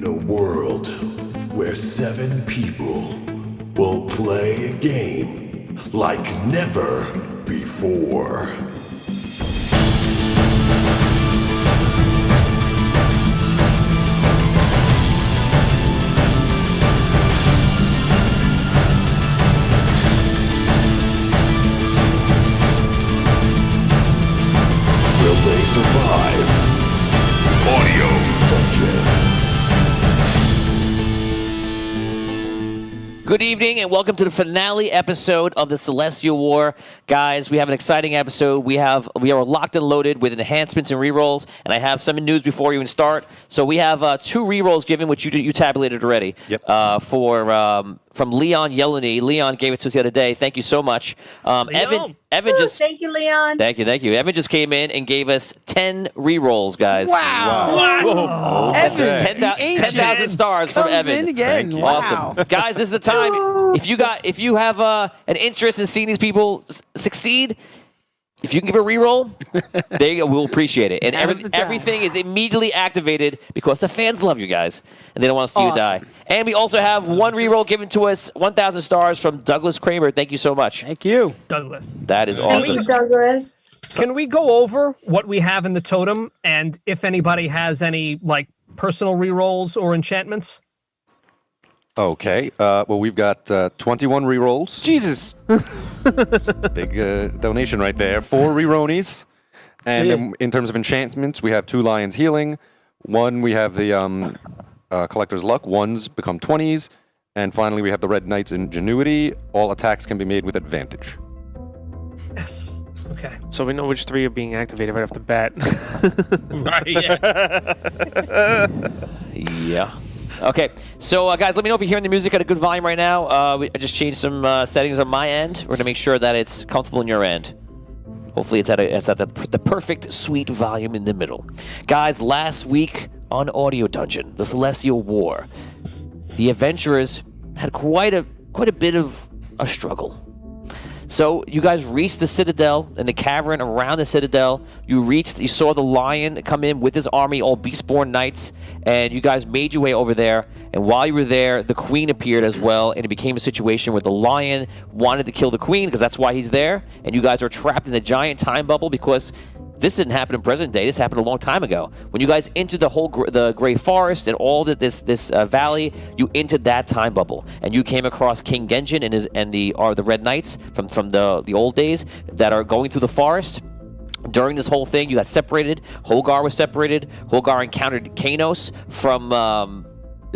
a world where 7 people will play a game like never before. Will they survive? Audio Dungeon. Good evening and welcome to the finale episode of the Celestial War. Guys, we have an exciting episode. We are locked and loaded with enhancements and rerolls, and I have some news before you even start. So we have 2 rerolls given, which you tabulated already. Yep. From Leon Yeleny. Leon gave it to us the other day. Thank you so much. Evan just thank you, Leon. Thank you. Evan just came in and gave us 10 rerolls, guys. Wow. Evan, 10,000 stars from comes Evan. in again. Thank you. Wow. Awesome, guys. This is the time. If you have an interest in seeing these people succeed, if you can give a reroll, there you go. We'll appreciate it. And Now's the time. everything is immediately activated because the fans love you guys and they don't want to see you die. And we also have 1 reroll given to us, 1,000 stars from Douglas Kramer. Thank you so much. Thank you. Douglas. That is Thank awesome. you, Douglas. Can we go over what we have in the totem and if anybody has any personal rerolls or enchantments? Okay. Well, we've got 21 rerolls. Jesus. Big donation right there. 4 reronis. And then in terms of enchantments, we have 2 Lions Healing. 1, we have the Collector's Luck. 1s become 20s. And finally, we have the Red Knight's Ingenuity. All attacks can be made with advantage. Yes. Okay. So we know which 3 are being activated right off the bat. Right. Yeah. Yeah. Okay, so guys, let me know if you're hearing the music at a good volume right now. I just changed some settings on my end. We're gonna make sure that it's comfortable in your end. Hopefully, it's at the perfect, sweet volume in the middle. Guys, last week on Audio Dungeon, the Celestial War, the adventurers had quite a bit of a struggle. So you guys reached the Citadel and the cavern around the Citadel. You saw the lion come in with his army, all Beastborn knights, and you guys made your way over there. And while you were there, the queen appeared as well, and it became a situation where the lion wanted to kill the queen because that's why he's there. And you guys are trapped in a giant time bubble because this didn't happen in present day. This happened a long time ago. When you guys entered the Grey Forest and all this valley, you entered that time bubble, and you came across King Genjin and the Red Knights from the old days that are going through the forest. During this whole thing, you got separated. Holgar was separated. Holgar encountered Kanos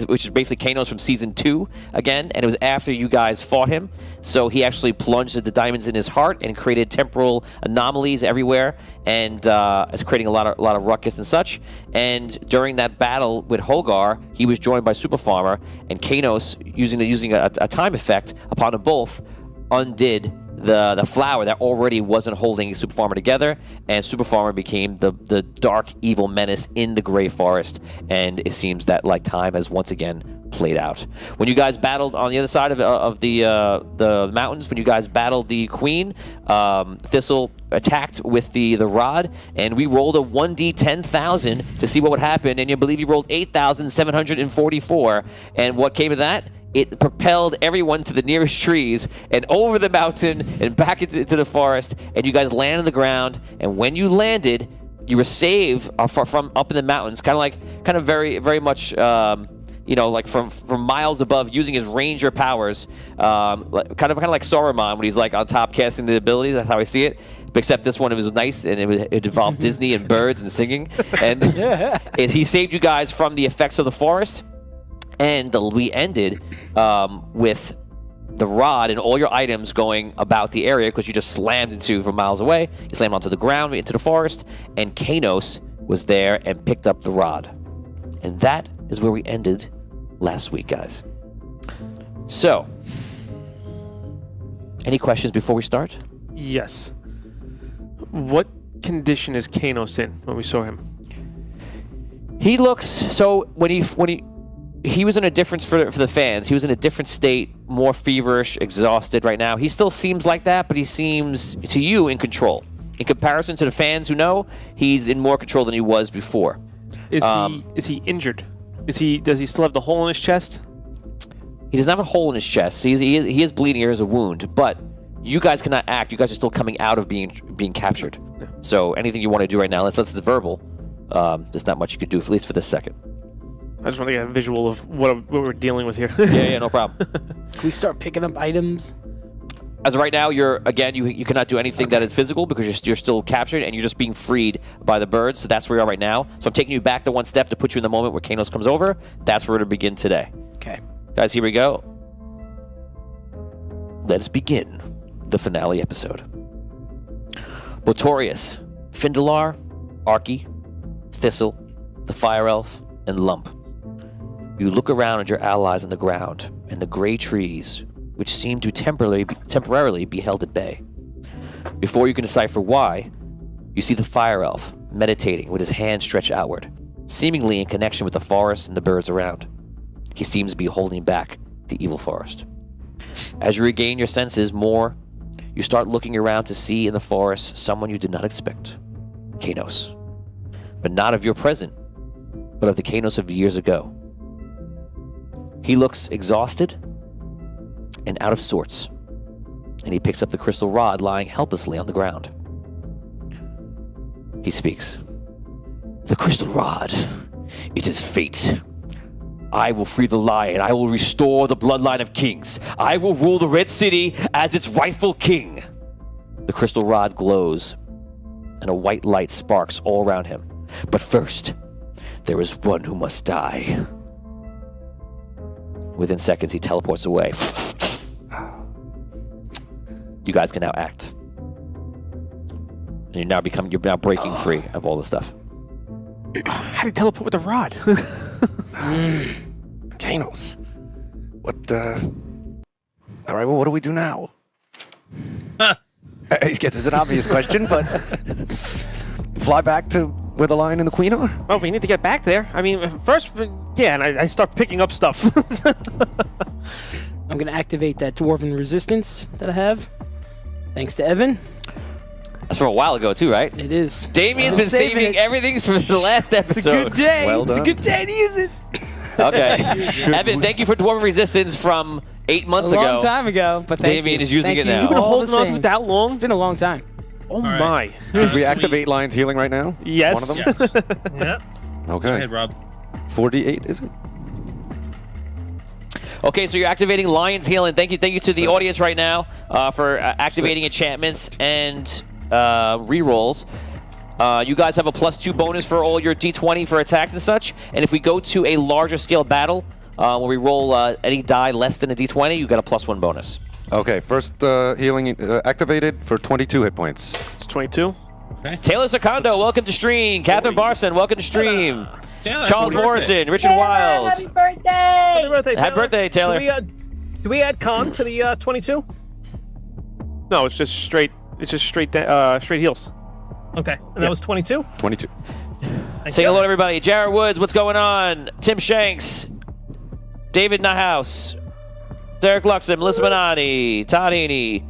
which is basically Kanos from Season 2 again, and it was after you guys fought him. So he actually plunged the diamonds in his heart and created temporal anomalies everywhere, and it's creating a lot of ruckus and such. And during that battle with Holgar, he was joined by Super Farmer, and Kanos, using a time effect upon them both, undid the flower that already wasn't holding Super Farmer together, and Super Farmer became the dark evil menace in the Grey Forest, and it seems that time has once again played out. When you guys battled on the other side of the mountains, when you guys battled the Queen, Thistle attacked with the rod, and we rolled a 1d10,000 to see what would happen, and you believe you rolled 8,744, and what came of that? It propelled everyone to the nearest trees and over the mountain and back into the forest, and you guys landed on the ground, and when you landed, you were saved from up in the mountains, kind of very, very much, from miles above, using his ranger powers, kind of like Saruman when he's on top casting the abilities. That's how I see it. Except this one, it was nice, and it involved Disney and birds and singing, and he saved you guys from the effects of the forest. And we ended with the rod and all your items going about the area because you just slammed into from miles away. You slammed onto the ground, into the forest, and Kanos was there and picked up the rod. And that is where we ended last week, guys. So, any questions before we start? Yes. What condition is Kanos in when we saw him? He looks when he was in a difference for the fans. He was in a different state, more feverish, exhausted right now. He still seems like that, but he seems to you in control. In comparison to the fans who know, he's in more control than he was before. Is he injured? Does he still have the hole in his chest? He doesn't have a hole in his chest. He is bleeding. He has a wound, but you guys cannot act. You guys are still coming out of being captured. Yeah. So anything you want to do right now, unless it's verbal, there's not much you could do, at least for this second. I just want to get a visual of what we're dealing with here. Yeah, no problem. Can we start picking up items? As of right now, you cannot do anything that is physical because you're still captured and you're just being freed by the birds. So that's where you are right now. So I'm taking you back the one step to put you in the moment where Kanos comes over. That's where we're to begin today. Okay. Guys, here we go. Let's begin the finale episode. Botorius, Findalar, Arky, Thistle, the Fire Elf, and Lump. You look around at your allies on the ground and the gray trees, which seem to temporarily be held at bay. Before you can decipher why, you see the Fire Elf meditating with his hands stretched outward, seemingly in connection with the forest and the birds around. He seems to be holding back the evil forest. As you regain your senses more, you start looking around to see in the forest someone you did not expect. Kanos. But not of your present, but of the Kanos of years ago. He looks exhausted and out of sorts, and he picks up the crystal rod lying helplessly on the ground. He speaks. The crystal rod. It is fate. I will free the lion. I will restore the bloodline of kings. I will rule the Red City as its rightful king. The crystal rod glows, and a white light sparks all around him. But first, there is one who must die. Within seconds, he teleports away. You guys can now act. And you're now breaking free of all this stuff. How do you teleport with the rod? Kanos. What, All right, well, what do we do now? I guess it's an obvious question, but... Fly back to where the lion and the queen are? Well, we need to get back there. I mean, first, yeah, and I start picking up stuff. I'm going to activate that dwarven resistance that I have. Thanks to Evan. That's from a while ago, too, right? It is. Damien's been saving everything from the last episode. It's a good day. Well It's a done. good day to use it. Okay. Evan, thank you for Dwarven Resistance from 8 months A ago. long time ago, but thank Damien you. is using Thank it you. now. You've been All holding the on to same. it that long? It's been a long time. Oh right. my. Should we activate Lion's healing right now? Yes. One of them? Yes. Yeah. Go Okay. ahead, Rob. 4d8, is it? Okay, so you're activating Lion's Healing. Thank you to the audience right now for activating enchantments and rerolls. You guys have a +2 bonus for all your d20 for attacks and such. And if we go to a larger scale battle, when we roll any die less than a d20, you get a +1 bonus. Okay, first healing activated for 22 hit points. It's 22. Taylor Secondo, welcome to stream. Catherine Barson, welcome to stream. Taylor, Charles happy Morrison, Richard Wild. Happy birthday! Happy birthday, Taylor. Happy birthday, Taylor. Do we add con to the 22? No, it's just straight. It's just straight heals. Okay, and that was 22? 22. Say hello to everybody. Jared Woods, what's going on? Tim Shanks, David Nahouse, Derek Luxon, Melissa Bonatti, Todd Haney,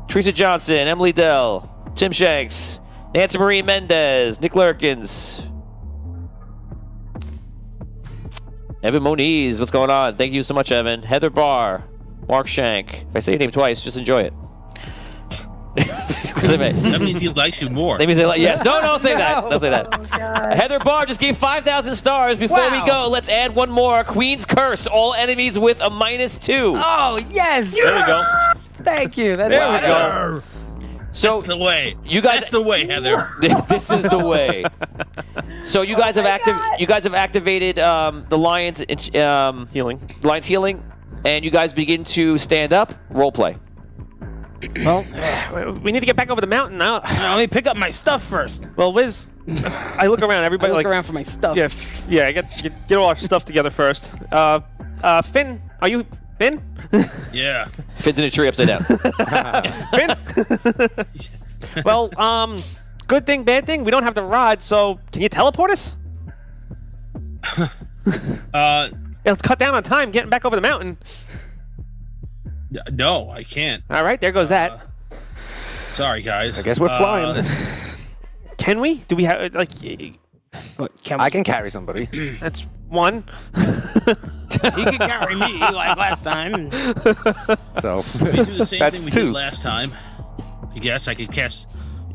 Teresa Johnson, Emily Dell, Tim Shanks, Nancy Marie Mendez, Nick Lurkins, Evan Moniz, what's going on? Thank you so much, Evan. Heather Barr, Mark Shank. If I say your name twice, just enjoy it. That means he likes you more. That means they like, yes. No, don't say that. Don't say that. Oh, God. Heather Barr just gave 5,000 stars. Before we Wow. go, let's add one more. Queen's Curse. All enemies with a -2. Oh, yes. There we go. Thank you. That's There we awesome. go. So That's the way. you guys, That's the way, Heather. this is the way. So you guys have activated the Lions Healing. Lions healing, and you guys begin to stand up. Role play. Well, We need to get back over the mountain now. let me pick up my stuff first. Well, Wiz, I look around. I Everybody look like around for my stuff. Yeah, I get all our stuff together first. Finn, are you Finn? Yeah. Finn's in a tree upside down. Finn. Well, good thing, bad thing. We don't have the rod, so can you teleport us? It'll cut down on time getting back over the mountain. No, I can't. All right, there goes that. Sorry, guys. I guess we're flying. Can we? Do we have like? But can I can carry somebody. That's one. He can carry me like last time. So We do the same that's thing we two. did last time. I guess I could cast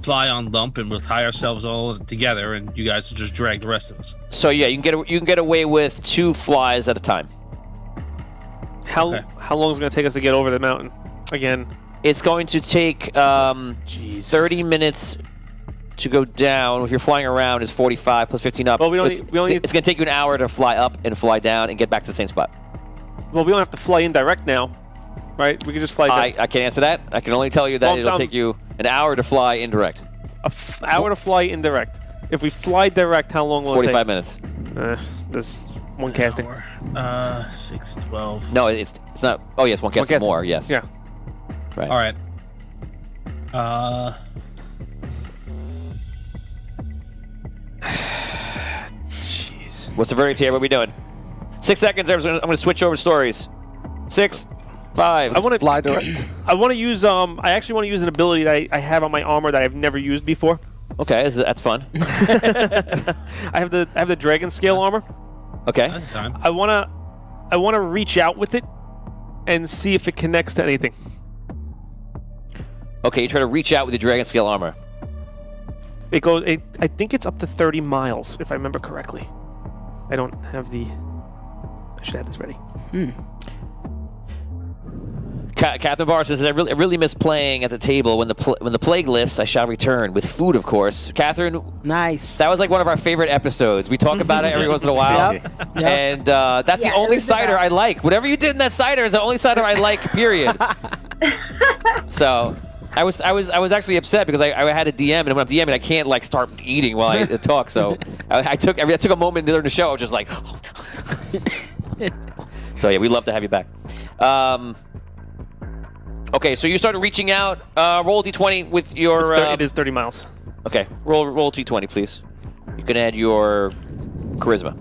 Fly on Lump, and we'll tie ourselves all together, and you guys will just drag the rest of us. So yeah, you can get away with 2 flies at a time. How Okay. long is it going to take us to get over the mountain? Again. It's going to take 30 minutes to go down. If you're flying around, is 45 plus 15 up. Well, we only it's need- going to take you an hour to fly up and fly down and get back to the same spot. Well, we don't have to fly indirect now, right? We can just fly I can't answer that. I can only tell you that Well, it'll take you an hour to fly indirect. hour to fly indirect. If we fly direct, how long will 45 it minutes. take? There's one casting. 6, 12. No, it's not. Oh yes, one cast casting. more. Yes. Yeah. Right. All right. Jeez. What's the verdict here? What are we doing? 6 seconds. I'm going to switch over stories. 6, 5. I want to Fly direct. I want to use I actually want to use an ability that I have on my armor that I've never used before. Okay, that's fun. I have the dragon scale armor. Okay. That's time. I want to reach out with it and see if it connects to anything. Okay, you try to reach out with your dragon scale armor. It goes. I think it's up to 30 miles, if I remember correctly. I don't have the. I should have this ready. Catherine Barr says, I really miss playing at the table. When the plague lifts, I shall return with food, of course. Catherine, Nice. that was like one of our favorite episodes. We talk about it every once in a while. Yep. And that's Yeah, the it only was the cider I best. like. Whatever you did in that cider is the only cider I like, period. So I was actually upset because I had a DM, and when I'm DMing, I can't like start eating while I talk. So I took a moment during the show. I was just like, so yeah, we'd love to have you back. Okay, so you started reaching out. Roll D20 with your. It is 30 miles. Okay, roll D20, please. You can add your charisma.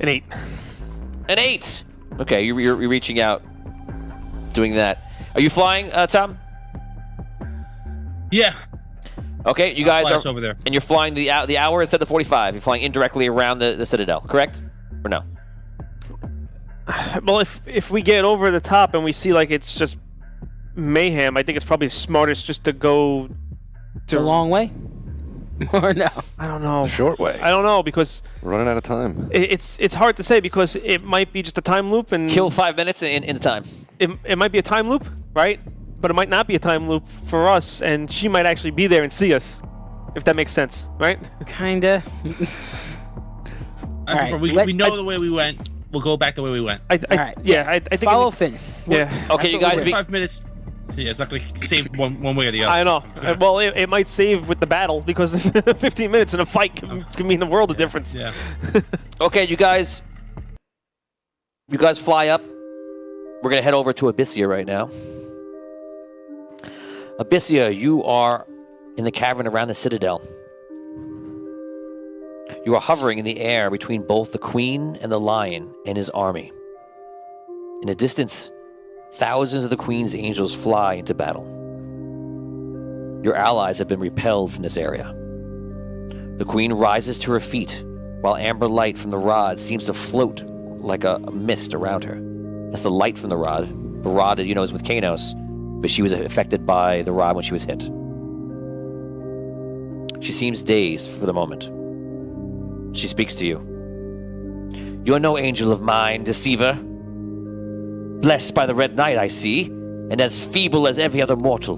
An 8. An 8. Okay, you're reaching out, doing that. Are you flying, Tom? Yeah. Okay, you guys fly us are over there. and you're flying the hour instead of 45. You're flying indirectly around the citadel, correct? Or no? Well, if we get over the top and we see like it's just mayhem, I think it's probably smartest just to go The long way? Or no? I don't know. Short way. I don't know because We're running out of time. it's hard to say because it might be just a time loop and Kill 5 minutes in the time. it might be a time loop, right? But it might not be a time loop for us, and she might actually be there and see us, if that makes sense, right? Kinda. I Alright, prefer- we, let- we know the way we went. We'll go back the way we went. I Alright, I think Follow Finn. Yeah, Okay, you what guys we're- be 5 minutes. Yeah, it's not going to save one way or the other. I know. Well, it might save with the battle because 15 minutes in a fight can mean the world of difference. Yeah. Okay, you guys fly up. We're gonna head over to Abyssia right now. Abyssia, you are in the cavern around the citadel. You are hovering in the air between both the queen and the lion and his army. In the distance, thousands of the queen's angels fly into battle. Your allies have been repelled from this area. The queen rises to her feet, while amber light from the rod seems to float like a mist around her. That's the light from the rod. The rod, you know, is with Kanos, but she was affected by the rod when she was hit. She seems dazed for the moment. She speaks to you. You are no angel of mine, deceiver. Blessed by the red night, I see, and as feeble as every other mortal.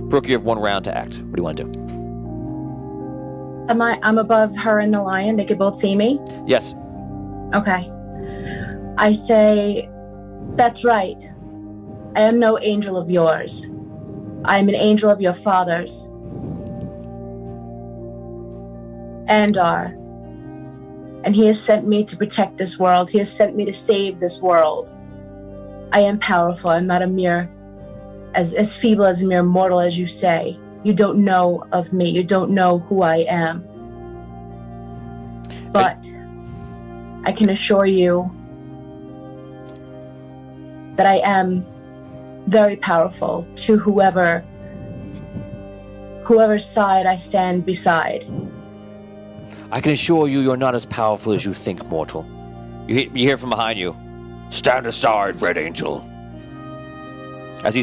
Brooke, you have 1 round to act. What do you want to do? I'm above her and the lion. They could both see me. Yes. Okay. I say, that's right. I am no angel of yours. I am an angel of your father's. Andar. And he has sent me to protect this world. He has sent me to save this world. I am powerful. I'm not a mere, as feeble as a mere mortal as you say. You don't know of me. You don't know who I am. But I can assure you that I am very powerful to whoever's side I stand beside. I can assure you, you're not as powerful as you think, mortal. You hear from behind you. Stand aside, Red Angel. As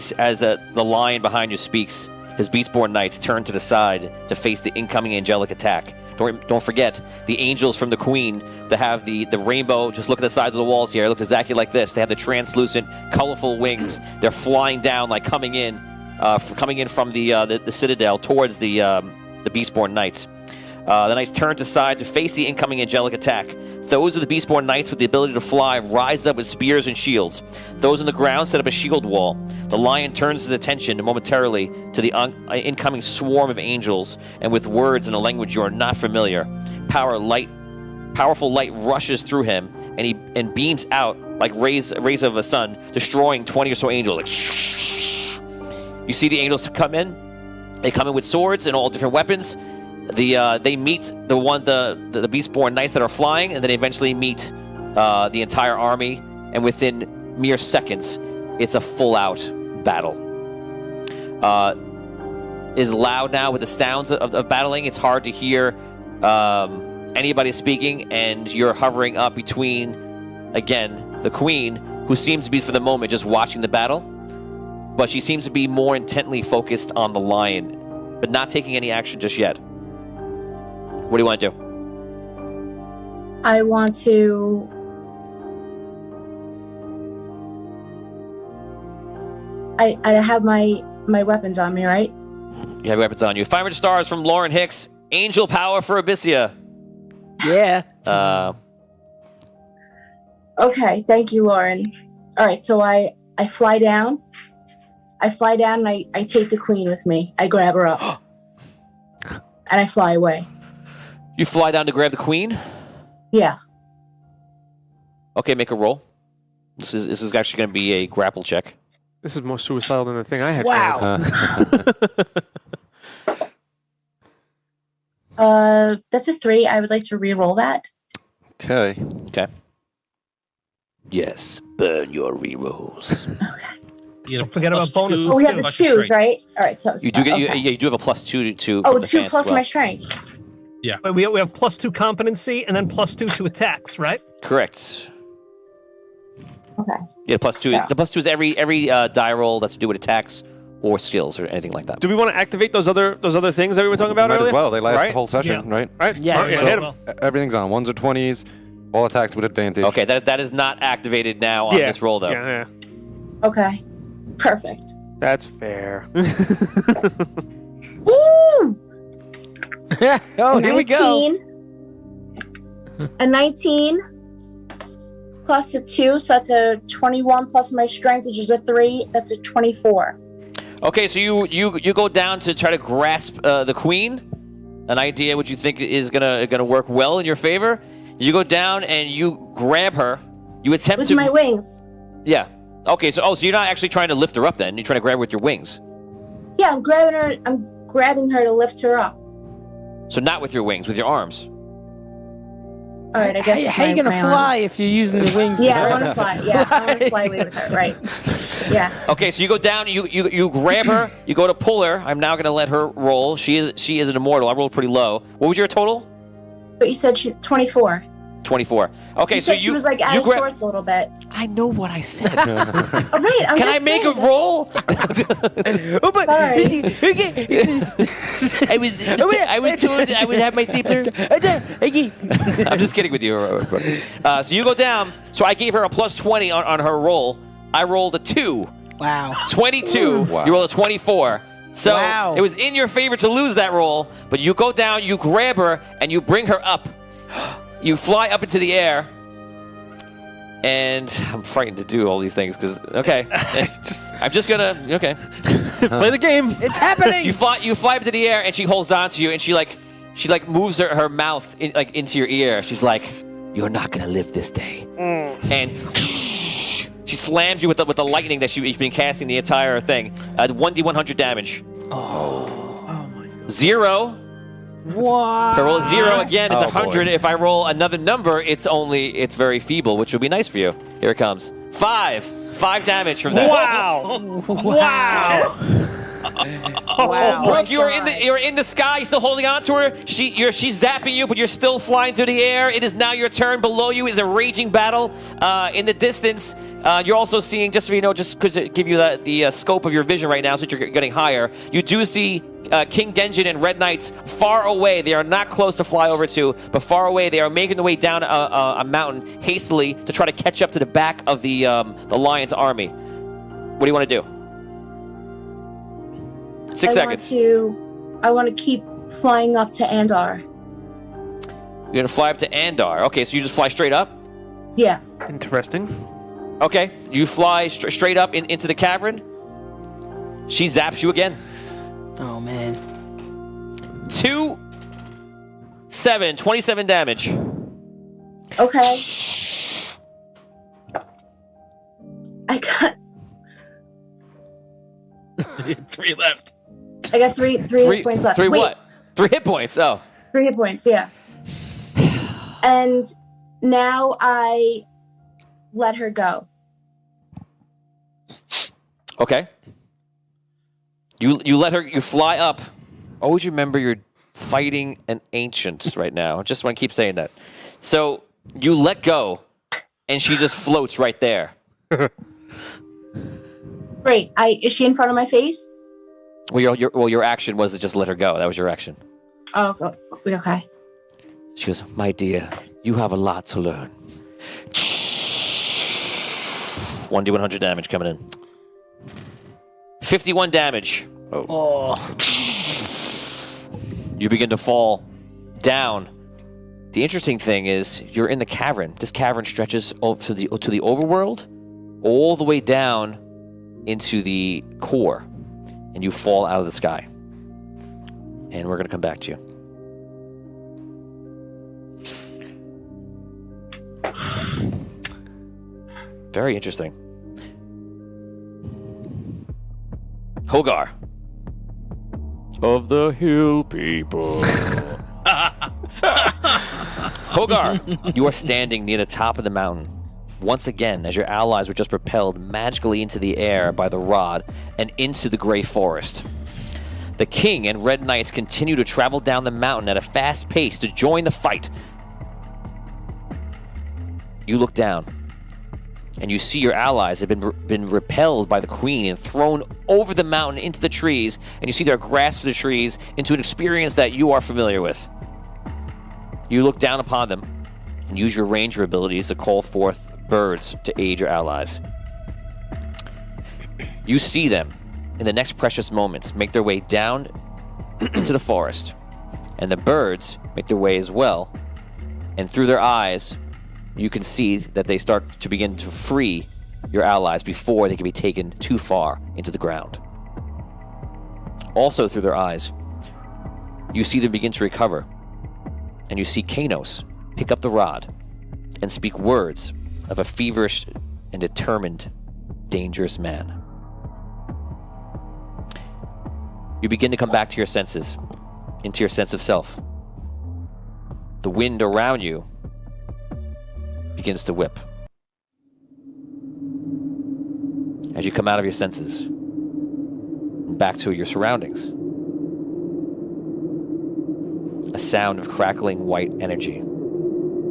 the lion behind you speaks, his Beastborn Knights turn to the side to face the incoming angelic attack. Don't forget, the angels from the Queen that have the rainbow, just look at the sides of the walls here, it looks exactly like this. They have the translucent, colorful wings. They're flying down, like coming in from the Citadel towards the Beastborn Knights. The Knights turn to side to face the incoming angelic attack. Those of the Beastborn Knights with the ability to fly rise up with spears and shields. Those on the ground set up a shield wall. The lion turns his attention momentarily to the incoming swarm of angels, and with words in a language you are not familiar, powerful light rushes through him, and beams out like rays of a sun, destroying 20 or so angels. Like, you see the angels come in. They come in with swords and all different weapons. They meet the Beastborn Knights that are flying, and then eventually meet the entire army. And within mere seconds, it's a full-out battle. Is loud now with the sounds of battling. It's hard to hear anybody speaking, and you're hovering up between, again, the Queen, who seems to be for the moment just watching the battle, but she seems to be more intently focused on the lion, but not taking any action just yet. What do you want to do? I want to... I have my weapons on me, right? You have weapons on you. 500 stars from Lauren Hicks. Angel power for Abyssia. Yeah. Okay, thank you, Lauren. All right, so I fly down. And I take the Queen with me. I grab her up. And I fly away. You fly down to grab the Queen? Yeah. Okay, make a roll. This is actually going to be a grapple check. This is more suicidal than the thing I had. Wow. That's a 3. I would like to re-roll that. Okay. Yes, burn your rerolls. Okay. You Don't forget about bonuses. Oh, we have the plus your 2s, strength. right? All right, so You do get okay. you do have a +2 to Oh, from the 2 fans plus as well. my strength. Wait, we have +2 competency and then +2 to attacks, right? Correct. Okay. Yeah, +2. So- The +2 is every die roll that's to do with attacks or skills or anything like that. Do we want to activate those other things that we were talking about Might earlier? as well. They last right? the whole session, right? Right? Yes. All right, So, hit 'em. well, Everything's on 1s or 20s. All attacks with advantage. Okay, that is not activated now on this roll though. Yeah. Okay. Perfect. That's fair. Woo! Oh, here we go. A 19 plus a 2, so that's a 21 plus my strength, which is a 3. That's a 24. Okay, so you go down to try to grasp the Queen. An idea what you think is gonna work well in your favor. You go down and you grab her. You attempt With to my wings. Yeah. Okay, so you're not actually trying to lift her up then. You're trying to grab her with your wings. Yeah, I'm grabbing her to lift her up. So not with your wings, with your arms. All right, I guess. How you my gonna fly arms. if you're using the wings? Yeah, I to want to fly. Yeah, I want to fly away with her. Right. Yeah. Okay, so you go down, you grab her, you go to pull her. I'm now gonna let her roll. She is an immortal. I rolled pretty low. What was your total? But you said she's 24. 24. Okay, You so said she was like out of grab. sorts a little bit. I know what I said. All right. Can I make a roll? Oh, but Sorry. I was told I would have my stapler. I'm just kidding with you. So you go down. So I gave her a +20 on her roll. I rolled a 2. Wow. 22. Wow. You rolled a 24. So Wow. it was in your favor to lose that roll, but you go down, you grab her, and you bring her up. You fly up into the air. And I'm frightened to do all these things because, okay. I'm just going to, okay. Play the game. It's happening. You fly up to the air, and she holds on to you, and she moves her mouth into your ear. She's like, "You're not gonna live this day." And she slams you with the lightning that she's been casting the entire thing. 1d100 damage. Oh my. 0. What? If I roll a 0 again, it's Oh, 100. boy. If I roll another number, it's very feeble, which will be nice for you. Here it comes. 5 damage from that. Wow. Wow. Wow. Brooke, you're in the sky. You're still holding on to her. She's zapping you, but you're still flying through the air. It is now your turn. Below you is a raging battle. In the distance, you're also seeing, just so you know, just because it give you the scope of your vision right now, so that you're getting higher. You do see King Genjin and Red Knights far away. They are not close to fly over to, but far away. They are making their way down a mountain hastily to try to catch up to the back of the Lion's army. What do you want to do? 6 seconds. I want to keep flying up to Andar. You're going to fly up to Andar. Okay, so you just fly straight up? Yeah. Interesting. Okay, you fly straight up into the cavern. She zaps you again. Oh, man. 2, 7, 27 damage. Okay. I got 3 left. I got three hit points left. Three Wait, what? 3 hit points. Oh. 3 hit points, yeah. And now I let her go. Okay. You let her. You fly up. Always remember you're fighting an ancient right now. I just want to keep saying that. So you let go, and she just floats right there. Great. Is she in front of my face? Well, your action was to just let her go. That was your action. Oh, okay. She goes, "My dear, you have a lot to learn." 1d100 damage coming in. 51 damage. Oh. You begin to fall down. The interesting thing is you're in the cavern. This cavern stretches to the overworld, all the way down into the core, and you fall out of the sky. And we're going to come back to you. Very interesting. Hogar. Of the hill people. Hogar, you are standing near the top of the mountain. Once again, as your allies were just propelled magically into the air by the rod and into the gray forest. The king and Red Knights continue to travel down the mountain at a fast pace to join the fight. You look down, and you see your allies have been repelled by the queen and thrown over the mountain into the trees, and you see their grasp of the trees into an experience that you are familiar with. You look down upon them and use your ranger abilities to call forth birds to aid your allies. You see them in the next precious moments make their way down into the forest, and the birds make their way as well, and through their eyes you can see that they start to begin to free your allies before they can be taken too far into the ground. Also through their eyes, you see them begin to recover, and you see Kanos pick up the rod and speak words of a feverish and determined, dangerous man. You begin to come back to your senses, into your sense of self. The wind around you begins to whip. As you come out of your senses, and back to your surroundings, a sound of crackling white energy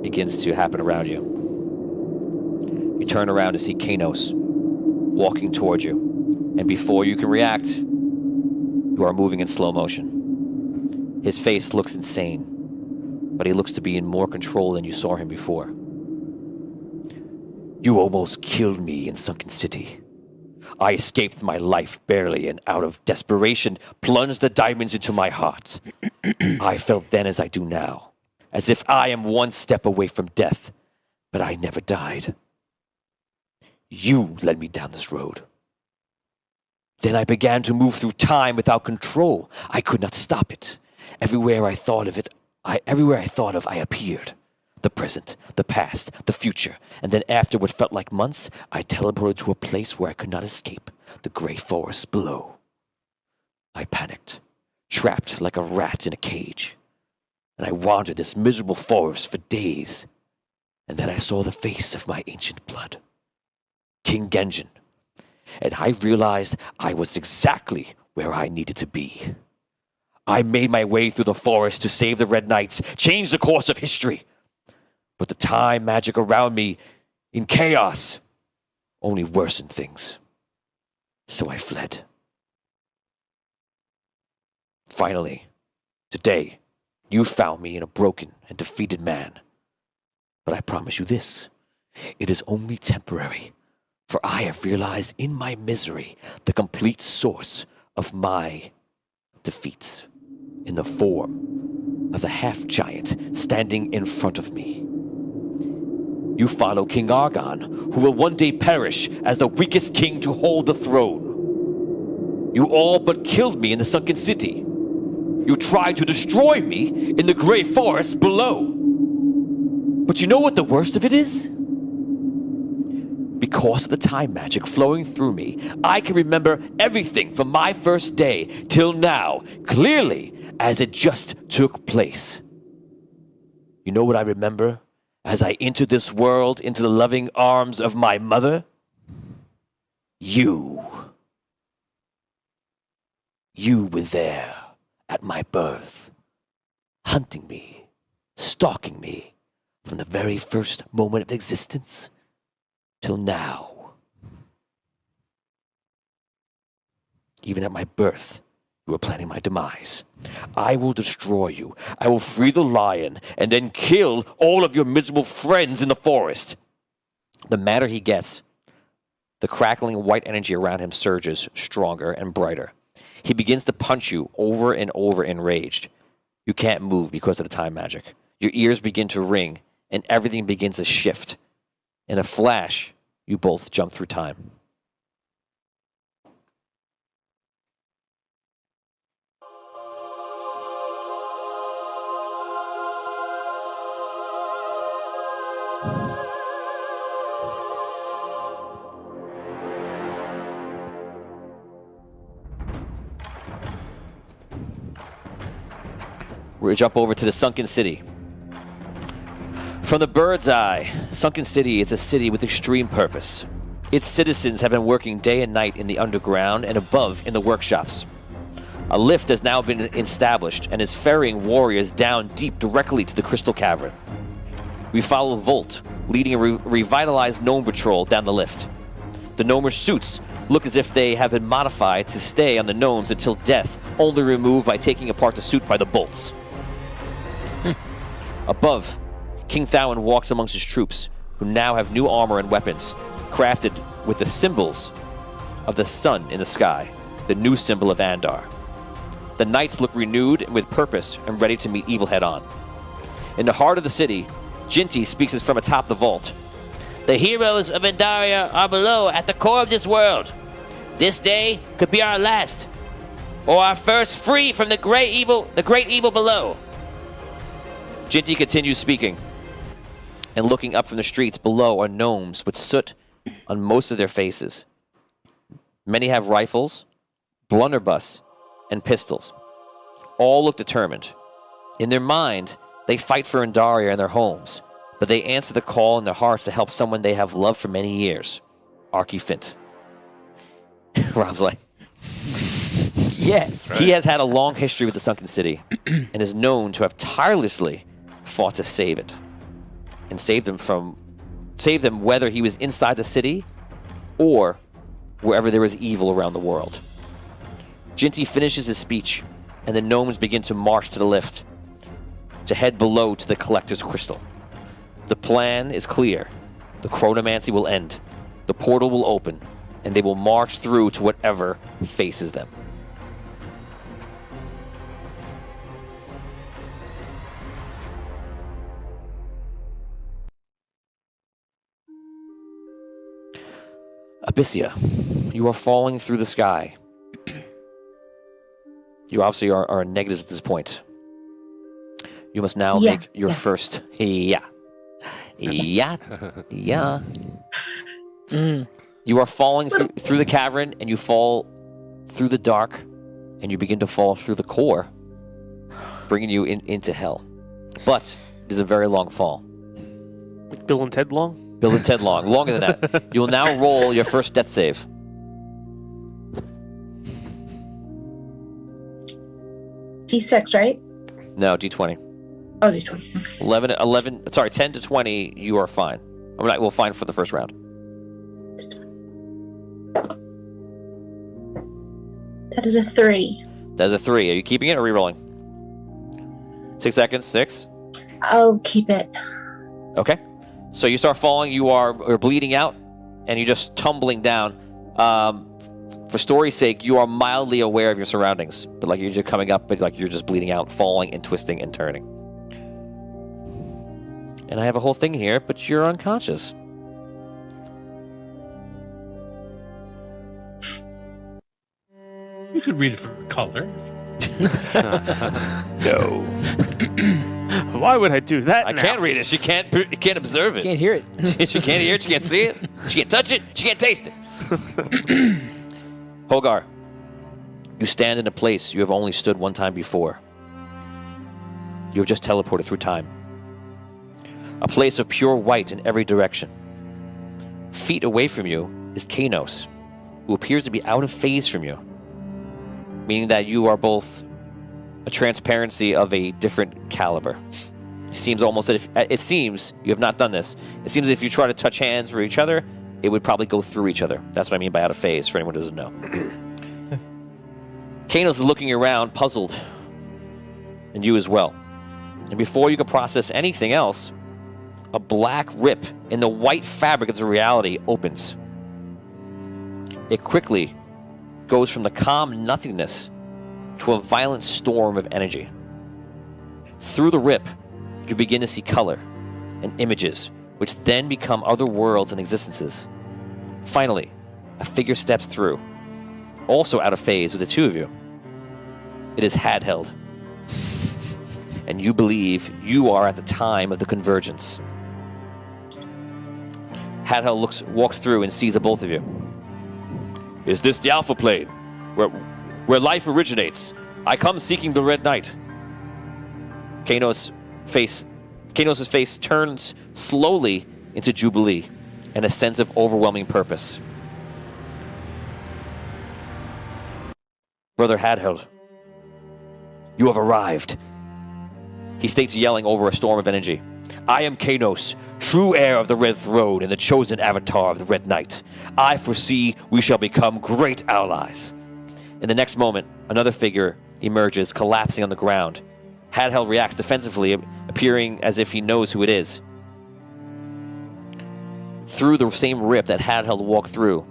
begins to happen around you. You turn around to see Kanos walking towards you, and before you can react, you are moving in slow motion. His face looks insane, but he looks to be in more control than you saw him before. You almost killed me in Sunken City. I escaped my life barely and out of desperation plunged the diamonds into my heart. I felt then as I do now, as if I am one step away from death, but I never died. You led me down this road. Then I began to move through time without control. I could not stop it. Everywhere I thought of, I appeared. The present, the past, the future, and then after what felt like months, I teleported to a place where I could not escape, the gray forest below. I panicked, trapped like a rat in a cage, and I wandered this miserable forest for days, and then I saw the face of my ancient blood, King Genjin, and I realized I was exactly where I needed to be. I made my way through the forest to save the Red Knights, change the course of history. But the time magic around me, in chaos, only worsened things. So I fled. Finally, today, you found me in a broken and defeated man. But I promise you this, it is only temporary, for I have realized in my misery the complete source of my defeats in the form of the half-giant standing in front of me. You follow King Argon, who will one day perish as the weakest king to hold the throne. You all but killed me in the sunken city. You tried to destroy me in the gray forest below. But you know what the worst of it is? Because of the time magic flowing through me, I can remember everything from my first day till now, clearly as it just took place. You know what I remember as I entered this world into the loving arms of my mother? You. You were there at my birth, hunting me, stalking me from the very first moment of existence till now. Even at my birth, you were planning my demise. I will destroy you. I will free the lion and then kill all of your miserable friends in the forest. The madder he gets, the crackling white energy around him surges stronger and brighter. He begins to punch you over and over enraged. You can't move because of the time magic. Your ears begin to ring, and everything begins to shift. In a flash, you both jump through time. We're going to jump over to the Sunken City. From the bird's eye, Sunken City is a city with extreme purpose. Its citizens have been working day and night in the underground and above in the workshops. A lift has now been established and is ferrying warriors down deep directly to the Crystal Cavern. We follow Volt, leading a revitalized gnome patrol down the lift. The gnomers' suits look as if they have been modified to stay on the gnomes until death, only removed by taking apart the suit by the bolts. Above, King Thawen walks amongst his troops, who now have new armor and weapons, crafted with the symbols of the sun in the sky, the new symbol of Andar. The knights look renewed and with purpose and ready to meet evil head-on. In the heart of the city, Jinty speaks as from atop the vault. The heroes of Andaria are below at the core of this world. This day could be our last, or our first free from the great evil below. Jinty continues speaking, and looking up from the streets below are gnomes with soot on most of their faces. Many have rifles, blunderbuss, and pistols. All look determined. In their mind, they fight for Andaria and their homes, but they answer the call in their hearts to help someone they have loved for many years, Archie Fint. Rob's like, Yes. he has had a long history with the Sunken City and is known to have tirelessly fought to save it and save them whether he was inside the city or wherever there was evil around the world. Jinty finishes his speech, and the gnomes begin to march to the lift to head below to the Collector's Crystal. The plan is clear. The chronomancy will end, the portal will open, and they will march through to whatever faces them. Abyssia, you are falling through the sky. You obviously are negatives at this point. You must now make your first... Yeah. You are falling through the cavern, and you fall through the dark, and you begin to fall through the core, bringing you into hell. But it is a very long fall. Like Bill and Ted long? Bill and Ted long. Longer than that. You will now roll your first death save. D6, right? No, D20. Oh, D20. Okay. 11, sorry, 10 to 20, you are fine. I mean, we'll fine for the first round. That is a 3. That's a 3. Are you keeping it or re-rolling? 6 seconds. 6. I'll keep it. Okay. So you start falling. You're bleeding out, and you're just tumbling down. For story's sake, you are mildly aware of your surroundings, but like you're just coming up, but like you're just bleeding out, falling and twisting and turning. And I have a whole thing here, but you're unconscious. You could read it for color. No. Why would I do that? I now? can't read it. She can't observe it. Can't hear it. She can't hear it. She can't see it. She can't touch it. She can't taste it. Hogar, you stand in a place you have only stood one time before. You have just teleported through time. A place of pure white in every direction. Feet away from you is Kanos, who appears to be out of phase from you, meaning that you are both a transparency of a different caliber. It seems almost as if, it seems, you have not done this, it seems as if you try to touch hands for each other, it would probably go through each other. That's what I mean by out of phase, for anyone who doesn't know. Kanos is looking around, puzzled, and you as well. And before you can process anything else, a black rip in the white fabric of the reality opens. It quickly goes from the calm nothingness to a violent storm of energy. Through the rip, you begin to see color and images, which then become other worlds and existences. Finally, a figure steps through, also out of phase with the two of you. It is Hadheld. And you believe you are at the time of the convergence. Hadheld walks through and sees the both of you. Is this the Alpha Plane, where life originates? I come seeking the Red Knight. Kanos' face turns slowly into Jubilee and a sense of overwhelming purpose. Brother Hadheld, you have arrived. He states, yelling over a storm of energy. I am Kanos, true heir of the Red Throne and the chosen avatar of the Red Knight. I foresee we shall become great allies. In the next moment, another figure emerges, collapsing on the ground. Hadheld reacts defensively, appearing as if he knows who it is. Through the same rip that Hadheld walked through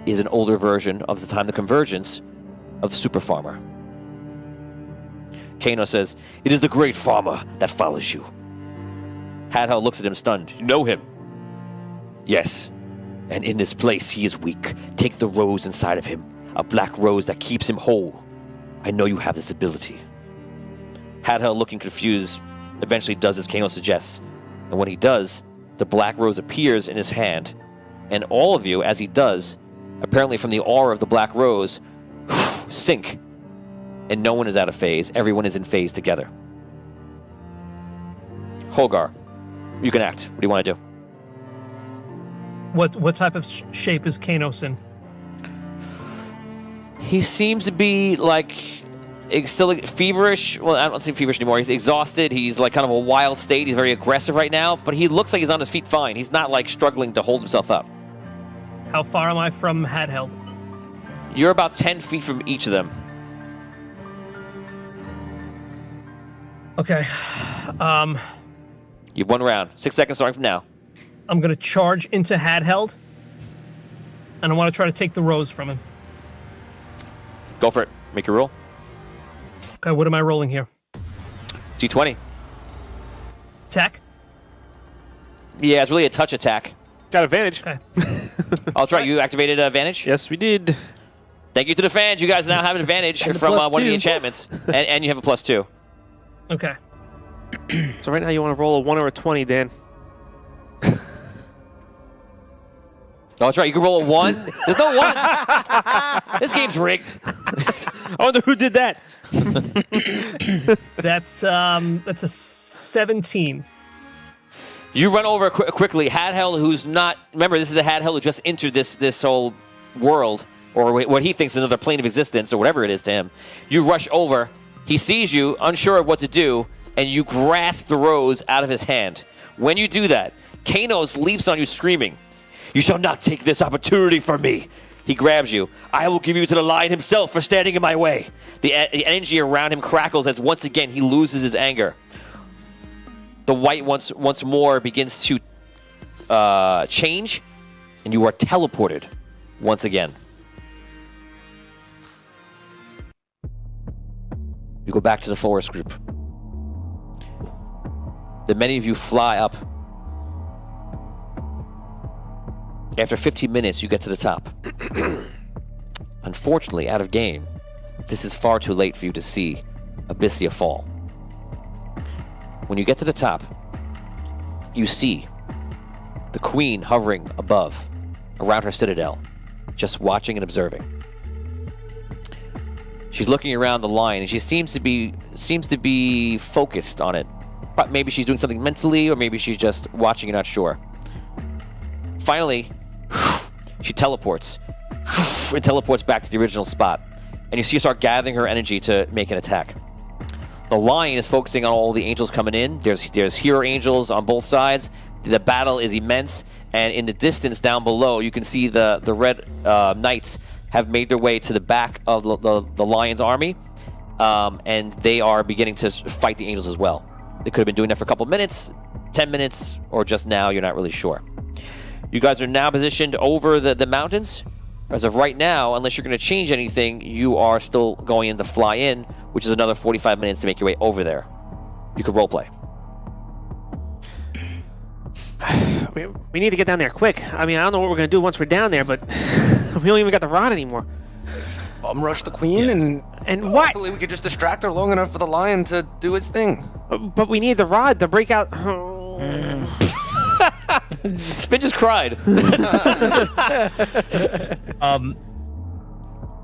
is an older version of the time of the convergence of Super Farmer. Kano says, it is the great farmer that follows you. Hadheld looks at him stunned. You know him? Yes. And in this place he is weak. Take the rose inside of him. A black rose that keeps him whole. I know you have this ability. Hadheld, looking confused, eventually does as Kano suggests. And when he does, the black rose appears in his hand. And all of you, as he does, apparently from the aura of the black rose, sink. And no one is out of phase. Everyone is in phase together. Hogar, you can act. What do you want to do? What type of shape is Kanos in? He seems to be like still feverish. Well, I don't say feverish anymore. He's exhausted. He's like kind of a wild state. He's very aggressive right now, but he looks like he's on his feet fine. He's not like struggling to hold himself up. How far am I from Hadheld? You're about 10 feet from each of them. Okay. You've 1 round. 6 seconds starting from now. I'm going to charge into Hadheld, and I want to try to take the rose from him. Go for it. Make your roll. Okay, what am I rolling here? D20. Attack? Yeah, it's really a touch attack. Got advantage. Okay. I'll try. You activated advantage? Yes, we did. Thank you to the fans. You guys now have an advantage And from +2. one of the enchantments. and you have a +2. Okay. So right now you want to roll a 1 or a 20, Dan. Oh, that's right. You can roll a 1. There's no 1s. This game's rigged. I wonder who did that. That's a 17. You run over quickly. Hadheld, who's not... Remember, this is a Hadheld who just entered this whole world, or what he thinks is another plane of existence, or whatever it is to him. You rush over, He sees you, unsure of what to do, and you grasp the rose out of his hand. When you do that, Kanos leaps on you screaming, "You shall not take this opportunity from me!" He grabs you. "I will give you to the lion himself for standing in my way." The energy around him crackles as once again he loses his anger. The white once more begins to change, and you are teleported once again. You go back to the forest group. The many of you fly up. After 15 minutes, you get to the top. Unfortunately, out of game, this is far too late for you to see Abyssia fall. When you get to the top, you see the queen hovering above, around her citadel, just watching and observing. She's looking around the line, and she seems to be focused on it. But maybe she's doing something mentally, or maybe she's just watching. You're not sure. Finally, she teleports and teleports back to the original spot, and you see her start gathering her energy to make an attack. The lion is focusing on all the angels coming in. There's hero angels on both sides. The battle is immense, and in the distance down below, you can see the red knights have made their way to the back of the lion's army, and they are beginning to fight the angels as well. They could have been doing that for a couple minutes, 10 minutes, or just now. You're not really sure. You guys are now positioned over the mountains. As of right now, unless you're going to change anything, you are still going in to fly in, which is another 45 minutes to make your way over there. You could roleplay. We need to get down there quick. I mean, I don't know what we're going to do once we're down there, but we don't even got the rod anymore. Bum rush the queen, And what? hopefully we could just distract her long enough for the lion to do his thing. But we need the rod to break out. Finn just cried.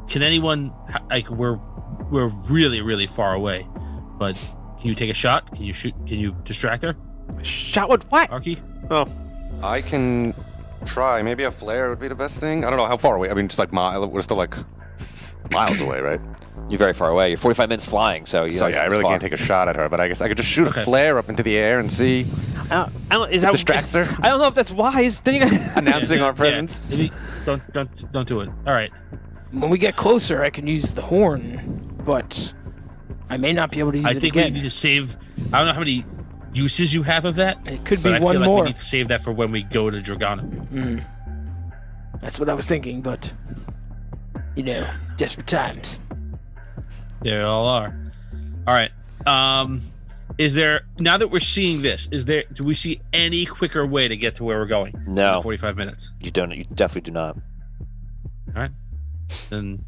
Can anyone like we're really really far away, but can you take a shot? Can you shoot? Can you distract her? Shot with what? Arky? Oh, I can try. Maybe a flare would be the best thing. I don't know how far away. I mean, just like we're still like miles away, right? You're very far away. You're 45 minutes flying, so you know, I really can't take a shot at her. But I guess I could just shoot a flare up into the air and see. I don't, is that distracts her. I don't know if that's wise. Then you got Announcing our presence. Yeah. Don't do it. All right. When we get closer, I can use the horn, but I may not be able to use I it think again. we need to save. I don't know how many uses you have of that. It could but be I one feel more. Like we need to save that for when we go to Drogono. That's what I was thinking, but you know, desperate times. There all are. All right. Is there, now that we're seeing this, do we see any quicker way to get to where we're going? No. In 45 minutes. You don't. You definitely do not. All right. Then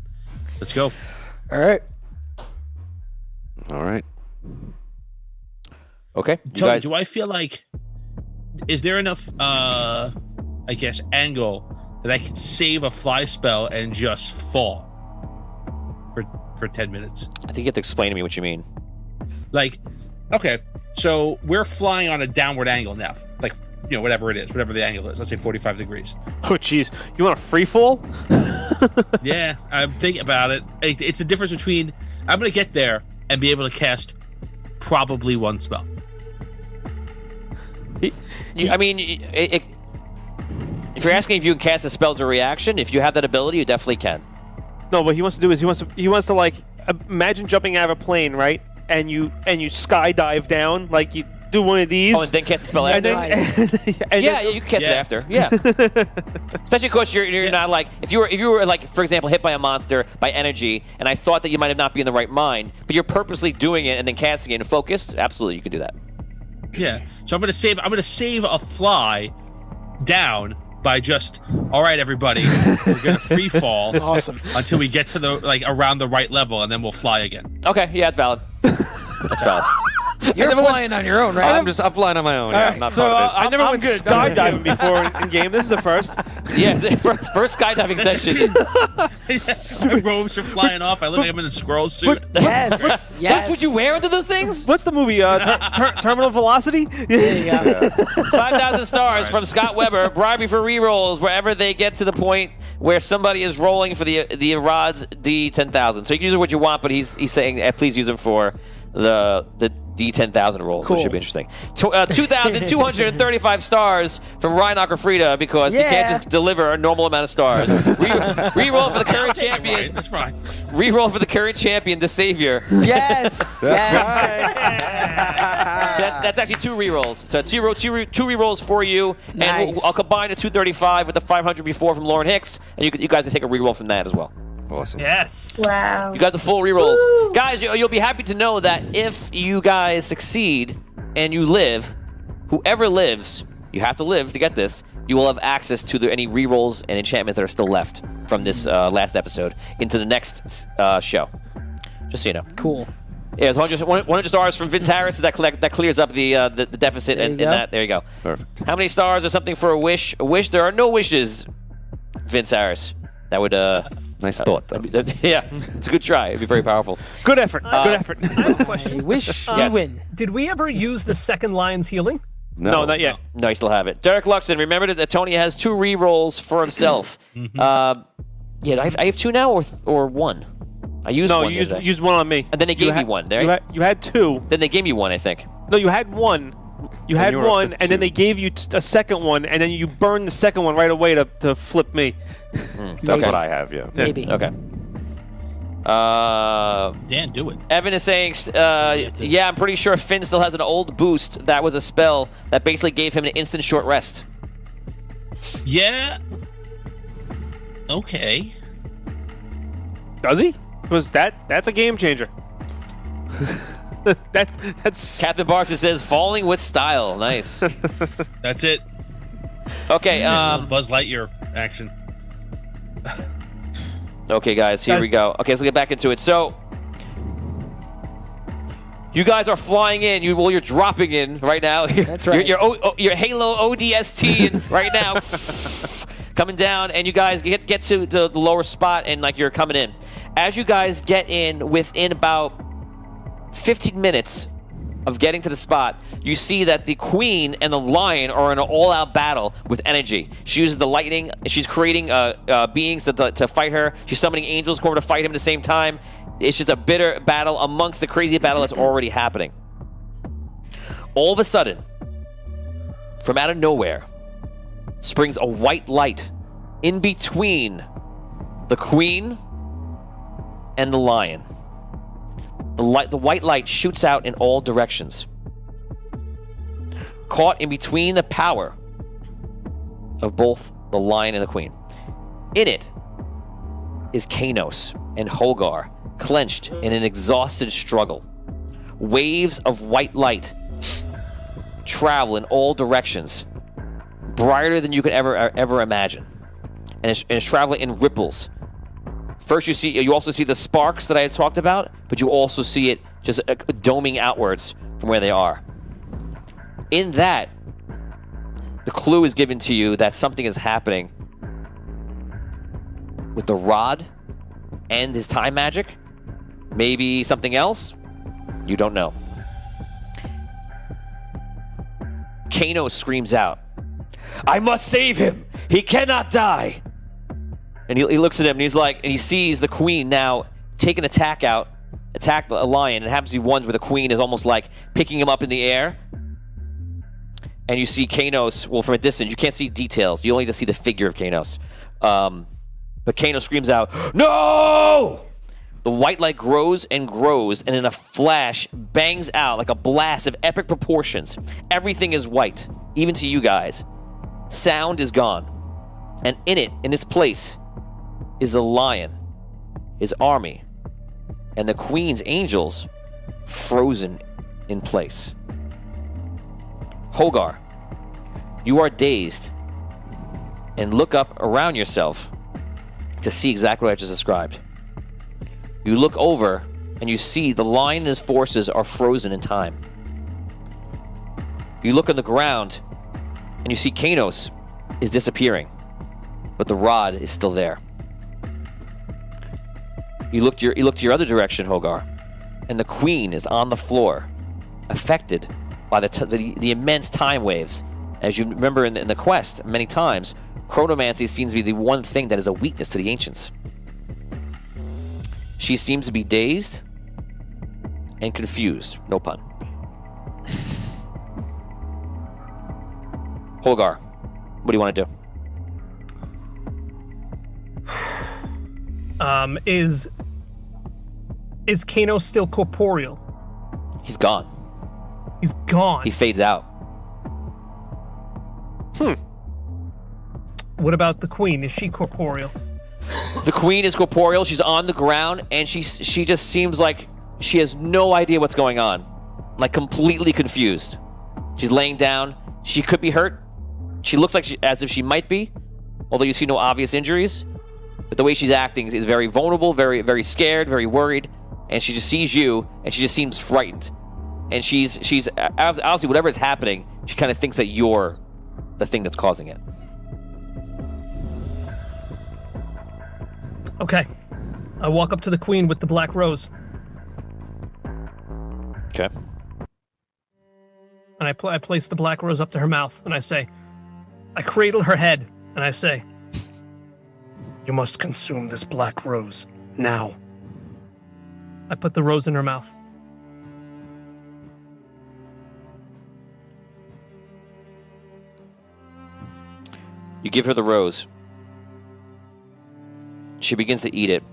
let's go. All right. All right. Okay. You Tony, guys, do I feel like, is there enough, I guess, angle that I can save a fly spell and just fall for 10 minutes? I think you have to explain to me what you mean. Like, okay, so we're flying on a downward angle now. Like, you know, whatever it is, whatever the angle is. Let's say 45 degrees. Oh, jeez. You want a free fall? Yeah, I'm thinking about it. It's the difference between I'm going to get there and be able to cast probably one spell. I mean, if you're asking if you can cast a spell as a reaction, if you have that ability, you definitely can. No, what he wants to do is he wants to like imagine jumping out of a plane, right? And you skydive down, like you do one of these. Oh, and then cast a spell and after? then, Yeah, you can cast it Yeah. after. Yeah. Especially because you're not like, if you were like, for example, hit by a monster by energy, and I thought that you might have not be in the right mind, but you're purposely doing it and then casting it and focused, absolutely you can do that. Yeah. So I'm going to save a fly down by just, all right, everybody, we're going to free fall Awesome. until we get to the, like, around the right level, and then we'll fly again. Okay, yeah, that's valid. That's valid. You're flying on your own, right? I'm flying on my own. Yeah, I'm not So part of this. I never I'm went good. skydiving before in game. This is the first. Yeah, first skydiving session. My robes are flying off. I look like I'm in a squirrel suit. Yes. Yes. That's what you wear under those things? What's the movie? Terminal Velocity? There you go. 5,000 stars from Scott Weber. Bribery for rerolls wherever they get to the point where somebody is rolling for the rods D10,000. So you can use it what you want, but he's saying please use them for the D10,000 rolls, which should be interesting. 2,235 stars from Ryan Frida because he can't just deliver a normal amount of stars. Reroll for the current champion. That's fine. Reroll for the current champion, the savior. Yes. That's So that's actually 2 rerolls. So it's two rerolls for you, and Nice. I'll combine the 235 with the 500 before from Lauren Hicks, and you guys can take a reroll from that as well. Awesome. Yes. Wow. You guys are full rerolls. Guys, you'll be happy to know that if you guys succeed and you live, whoever lives, you have to live to get this, you will have access to any rerolls and enchantments that are still left from this last episode into the next show. Just so you know. Cool. Yeah, it's 100 stars from Vince Harris. That clears up the deficit in that. There you go. Perfect. How many stars or something for a wish? A wish? There are no wishes, Vince Harris. That would Nice thought, though. yeah, it's a good try. It'd be very powerful. Good effort. Good effort. I have a question. Wish Yes. you win. Did we ever use the second lion's healing? No, not yet. No, you still have it. Derek Luxon, remember that Tony has 2 re-rolls for himself. Yeah, I have 2 now or 1? I used No, one. you the other day. used one on me. And then they gave me one. There. You had 2. Then they gave me 1, I think. No, you had 1. You had you were up one, to and then 2. they gave you a second one, and then you burned the second one right away to flip me. That's what I have, yeah. Maybe. Okay. Dan, do it. Evan is saying, yeah, I'm pretty sure Finn still has an old boost. That was a spell that basically gave him an instant short rest. Yeah. Okay. Does he? That's a game changer. that's Captain Barca says, falling with style. Nice. That's it. Okay, Buzz Lightyear action. okay, guys, here we go. Okay, let's get back into it. So, you guys are flying in. You're dropping in right now. That's right. Your Halo ODST in right now, coming down, and you guys get to the lower spot, and like you're coming in. As you guys get in, within about 15 minutes of getting to the spot, you see that the queen and the lion are in an all-out battle with energy. She uses the lightning. She's creating beings to fight her. She's summoning angels who are to fight him at the same time. It's just a bitter battle amongst the crazy battle that's already happening. All of a sudden, from out of nowhere, springs a white light in between the queen and the lion. The white light shoots out in all directions. Caught in between the power of both the lion and the queen. In it is Kanos and Hogar, clenched in an exhausted struggle. Waves of white light travel in all directions, brighter than you could ever imagine. And it's traveling in ripples. First, you also see the sparks that I had talked about, but you also see it just doming outwards from where they are. In that, the clue is given to you that something is happening with the rod and his time magic. Maybe something else? You don't know. Kano screams out, "I must save him! He cannot die!" And he looks at him and he sees the queen now take an attack the lion. It happens to be ones where the queen is almost like picking him up in the air. And you see Kanos, well, from a distance, you can't see details. You only just see the figure of Kanos. But Kanos screams out, "No!" The white light grows and grows, and in a flash, bangs out like a blast of epic proportions. Everything is white, even to you guys. Sound is gone. And in its place, is the lion, his army, and the queen's angels frozen in place. Hogar, you are dazed and look up around yourself to see exactly what I just described. You look over and you see the lion and his forces are frozen in time. You look on the ground, and you see Kanos is disappearing, but the rod is still there. You look to your other direction, Hogar, and the queen is on the floor, affected by the immense time waves. As you remember in the quest, many times, chronomancy seems to be the one thing that is a weakness to the ancients. She seems to be dazed and confused. No pun. Holgar, what do you want to do? Is Kano still corporeal? He's gone. He's gone. He fades out. What about the queen? Is she corporeal? The queen is corporeal. She's on the ground, and she just seems like she has no idea what's going on. Like, completely confused. She's laying down. She could be hurt. She looks like as if she might be, although you see no obvious injuries. But the way she's acting is very vulnerable, very, very scared, very worried. And she just sees you, and she just seems frightened. And she's obviously, whatever is happening, she kind of thinks that you're the thing that's causing it. Okay. I walk up to the queen with the black rose. Okay. And I place the black rose up to her mouth, and I say, I cradle her head, and I say, you must consume this black rose, now. I put the rose in her mouth. You give her the rose. She begins to eat it.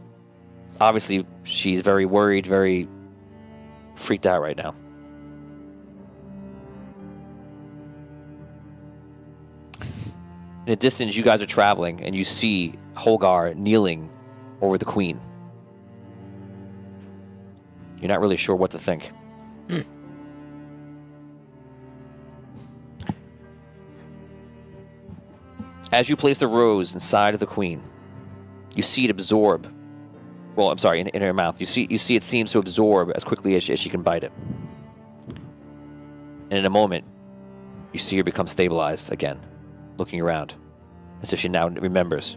Obviously, she's very worried, very freaked out right now. In the distance, you guys are traveling, and you see Holgar kneeling over the queen. You're not really sure what to think. As you place the rose inside of the queen, you see it absorb. Well, I'm sorry, in her mouth. You see it seems to absorb as quickly as she can bite it. And in a moment, you see her become stabilized again, looking around, as if she now remembers.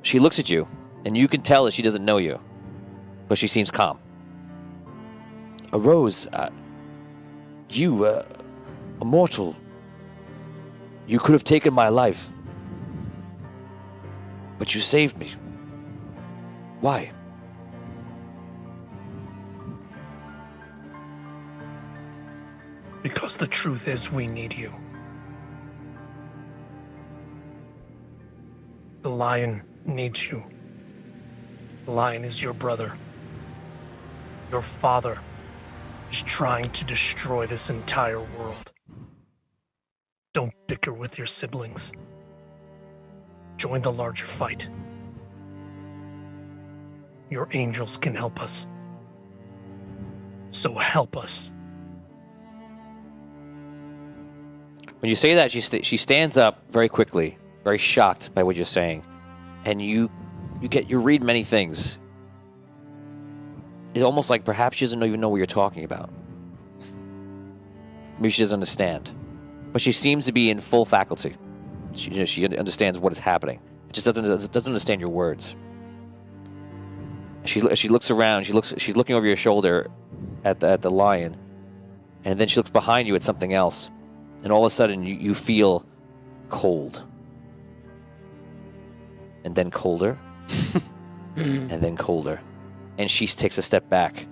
She looks at you, and you can tell that she doesn't know you, but she seems calm. A rose, Immortal, you could have taken my life, but you saved me. Why? Because the truth is, we need you. The lion needs you. The lion is your brother. Your father is trying to destroy this entire world. Don't bicker with your siblings. Join the larger fight. Your angels can help us. So help us. When you say that, she stands up very quickly, very shocked by what you're saying, and you read many things. It's almost like perhaps she doesn't even know what you're talking about. Maybe she doesn't understand, but she seems to be in full faculty. She understands what is happening. Just doesn't understand your words. She looks around. She's looking over your shoulder at the lion, and then she looks behind you at something else. And all of a sudden, you feel cold. And then colder. And then colder. And she takes a step back.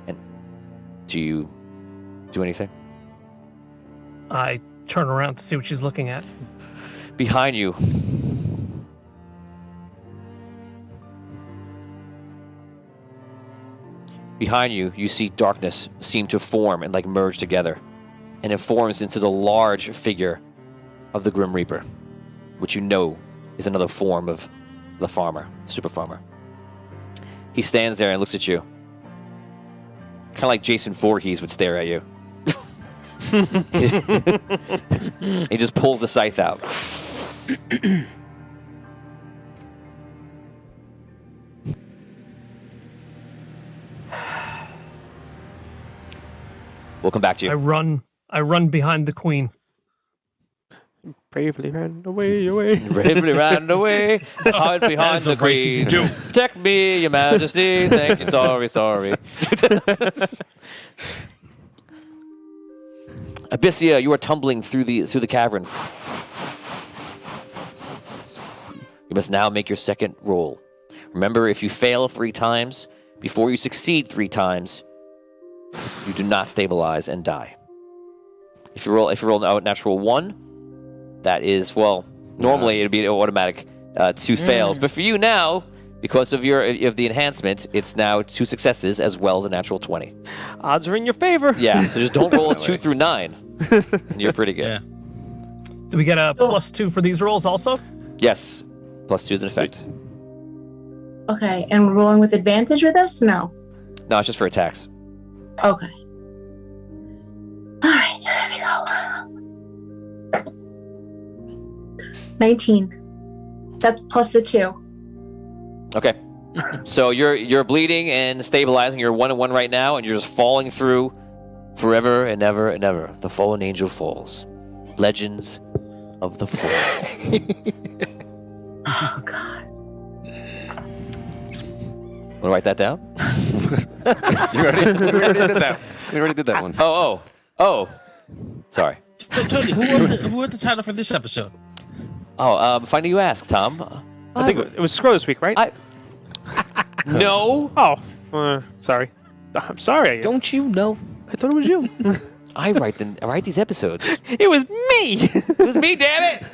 And do you do anything? I turn around to see what she's looking at. Behind you. Behind you, you see darkness seem to form and merge together. And it forms into the large figure of the Grim Reaper, which you know is another form of the farmer, super farmer. He stands there and looks at you. Kind of like Jason Voorhees would stare at you. He just pulls the scythe out. We'll come back to I you. run behind the queen. Bravely ran away. Bravely ran away, hide behind That's the the right thing queen. to do. Protect me, your majesty. Thank you, sorry. Abyssia, you are tumbling through the cavern. You must now make your second roll. Remember, if you fail 3 times before you succeed 3 times, you do not stabilize and die. If you roll a natural 1, that is, well, normally it'd be automatic 2 fails, but for you now, because of the enhancement, it's now 2 successes as well as a natural 20. Odds are in your favor. Yeah, so just don't roll a 2 through 9. And you're pretty good. Yeah. Do we get a +2 for these rolls also? Yes, +2 is in effect. Okay, and we're rolling with advantage with this? No. No, it's just for attacks. Okay. All right, here we go. 19. That's plus the 2. Okay. So you're bleeding and stabilizing. You're 1-1 right now, and you're just falling through forever and ever and ever. The fallen angel falls. Legends of the Fall. Oh, God. Want to write that down? We already did that one. Oh. Sorry. Tony, who wrote the title for this episode? Oh, funny you ask, Tom. I think it was Scroll this week, right? No. Oh, sorry. I'm sorry. Don't you know? I thought it was you. I write these episodes. It was me. It was me, damn it!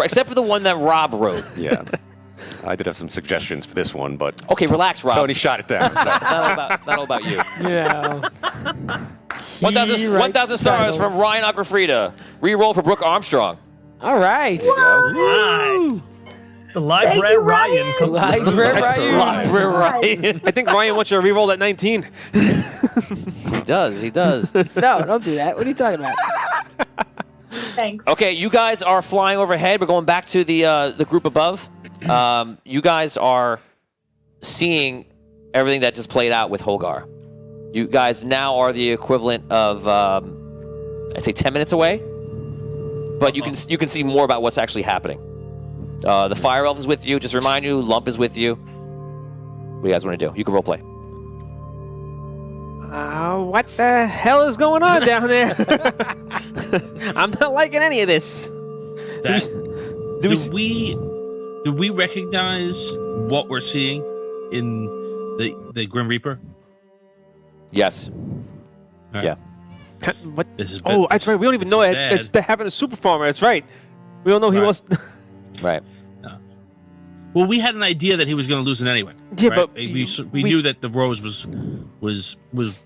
Except for the one that Rob wrote. Yeah. I did have some suggestions for this one, but Okay, relax, Rob. Tony shot it down. So. It's not all about you. Yeah. 1,000 stars from Ryan Agrafrida. Reroll for Brooke Armstrong. All right. Nice. The library Ryan comes Library Ryan. I think Ryan wants you to reroll that 19. He does. No, don't do that. What are you talking about? Thanks. Okay, you guys are flying overhead. We're going back to the group above. You guys are seeing everything that just played out with Holgar. You guys now are the equivalent of, I'd say 10 minutes away. But you can see more about what's actually happening. The Fire Elf is with you. Just remind you, Lump is with you. What do you guys want to do? You can roleplay. What the hell is going on down there? I'm not liking any of this. Do we recognize what we're seeing in the Grim Reaper? Yes. All right. Yeah. What? This is Oh, that's right. We don't even know bad. it's that happened to Super Farmer. That's right. We don't know he Right. was. Right. Well, we had an idea that he was going to lose it anyway. Yeah, right? but we knew that the Rose was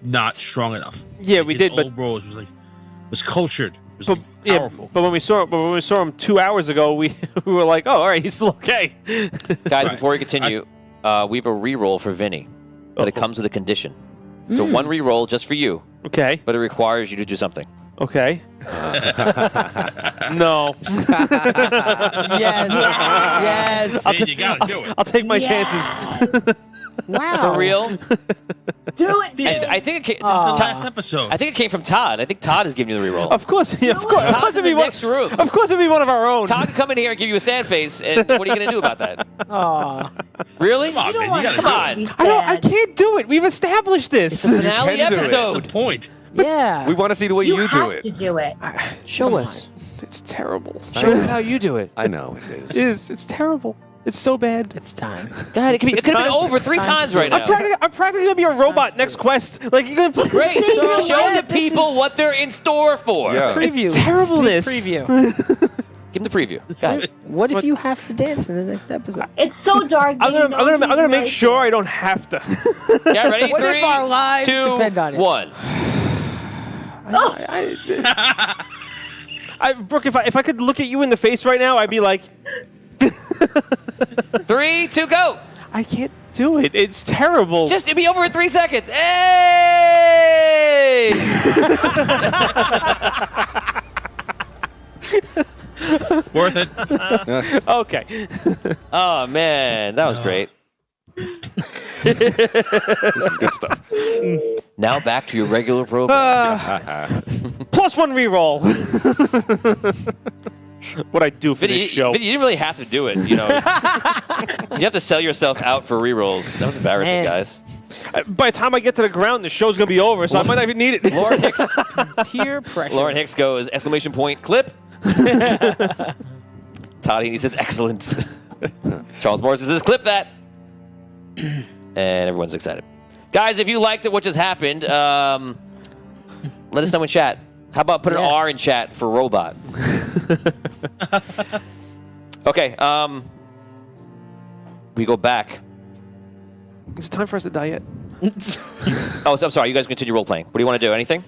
not strong enough. Yeah, Like, we his did, but old Rose was cultured. Was but, yeah, powerful. but when we saw him 2 hours ago, we were like, oh, all right, he's still okay. Guys, before we continue, we have a reroll for Vinny, but it comes with a condition. So one reroll just for you, Okay. but it requires you to do something. Okay. No. Yes. See, you got to do it. I'll take my chances. Wow. For real? Do it, Vinny. I think it came. This is the last episode. I think it came from Todd. I think Todd is giving you the reroll. Of course. Yeah, of course. Of Todd's course in it'd the be next room. Of course, it'd be one of our own. Todd can come in here and give you a sad face, and what are you going to do about that? Aw. Really? Come on, man, you want got to Come do on. it. Be I sad. can't do it. We've established this. Finale can do it. That's episode. the point. Yeah. We want to see the way you, do have it. to do it. Show us. It's terrible. Show us how you do it. I know it It is. is. It's terrible. It's so bad. It's time. God, it could have been time. over 3 times right now. I'm practically gonna be a robot next quest. Like you're gonna put Great. So Show the this people is- what they're in store for. Yeah. Preview. terribleness. Sneak Preview. Give them the preview. Go ahead. What if you have to dance in the next episode? It's so dark. I'm gonna make sure I don't have to. Yeah, ready? What if 3, our lives 2, depend on it? 1. Brooke, if I could look at you in the face right now, I'd be like, 3, 2, go. I can't do it. It's terrible. Just it'd be over in 3 seconds. Hey! Worth it. okay. Oh man, that was great. This is good stuff. Now back to your regular program. +1 reroll. What I do for this show. You didn't really have to do it, you know. You have to sell yourself out for rerolls. That was embarrassing, Man. guys. By the time I get to the ground, the show's gonna be over, so I might not even need it. Lauren Hicks. Peer pressure. Lauren Hicks goes, exclamation point, clip. Todd Heaney says, excellent. Charles Morrison says, clip that. And everyone's excited. Guys, if you liked it, what just happened, let us know in chat. How about put an R in chat for robot? Okay, we go back. Is it time for us to die yet? Oh, so I'm sorry. You guys continue role playing. What do you want to do? Anything?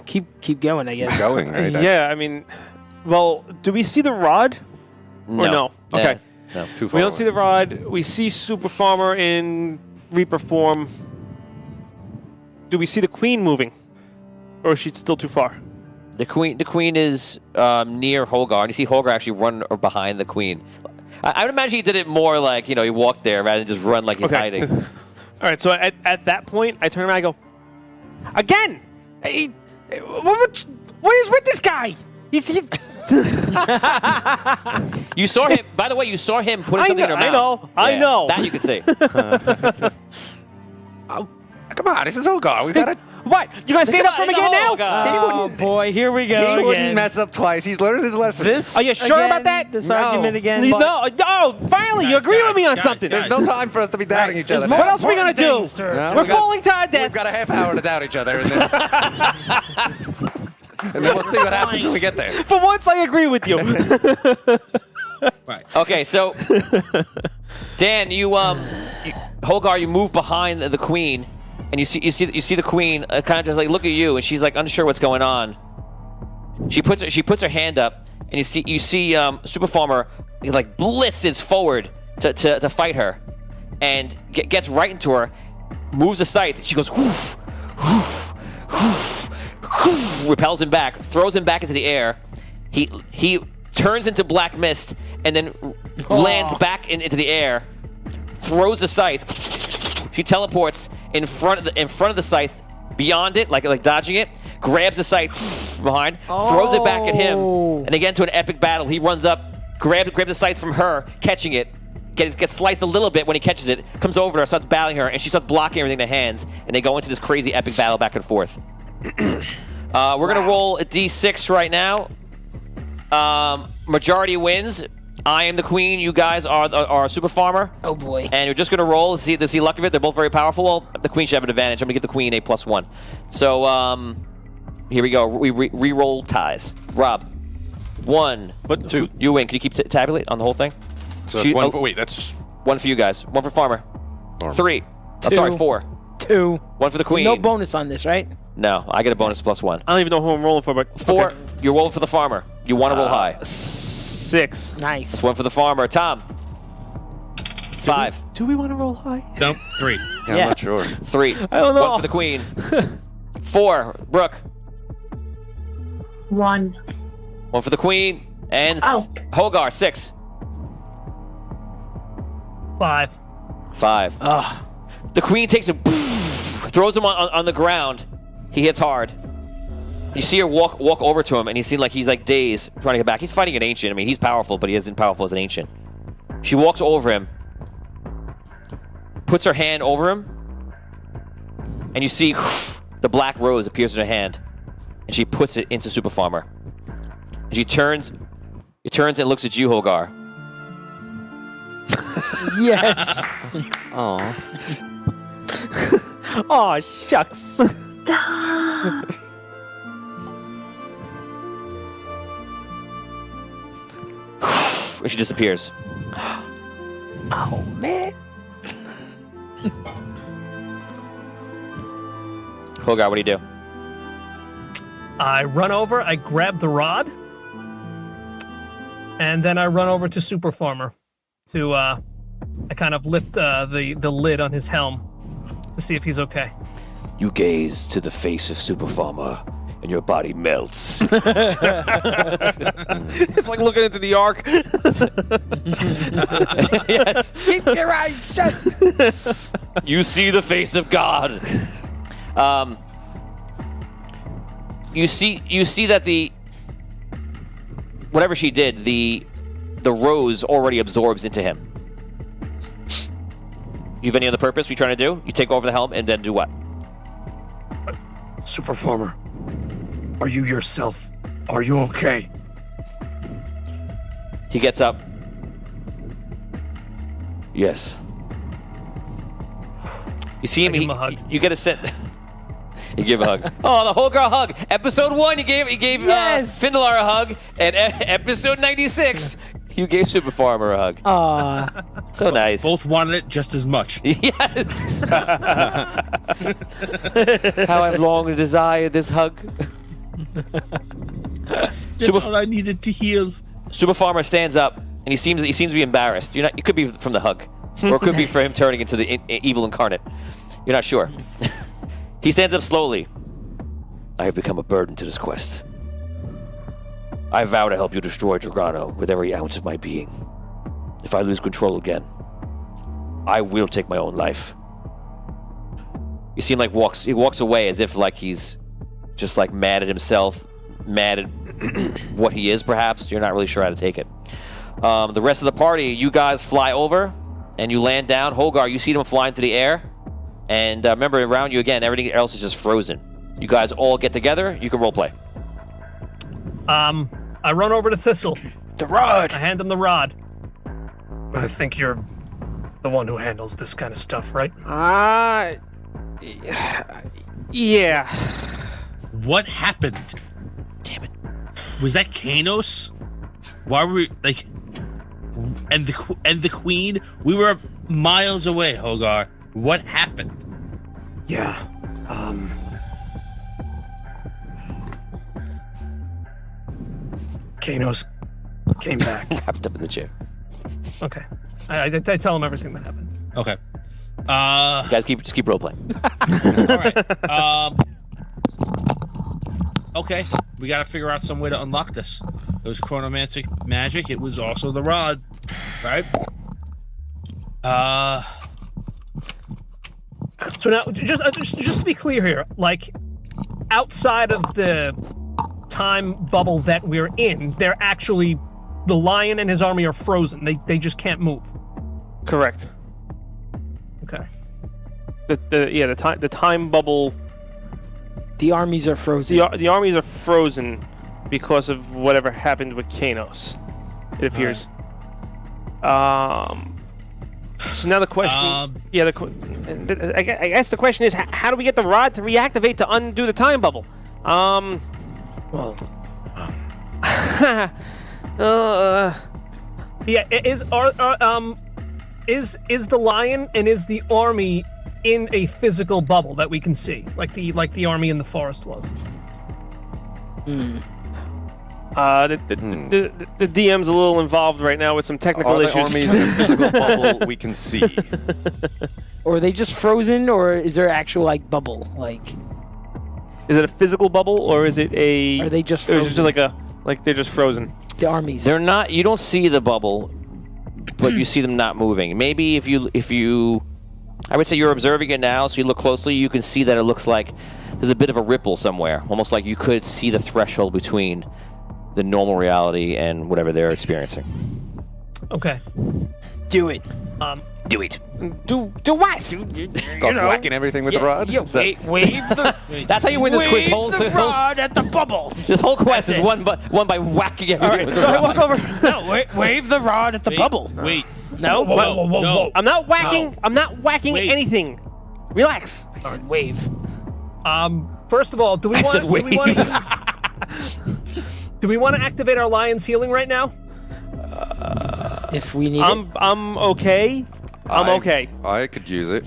Keep going, I guess. Going, right? Yeah, I mean, well, do we see the rod? Or no? Okay. No. Too far We don't see away. the rod. We see Super Farmer in Reaper form. Do we see the Queen moving? Or is she still too far? The queen is near Holgar, and you see Holgar actually run behind the queen. I would imagine he did it more like, you know, he walked there rather than just run like he's hiding. All right, so at that point, I turn around and I go, again! Hey, what is with this guy? He You saw him, by the way, you saw him putting something in her mouth. I know. That you can see. Come on, this is Olgar. We gotta. What? You gonna stand up for him again now? Oh boy, here we go He again. wouldn't mess up twice. He's learned his lesson. This Are you sure again, about that? This No. argument again. No, finally, you agree with me on guys, something. guys. There's no time for us to be doubting each other. more- now. What else are we gonna do? things to- No, We're we got- falling to our We've death. got a half hour to doubt each other, and then, and then we'll see what happens when we get there. For once, I agree with you. Right. Okay, so Dan, Holgar, you move behind the queen, and you see the queen kind of just like look at you, and she's like unsure what's going on. She puts her hand up, and you see Super Farmer like blitzes forward to fight her, and gets right into her, moves the scythe. She goes whoof, whoof, whoof, whoof, repels him back, throws him back into the air. He turns into black mist, and then lands back into the air, throws the scythe. She teleports in front of the scythe, beyond it, like dodging it, grabs the scythe behind, throws it back at him, and again to an epic battle. He runs up, grabs the scythe from her, catching it, gets sliced a little bit when he catches it, comes over to her, starts battling her, and she starts blocking everything in the hands, and they go into this crazy epic battle back and forth. We're gonna roll a d6 right now. Majority wins. I am the queen. You guys are Super Farmer. Oh boy. And you're just going to roll to see luck of it. They're both very powerful. Well, the queen should have an advantage. I'm going to give the queen a +1. So, here we go. We re-roll ties. Rob, 1. But 2. You win. Can you keep tabulate on the whole thing? So that's one. Wait, that's 1 for you guys. 1 for Farmer. 3. I'm 2. sorry, 4. 2. 1 for the queen. No bonus on this, right? No, I get a bonus +1. I don't even know who I'm rolling for, but 4. okay. You're rolling for the Farmer. You want to roll high. 6. Nice. It's 1 for the Farmer. Tom. 5. Do we want to roll high? No, 3. Yeah, I'm not sure. 3. I don't know. 1 for the queen. 4. Brooke. 1. 1 for the queen. And Oh. Holgar. 6. 5. 5. The queen takes him, throws him on the ground. He hits hard. You see her walk over to him, and he's like dazed, trying to get back. He's fighting an ancient. I mean, he's powerful, but he isn't powerful as an ancient. She walks over him, puts her hand over him, and you see the black rose appears in her hand, and she puts it into Super Farmer. And she turns and looks at you, Holgar. Yes. Oh. Oh, shucks. And she disappears. Oh man. Holgar, what do you do? I run over, I grab the rod, and then I run over to Super Farmer to I kind of lift the lid on his helm to see if he's okay. You gaze to the face of Super Farmer, and your body melts. It's like looking into the ark. Yes. Keep your eyes shut. You see the face of God. You see that the whatever she did, the rose already absorbs into him. You have any other purpose? What you trying to do? You take over the helm and then do what? Super Farmer, are you yourself? Are you okay? He gets up. Yes. You see him. I give him a hug. You get a set. You give a hug. Oh, the whole girl hug. Episode 1, he gave Yes. Findelar a hug, and episode 96, you gave Super Farmer a hug. Aw. So nice. Both wanted it just as much. Yes. How I've long desired this hug. That's all I needed to heal. Super Farmer stands up, and he seems to be embarrassed. It could be from the hug, or it could be for him turning into the evil incarnate. You're not sure. He stands up slowly. I have become a burden to this quest. I vow to help you destroy Drogono with every ounce of my being. If I lose control again, I will take my own life. You see him he walks away as if he's just mad at himself, mad at what he is perhaps. You're not really sure how to take it. The rest of the party, you guys fly over and you land down. Holgar, you see them flying through the air. And remember, around you again, everything else is just frozen. You guys all get together. You can roleplay. I run over to Thistle. The rod. I hand him the rod. I think you're the one who handles this kind of stuff, right? Yeah. What happened? Damn it. Was that Kanos? Why were we and the queen? We were miles away, Hogar. What happened? Yeah. Kanos came back. Wrapped up in the chair. Okay. I tell him everything that happened. Okay. You guys just keep roleplaying. All right. Okay. We got to figure out some way to unlock this. It was chronomantic magic. It was also the rod, right? So now, just to be clear here, outside of the time bubble that we're in, they're actually the lion and his army are frozen. They just can't move. Correct. Okay. The time bubble. The armies are frozen. The armies are frozen because of whatever happened with Kanos. It appears. So now the question, I guess the question is, how do we get the rod to reactivate to undo the time bubble? Well. Yeah. Is the lion and is the army in a physical bubble that we can see, like the army in the forest was? The DM's a little involved right now with some technical issues. Are the armies in a physical bubble we can see? Or are they just frozen, or is there actual bubble? Is it a physical bubble, or is it a? Are they just Or frozen? is it just they're just frozen? The armies. They're not. You don't see the bubble, but you see them not moving. Maybe if you, I would say you're observing it now, so you look closely, you can see that it looks like there's a bit of a ripple somewhere, almost like you could see the threshold between the normal reality and whatever they're experiencing. Okay. Do it. Do it. Do what? Stop whacking everything with the rod? Yeah, Is that- wave the. That's how you win this quiz. Wave the rod at the bubble. This whole quest is won by whacking everything. All right, with so the I rod. walk over. No, wave the rod at the bubble. Wait. No, No. I'm not whacking. I'm not whacking Wait. anything. Relax. I said wave. First of all, do we said want wave. do we want to activate our lion's healing right now? If we need it. I'm okay. I'm okay. I could use it.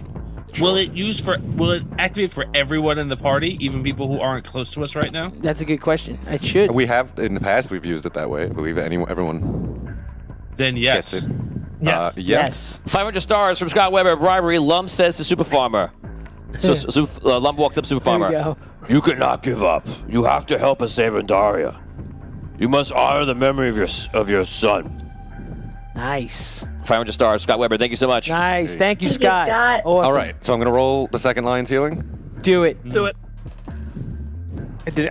Will it activate for everyone in the party, even people who aren't close to us right now? That's a good question. It should. We have in the past. We've used it that way. I believe everyone Then yes. gets it. Yes. Yes. 500 stars from Scott Weber. Bribery. Lum says to Super Farmer. So Lum walks up to Super There Farmer. we go. You cannot give up. You have to help us save Andaria. You must honor the memory of your son. Nice. 500 stars. Scott Weber, thank you so much. Nice. Thank you, Thank you, Scott. Scott. Awesome. All right, so I'm gonna roll the second lion's healing. Do it. Do it.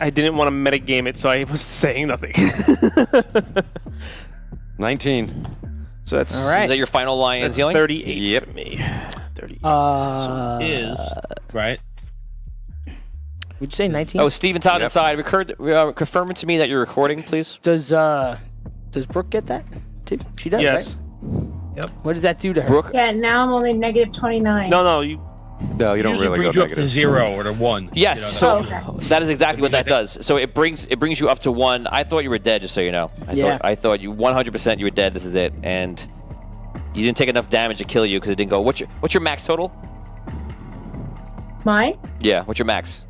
I didn't want to metagame it, so I was saying nothing. 19. So that's All right. Is that your final Lion's That's healing? 38 for me. 38. Is right. Would you say 19? Oh, Steven's out Yep. inside. Confirm it to me that you're recording, please. Does Brooke get that too? She does, Yes. right? What does that do to her? Brooke? Yeah, now I'm only negative 29. No, you. No, you don't Usually really brings go you up to negative. 0 or to 1. Yes. You know, So Oh, okay. that is exactly what that I think- does. So it brings you up to 1. I thought you were dead, just so you know. I thought you 100% you were dead. This is it, and you didn't take enough damage to kill you because it didn't go. What's your max total? Mine? Yeah. What's your max?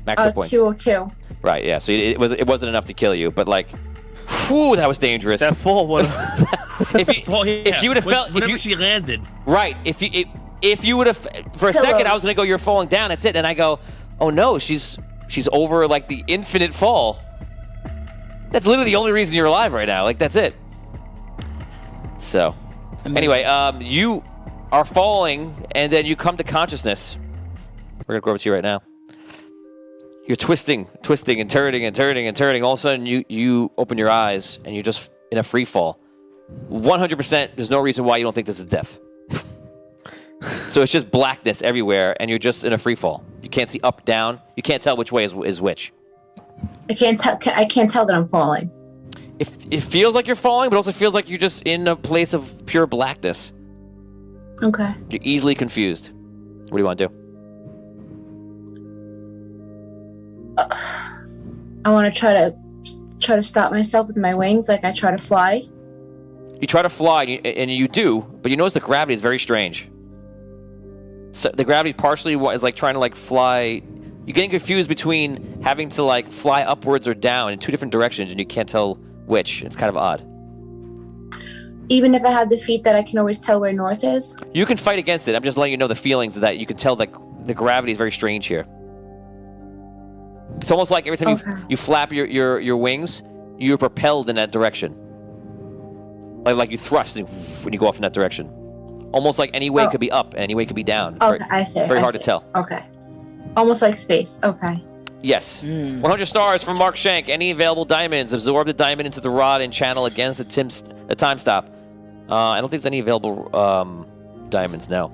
Max hit points. 202. Right. Yeah. So it wasn't enough to kill you, but like, whew, that was dangerous. That fall was. Well, yeah, if you would have felt, whenever she landed, right, if you would have, for a second, I was gonna go, you're falling down. That's it, and I go, oh no, she's over like the infinite fall. That's literally the only reason you're alive right now. Like that's it. So, anyway, you are falling, and then you come to consciousness. We're gonna go over to you right now. You're twisting and turning and turning and turning. All of a sudden, you open your eyes, and you're just in a free fall. 100%. There's no reason why you don't think this is death. So it's just blackness everywhere, and you're just in a free fall. You can't see up, down. You can't tell which way is which. I can't tell that I'm falling. It feels like you're falling, but also feels like you're just in a place of pure blackness. Okay. You're easily confused. What do you want to do? I want to try to stop myself with my wings, like I try to fly. You try to fly, and you do, but you notice the gravity is very strange. So the gravity partially is like trying to like fly. You're getting confused between having to like fly upwards or down in two different directions, and you can't tell which. It's kind of odd. Even if I have the feet that I can always tell where north is. You can fight against it. I'm just letting you know the feelings that you can tell that the gravity is very strange here. It's almost like every time you flap your wings, you're propelled in that direction. Like you thrust when you go off in that direction. Almost like any way could be up and any way could be down. Okay, I see. Very hard to tell. Okay. Almost like space. Okay. Yes. 100 stars from Mark Shank. Any available diamonds. Absorb the diamond into the rod and channel against the time stop. I don't think there's any available diamonds, no.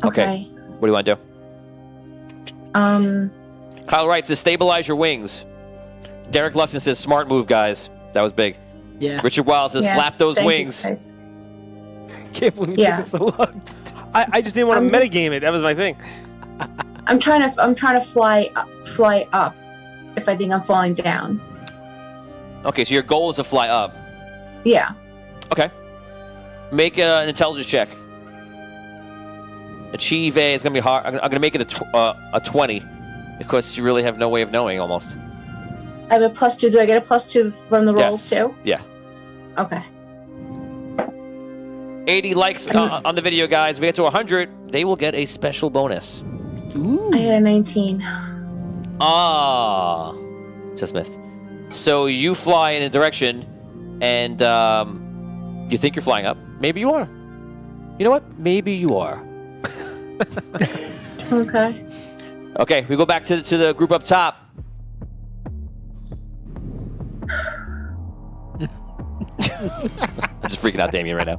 Okay. What do you want to do? Kyle writes to stabilize your wings. Derek Lusson says, smart move, guys. That was big. Yeah. Richard Wiles says, flap those wings. Can't believe it took us so long. I just didn't want to metagame it. That was my thing. I'm trying to fly up if I think I'm falling down. Okay, so your goal is to fly up. Yeah. Okay. Make an intelligence check. Achieve A. It's going to be hard. I'm going to make it a 20 because you really have no way of knowing almost. I have a +2. Do I get a +2 from the rolls too? Yeah. Okay. 80 likes on the video, guys. If we get to 100, they will get a special bonus. Ooh. I had a 19. Ah. Just missed. So you fly in a direction, and you think you're flying up. Maybe you are. You know what? Maybe you are. Okay. Okay, we go back to the group up top. I'm just freaking out Damien right now.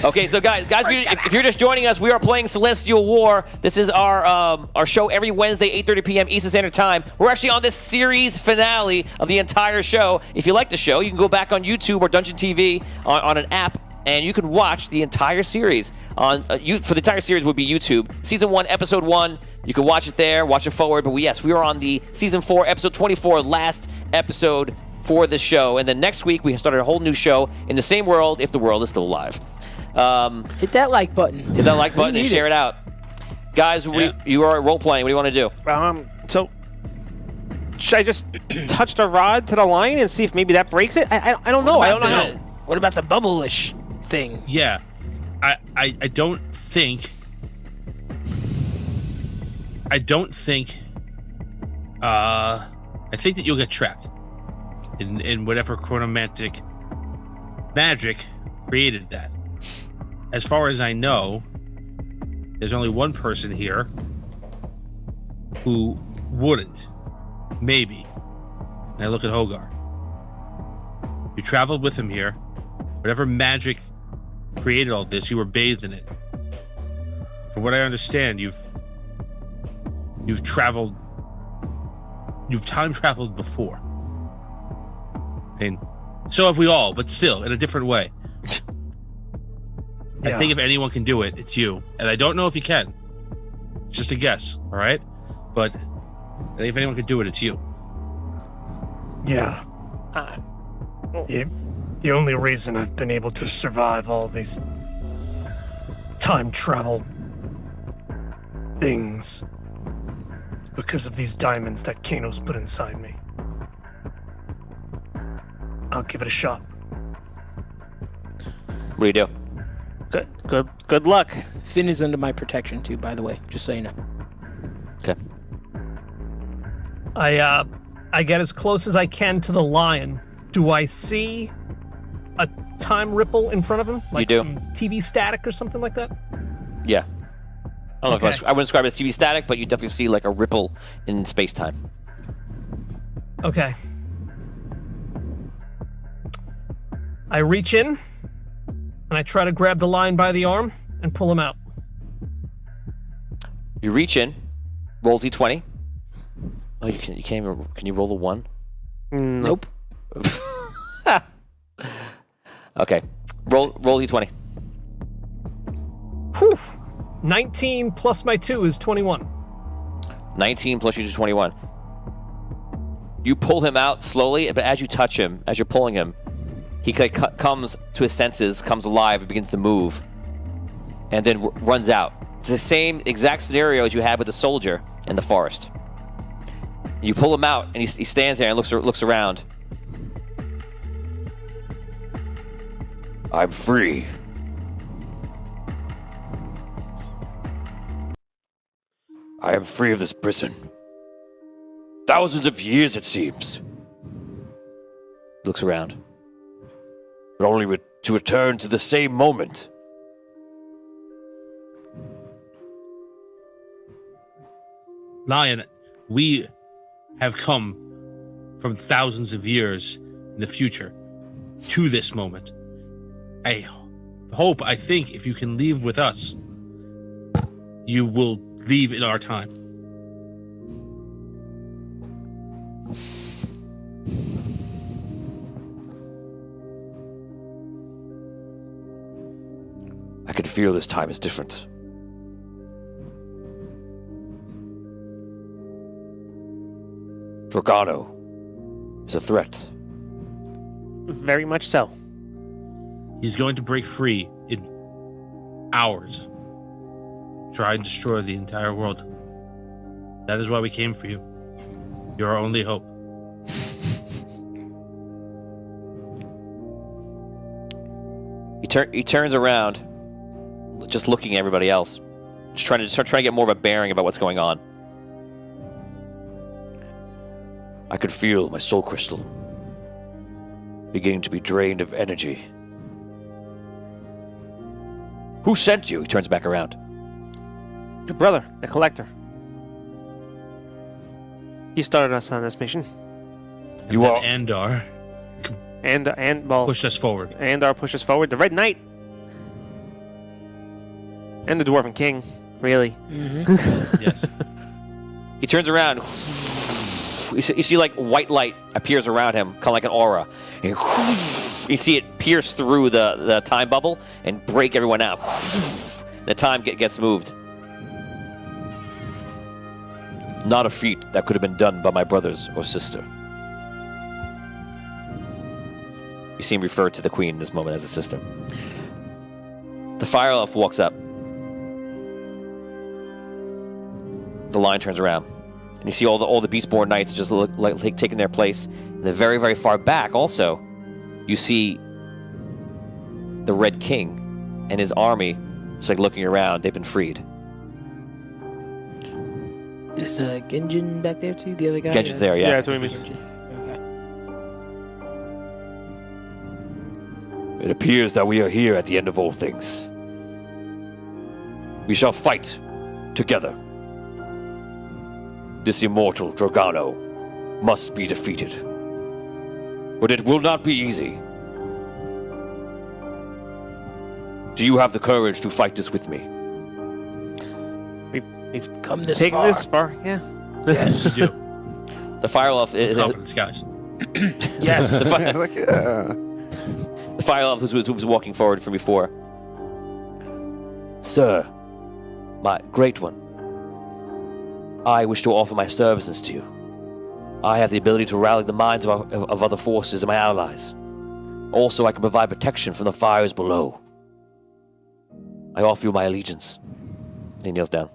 Okay, so guys, if you're just joining us, we are playing Celestial War. This is our show every Wednesday, 8:30 p.m. Eastern Standard Time. We're actually on this series finale of the entire show. If you like the show, you can go back on YouTube or Dungeon TV on an app, and you can watch the entire series. For the entire series would be YouTube. Season 1, Episode 1. You can watch it there, watch it forward. But we are on the Season 4, Episode 24, last episode for the show. And then next week, we started a whole new show in the same world, if the world is still alive. Hit that like button. Hit that like button and share it out. Guys, you are role-playing. What do you want to do? So, should I just touch the rod to the line and see if maybe that breaks it? I don't know. I don't know. What about the bubble-ish thing? Yeah. I don't think... I think that you'll get trapped in whatever chronomantic magic created that. As far as I know, there's only one person here who wouldn't. Maybe. And I look at Hogar. You traveled with him here. Whatever magic created all this, you were bathed in it. From what I understand, you've time traveled before. I mean, so have we all, but still, in a different way. I think if anyone can do it, it's you. And I don't know if you can. It's just a guess, all right? But I think if anyone can do it, it's you. Yeah. The only reason I've been able to survive all these time travel things is because of these diamonds that Kano's put inside me. I'll give it a shot. What do you do? Good luck. Finn is under my protection too, by the way, just so you know. Okay. I get as close as I can to the lion. Do I see a time ripple in front of him? Like You do. some TV static or something like that? Yeah. I don't know Okay. if I wouldn't describe it as TV static, but you definitely see like a ripple in space-time. Okay. I reach in and I try to grab the lion by the arm and pull him out. You reach in, roll d20. Oh, you can't even. Can you roll a 1? Nope. Okay. Roll d20. Whew. 19 plus my 2 is 21. 19 plus you do 21. You pull him out slowly, but as you touch him, as you're pulling him, he comes to his senses, comes alive, and begins to move, and then runs out. It's the same exact scenario as you had with the soldier in the forest. You pull him out, and he stands there and looks around. I'm free. I am free of this prison. Thousands of years, it seems. Looks around. But only to return to the same moment. Lion, we have come from thousands of years in the future to this moment. I think if you can leave with us, you will leave in our time. I can feel this time is different. Drogono is a threat. Very much so. He's going to break free in hours. Try and destroy the entire world. That is why we came for you. You're our only hope. He turns around, just looking at everybody else, just trying to get more of a bearing about what's going on. I could feel my soul crystal beginning to be drained of energy. Who sent you? He turns back around. Your brother, the collector. He started us on this mission. And You then are- Andar And well, pushed us forward. and our push us forward. The Red Knight. And the Dwarven King, really. Yes. He turns around. You see like white light appears around him, kind of like an aura. And you see it pierce through the time bubble and break everyone out. The time gets moved. not a feat that could have been done by my brothers or sister. You see him refer to the queen in this moment as a sister. The fire elf walks up. The line turns around, and you see all the Beastborn knights just look like taking their place. And then very, very far back, also, you see the Red King and his army just like looking around. They've been freed. Is Genjin back there too? The other guy? Genjin's there, yeah. Yeah, that's what he means. Okay. It appears that we are here at the end of all things. We shall fight together. This immortal Drogono must be defeated. But it will not be easy. Do you have the courage to fight this with me? We've come this Taking far. this far, yeah. You do. The fire elf is Confidence, guys. Yes. I was like, yeah. the fire elf who was walking forward from before. Sir, my great one, I wish to offer my services to you. I have the ability to rally the minds of other forces and my allies. Also, I can provide protection from the fires below. I offer you my allegiance. He kneels down.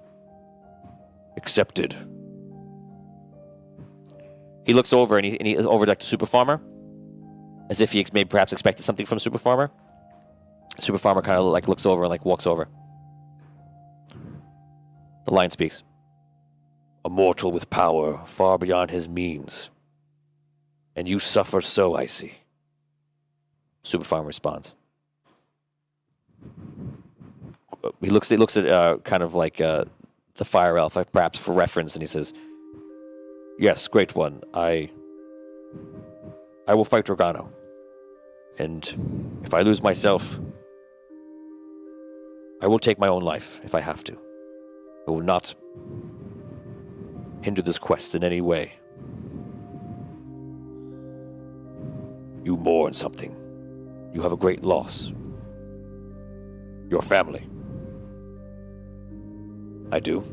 Accepted. He looks over and he over like the super farmer, as if he maybe perhaps expected something from super farmer. Super farmer kind of like looks over and like walks over. The lion speaks. A mortal with power far beyond his means. And you suffer so, I see. Super farmer responds. He looks at kind of like the fire elf, perhaps for reference, and he says, Yes, great one. I will fight Drogono. And if I lose myself, I will take my own life if I have to. I will not hinder this quest in any way. You mourn something. You have a great loss. Your family. I do.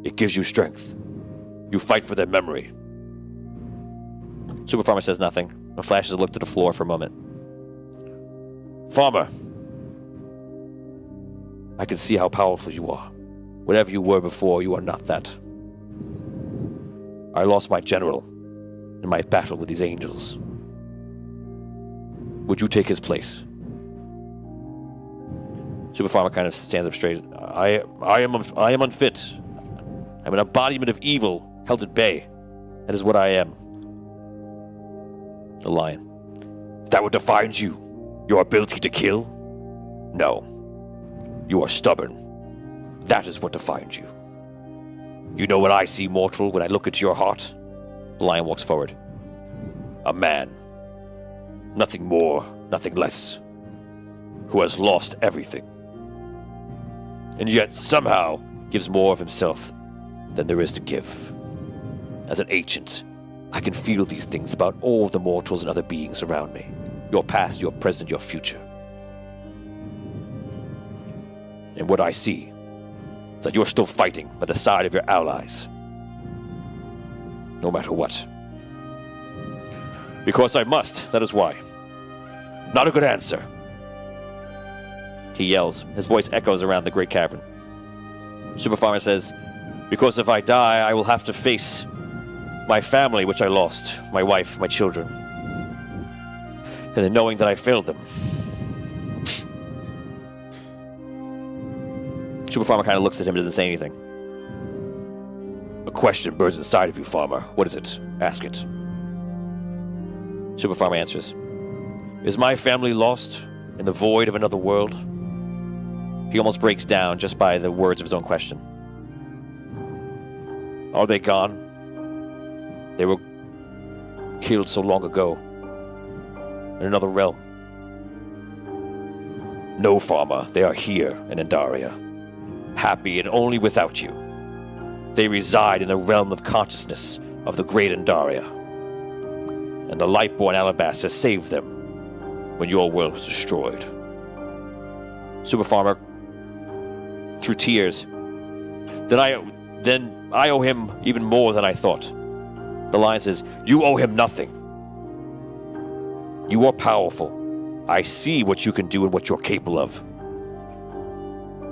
It gives you strength. You fight for their memory. Super farmer says nothing. And flashes a look to the floor for a moment. Farmer, I can see how powerful you are. Whatever you were before, you are not that. I lost my general in my battle with these angels. Would you take his place? Super farmer kind of stands up straight. I am unfit. I'm an embodiment of evil, held at bay. That is what I am. The lion. Is that what defines you? Your ability to kill? No. You are stubborn. That is what defines you. You know what I see, mortal, when I look into your heart? The lion walks forward. A man. Nothing more, nothing less. Who has lost everything. And yet somehow gives more of himself than there is to give. As an ancient, I can feel these things about all of the mortals and other beings around me. Your past, your present, your future. And what I see is that you're still fighting by the side of your allies. No matter what. Because I must, that is why. Not a good answer. He yells. His voice echoes around the great cavern. Super farmer says, Because if I die, I will have to face my family, which I lost, my wife, my children. And then knowing that I failed them. Super farmer kind of looks at him and doesn't say anything. A question burns inside of you, farmer. What is it? Ask it. Super farmer answers. Is my family lost in the void of another world? He almost breaks down just by the words of his own question. Are they gone? They were killed so long ago. In another realm. No, farmer, they are here in Andaria. Happy and only without you. They reside in the realm of consciousness of the great Andaria. And the Lightborn Alabaster saved them when your world was destroyed. Super farmer, through tears, Then I owe him even more than I thought. the lion says, You owe him nothing. You are powerful. I see what you can do and what you're capable of.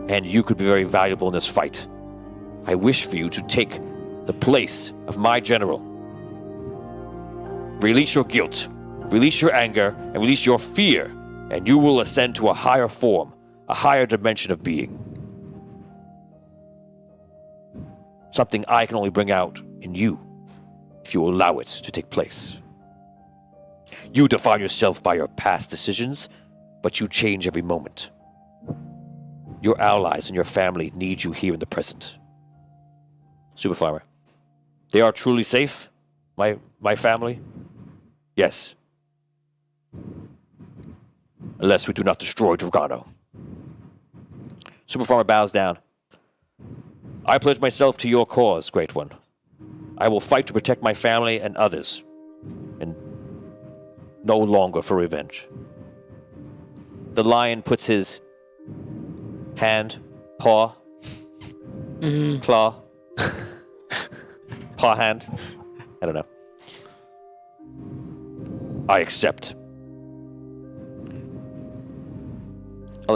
And you could be very valuable in this fight. I wish for you to take the place of my general. Release your guilt, release your anger, and release your fear, and you will ascend to a higher form, a higher dimension of being. Something I can only bring out in you, if you allow it to take place. You define yourself by your past decisions, but you change every moment. Your allies and your family need you here in the present. Super Farmer. They are truly safe? My family? Yes. Unless we do not destroy Drogono. Super Farmer bows down. I pledge myself to your cause, Great One. I will fight to protect my family and others, and no longer for revenge. The lion puts his hand, paw, claw, paw hand. I don't know. I accept.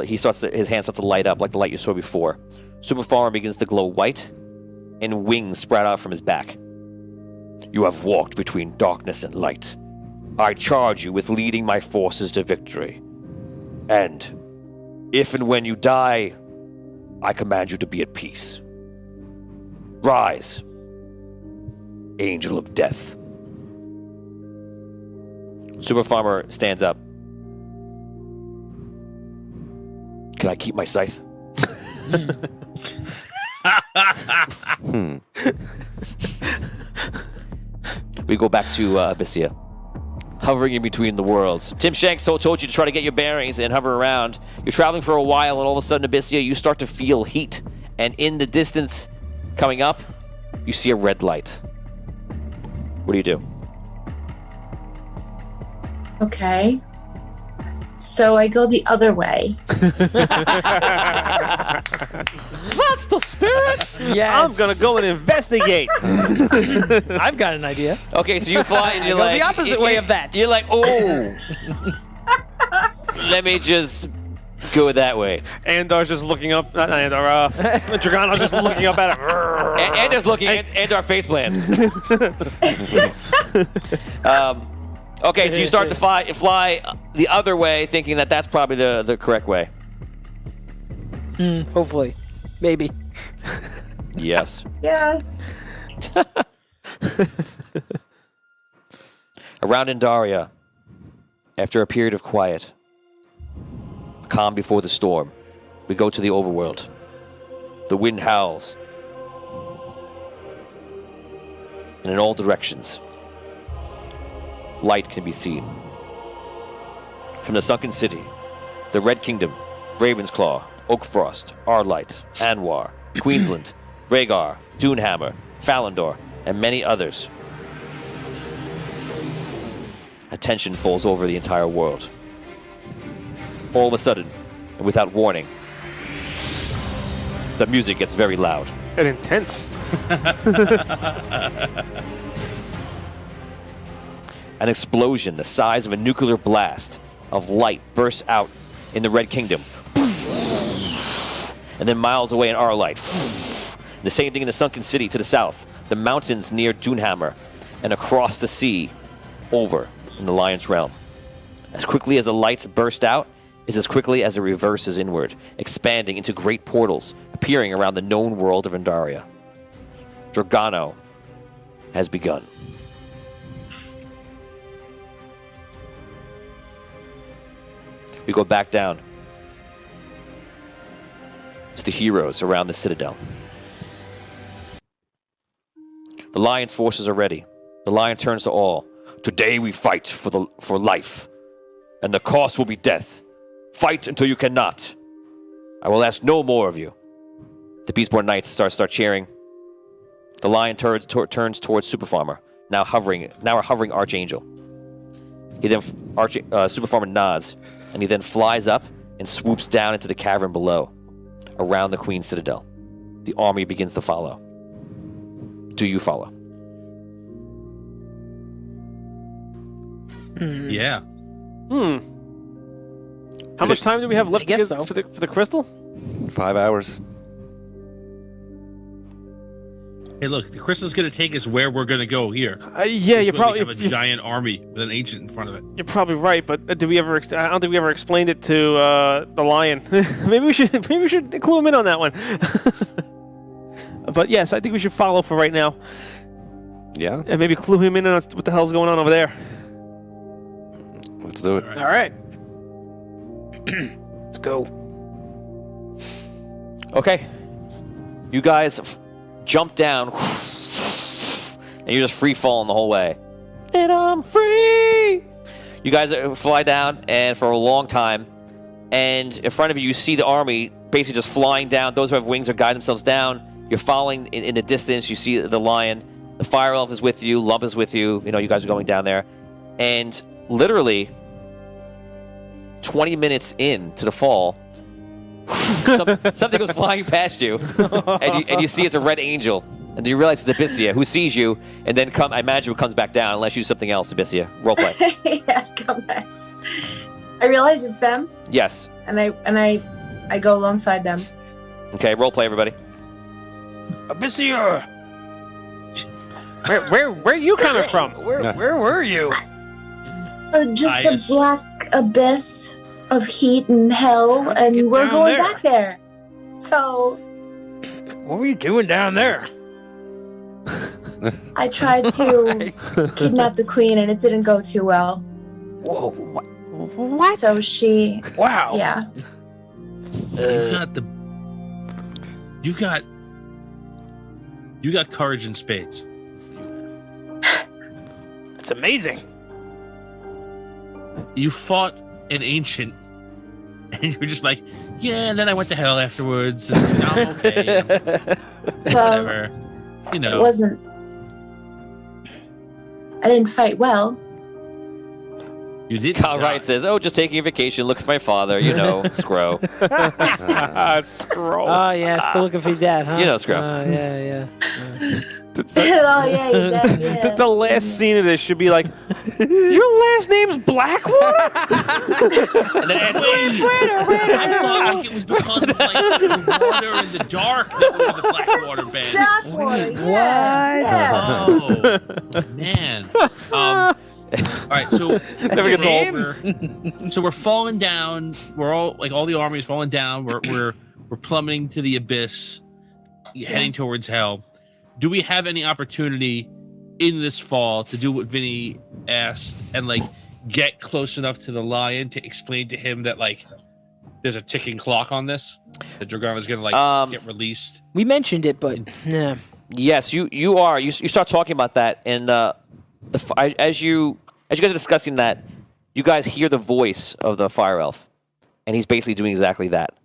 His hand starts to light up like the light you saw before. Super Farmer begins to glow white, and wings sprout out from his back. You have walked between darkness and light. I charge you with leading my forces to victory. And if and when you die, I command you to be at peace. Rise, Angel of Death. Super Farmer stands up. Can I keep my scythe? We go back to Abyssia. Hovering in between the worlds. Tim Shanks told you to try to get your bearings and hover around. You're traveling for a while, and all of a sudden, Abyssia, you start to feel heat. And in the distance, coming up, you see a red light. What do you do? Okay. So I go the other way. That's the spirit. Yes. I'm gonna go and investigate. I've got an idea. Okay, so you fly and you're Go like... the opposite way of that. You're like, oh. Let me just go that way. Andar's just looking up. Not Andar. Drogono's just looking up at him. Andar's looking at Andar face plants. Okay, so you start to fly the other way, thinking that that's probably the correct way. Hopefully. Maybe. Yes. Yeah. Around Andaria, after a period of quiet, calm before the storm, we go to the overworld. The wind howls. And in all directions, light can be seen. From the sunken city, the Red Kingdom, Ravensclaw, Oakfrost, Arlight, Anwar, Queensland, Rhaegar, Dunehammer, Falindor, and many others. Attention falls over the entire world. All of a sudden, and without warning, the music gets very loud. And intense. An explosion the size of a nuclear blast of light bursts out in the Red Kingdom. And then miles away in Arlight. The same thing in the sunken city to the south, the mountains near Dunehammer, and across the sea over in the Lion's Realm. As quickly as the lights burst out is as quickly as it reverses inward, expanding into great portals, appearing around the known world of Andaria. Drogono has begun. We go back down to the heroes around the Citadel. The Lion's forces are ready. The Lion turns to all. Today we fight for life, and the cost will be death. Fight until you cannot. I will ask no more of you. The Beastborn Knights start cheering. The Lion turns towards Super Farmer, now a hovering Archangel. He then Super Farmer nods, and he then flies up and swoops down into the cavern below, around the Queen's Citadel. The army begins to follow. Do you follow? Yeah. How much time do we have left guess so. for the crystal? 5 hours. Hey, look, the crystal's gonna take us where we're gonna go here. Yeah, you We probably have a giant army with an ancient in front of it. You're probably right, but did we ever? I don't think we ever explained it to the Lion. maybe we should clue him in on that one. But yes, I think we should follow for right now, Yeah, and maybe clue him in on what the hell's going on over there. let's do it. All right, let's go. Okay. You guys jump down, and you're just free falling the whole way. And I'm free! You guys fly down, and for a long time, and in front of you, you see the army basically just flying down. Those who have wings are guiding themselves down. You're following in the distance. You see the lion. The fire elf is with you. Lump is with you. You know, you guys are going down there. And literally 20 minutes into the fall, something goes flying past you, and you see it's a red angel. And you realize it's Abyssia, who sees you, and then I imagine it comes back down unless you do something else, Abyssia. Roleplay. Yeah, come back. I realize it's them, Yes. and I go alongside them. Okay, roleplay, everybody. Abyssia! Where are you coming from? Where were you? Just I the just- black abyss of heat and hell, How'd you and get we're down going there? back there. So What were you doing down there? I tried to kidnap the queen, and it didn't go too well. Whoa! What? So she, Wow. yeah, You've got courage in spades. That's amazing. You fought an ancient, and you were just like, yeah. And then I went to hell afterwards. And I'm okay. well, Whatever. You it know. wasn't. I didn't fight well. You did. Kyle Wright says, "Oh, just taking a vacation, looking for my father. You know, Scro. Scroll. Oh, yeah, still looking for your dad, huh? You know, Scrub. Yeah. Oh yeah, you did. Yeah. The last scene of this should be like, your last name's Blackwater? And then Anthony, I thought like it was because of like the water and the dark that were in the Blackwater band. Josh Water, yeah. Oh man. All right, so Never gets old. So we're falling down. We're all like all the army is falling down. We're plummeting to the abyss, heading towards hell. Do we have any opportunity in this fall to do what Vinny asked and like get close enough to the lion to explain to him that like there's a ticking clock on this? That Drogono is gonna like get released. We mentioned it, but yeah. yes, you are. You start talking about that, and as you guys are discussing that, you guys hear the voice of the fire elf, and he's basically doing exactly that.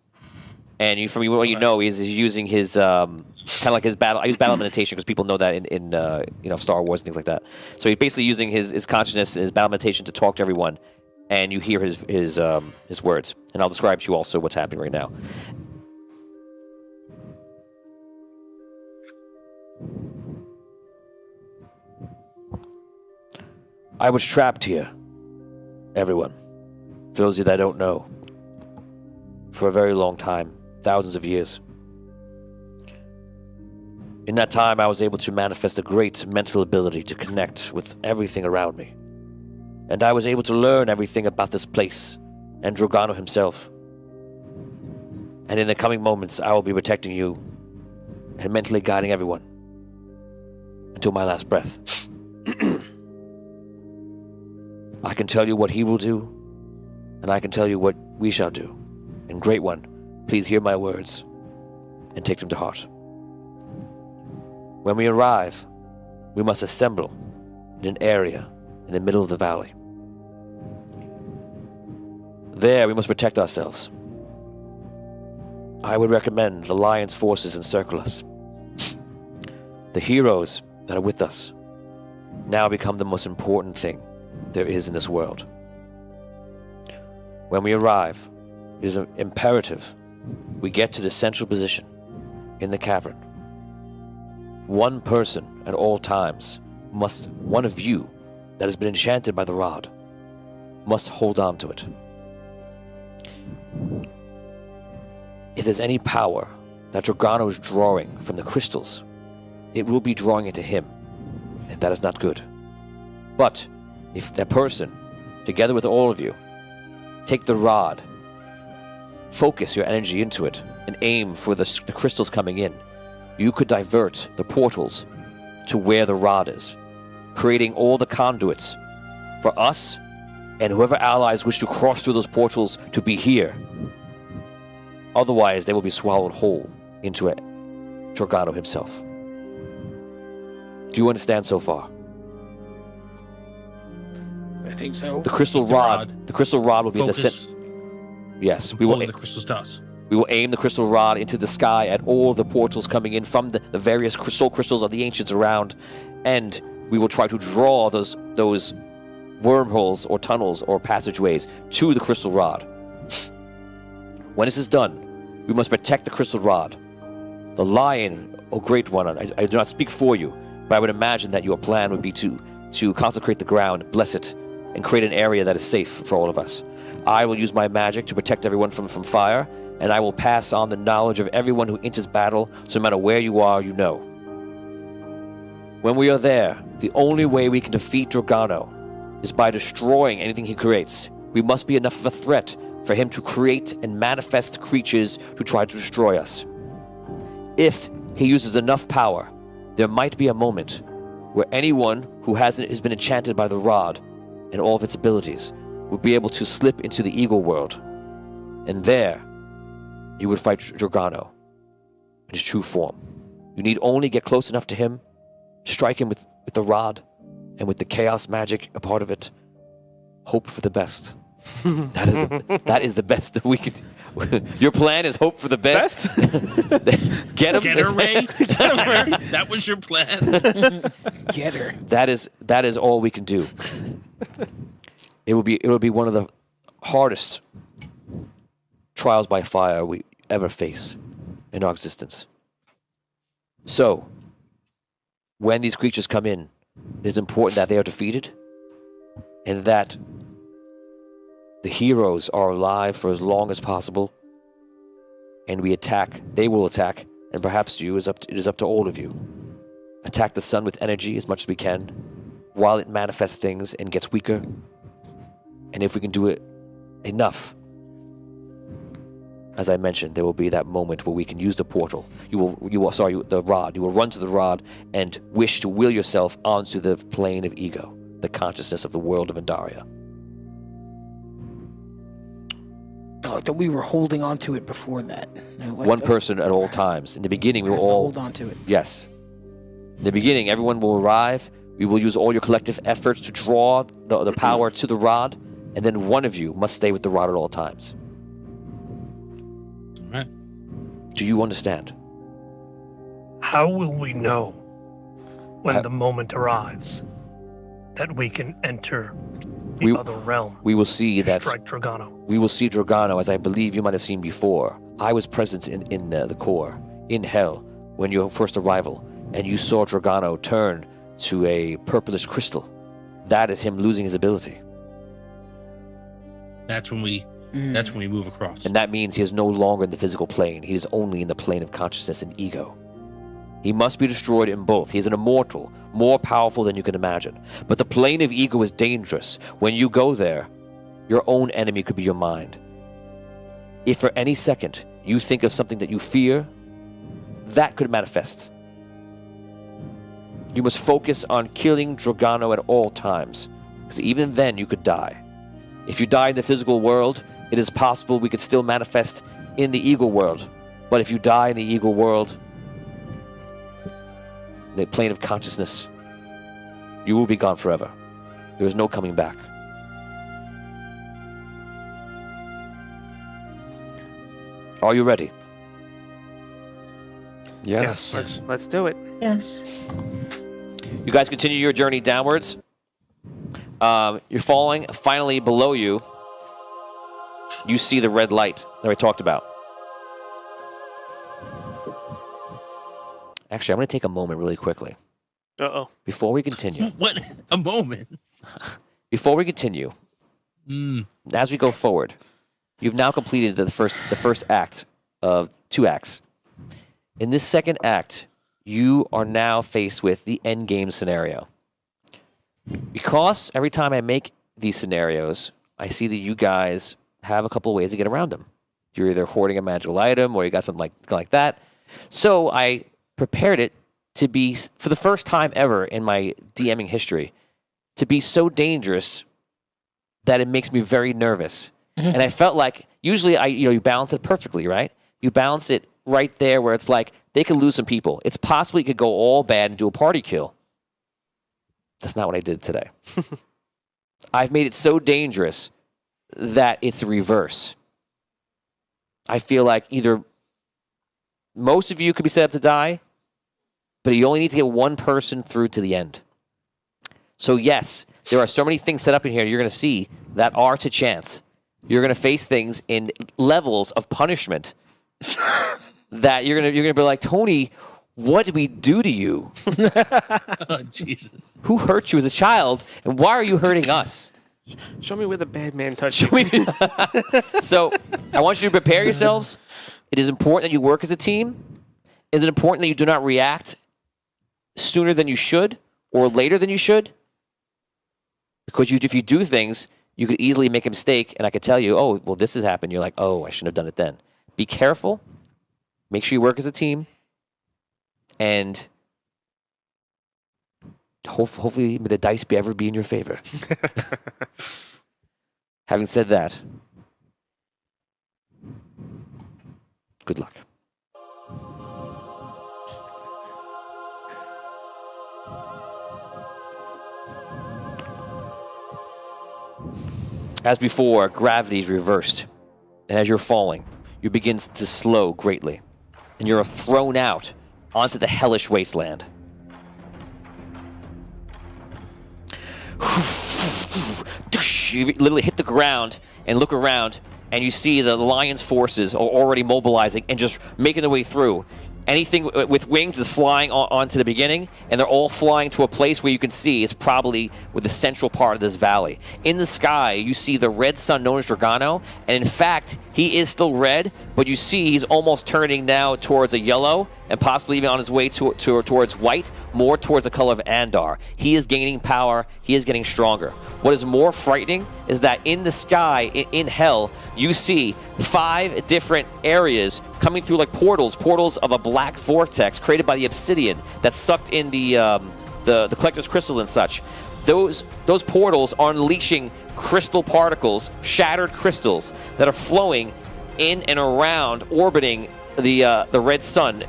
And from what you know, he's using his kind of like his battle. I use battle meditation because people know that in Star Wars and things like that. So he's basically using his consciousness and his battle meditation to talk to everyone, and you hear his words. And I'll describe to you also what's happening right now. I was trapped here, everyone. For those of you that don't know, for a very long time, thousands of years. In that time, I was able to manifest a great mental ability to connect with everything around me. And I was able to learn everything about this place and Drogono himself. And in the coming moments, I will be protecting you and mentally guiding everyone until my last breath. I can tell you what he will do, and I can tell you what we shall do. And Great One, please hear my words and take them to heart. When we arrive, we must assemble in an area in the middle of the valley. There, we must protect ourselves. I would recommend the Lion's forces encircle us. The heroes that are with us now become the most important thing there is in this world. When we arrive, it is imperative we get to the central position in the cavern. One person at all times one of you that has been enchanted by the rod must hold on to it. If there's any power that Drogono is drawing from the crystals, it will be drawing it to him, and that is not good. But if that person, together with all of you, take the rod, focus your energy into it, and aim for the crystals coming in, you could divert the portals to where the rod is, creating all the conduits for us and whoever allies wish to cross through those portals to be here. Otherwise, they will be swallowed whole into a Drogono himself. Do you understand so far? I think so. The crystal rod. The crystal rod will be at the Focus. center. Yes, we will. Pulling the crystals to us. We will aim the crystal rod into the sky at all the portals coming in from the various soul crystals of the ancients around, and we will try to draw those wormholes or tunnels or passageways to the crystal rod. When this is done, we must protect the crystal rod. The lion, O great one, I do not speak for you, but I would imagine that your plan would be to consecrate the ground, bless it, and create an area that is safe for all of us. I will use my magic to protect everyone from fire, and I will pass on the knowledge of everyone who enters battle, so no matter where you are, you know. When we are there, the only way we can defeat Drogono is by destroying anything he creates. We must be enough of a threat for him to create and manifest creatures who try to destroy us. If he uses enough power, there might be a moment where anyone who has been enchanted by the rod and all of its abilities will be able to slip into the eagle world. And there, you would fight Drogono in his true form. You need only get close enough to him, strike him with the rod, and with the chaos magic a part of it, hope for the best. That is the best that we could. Your plan is hope for the best. Get him. Get her, Ray. Get her. That was your plan. Get her. That is all we can do. It will be one of the hardest trials by fire we ever face in our existence. So, when these creatures come in, it is important that they are defeated and that the heroes are alive for as long as possible, and they will attack, and perhaps it is up to all of you. Attack the sun with energy as much as we can, while it manifests things and gets weaker. And if we can do it enough, as I mentioned, there will be that moment where we can use the portal. The rod. You will run to the rod and wish to will yourself onto the plane of ego, the consciousness of the world of Andaria. Oh, that we were holding on to it before that. One person at all times. In the beginning, we will all hold on to it. Yes. In the beginning, everyone will arrive. We will use all your collective efforts to draw the power to the rod, and then one of you must stay with the rod at all times. All right. Do you understand? How will we know when the moment arrives that we can enter the other realm? We will see that. Strike Drogono. We will see Drogono, as I believe you might have seen before. I was present in the core, in hell, when your first arrival, and you saw Drogono turn to a purplish crystal. That is him losing his ability. That's when we move across. And that means he is no longer in the physical plane. He is only in the plane of consciousness and ego. He must be destroyed in both. He is an immortal, more powerful than you can imagine. But the plane of ego is dangerous. When you go there, your own enemy could be your mind. If for any second you think of something that you fear, that could manifest. You must focus on killing Drogono at all times, because even then you could die. If you die in the physical world, it is possible we could still manifest in the ego world. But if you die in the ego world, the plane of consciousness, you will be gone forever. There is no coming back. Are you ready? Yes. Let's do it. Yes. You guys continue your journey downwards. You're falling. Finally, below you, you see the red light that I talked about. Actually, I'm going to take a moment really quickly. Uh-oh. Before we continue. What? A moment. Before we continue, as we go forward, you've now completed the first act of 2 acts. In this second act, you are now faced with the end game scenario. Because every time I make these scenarios, I see that you guys have a couple of ways to get around them. You're either hoarding a magical item or you got something like that. So I prepared it to be, for the first time ever in my DMing history, to be so dangerous that it makes me very nervous. And I felt like, usually you balance it perfectly, right? You balance it right there where it's like they could lose some people. It's possible you could go all bad and do a party kill. That's not what I did today. I've made it so dangerous that it's the reverse. I feel like either most of you could be set up to die, but you only need to get one person through to the end. So yes, there are so many things set up in here you're going to see that are to chance. You're going to face things in levels of punishment that you're going to be like, Tony, what did we do to you? Oh, Jesus. Who hurt you as a child, and why are you hurting us? Show me where the bad man touched you. So I want you to prepare yourselves. It is important that you work as a team. Is it important that you do not react sooner than you should or later than you should? Because if you do things, you could easily make a mistake, and I could tell you, oh, well, this has happened. You're like, oh, I shouldn't have done it then. Be careful. Make sure you work as a team. And hopefully may the dice ever be in your favor. Having said that, good luck. As before, gravity is reversed. And as you're falling, you begin to slow greatly. And you're thrown out onto the hellish wasteland. You literally hit the ground and look around, and you see the lion's forces are already mobilizing and just making their way through. Anything with wings is flying onto the beginning, and they're all flying to a place where you can see it's probably with the central part of this valley. In the sky, you see the red sun known as Drogono, and in fact, he is still red, but you see he's almost turning now towards a yellow, and possibly even on his way towards white, more towards the color of Andar. He is gaining power. He is getting stronger. What is more frightening is that in the sky, in hell, you see 5 different areas coming through like portals of a black vortex created by the obsidian that sucked in the collector's crystals and such. Those portals are unleashing crystal particles, shattered crystals that are flowing in and around, orbiting the red sun,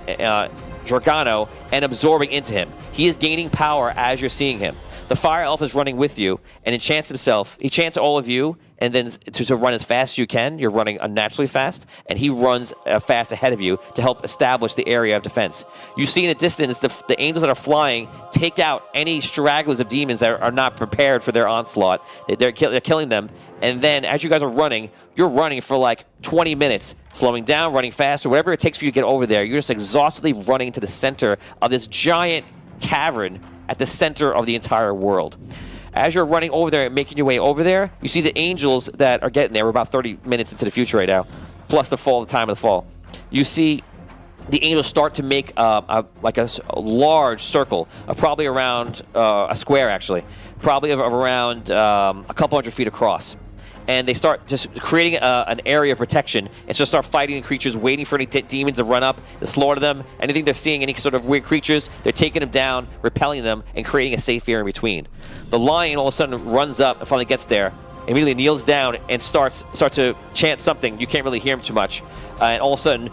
Drogono, and absorbing into him. He is gaining power as you're seeing him. The fire elf is running with you and enchants himself. He chants all of you, and then to run as fast as you can. You're running unnaturally fast, and he runs fast ahead of you to help establish the area of defense. You see in the distance the angels that are flying take out any stragglers of demons that are not prepared for their onslaught. They're killing them, and then as you guys are running, you're running for like 20 minutes, slowing down, running faster, whatever it takes for you to get over there. You're just exhaustedly running to the center of this giant cavern at the center of the entire world. As you're running over there and making your way over there, you see the angels that are getting there. We're about 30 minutes into the future right now, plus the time of the fall. You see the angels start to make a large circle of probably around a square, actually, probably of around a couple hundred feet across. And they start just creating an area of protection and so start fighting the creatures, waiting for any demons to run up, to slaughter them. Anything they're seeing, any sort of weird creatures, they're taking them down, repelling them, and creating a safe area in between. The lion all of a sudden runs up and finally gets there, immediately kneels down and starts to chant something. You can't really hear him too much. And all of a sudden,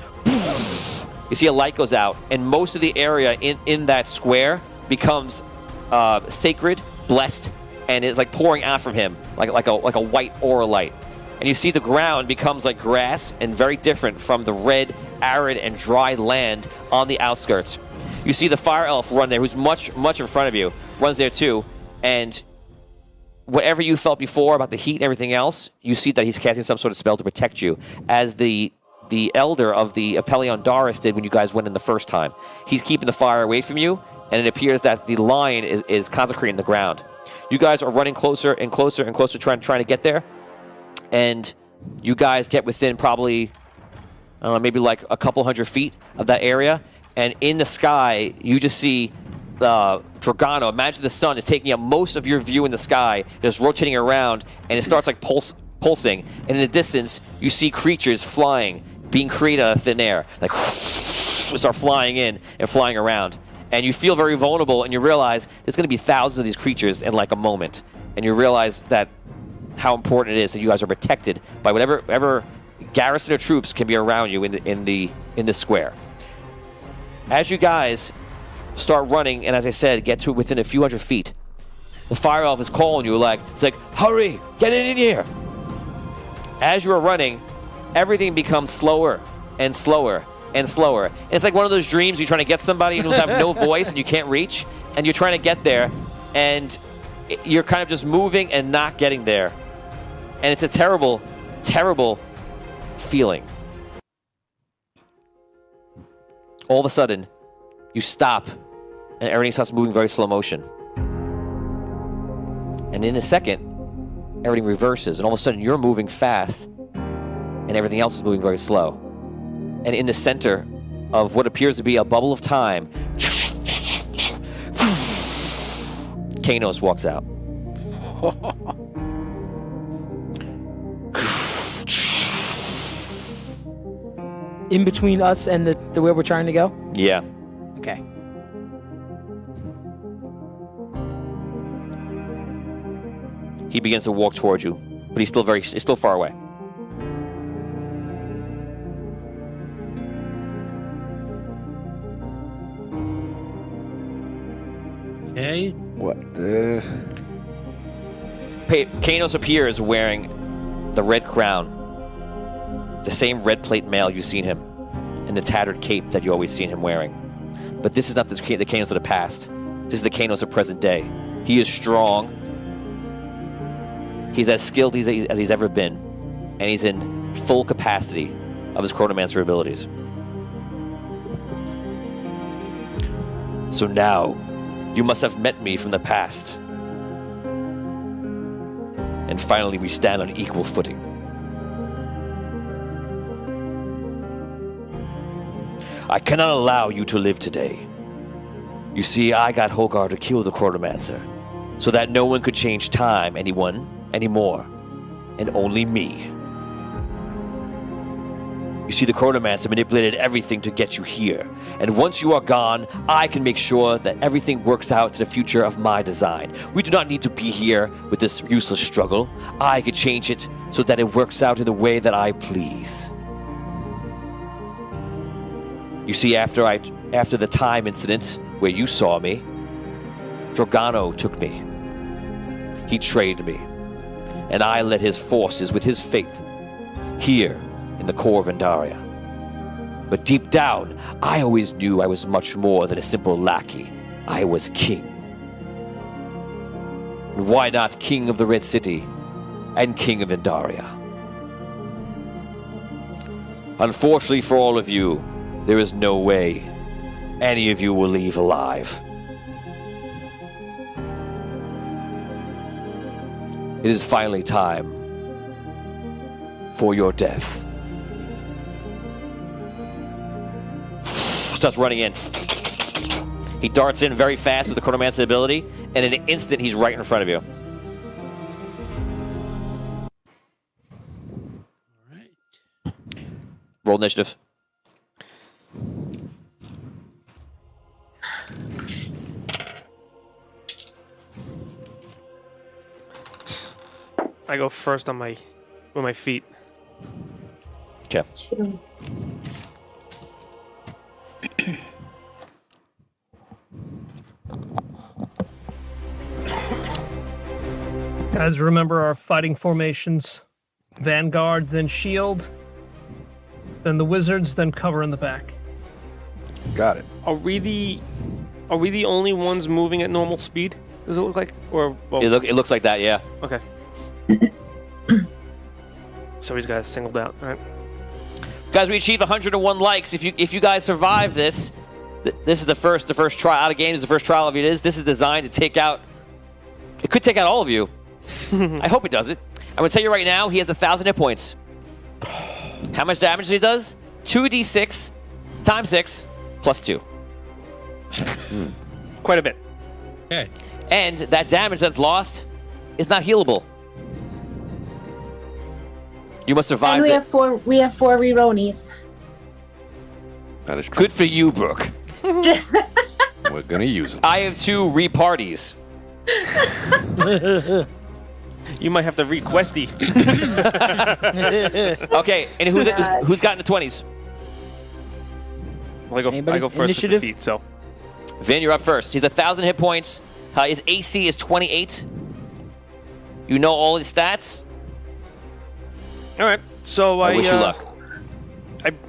you see a light goes out, and most of the area in that square becomes sacred, blessed, and it's like pouring out from him, like a white aura light. And you see the ground becomes like grass and very different from the red, arid, and dry land on the outskirts. You see the fire elf run there, who's much in front of you, runs there too. And whatever you felt before about the heat and everything else, you see that he's casting some sort of spell to protect you, as the elder of Pelion Doris did when you guys went in the first time. He's keeping the fire away from you, and it appears that the lion is consecrating the ground. You guys are running closer and closer and closer, trying to get there, and you guys get within probably, I don't know, maybe like a couple hundred feet of that area, and in the sky, you just see Drogono. Imagine the sun is taking up most of your view in the sky, just rotating around, and it starts like pulsing, and in the distance, you see creatures flying, being created out of thin air, like start flying in and flying around. And you feel very vulnerable, and you realize there's going to be thousands of these creatures in like a moment. And you realize that how important it is that you guys are protected by whatever garrison of troops can be around you in the square. As you guys start running, and as I said, get to within a few hundred feet, the fire elf is calling you it's like, hurry, get it in here. As you are running, everything becomes slower and slower and slower. And it's like one of those dreams you're trying to get somebody who's have no voice and you can't reach, and you're trying to get there, and you're kind of just moving and not getting there. And it's a terrible, terrible feeling. All of a sudden, you stop, and everything starts moving very slow motion. And in a second, everything reverses, and all of a sudden, you're moving fast, and everything else is moving very slow. And in the center of what appears to be a bubble of time, Kanos walks out. In between us and the where we're trying to go? Yeah. Okay. He begins to walk towards you, but he's still far away. Okay. What the? Kanos appears wearing the red crown, the same red plate mail you've seen him, and the tattered cape that you always seen him wearing. But this is not the Kanos of the past. This is the Kanos of present day. He is strong. He's as skilled as he's ever been, and he's in full capacity of his chronomancer abilities. So now, you must have met me from the past. And finally, we stand on equal footing. I cannot allow you to live today. You see, I got Hogar to kill the Chronomancer, so that no one could change time anymore, and only me. You see, the Chronomancer manipulated everything to get you here, and once you are gone, I can make sure that everything works out to the future of my design. We do not need to be here with this useless struggle. I can change it so that it works out in the way that I please. You see, after the time incident where you saw me, Drogono took me. He trained me, and I led his forces with his faith here in the core of Andaria. But deep down, I always knew I was much more than a simple lackey. I was king. And why not king of the Red City and king of Andaria? Unfortunately for all of you, there is no way any of you will leave alive. It is finally time for your death. Starts running in. He darts in very fast with the Chronomancer ability, and in an instant, he's right in front of you. All right. Roll initiative. I go first on with my feet. Okay. 2. Guys, remember our fighting formations. Vanguard, then shield, then the wizards, then cover in the back. Got it. Are we the only ones moving at normal speed? Does it look like? Or well, It looks like that, yeah. okay. So he's got us singled out. All right. Guys, we achieved 101 likes. If you guys survive this, this is the first trial out of game. Is the first trial of it is. This is designed to take out. It could take out all of you. I hope it does it. I'm gonna tell you right now, he has 1,000 hit points. How much damage he does? 2d6 times 6 plus 2. Quite a bit. Okay. And that damage that's lost is not healable. You must survive. And we it. have 4 Rironis. That is true. Good for you, Brooke. We're gonna use them. I have 2 reparties. You might have to requesty. Okay, and who's gotten the 20s? Well, I Anybody? go first Initiative? with the feet, so. Vin, you're up first. He's 1,000 hit points. His AC is 28. You know all his stats. All right, so I wish you luck.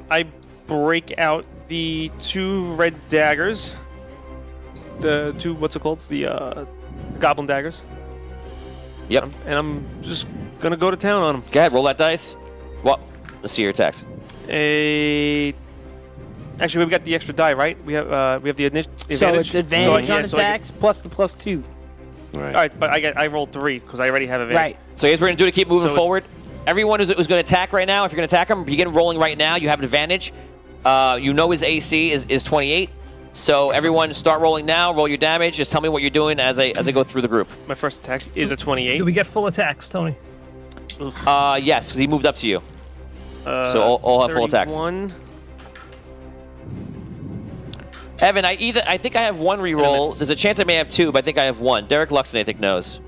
I break out the 2 red daggers. The 2, what's it called? It's the goblin daggers. Yep. And I'm just gonna go to town on them. Go ahead, roll that dice. Well, let's see your attacks. Actually, we got the extra die, right? We have the advantage. So it's advantage on so attacks plus the +2. Right. All right, but I rolled 3 because I already have advantage. Right. So here's what we're going to do to keep moving So it's- forward. Everyone who's going to attack right now, if you're going to attack him, begin rolling right now. You have an advantage. You know his AC is 28. So everyone start rolling now. Roll your damage. Just tell me what you're doing as I go through the group. My first attack is a 28. Do we get full attacks, Tony? Yes, because he moved up to you. So all have full attacks. 31. Evan, I think I have 1 reroll. miss. There's a chance I may have 2, but I think I have 1. Derek Luxon, I think, knows.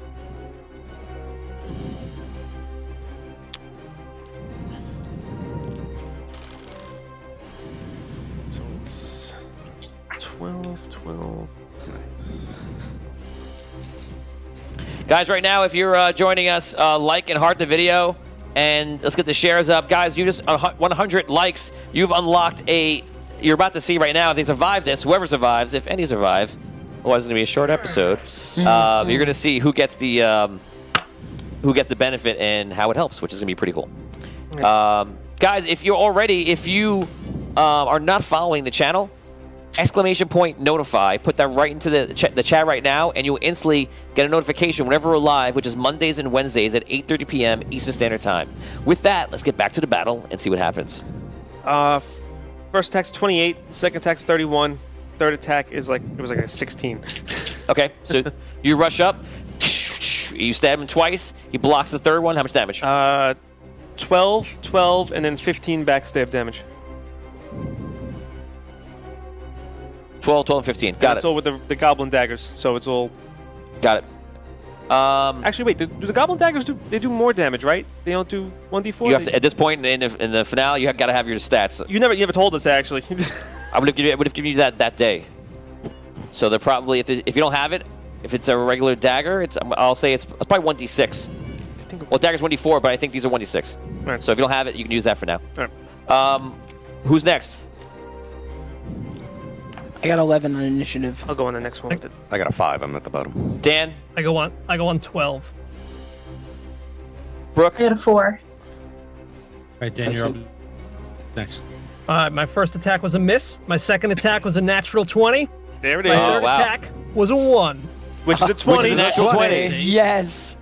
So it's 12. Guys, right now, if you're joining us, like and heart the video, and let's get the shares up. Guys, you just 100 likes. You've unlocked you're about to see right now, if they survive this, whoever survives, if any survive, otherwise it's going to be a short episode, you're going to see who gets the benefit and how it helps, which is going to be pretty cool. Guys, if you are not following the channel, !notify, put that right into the chat right now, and you'll instantly get a notification whenever we're live, which is Mondays and Wednesdays at 8:30 p.m. Eastern Standard Time. With that, let's get back to the battle and see what happens. First attack's 28. Second attack's 31. Third attack is it was like a 16. Okay, so you rush up, you stab him twice, he blocks the third one. How much damage? 12, and then 15 backstab damage. 12, and 15. Got It's it. all with the goblin daggers, so it's all. Got it. Actually, wait. Do the goblin daggers do more damage, right? They don't do 1d4. You have to, at this point in the finale, you have got to have your stats. You never told us actually. I would have given you that day. So they're probably, if you don't have it, if it's a regular dagger, I'll say it's probably 1d6. Well, dagger's 1d4, but I think these are 1d6. Right. So if you don't have it, you can use that for now. All right. Who's next? I got 11 on initiative. I'll go on the next one with it. I got a 5. I'm at the bottom. Dan? I go on 12. Brooke? I got a 4. Right, Dan, you're up next. My first attack was a miss. My second attack was a natural 20. There it My is. third wow. attack was a 1. Which is a 20. Which is a natural 20. Yes.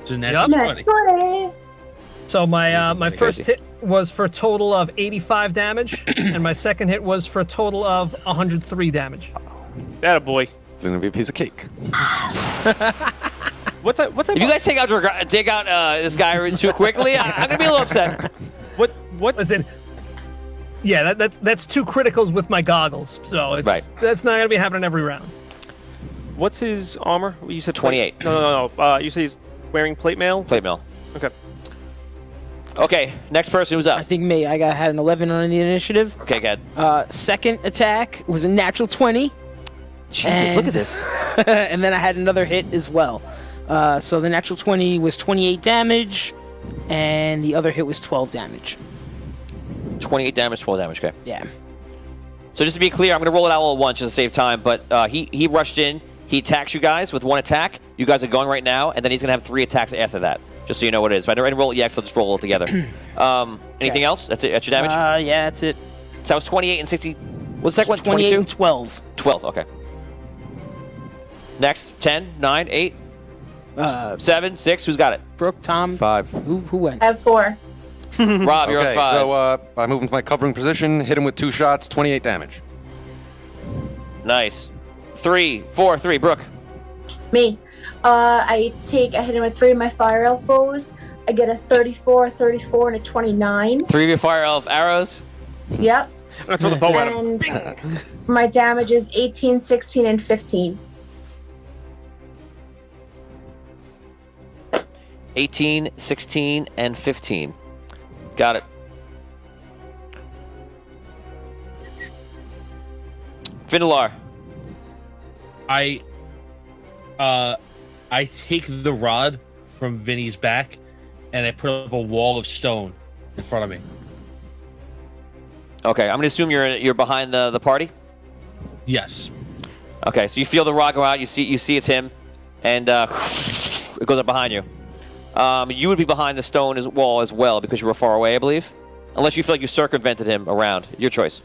It's a natural Yup. 20. So my That's first crazy. hit was for a total of 85 damage, and my second hit was for a total of 103 damage. That a boy. It's going to be a piece of cake. What type? If you guys take out this guy too quickly, I'm gonna be a little upset. What? Listen, yeah, that's 2 criticals with my goggles, so that's not gonna be happening every round. What's his armor? You said 28. No. You said he's wearing plate mail. Plate mill. Okay. Okay, next person who's I up. think me. I had an 11 on the initiative. Okay, good. Second attack was a natural 20. Jesus, look at this. And then I had another hit as well. So the natural 20 was 28 damage, and the other hit was 12 damage. 28 damage, 12 damage. Okay. Yeah. So just to be clear, I'm going to roll it out all at once just to save time. But he rushed in. He attacks you guys with 1 attack. You guys are going right now, and then he's going to have 3 attacks after that. Just so you know what it is. But I didn't roll it yet, so I'll just roll it together. Anything else? That's it. That's your damage. Yeah, that's it. So that was 28 and 60. What's the second one? 28 22? and 12. 12. Okay. Next, 10, 9, 8, 7, 6. Who's got it? Brooke, Tom, 5. who went? I have 4. Rob, you're on 5. So I move into my covering position, hit him with 2 shots, 28 damage. Nice. 3, 4, 3. Brooke. Me. I hit him with 3 of my fire elf bows. I get a 34, 34, and a 29. 3 of your fire elf arrows. Yep. I'm gonna throw the bow at him. And my damage is 18, 16, and 15. 18, 16, and 15. Got it. Findelar. I take the rod from Vinny's back, and I put up a wall of stone in front of me. Okay, I'm gonna assume you're behind the party. Yes. Okay, so you feel the rod go out. You see it's him, and it goes up behind you. You would be behind the stone wall as well because you were far away, I believe. Unless you feel like you circumvented him around. Your choice.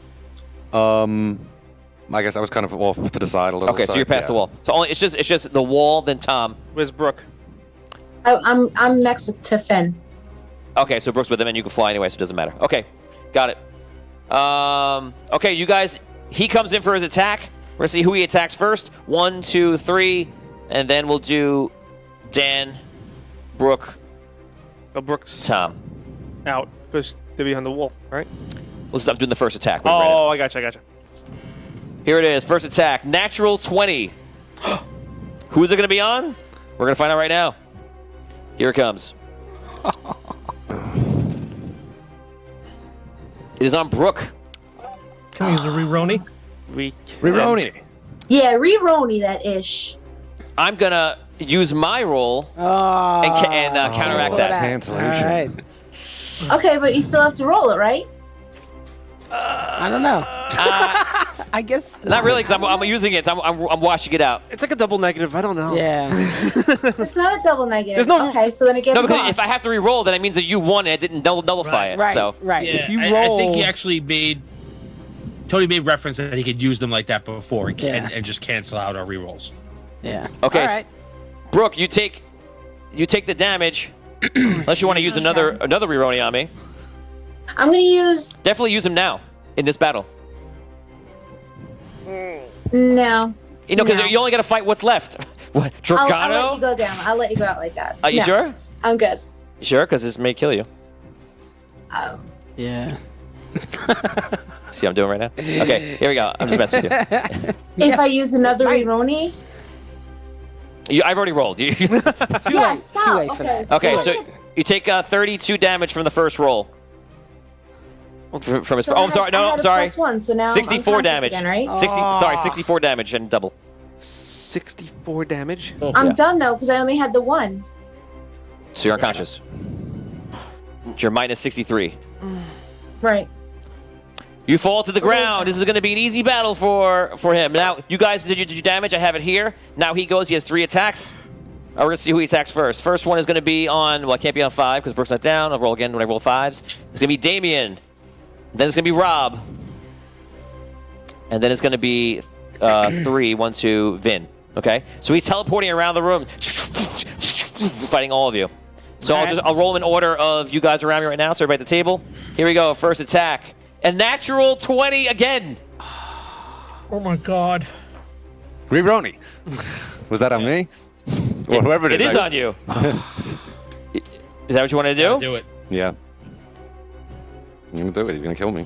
I guess I was kind of off to the side a little. Okay, so you're past the wall. So only it's just the wall, then Tom. Where's Brooke? I'm next to Finn. Okay, so Brooke's with him, and you can fly anyway, so it doesn't matter. Okay, got it. Okay, you guys. He comes in for his attack. We're gonna see who he attacks first. 1, 2, 3, and then we'll do Dan, Brooke, Oh, Brooke's Tom. out because they're behind the wall, right? We'll stop doing the first attack. Oh, I gotcha. Here it is. First attack. Natural 20. Who's it going to be on? We're going to find out right now. Here it comes. It is on Brooke. Can we use a re-roni? Rironi. Yeah, re-roni that ish. I'm going to use my roll Oh, and counteract for that. Cancellation. All right. Okay, but you still have to roll it, right? I don't know. I guess Not really, because I'm using it. So I'm washing it out. It's like a double negative. I don't know. Yeah. It's not a double negative. There's no- Okay, so then it gets No, because lost. if I have to re-roll, then it means that you won and it didn't nullify it. Right. So Right. Yeah, If you I roll, think he actually Tony made reference that he could use them like that before and just cancel out our rerolls. yeah. Okay, All right. Brooke, you take the damage. Unless you want to use another re-rolling on me. I'm gonna use Definitely use him now in this battle. no. You know, because No. you only got to fight what's left. What, I'll let you Drogono? go down. I'll let you go out like that. Are you No, sure? I'm good. You sure? Because this may kill you. Oh. Yeah. See what I'm doing right now? Okay, here we go. I'm just messing with you. If I use another re-roni, I've already rolled. yeah, late. stop. Too late for Okay. that. Okay, Too so late. you take 32 damage from the first roll. From his. So Oh, I'm sorry. I No, had I'm a sorry. +1, so now I'm 64 unconscious damage. again, right? 60. Sorry, 64 damage and double. 64 damage. I'm done though because I only had the one. So you're unconscious. You're minus 63. Right. You fall to the ground. This is going to be an easy battle for him. Now, you guys did your damage. I have it here. Now he goes. He has 3 attacks. We're going to see who he attacks first. First one is going to be on, well, it can't be on 5 because Brooke's not down. I'll roll again when I roll 5s. It's going to be Damien. Then it's going to be Rob. And then it's going to be 3, 1, 2, Vin. Okay? So he's teleporting around the room, fighting all of you. So I'll roll in order of you guys around me right now. So everybody at the table. Here we go. First attack. A natural 20 again. Oh my god. Rironi. Was that on me? Or whoever It is on you. Is that what you want to do? Do it. Yeah. He's gonna do it. He's gonna kill me.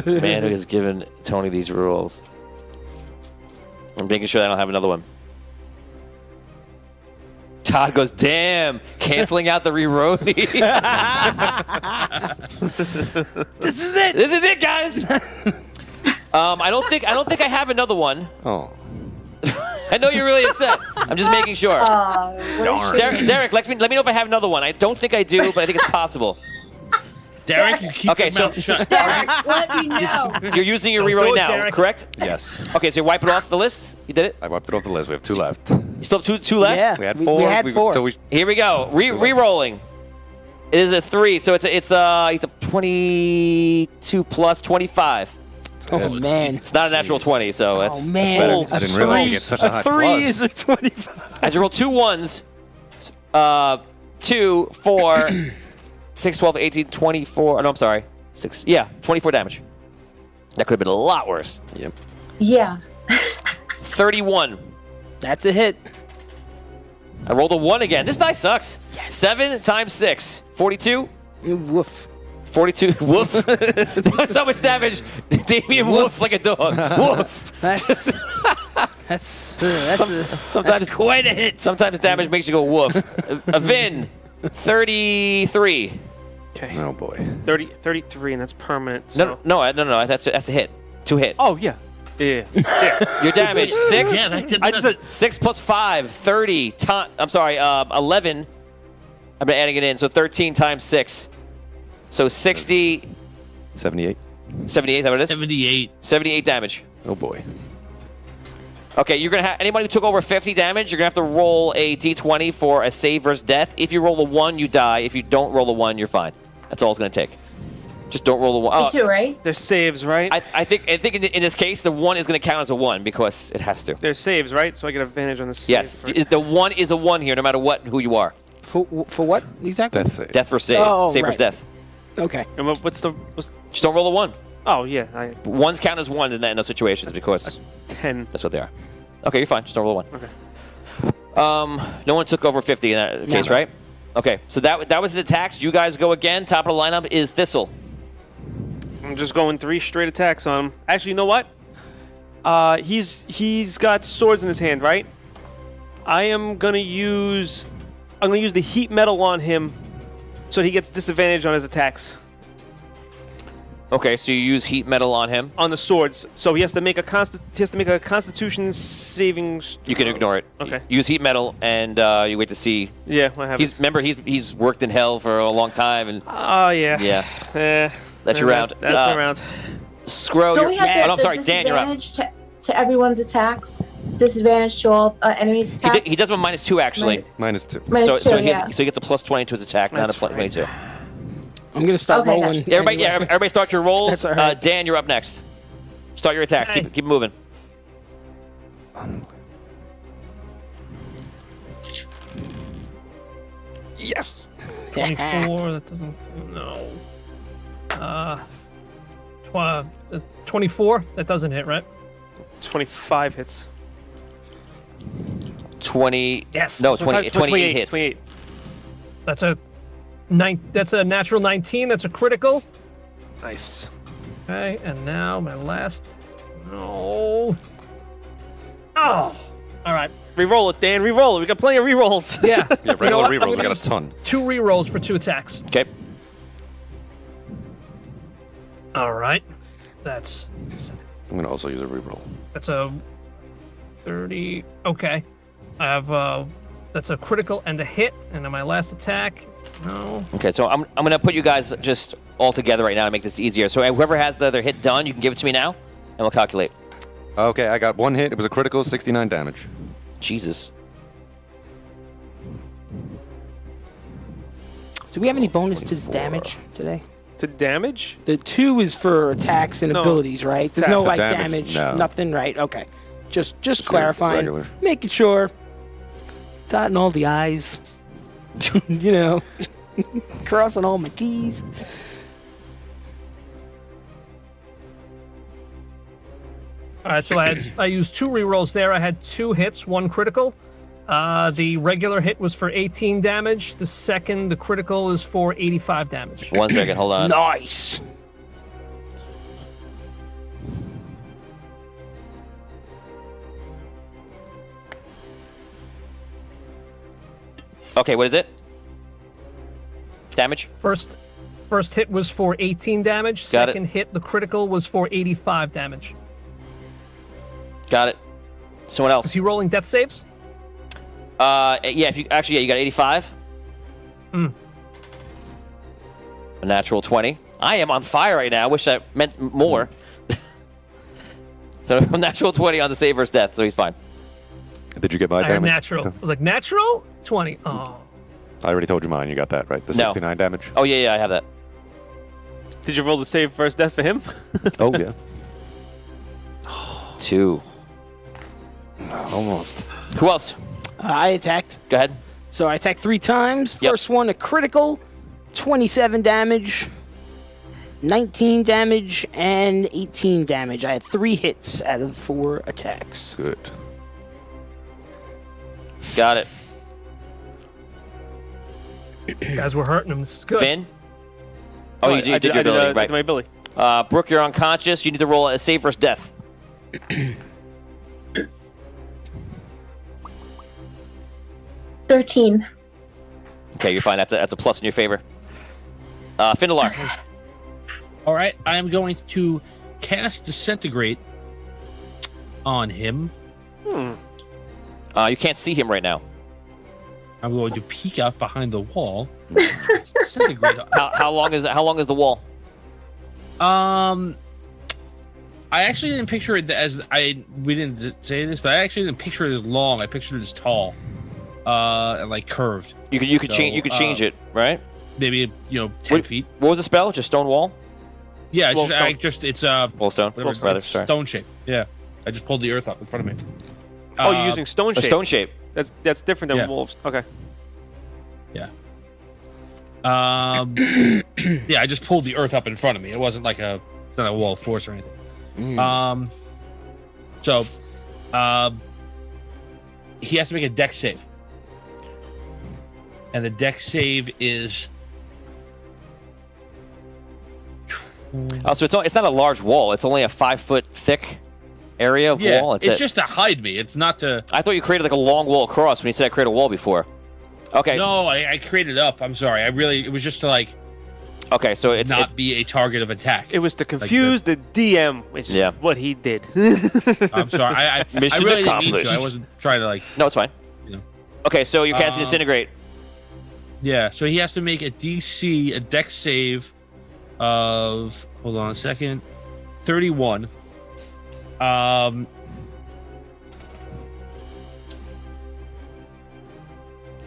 Man who has given Tony these rules. I'm making sure I don't have another one. Todd goes, damn, canceling out the re-roni. This is it. This is it, guys. I don't think I have another one. Oh. I know you're really upset. I'm just making sure. Darn. Derek, let me know if I have another one. I don't think I do, but I think it's possible. Derek, you keep Okay, your so- mouth shut. Derek, let me know. You're using your Don't do re-rolling it, now, Derek. correct? Yes. Okay, so you wipe it off the list. You did it. I wiped it off the list. We have 2 left. You still have two left. Yeah. We had We 4. had 4. So we Here we go. Re-rolling. It is a 3, so it's a 22 plus 25. Oh man. It's not a natural 20, so that's man. that's better. I didn't realize you get such a high 3 plus. is a 25. I just rolled 2 1s. 2, 4, 6, 12, 18, 24. No, I'm sorry. 6. Yeah, 24 damage. That could have been a lot worse. Yep. Yeah. 31. That's a hit. I rolled a 1 again. This die sucks. 7 times 6. 42. Woof. 42. Woof. That was so much damage. Damien woof like a dog. Woof. That's Sometimes quite a hit. Sometimes damage makes you go woof. A Vin, 33. Okay. Oh boy. 33, and that's permanent. So. No. That's a hit. 2 hit. Oh, yeah. Yeah. Your damage, 6. Yeah, that could, I just said 6 plus 5, 30. I'm sorry, 11. I've been adding it in, so 13 times 6. So 60. 78. 78, is that what it is? 78. 78 damage. Oh boy. Okay, you're gonna have anybody who took over 50 damage. You're gonna have to roll a d20 for a save versus death. If you roll a 1, you die. If you don't roll a 1, you're fine. That's all it's gonna take. Just don't roll a 1. Me too, right? there's saves, right? I think in this case the 1 is gonna count as a 1 because it has to. There's saves, right? So I get advantage on the save. Yes, the 1 is a 1 here, no matter who you are. For what exactly? Death save. Death versus save. Oh, Save versus right. death. Okay. And what's Just don't roll a 1. Oh, yeah. 1s count as 1 in those situations because 10. that's what they are. Okay, you're fine. Just don't roll a 1. Okay. No one took over 50 in that case, right? Okay, so that was the attacks. You guys go again. Top of the lineup is Thistle. I'm just going 3 straight attacks on him. Actually, you know what? He's got swords in his hand, right? I'm gonna use the heat metal on him, so he gets disadvantage on his attacks Okay, so you use heat metal on him. on the swords. So he has to make a Constitution saving. You can ignore it. Okay. Use heat metal, and you wait to see. Yeah, what happens? He's worked in hell for a long time, and Oh yeah. yeah. That's your round. That's my round. Scro, Don't we have I'm sorry, Dan, you're up. disadvantage to everyone's attacks? Disadvantage to all enemies' attacks? He does have a -2 actually. -2. Minus So two, he yeah. gets a +20 to his attack, not a That's right. +22. I'm gonna start Okay, rolling. gotcha. Everybody start your rolls. That's all right. Dan, you're up next. Start your attacks. Hey. Keep moving. Yes. 24. That doesn't. No. 24. That doesn't hit, right? 25 hits. 20. Yes. No, 28 hits. 28. That's a That's a natural 19. That's a critical. Nice. Okay, and now my last. No. Oh. All right. Reroll it, Dan. Reroll it. We got plenty of rerolls. Yeah. Yeah, You know regular what? I'm rerolls, we gonna got use a ton. 2 rerolls for 2 attacks. Okay. All right. That's I'm going to also use a reroll. That's a 30. Okay. I have that's a critical and a hit, and then my last attack. No. Okay, so I'm gonna put you guys just all together right now to make this easier. So whoever has the other hit done, you can give it to me now, and we'll calculate. Okay, I got one hit. It was a critical, 69 damage. Jesus. Do we have any bonus to this damage today? To damage? The 2 is for attacks and No, abilities, right? it's There's no attacks. like Damage, damage, no. nothing, right? Okay. Just Just clarifying, regular. making sure, dotting all the I's, you know, crossing all my T's. All right, so I used 2 rerolls there. I had 2 hits, 1 critical. The regular hit was for 18 damage. The critical is for 85 damage. 1 second, hold on. Nice. Okay, what is it? Damage? First hit was for 18 damage. Got it. Second hit, the critical was for 85 damage. Got it. Someone Is else? he rolling death saves? Yeah, if you actually, yeah, you got 85. A natural 20. I am on fire right now. I wish I meant more. So a natural 20 on the save versus death, so he's fine. Did you get my I had damage? natural. I was like, natural? 20. Oh. I already told you mine. You got that, right? The No. 69 damage? Oh yeah, I have that. Did you roll the save first death for him? Oh, yeah. 2. Almost. Who else? I attacked. Go ahead. So I attacked 3 times. Yep. First one, a critical, 27 damage, 19 damage, and 18 damage. I had 3 hits out of 4 attacks. Good. Got it. Guys, we're hurting him. This is good. Finn? Oh, you did your ability, right. my ability. Brooke, you're unconscious. You need to roll a save versus death. 13. Okay, you're fine. That's a plus in your favor. Findalar. All right, I am going to cast Disintegrate on him. You can't see him right now. I'm going to peek out behind the wall. Disintegrate. How long is the wall? I actually didn't picture it we didn't say this, but I actually didn't picture it as long. I pictured it as tall, and like curved. You could change it, right? Maybe 10 feet. What was the spell? Just stone wall? Yeah, Wall it's Wall stone. whatever, Rather, it's sorry. stone shape. Yeah, I just pulled the earth up in front of me. Oh, you're using stone A shape. stone shape. That's different than Yeah. wolves. Okay. Yeah. Yeah, I just pulled the earth up in front of me. It wasn't like it's not a wall of force or anything. So, he has to make a dex save, and the dex save is. Oh, so it's not a large wall. It's only a 5-foot thick area of Yeah, wall. it's just to hide me. It's not to. I thought you created like a long wall across when you said I created a wall before. Okay. No, I created it up. I'm sorry. It was just to like Okay, so it's not be a target of attack. It was to confuse the DM, which is what he did. I'm sorry. I Mission really didn't mean accomplished. to. I wasn't trying to like. No, it's fine. You know. Okay, so you're casting Disintegrate. Yeah, so he has to make a DC, a dex save of, hold on a second, 31.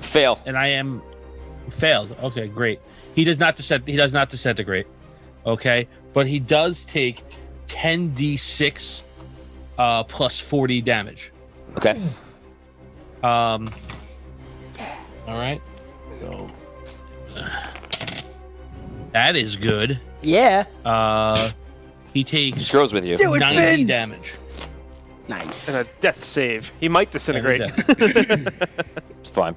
Fail. And I am failed. Okay, great. He does not disintegrate. Okay, but he does take 10d6 plus 40 damage. Okay. All right. So, that is good. Yeah. He takes Just grows with you. Do it, 90 Finn. damage. Nice. And a death save. He might disintegrate. It's fine.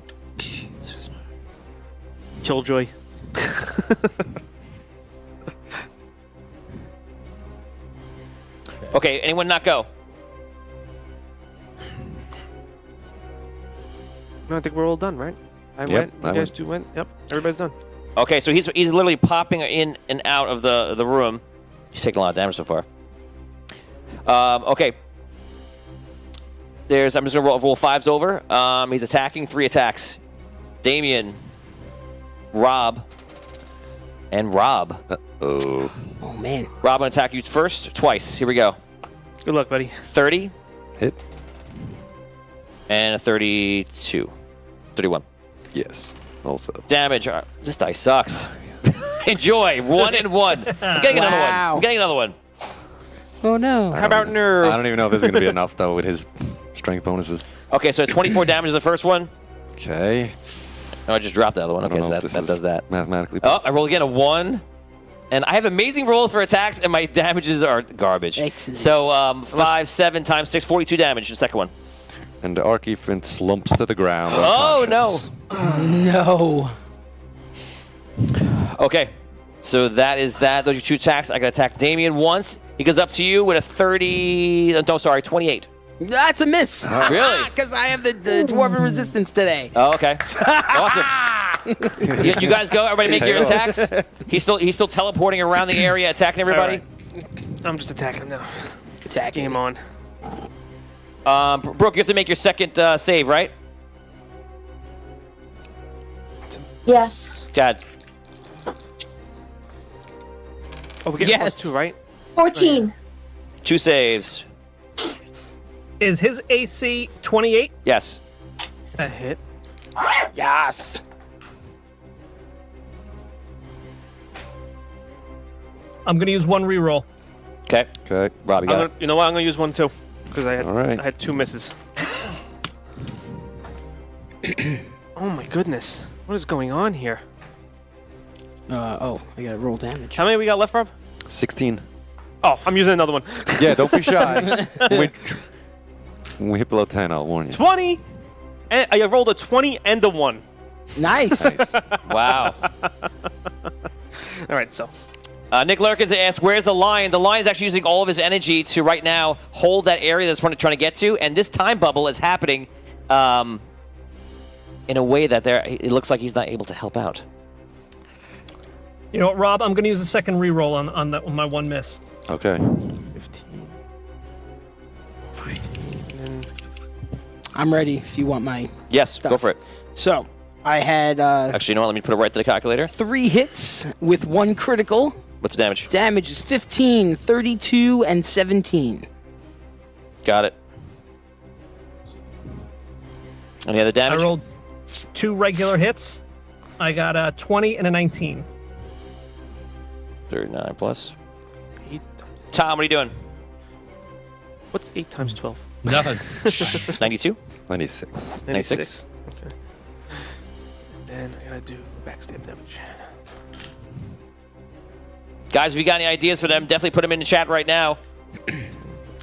Killjoy. Okay, anyone not go? No, I think we're all done, right? I Yep, went. I You guys went. two went. Yep. Everybody's done. Okay, so he's literally popping in and out of the room. He's taking a lot of damage so far. Okay. I'm just gonna roll 5s over. He's attacking 3 attacks. Damien, Rob, and Rob. Oh. Oh man. Rob gonna attack you first, twice. Here we go. Good luck, buddy. 30 Hit. and a 32. 31. Yes. Also. Damage. This dice sucks. Enjoy. 1 and 1. I'm getting another one. Wow. I'm getting another one. Oh no. How about I nerve? don't even know if this is going to be enough, though, with his strength bonuses. Okay, so 24 damage is the first one. Okay. Oh, I just dropped the other one. I don't Okay, so know if that this is does that. Mathematically Oh, I possible. roll again a 1. And I have amazing rolls for attacks, and my damages are garbage. Excellent. So 5, 7 times 6, 42 damage. The second one. And the Archifant slumps to the ground. Oh, no. unconscious. No. Okay, so that is that. Those are your 2 attacks. I can attack Damien once. He goes up to you with a 28. That's a miss. Really? Because I have the dwarven resistance today. Oh, okay. Awesome. You guys go. Everybody make your attacks. He's still teleporting around the area, attacking everybody. I'm just attacking him now. Attacking. Game on. Brooke, you have to make your second save, right? Yes. God. Oh, we get Yes. +2, right? 14. 2 saves. Is his AC 28? Yes. A hit. Yes. I'm going to use 1 reroll. Okay. Okay. Rob, you got it. You know what? I'm gonna use 1 too, because All right. I had 2 misses. Oh my goodness! What is going on here? I gotta roll damage. How many we got left, Rob? 16. Oh, I'm using another one. Yeah, don't be shy. when we hit below 10, I'll warn you. 20. And I rolled a 20 and a 1. Nice. Wow. All right, so Nick Lurkins asks, where's the lion? The lion is actually using all of his energy to right now hold that area that's trying to get to, and this time bubble is happening in a way that it looks like he's not able to help out. You know what, Rob? I'm going to use a second reroll on my one miss. Okay. 15. 15. I'm ready if you want my Yes, stuff. go for it. So, I had Actually, you know what? Let me put it right to the calculator. 3 hits with 1 critical. What's the damage? Damage is 15, 32, and 17. Got it. Any other I damage? rolled 2 regular hits. I got a 20 and a 19. 39 plus. 8 times. Tom, what are you doing? What's 8 times 12? Nothing. 92? 96. 96? Okay. And then I gotta do backstab damage. Guys, if you got any ideas for them, definitely put them in the chat right now.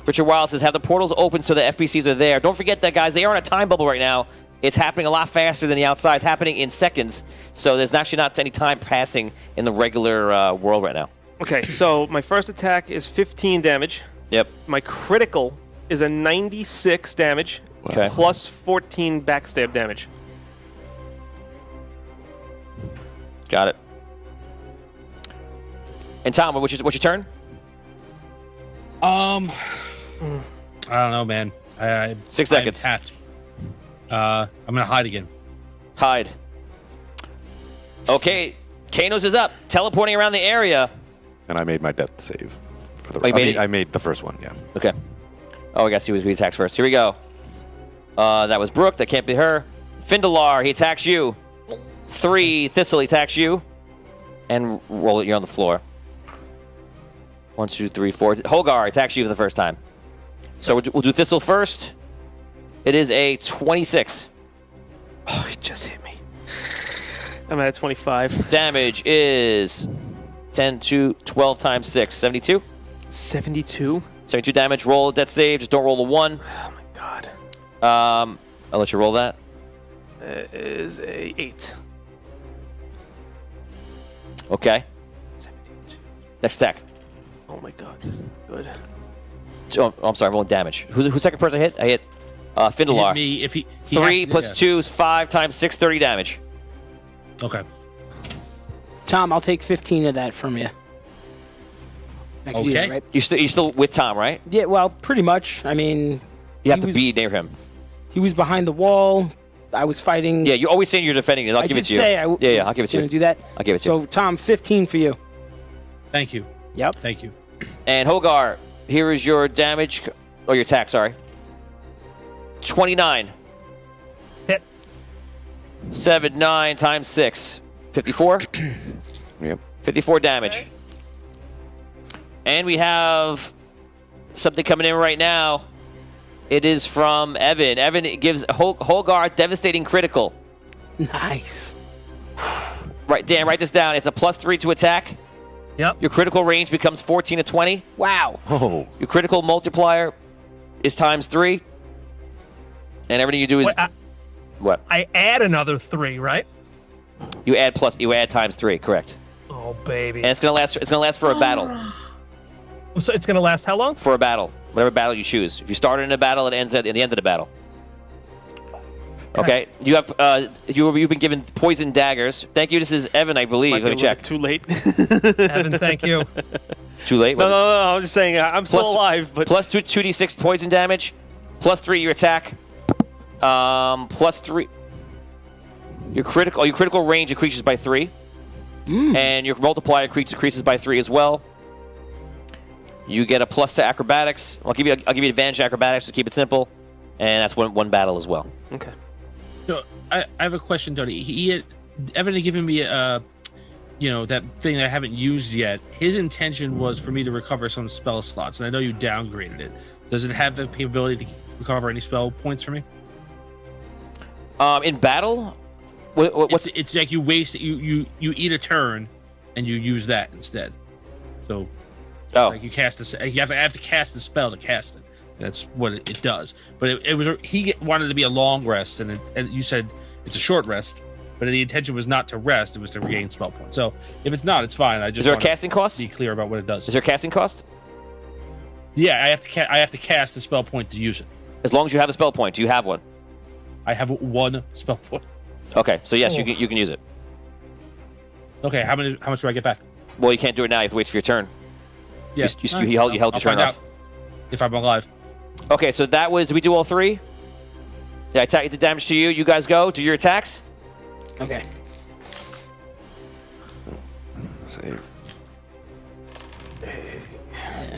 Richard Wild says, have the portals open so the FBCs are there. Don't forget that, guys, they are in a time bubble right now. It's happening a lot faster than the outside. It's happening in seconds. So there's actually not any time passing in the regular world right now. Okay, so my first attack is 15 damage. Yep. My critical is a 96 damage. Okay. Plus 14 backstab damage. Got it. And Tom, what's your turn? I don't know, man. 6 seconds. I'm gonna hide again. Hide. Okay, Kanos is up, teleporting around the area. And I made my death save. For the, Oh, you made it? I made the first one, yeah. Okay. Oh, I guess he attacks first. Here we go. That was Brooke. That can't be her. Findalar, he attacks you. 3, Thistle, he attacks you. And roll it, you're on the floor. 1, 2, 3, 4. Hogar attacks you for the first time. So we'll do Thistle first. It is a 26. Oh, he just hit me. I'm at 25. Damage is 10 to 12 times 6. 72? 72? 72 damage. Roll a death save. Just don't roll a 1. Oh my god. I'll let you roll that. That is a 8. Okay. 72. Next attack. Oh my god, this is good. Oh, I'm sorry, I'm rolling damage. Who's second person I hit? I hit He Findalar. hit me if he 3 has to- plus 2 is 5 times 6, 30 damage. Okay. Tom, I'll take 15 of that from you. I can do that, Okay. right? You're still with Tom, right? Yeah, well, pretty much. I mean, You have He to was- be near him. he was behind the wall. I was fighting. Yeah, you're always saying you're defending it. I'll I give did it to you. say I yeah, I'll give it to going you. to do that. I'll give it to you. So, Tom, 15 for you. Thank you. Yep. Thank you. And Hogar, here is your damage, or your attack, sorry. 29. Hit. 7, 9 times 6. 54? Yep. 54 damage. And we have something coming in right now. It is from Evan. Evan gives Hogar devastating critical. Nice. Right, Dan, write this down. It's a +3 to attack. Yep. Your critical range becomes 14 to 20. Wow. Oh. Your critical multiplier is times 3. And everything you do is Wait, what? I add another 3, right? You add times 3, correct. Oh, baby. And it's gonna last for a battle. So it's going to last how long? For a battle. Whatever battle you choose. If you start in a battle, it ends at the end of the battle. Okay. You have you've been given poison daggers. Thank you. This is Evan, I believe. Might Let be me a little check. bit Too late. Evan, thank you. Too late. No, I'm just saying I'm still alive, but Plus 2d6 poison damage. Plus 3 your attack. Plus 3. Your critical range increases by 3. And your multiplier increases by 3 as well. You get a plus to acrobatics. I'll give you advantage to acrobatics to keep it simple. And that's one battle as well. okay. So I have a question, Tony. Evan had given me that thing that I haven't used yet. His intention was for me to recover some spell slots, and I know you downgraded it. Does it have the capability to recover any spell points for me? In battle, what's It's like you waste you eat a turn, and you use that instead. So like you cast this, you have to cast the spell to cast it. That's what it does. But he wanted to be a long rest, and you said it's a short rest. But the intention was not to rest; it was to regain spell points. So if it's not, it's fine. I just is there a wanna casting cost? be clear about what it does. Is there a casting cost? Yeah, I have to cast the spell point to use it. As long as you have a spell point, do you have one? I have one spell point. Okay, so yes, you can use it. Okay, how much do I get back? Well, you can't do it now. You have to wait for your turn. Yeah. You held your I'll turn find off. out if I'm alive. Okay, so that was. Did we do all three? Yeah, attack did damage to you. You guys go. Do your attacks. Okay. Save.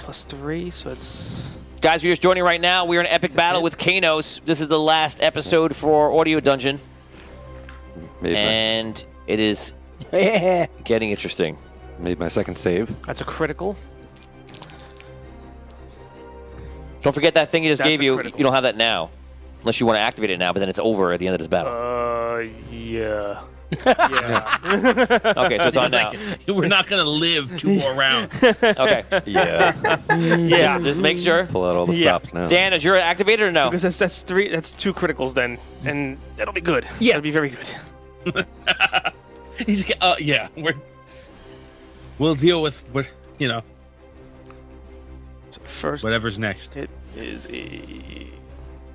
+3, so it's... Guys, we're just joining right now. We're in an epic battle with Kanos. This is the last episode for Audio Dungeon. And it is getting interesting. Made my second save. That's a critical. Don't forget that thing he just That's gave a you. critical. You don't have that now. Unless you want to activate it now, but then it's over at the end of this battle. Yeah. Yeah. Okay, so it's on now. We're not gonna live 2 more rounds. Okay. Yeah. Yeah. Just make sure. Pull out all the stops now. Dan, is your activated or no? Because that's 3. That's 2 criticals then, and that'll be good. Yeah. That'll be very good. Yeah. We'll deal with So first, whatever's next. it is a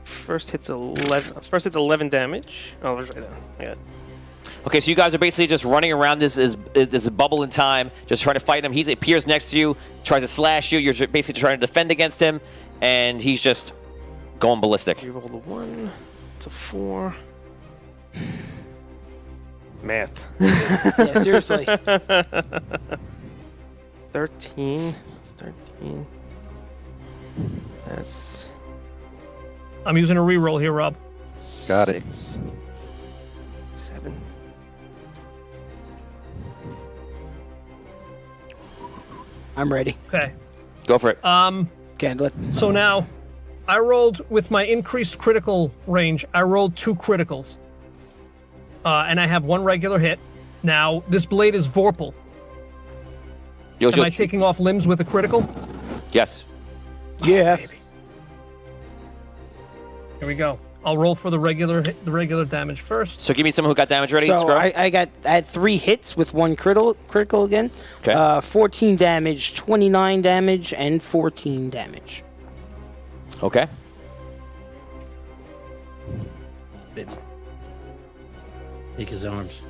first hits 11. First hits 11 damage. Oh, it's right there. Yeah. Okay, so you guys are basically just running around this bubble in time, just trying to fight him. He appears next to you, tries to slash you. You're basically trying to defend against him, and he's just going ballistic. You rolled a 1. It's a 4. Math. Yeah, seriously. 13. That's 13. That's I'm using a reroll here, Rob. Got it. 6, 7. I'm ready. Okay. Go for it. Okay, So now, I rolled with my increased critical range. I rolled 2 criticals, and I have 1 regular hit. Now this blade is Vorpal. Am I taking off limbs with a critical? Yes. yeah. Here we go. I'll roll for the regular damage first. So give me someone who got damage ready. So Scrub. I had 3 hits with 1 critical again. Okay. 14 damage, 29 damage, and 14 damage. Okay. Baby. Take his arms.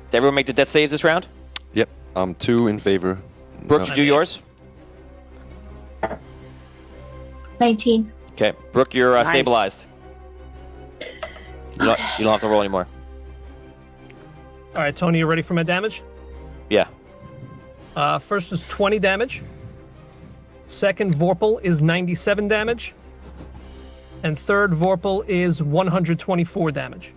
Did everyone make the death saves this round? Yep. 2 in favor. Brooke, you do yours? 19. Okay. Brooke, you're Nice. stabilized. You don't have to roll anymore. All right, Tony, you ready for my damage? Yeah. First is 20 damage. Second Vorpal is 97 damage. And third Vorpal is 124 damage.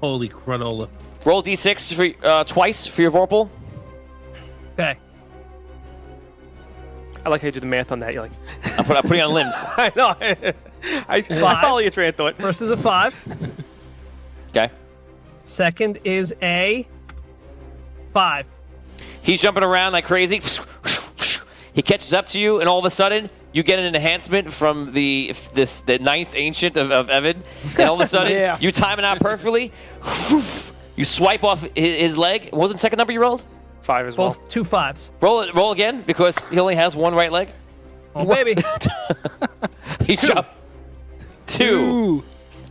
Holy cranola. Roll d6 for twice for your Vorpal. Okay. I like how you do the math on that. You're like, I'm putting on limbs. I know. I follow your train of thought. First is a 5. Okay. Second is a 5. He's jumping around like crazy. He catches up to you, and all of a sudden, you get an enhancement from the 9th Ancient of Evan. And all of a sudden, Yeah. you time it out perfectly. You swipe off his leg. What was the second number you rolled? 5 as well. Both 2 5s. Roll again, because he only has 1 right leg. Oh, baby. He chopped 2.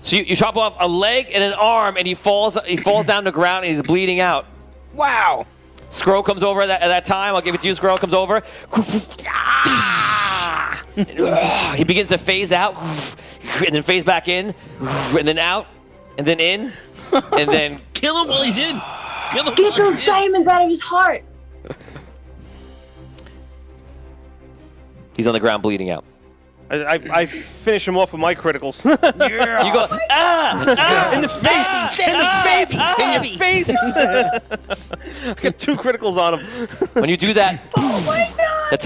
So you chop off a leg and an arm, and he falls down the ground, and he's bleeding out. Wow. Scroll comes over at that time. I'll give it to you. Scroll comes over. He begins to phase out, and then phase back in, and then out, and then in, and then Kill him while he's in. Kill him Get while those he's in. diamonds out of his heart. he's on the ground bleeding out. I finish him off with my criticals. You go, In the face! In your face! I got 2 criticals on him. When you do that, the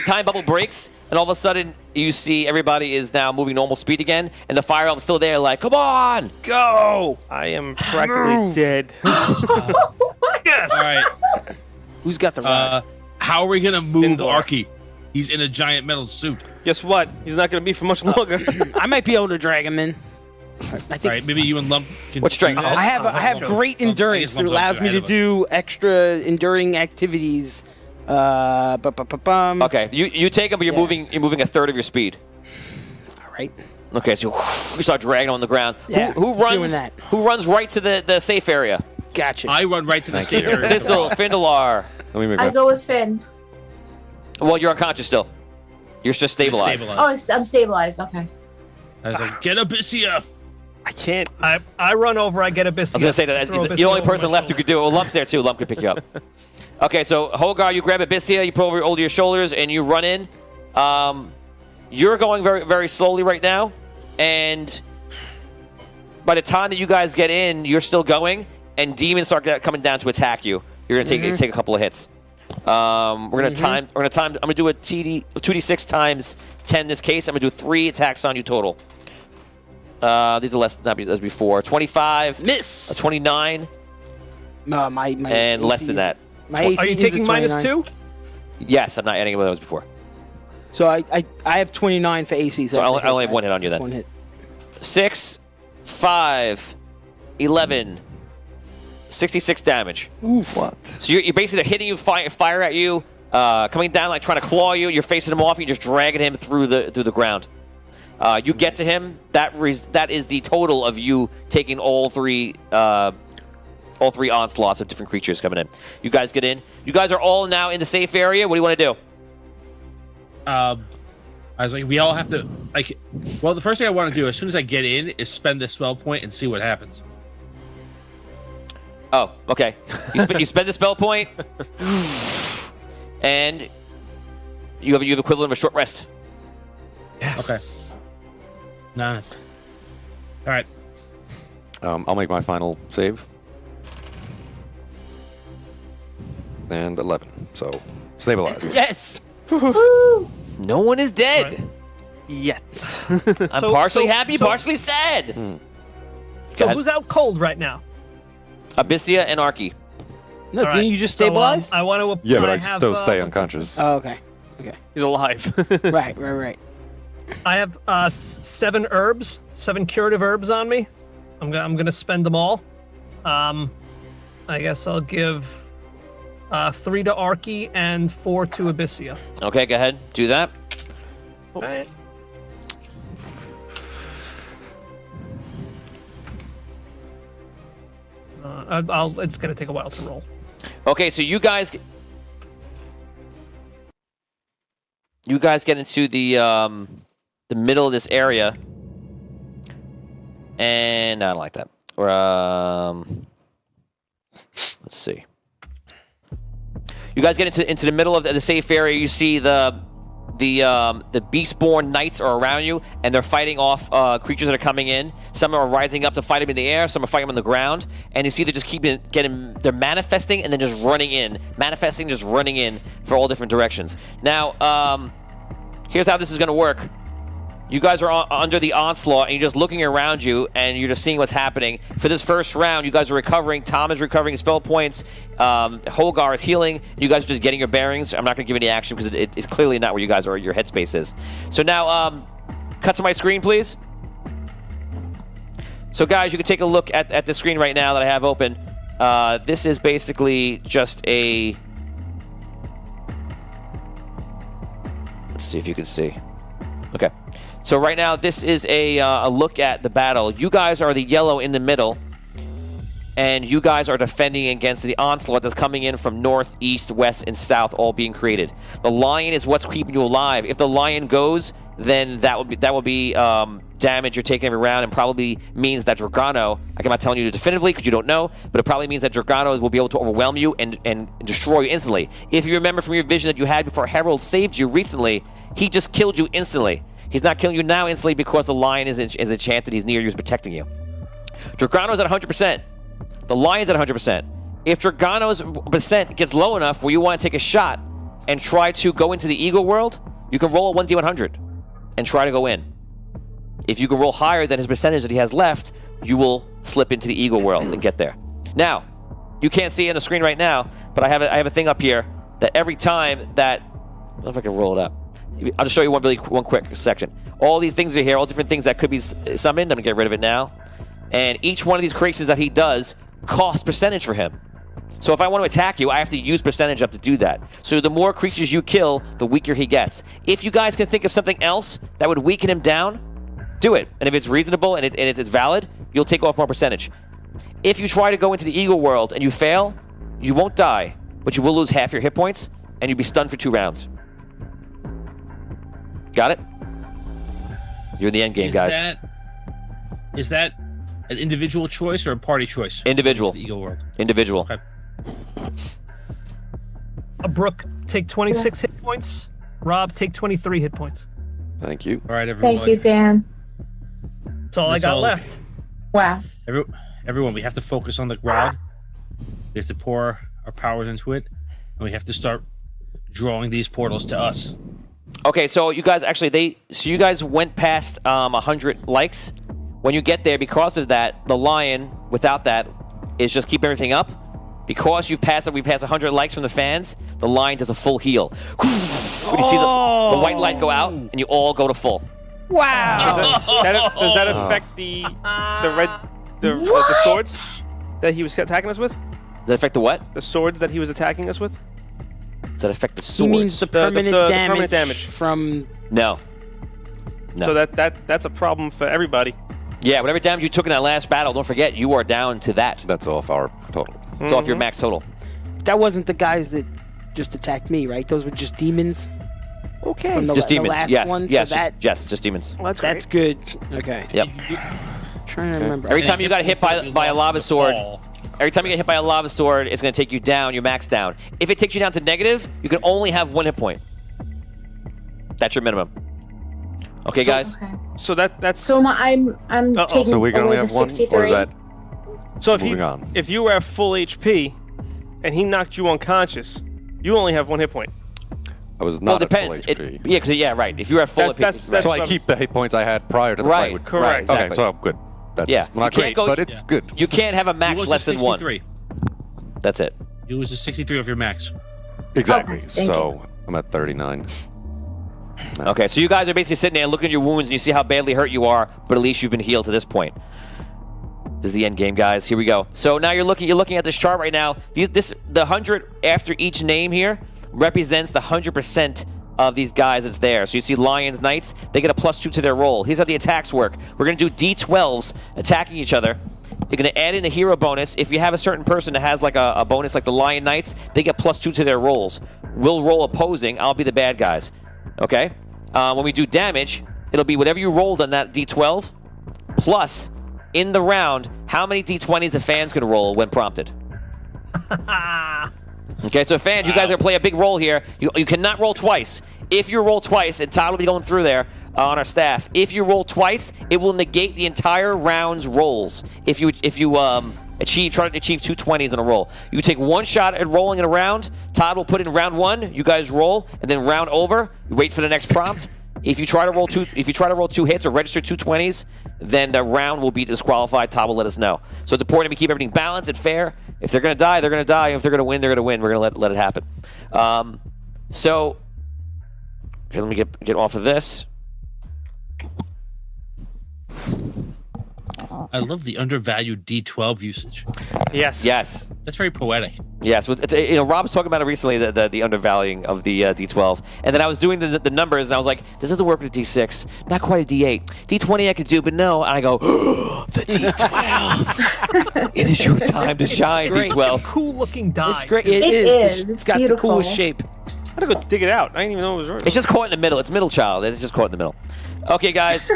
time bubble breaks, and all of a sudden you see everybody is now moving normal speed again, and the fire elf is still there. Like, come on, Go! I am practically dead. Yes. All right. Who's got the rod? How are we gonna move Indoor. Arky? He's in a giant metal suit. Guess what? He's not going to be for much longer. I might be able to drag him in. I think All right, maybe you and Lump can What strength? do that. I have great Lump- I endurance. guess It Lump's allows me ahead to of us. do extra enduring activities Okay, you take him, but you're moving a third of your speed. All right. Okay, so you start dragging him on the ground. Yeah, who runs? doing that. Who runs right to the safe area? Gotcha. I run right to the safe area. Thistle, Findalar. Let me make I my go with Finn. Well, you're unconscious still. You're just stabilized. Oh, I'm stabilized. Okay. I was like, get Abyssia. I can't. I run over. I get Abyssia. I was gonna say that you're the only person left who could do it. Well, Lump's there too. Lump could pick you up. Okay, so Holgar, you grab Abyssia, you pull over your shoulders, and you run in. You're going very, very slowly right now, and by the time that you guys get in, you're still going, and demons start coming down to attack you. You're gonna take a couple of hits. We're gonna time. I'm gonna do a 2d6 times 10 in this case. I'm gonna do 3 attacks on you total. These are less as before. 25. Miss. 29. My and AC less than that. My AC Are you is a taking minus 29. 2? Yes, I'm not adding what that was before. So I have 29 for AC. So I only have one hit on you then. 1 hit. 6, 5, 11, 66 damage. Oof. What? So you're basically hitting you, fire at you, coming down, like trying to claw you. You're facing him off. You're just dragging him through the ground. You get to him. That is the total of you taking all three onslaughts of different creatures coming in. You guys get in. You guys are all now in the safe area. What do you want to do? I was like, we all have to, like, well, the first thing I want to do as soon as I get in is spend the spell point and see what happens. Oh, okay. You spend the spell point, and you have equivalent of a short rest. Yes. Okay. Nice. All right. I'll make my final save. And 11. So, stabilized. Yes. No one is dead. Right. Yet. I'm partially happy, partially sad. So ahead. who's out cold right now? Abyssia and Arky. No, All didn't right. you just So, stabilize? I want to. Yeah, but I have, still stay unconscious. Oh, okay. Okay. He's alive. Right. I have 7 herbs, 7 curative herbs on me. I'm gonna spend them all. I guess I'll give 3 to Arky and 4 to Abyssia. Okay, go ahead. Do that. All right. It's gonna take a while to roll. Okay, so you guys get into the middle of this area, and I don't like that. Or let's see. You guys get into the middle of the safe area. You see the Beastborn Knights are around you, and they're fighting off creatures that are coming in. Some are rising up to fight them in the air. Some are fighting them on the ground. And you see they're just they're manifesting and then just running in. Manifesting, just running in for all different directions. Now, here's how this is going to work. You guys are under the onslaught, and you're just looking around you, and you're just seeing what's happening. For this first round, you guys are recovering. Tom is recovering spell points. Holgar is healing. You guys are just getting your bearings. I'm not going to give any action because it's clearly not where you guys are. Your headspace is. So now, cut to my screen, please. So, guys, you can take a look at the screen right now that I have open. This is basically just a... Let's see if you can see. Okay. So right now, this is a look at the battle. You guys are the yellow in the middle, and you guys are defending against the onslaught that's coming in from north, east, west, and south, all being created. The lion is what's keeping you alive. If the lion goes, then that will be damage you're taking every round, and probably means that Drogono, I'm not telling you definitively because you don't know, but it probably means that Drogono will be able to overwhelm you and destroy you instantly. If you remember from your vision that you had before Herald saved you recently, he just killed you instantly. He's not killing you now instantly because the lion is enchanted. He's near you, he's protecting you. Drogono's at 100%. The lion's at 100%. If Drogono's percent gets low enough where you want to take a shot and try to go into the eagle world, you can roll a 1d100 and try to go in. If you can roll higher than his percentage that he has left, you will slip into the eagle world and get there. Now, you can't see it on the screen right now, but I have a thing up here that every time that... I don't know if I can roll it up. I'll just show you one quick section. All these things are here, all different things that could be summoned. I'm going to get rid of it now. And each one of these creations that he does costs percentage for him. So if I want to attack you, I have to use percentage up to do that. So the more creatures you kill, the weaker he gets. If you guys can think of something else that would weaken him down, do it. And if it's reasonable and it's valid, you'll take off more percentage. If you try to go into the eagle world and you fail, you won't die, but you will lose half your hit points, and you'll be stunned for 2 rounds. Got it? You're in the end game, guys. Is that an individual choice or a party choice? Individual. The eagle world. Individual. Okay. Brooke, take 26 hit points. Rob, take 23 hit points. Thank you. All right, everyone. Thank you, Dan. That's all I got left. Wow. Everyone, we have to focus on the crowd. We have to pour our powers into it, and we have to start drawing these portals to us. Okay, so you guys you guys went past 100 likes. When you get there, because of that, the lion, without that, is just keep everything up. Because we passed 100 likes from the fans, the lion does a full heal. When you see the white light go out, and you all go to full. Wow. Does that affect the swords that he was attacking us with? Does that affect the what? The swords that he was attacking us with? Does that affect the He swords? means the permanent, the damage, permanent damage. from... No. So that's a problem for everybody. Yeah, whatever damage you took in that last battle, don't forget, you are down to that. That's off our total. It's off your max total. That wasn't the guys that just attacked me, right? Those were just demons? Okay. From the, Just the demons. last Yes, one? yes, So that, just demons. Well, that's good. Okay. Yep. Trying to remember. Every time you got hit by a lava sword, Fall. every time you get hit by a lava sword, it's going to take you down, your max down. If it takes you down to negative, you can only have 1 hit point. That's your minimum. Okay, guys? Okay. So that's So I'm taking So we can away only the have one, 63. or is that so moving on? if you were at full HP and he knocked you unconscious, you only have 1 hit point. I was Well, not it depends. at full HP. Yeah, right. If you're at full That's- right. So I keep the hit points I had prior to the Right, fight. With, correct. Exactly. Okay, so good. That's Yeah, you not can't great, go- but it's good. You can't have a You max lose less a than 1. 63. That's it. You lose a 63 of your max. Exactly. Okay, thank So I'm at 39. Okay, so you guys are basically sitting there looking at your wounds and you see how badly hurt you are, but at least you've been healed to this point. This is the end game, guys. Here we go. So now you're looking at this chart right now. The 100 after each name here represents the 100% of these guys that's there. So you see Lions, Knights, they get a +2 to their roll. Here's how the attacks work. We're going to do D12s attacking each other. You're going to add in the hero bonus. If you have a certain person that has like a bonus like the Lion Knights, they get +2 to their rolls. We'll roll opposing. I'll be the bad guys. Okay? When we do damage, it'll be whatever you rolled on that D12, plus, in the round, how many D20s the fans can roll when prompted. Okay, so fans, you guys are going to play a big role here. You cannot roll twice. If you roll twice, and Todd will be going through there on our staff. If you roll twice, it will negate the entire round's rolls. If you try to achieve 2 20s in a roll. You take 1 shot at rolling in a round. Todd will put in round 1. You guys roll, and then round over. You wait for the next prompt. If you try to roll 2 hits or register 2 20s, then the round will be disqualified. Todd will let us know. So it's important to keep everything balanced and fair. If they're going to die, they're going to die. If they're going to win, they're going to win. We're going to let it happen. So okay, let me get off of this. I love the undervalued D12 usage. Yes. Yes. That's very poetic. Yes, Rob was talking about it recently, the undervaluing of the D12, and then I was doing the numbers, and I was like, this doesn't work with a D6, not quite a D8, D20 I could do, but no, and I go, the D12, it is your time to shine, D12. Cool looking die. It's great. too. It It is. is. It's got beautiful. the coolest shape. I had to go dig it out. I didn't even know it was yours. It's just caught in the middle. It's middle child. It's just caught in the middle. Okay, guys,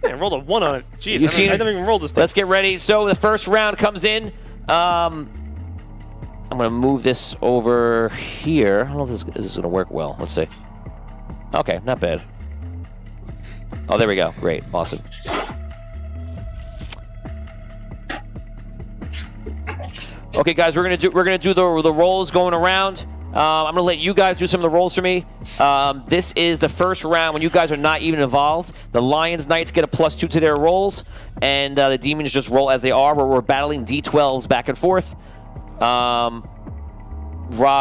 I rolled a 1 on it. Jeez, You've seen I it? never even rolled this thing. let's get ready. So the first round comes in. I'm going to move this over here. I don't know if this is going to work well. Let's see. Okay, not bad. Oh, there we go. Great. Awesome. Okay, guys, we're gonna do the rolls going around. I'm gonna let you guys do some of the rolls for me. This is the first round when you guys are not even involved. The Lions Knights get a +2 to their rolls, and the Demons just roll as they are. Where we're battling D12s back and forth. Rob,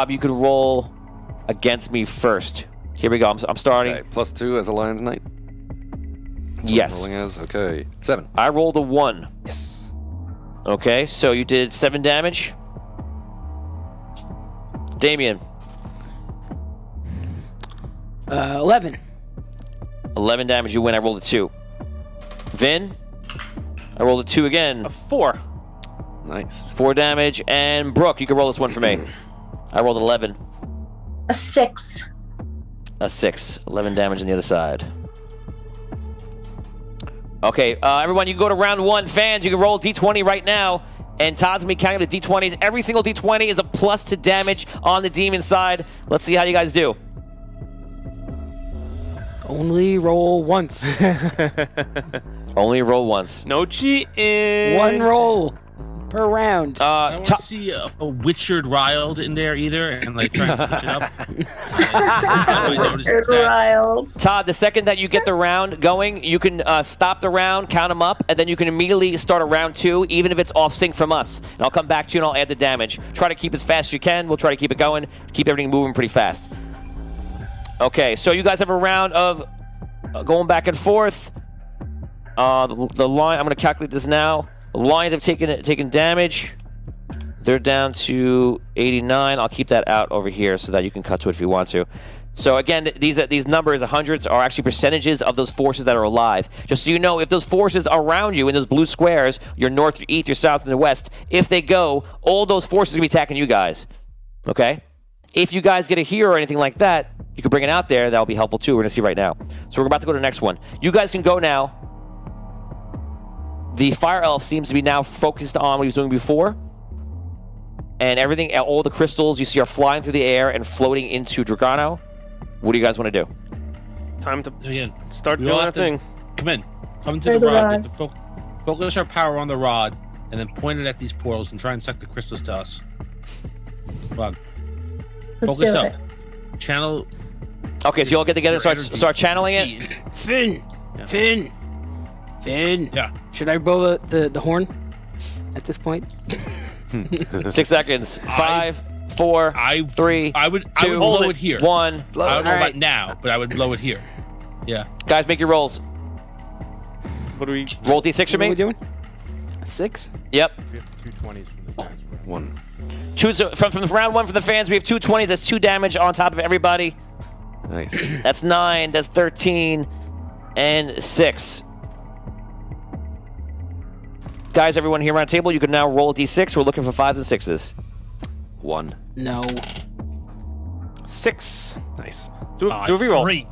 you could roll against me first. Here we go. I'm starting. Okay, +2 as a Lion's Knight. Yes. Rolling as, okay. 7. I rolled a 1. Yes. Okay, so you did 7 damage. Damien. 11. 11 damage. You win. I rolled a 2. Vin. I rolled a 2 again. A 4. Nice. 4 damage. And Brooke, you can roll this one for me. I rolled 11. A 6. A 6. 11 damage on the other side. Okay, everyone, you can go to round 1. Fans, you can roll D20 right now. And Todd's going to be counting the D20s. Every single D20 is a plus to damage on the demon side. Let's see how you guys do. Only roll once. Only roll once. No cheating. 1 roll per round. I don't want to see a Witchered Riled in there either, and like trying to switch it up. I really noticed that. Wild. Todd, the second that you get the round going, you can stop the round, count them up, and then you can immediately start a round 2, even if it's off sync from us. And I'll come back to you and I'll add the damage. Try to keep as fast as you can. We'll try to keep it going, keep everything moving pretty fast. Okay, so you guys have a round of going back and forth. The line, I'm going to calculate this now. The Lions have taken damage. They're down to 89. I'll keep that out over here so that you can cut to it if you want to. So again, these numbers, the hundreds, are actually percentages of those forces that are alive. Just so you know, if those forces around you in those blue squares, your north, your east, your south, and the west, if they go, all those forces are going to be attacking you guys. Okay? If you guys get a hero or anything like that, you can bring it out there. That'll be helpful too. We're going to see right now. So we're about to go to the next one. You guys can go now. The Fire Elf seems to be now focused on what he was doing before. And everything, all the crystals you see are flying through the air and floating into Drogono. What do you guys want to do? Time to Again, start we doing all that have to thing. Come to the rod. We have to focus our power on the rod, and then point it at these portals and try and suck the crystals to us. Come on. Let's Focus do up. it. Channel. Okay, so you all get together and start channeling it? Finn! Yeah. Finn! Finn! Yeah. Should I blow the horn at this point? 6 seconds. 5, 4, 3, I would 2, blow it here. 1. I don't know Alright. about now, but I would blow it here. Yeah. Guys, make your rolls. What do we? Roll D6 for What are we me. doing? 6? Yep. We have 2 20s from the fans. 1. Choose from the round 1 for the fans. We have 2 20s. That's 2 damage on top of everybody. Nice. That's 9. That's 13. And 6. Guys, everyone here around the table, you can now roll a D6. We're looking for 5s and 6s. 1. No. 6. Nice. Do a reroll. 3.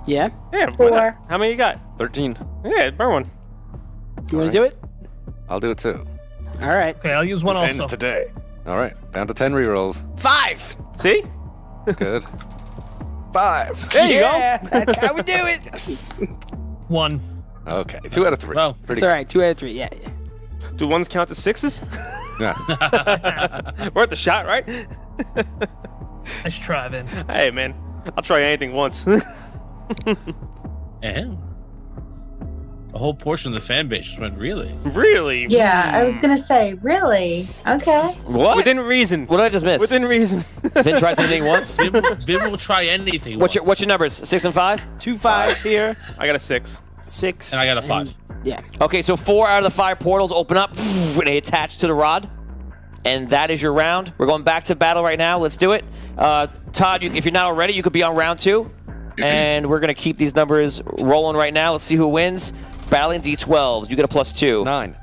Yeah? Yeah. why 4. not? How many you got? 13. Yeah, burn one. You want to do it? I'll do it too. All right. Okay, I'll use one also. today. All right. Down to 10 rerolls. 5! See? Good. 5. There you Yeah, that's how we do it. 1. Okay. 2 out of 3. Well, Pretty It's all right. 2 out of 3. Yeah. Do ones count as 6s? Yeah. Worth a shot, right? Nice try, Vin. Hey, man. I'll try anything once. and a whole portion of the fan base just went, really? Really? Yeah, I was gonna say, really? Okay. What? Within reason. What did I just miss? Within reason. Vin tries anything once? Vin will try anything. What's once. your numbers? 6 and 5? 2 5s here. I got a 6. 6. And I got a 5. Yeah. Okay, so 4 out of the 5 portals open up and they attach to the rod. And that is your round. We're going back to battle right now. Let's do it. Todd, if you're not already, you could be on round 2. And we're going to keep these numbers rolling right now. Let's see who wins. Battling D12s. You get a +2. 9.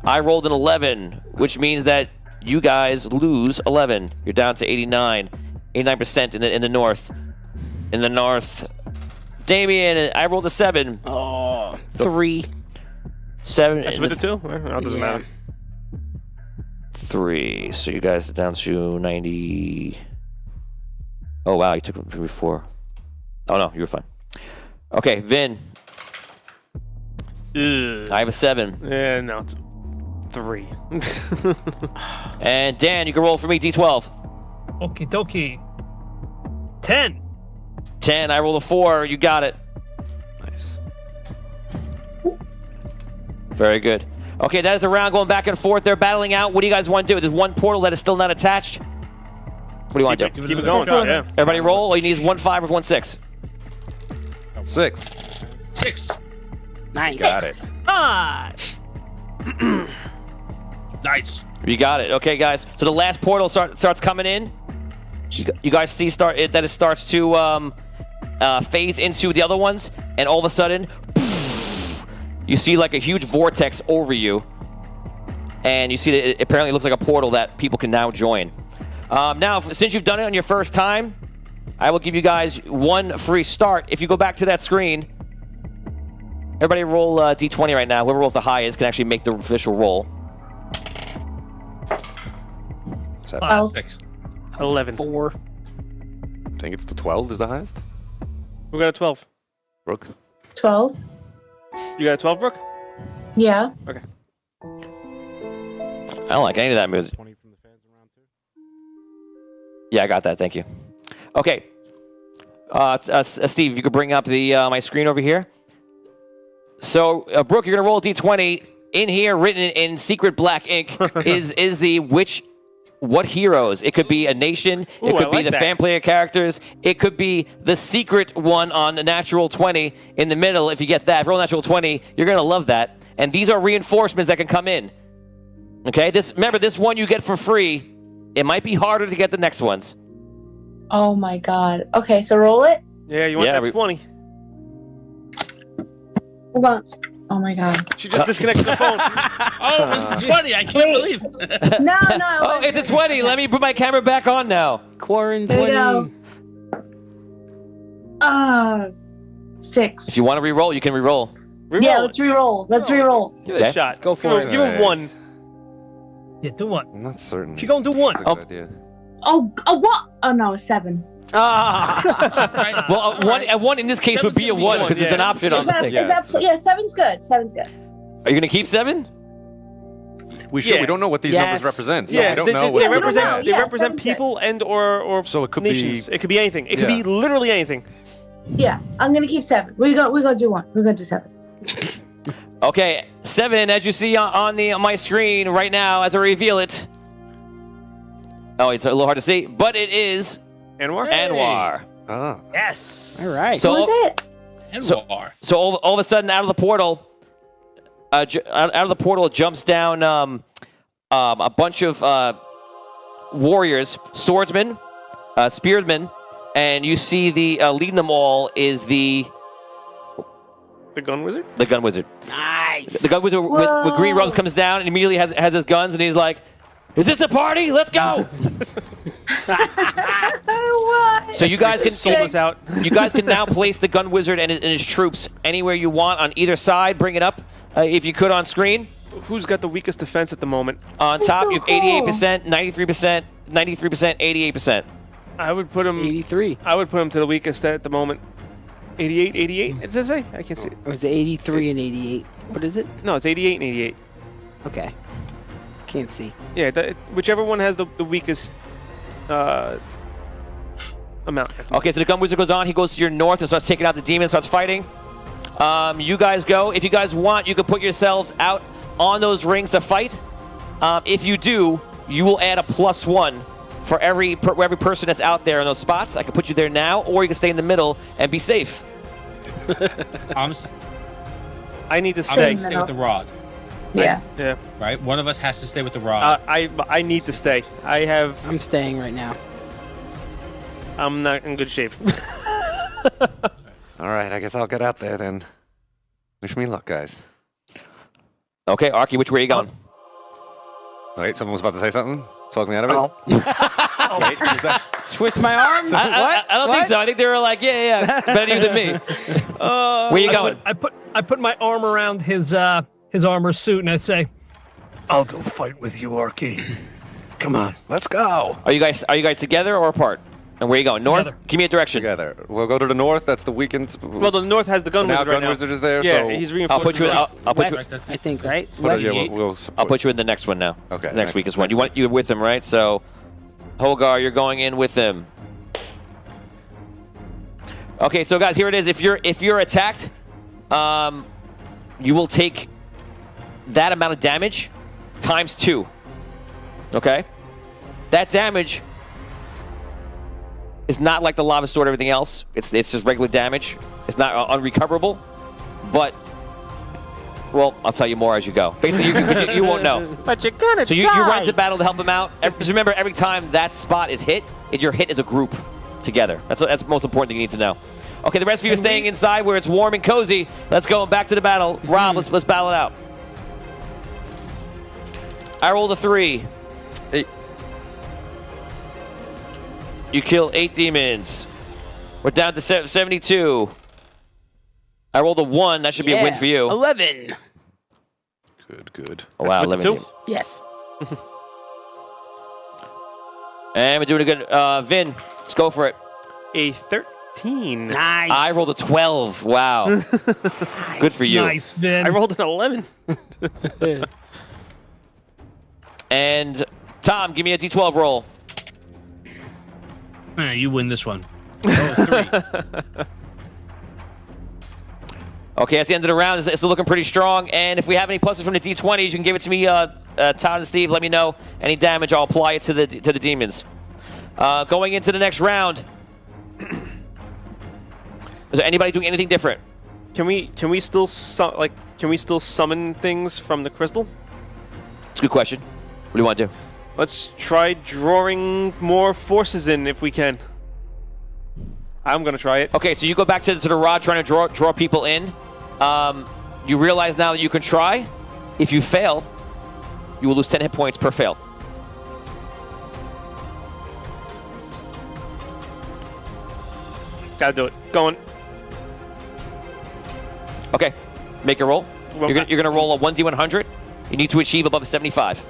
I rolled an 11, which means that you guys lose 11. You're down to 89. 89% in the north. In the north. Damien, I rolled a 7. Oh, 3. 7. That's with the 2? Well, it doesn't matter. 3. So you guys are down to 90. Oh, wow. You took it before. Oh, no. You were fine. Okay, Vin. Ugh. I have a 7. Yeah, no, it's 3. And Dan, you can roll for me, D12. Okie dokie. 10. 10. I rolled a 4. You got it. Nice. Very good. Okay, that is a round going back and forth. They're battling out. What do you guys want to do? There's one portal that is still not attached. What do you want to do? Give Keep it another going. shot. Yeah. Everybody roll. All you need is 1 5 or 1 6. 6. 6. Nice. Got it. 5. Nice. You got it. Okay, guys. So the last portal starts coming in. You guys see that it starts to phase into the other ones, and all of a sudden, you see like a huge vortex over you, and you see that it apparently looks like a portal that people can now join. Now, since you've done it on your first time, I will give you guys one free start. If you go back to that screen, everybody roll D20 right now. Whoever rolls the highest can actually make the official roll. 7. 6. 11. 4. I think it's the 12 is the highest. We got a 12. Brooke. 12. You got a 12, Brooke? Yeah. Okay. I don't like any of that music. 20 from the fans in round 2. Yeah, I got that. Thank you. Okay. Steve, if you could bring up the my screen over here. So, Brooke, you're going to roll a D20. In here, written in secret black ink, is the what heroes. It could be a nation. Ooh, it could I be like the that. fan player characters. It could be the secret one on a natural 20 in the middle. If you get that, if you roll a natural 20, you're going to love that. And these are reinforcements that can come in. Okay? Remember, this one you get for free. It might be harder to get the next ones. Oh my god. Okay, so roll it. Yeah, you want Yeah, that 20. Hold on. Oh my god. She just disconnected the phone. Oh, it was the 20. I can't Wait. believe it. No. Oh, it's a 20. Let me put my camera back on now. Quarantine. There you go. 6. If you want to re-roll, you can re-roll. Reroll Yeah, it. let's re-roll. Let's re-roll. Give it a Okay. shot. Go for it. Give it 1. Yeah, do what? I'm not certain. She gonna do one. That's a good idea. Oh, what? Oh no, 7. Right. Well, one in this case would be a 1 because it's an option on Is the that, thing. is that, yeah, 7's good. 7's good. Are you going to keep 7? We should. Yeah. We don't know what these Yes. numbers represent. So Yeah, we don't they, know they, what's they we don't represent, know. they Yeah, represent sounds good. people and or So it could nations. be. It could be anything. It could Yeah. be literally anything. Yeah, I'm gonna keep 7. We're gonna do 1. We're gonna do 7. Okay, 7, as you see on my screen right now, as I reveal it. Oh, it's a little hard to see, but it is Anwar? Anwar. Ah. Yes. All right. So- Who is it? And So- war. So all of a sudden, out of the portal, out of the portal jumps down a bunch of warriors, swordsmen, spearmen, and you see leading them all is the The gun wizard? gun wizard. Nice. The gun wizard with green Whoa. robes comes down and immediately has his guns, and he's like, "Is this a party? Let's go!" What? So you guys can Sold us out. You guys can now place the gun wizard and his troops anywhere you want on either side. Bring it up if you could on screen. Who's got the weakest defense at the moment? On That's top, so you have cool. 88%, 93%, 93%, 88%. I would put him. 83. I would put him to the weakest at the moment. 88, 88. It says say. I can't see it. Or is it 83 and 88? What is it? No, it's 88 and 88. Okay. Can't see. Yeah, whichever one has the weakest amount. Okay, so the gun wizard goes on. He goes to your north and starts taking out the demon, starts fighting. You guys go. If you guys want, you can put yourselves out on those rings to fight. If you do, you will add a +1 for every person that's out there in those spots. I can put you there now, or you can stay in the middle and be safe. I need to I'm stay. going to stay with the rod, Yeah. Yeah. right? One of us has to stay with the rod. I need to stay. I'm staying right now. I'm not in good shape. All right. I guess I'll get out there then. Wish me luck, guys. Okay, Arky, which way are you going? Wait, someone was about to say something. Talk me out of it. Wait, who's that? Twist my arm? I don't think so. I think they were like, yeah, better you than me. Where you going? I put my arm around his armor suit and I say, "I'll go fight with you, Arky. Come on." Let's go. Are you guys together or apart? And where are you going? North? Together. Give me a direction. Together. We'll go to the north. That's the weekend. Well, the north has the gun now wizard right gun now. wizard is there. Yeah, so he's I'll reinforced. put you. I'll put you. West, I think, right? But, West. yeah, we'll I'll put you in the next one now. Okay, Next next- week is one. next You're with him, right? So, Holgar, you're going in with him. Okay, so guys, here it is. If you're attacked, you will take that amount of damage times 2. Okay, that damage is not like the lava sword or everything else. It's just regular damage. It's not unrecoverable, but Well, I'll tell you more as you go. Basically, you won't know. But you're gonna So you run into battle to help him out. Just remember, every time that spot is hit, you're hit as a group together. That's the most important thing you need to know. Okay, the rest of you are staying inside where it's warm and cozy. Let's go back to the battle. Rob, let's battle it out. I rolled a 3. 8. You kill 8 demons. We're down to 72. I rolled a 1. That should be a win for you. 11. Good. Oh, wow, That's 11. with the 2? Yes. And we're doing a good. Vin, let's go for it. A 13. Nice. I rolled a 12. Wow. Good for you. Nice, Vin. I rolled an 11. And Tom, give me a D12 roll. You win this one. Oh, 3. Okay, that's the end of the round. It's still looking pretty strong. And if we have any pluses from the D20s, you can give it to me, Todd and Steve. Let me know any damage. I'll apply it to the demons. Going into the next round. Is there anybody doing anything different? Can we still summon things from the crystal? It's a good question. What do you want to do? Let's try drawing more forces in if we can. I'm gonna try it. Okay, so you go back to the rod trying to draw people in. You realize now that you can try. If you fail, you will lose 10 hit points per fail. Gotta do it. Going. Okay, make a roll. Well, You're gonna roll a 1d100. You need to achieve above a 75.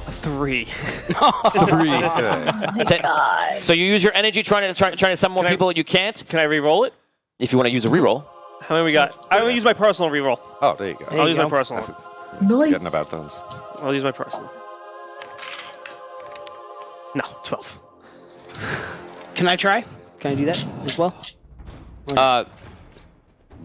A 3. 3. My God. So you use your energy trying to summon more Can I- people, and you can't. Can I re-roll it? If you want to use a reroll. How many we got? I'm gonna use my personal re-roll. Oh, there you go. I'll use my go. personal. Forgetting Nice. about those. I'll use my personal. No, 12. Can I try? Can I do that as well?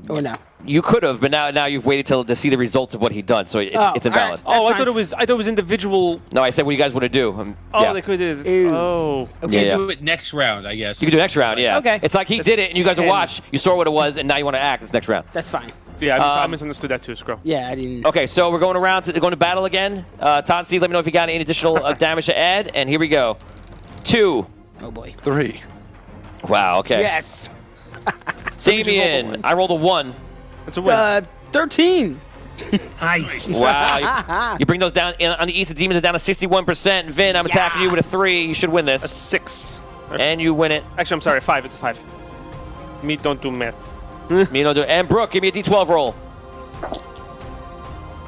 Or no? You could have, but now you've waited to see the results of what he'd done, so it's Oh, invalid. all right. Oh, I fine. thought it was individual. No, I said what you guys want to do. Oh, yeah. they could is. Ew. Oh. Okay, Yeah. do it next round, I guess. You can do next round, yeah. Okay. It's like he did it, and you guys will 10. watch. You saw what it was, and now you want to act. It's next round. That's fine. Yeah, I misunderstood that too, Scroll. Yeah, I didn't. Okay, so we're going to battle again. Todd, Steve, let me know if you got any additional damage to add, and here we go. 2. Oh boy. 3. Wow, okay. Yes. Damien, I rolled a 1. It's a win. 13. Nice. Wow. You bring those down. On the East, the demons are down to 61%. Vin, I'm attacking you with a 3. You should win A this. 6. And you win it. Actually, I'm sorry, 5. It's a 5. Me don't do math. Me no do. And Brooke, give me a D12 roll.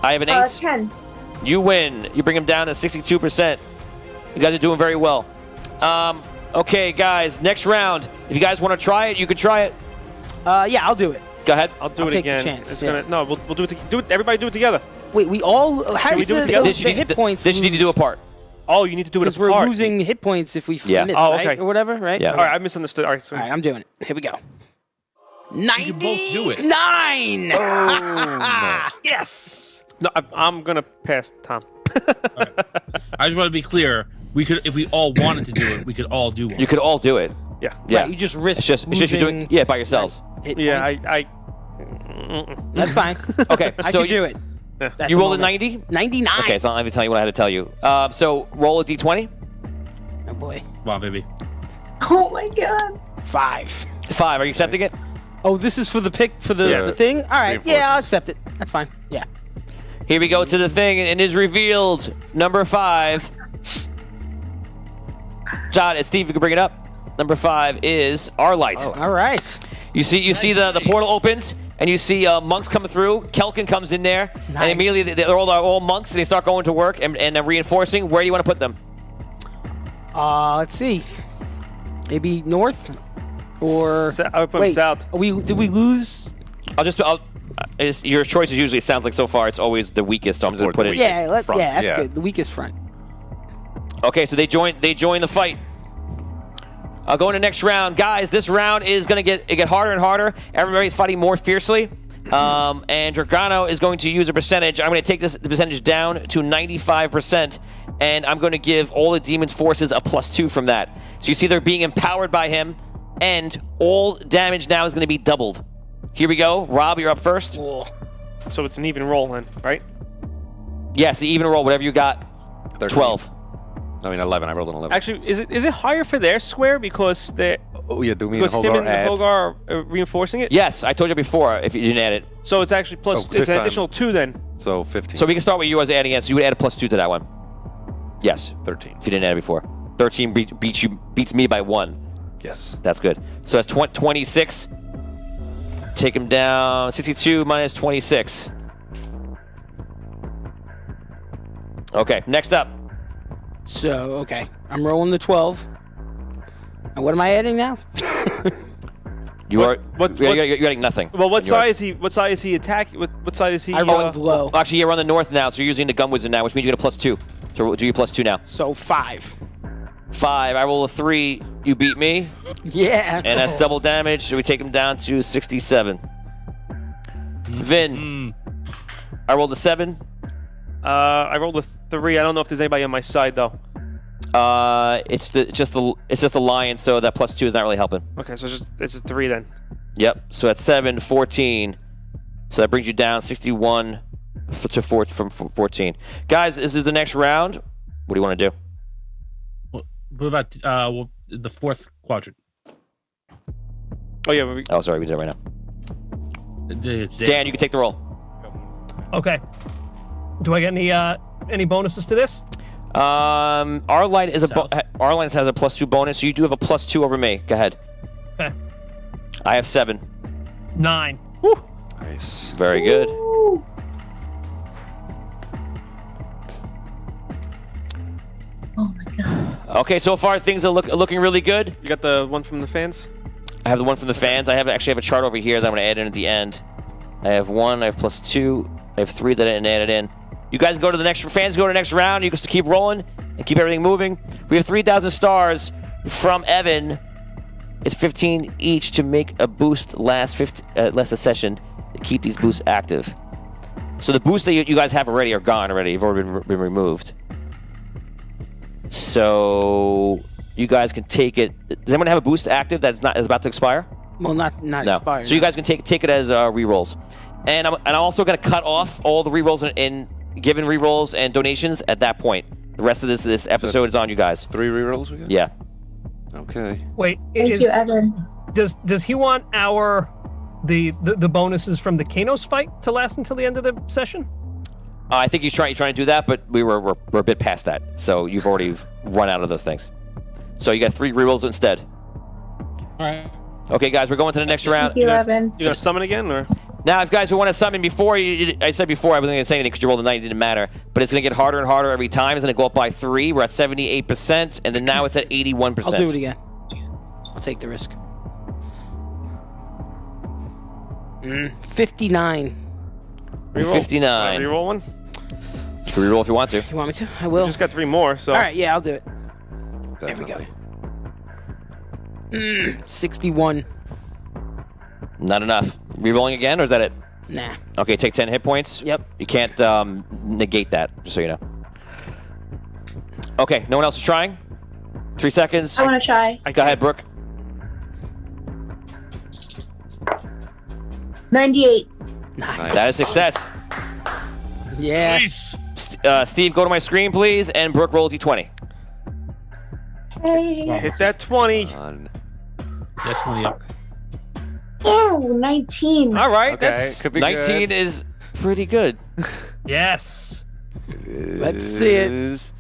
I have an 8. 10. You win. You bring him down to 62%. You guys are doing very well. Okay, guys, next round. If you guys want to try it, you can try it. Yeah, I'll do it. Go ahead. I'll do I'll it take the again. chance, It's yeah. gonna no. We'll do it. Do it. Everybody do it together. Wait, we all. How we does do it the, together? the, This you the need, hit points? this you need to do apart. Oh, you need to do it Because we're apart. losing hit points if we Yeah. miss, Oh, right? okay. Or whatever, right? Yeah. All right, I misunderstood. All right, so All right, I'm doing it. Here we go. 99. both do it. yes. No, I'm gonna pass Tom. I just want to be clear. We could, if we all wanted to do it, we could all do one. You could all do it. Yeah. Yeah. Right, you just risk. It's just you're doing losing by yourselves. hit Yeah. points. I That's fine. Okay, I so can do it. At you the rolled a moment. 90? 99. Okay, so I'm not even telling you what I had to tell you. So roll a D20. Oh boy. Come on, baby. Oh my God. 5. 5. Are you accepting it? Oh, this is for the pick for the, Yeah. the thing. All right. Reinforcements. Yeah, I'll accept it. That's fine. Yeah. Here we go to the thing, and it is revealed. Number 5. John and Steve, you can bring it up. Number 5 is our light. All right. You see the portal opens, and you see monks coming through. Kelkin comes in there, Nice. and immediately they're all monks, and they start going to work and reinforcing. Where do you want to put them? Let's see. Maybe north or I would put him wait. south. Did we lose? Your choice is usually, it sounds like so far, it's always the weakest, so I'm just going to put it. Yeah, front, that's yeah. good. The weakest front. Okay, so they join the fight. I'll go into next round. Guys, this round is going to get harder and harder. Everybody's fighting more fiercely. And Drogono is going to use a percentage. I'm going to take the percentage down to 95%, and I'm going to give all the demon's forces a +2 from that. So you see they're being empowered by him. and all damage now is going to be doubled. Here we go. Rob, you're up first. So it's an even roll then, right? Yes, even roll, whatever you got. 13. 12. I mean, 11. I rolled an 11. Actually, is it higher for their square because they Oh, yeah, do me and because him Hogar and add. Hogar are reinforcing it? Yes, I told you before if you didn't add it. So it's actually plus. Oh, it's this an time. additional 2 then. So 15. So we can start with you as adding it. So you would add a +2 to that one. Yes, 13. if you didn't add it before. 13 beats me by 1. Yes. That's good. So that's 26. Take him down. 62 minus 26. Okay, next up. So, okay. I'm rolling the 12. And what am I adding now? You are. what- You're getting nothing. Well, what on side yours. is he? What side is he attacking? What side is he? I rolled low. Actually, you're on the north now, so you're using the gun wizard now, which means you get a +2. So do your +2 now. So 5. 5. I roll a 3. You beat me, Yeah. and that's double damage. So we take him down to 67. Vin. I rolled a 7. I rolled a 3. I don't know if there's anybody on my side though. It's just a lion, so that +2 is not really helping. Okay, so it's just 3 then. Yep. So that's 7, 14. So that brings you down 61 to 4 from 14. Guys, this is the next round. What do you want to do? What about the fourth quadrant? Oh yeah. Oh, sorry, we did it right now. It's Dan, you can take the roll. Okay. Do I get any bonuses to this? Our line has a +2 bonus, so you do have a +2 over me. Go ahead. Okay. I have 7. 9. Nice. Very good. Oh my god. Okay, so far things are looking really good. You got the one from the fans? I have the one from the fans. I actually have a chart over here that I'm going to add in at the end. I have 1. I have +2. I have 3 that I didn't add it in. You guys go to the next. Fans go to the next round. You just keep rolling and keep everything moving. We have 3,000 stars from Evan. It's 15 each to make a boost last a session to keep these boosts active. So the boosts that you guys have already are gone already. You've already been removed. So you guys can take it. Does anyone have a boost active that's about to expire? Well, not No. expired. So you guys can take it as rerolls. And I'm also going to cut off all the rerolls in given rerolls and donations at that point. The rest of this episode is on you guys. 3 rerolls we got? Yeah. Okay. Wait, Thank you, Evan. does he want the bonuses from the Kanos fight to last until the end of the session? I think he's trying to do that, but we're a bit past that. So you've already run out of those things. So you got 3 rerolls instead. All right. Okay, guys, we're going to the next round. Thank you, Evan. You gonna summon again or? Now, if guys who want to summon before, I said before I wasn't going to say anything because you rolled a 9, it didn't matter. But it's going to get harder and harder every time. It's going to go up by 3. We're at 78%, and then now it's at 81%. I'll do it again. I'll take the risk. 59. Reroll. 59. Reroll one. You can reroll if you want to. You want me to? I We will. just got 3 more, so. All right, yeah, I'll do it. Definitely. 61. Not enough. Rerolling again, or is that it? Nah. Okay, take 10 hit points. Yep. You can't negate that, just so you know. Okay, no one else is trying? 3 seconds. I want to try. Go ahead, Brooke. 98. Nice. That is success. Yeah. Nice. Steve, go to my screen, please, and Brooke, roll a d20. Hey. Hit that 20. That's 20 up. Ew, 19. All right, Okay, that's could be 19 good. is pretty good. Yes. Let's see it.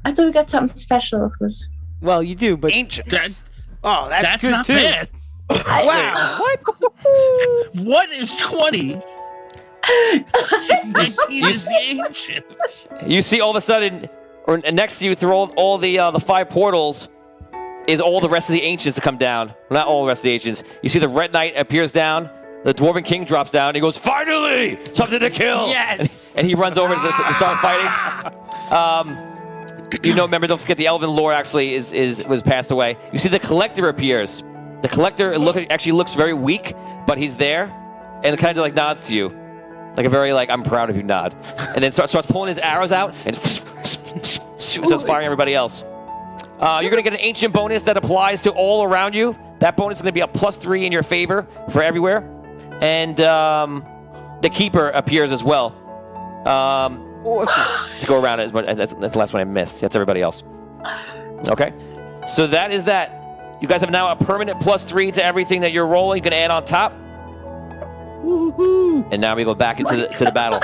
I thought we got something special. It was Well, you do, but That, oh, that's good not too. bad. Wow. What is 20? 19 is the ancients. You see all of a sudden, or next to you through all the 5 portals, is all the rest of the ancients to come down. Not all the rest of the ancients. You see the Red Knight appears down, the Dwarven King drops down, and he goes, "Finally! Something to kill!" Yes. And he runs over to start fighting. Remember, don't forget the Elven Lord actually was passed away. You see the Collector appears. The Collector actually looks very weak, but he's there, and kind of like nods to you. Like a very I'm proud of you nod. And then starts pulling his arrows out, and starts firing everybody else. You're going to get an ancient bonus that applies to all around you. That bonus is going to be a +3 in your favor for everywhere. And the keeper appears as well. To go around it as much. That's the last one I missed. That's everybody else. Okay. So that is that. You guys have now a permanent +3 to everything that you're rolling. You can add on top. And now we go back into the battle.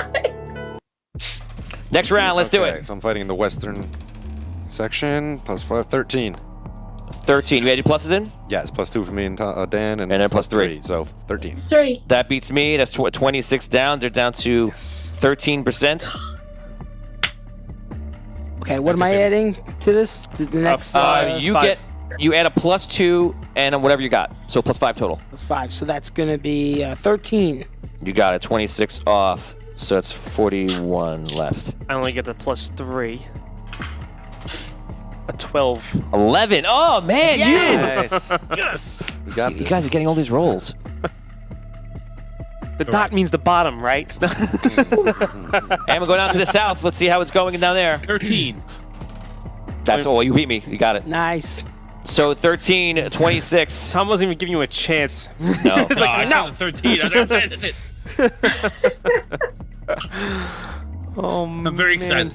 Next round, let's do it. So I'm fighting in the western section. +5, 13. 13. You had your pluses in? Yes, +2 for me and Dan, and then +3. So 13. 3. That beats me. That's 26 down. They're down to 13%. Okay, what am I adding to this? To the next. You add a +2 and whatever you got. So +5 total. That's 5. So that's gonna be 13. You got it. 26 off. So it's 41 left. I only get the +3. A 12. 11. Oh man, Yes. We got you this. guys are getting all these rolls. The dot means the bottom, right? And we'll go down to the south. Let's see how it's going down there. 13. That's all. You beat me. You got it. Nice. So 13, 26. Tom wasn't even giving you a chance. No. No, I said the 13. I was like, that's it. Oh, I'm very excited.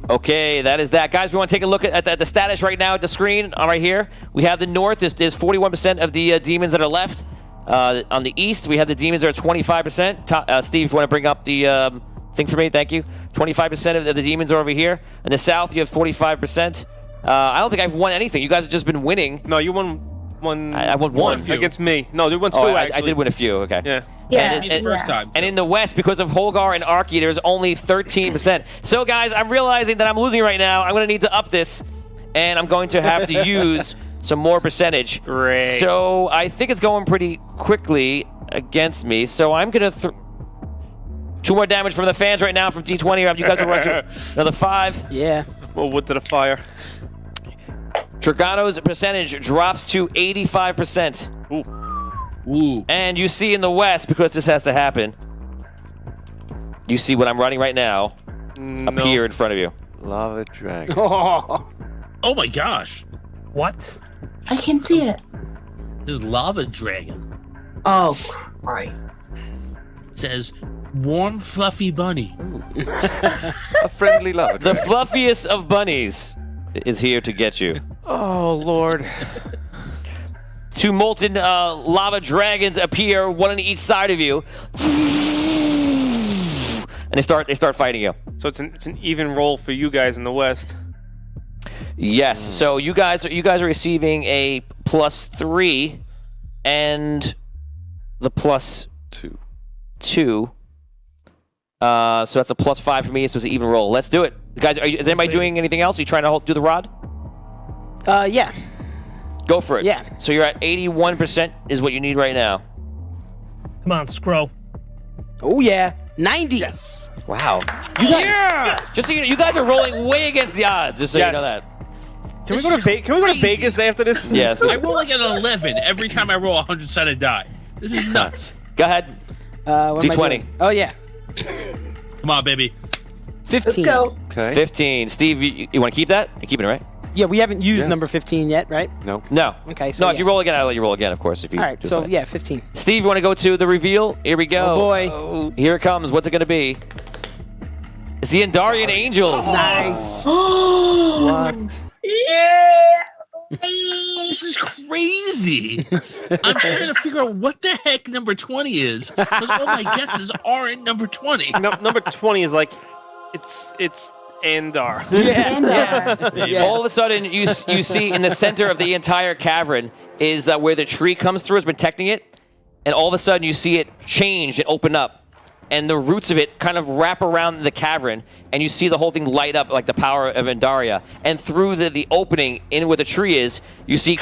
Okay, that is that. Guys, we want to take a look at the status right now at the screen right here. We have the north. There's 41% of the demons that are left. On the east, we have the demons that are 25%. Steve, if you want to bring up the thing for me, thank you. 25% of the demons are over here. In the south, you have 45%. I don't think I've won anything. You guys have just been winning. No, you won one. I won one. Against me. No, you won 2, I actually. did win a few, okay. Yeah. Yeah. The first time. And in the west, because of Holgar and Arky, there's only 13%. So, guys, I'm realizing that I'm losing right now. I'm going to need to up this, and I'm going to have to use some more percentage. Great. So I think it's going pretty quickly against me. So I'm going to 2 more damage from the fans right now from D20. You guys will run to another 5. Yeah. Well, wood to the fire. Drogono's percentage drops to 85%. Ooh. And you see in the west, because this has to happen, you see what I'm running right now appear in front of you. Lava dragon. Oh my gosh. What? I can see it. This is Lava Dragon. Oh, Christ. It says, warm, fluffy bunny. A friendly lava The dragon. fluffiest of bunnies is here to get you. Oh, Lord. 2 molten lava dragons appear, one on each side of you, and they start fighting you. So it's an even roll for you guys in the west. Yes. So you guys are receiving a +3 and the +2. So that's a +5 for me. So it's an even roll. Let's do it, guys. Is anybody doing anything else? Are you trying to do the rod? Yeah. Go for it. Yeah. So you're at 81% is what you need right now. Come on, Scro. Oh yeah. 90. Wow. Just so you know, you guys are rolling way against the odds. Just so you know that. Can we go to Vegas after this? Yes. I roll like an 11 every time I roll a 100-sided die. This is nuts. Go ahead. What am I D20. doing? Oh yeah. Come on, baby. 15. Let's go. Okay. 15. Steve, you want to keep that? You're keeping it, right? Yeah, we haven't used Yeah. number 15 yet, right? No. No. Okay, so no, yeah. if you roll again, I'll let you roll again, of course. If you All right, do so something. yeah, 15. Steve, you want to go to the reveal? Here we go. Oh boy. Here it comes. What's it going to be? It's the Andarian Angels. Nice. What? This is crazy. I'm trying to figure out what the heck number 20 is. Because all my guesses aren't number 20. No, number 20 is like, it's Andar. Yeah. All of a sudden, you see in the center of the entire cavern is where the tree comes through, is protecting it. And all of a sudden, you see it change and open up. And the roots of it kind of wrap around the cavern, and you see the whole thing light up like the power of Andaria. And through the opening in where the tree is, you see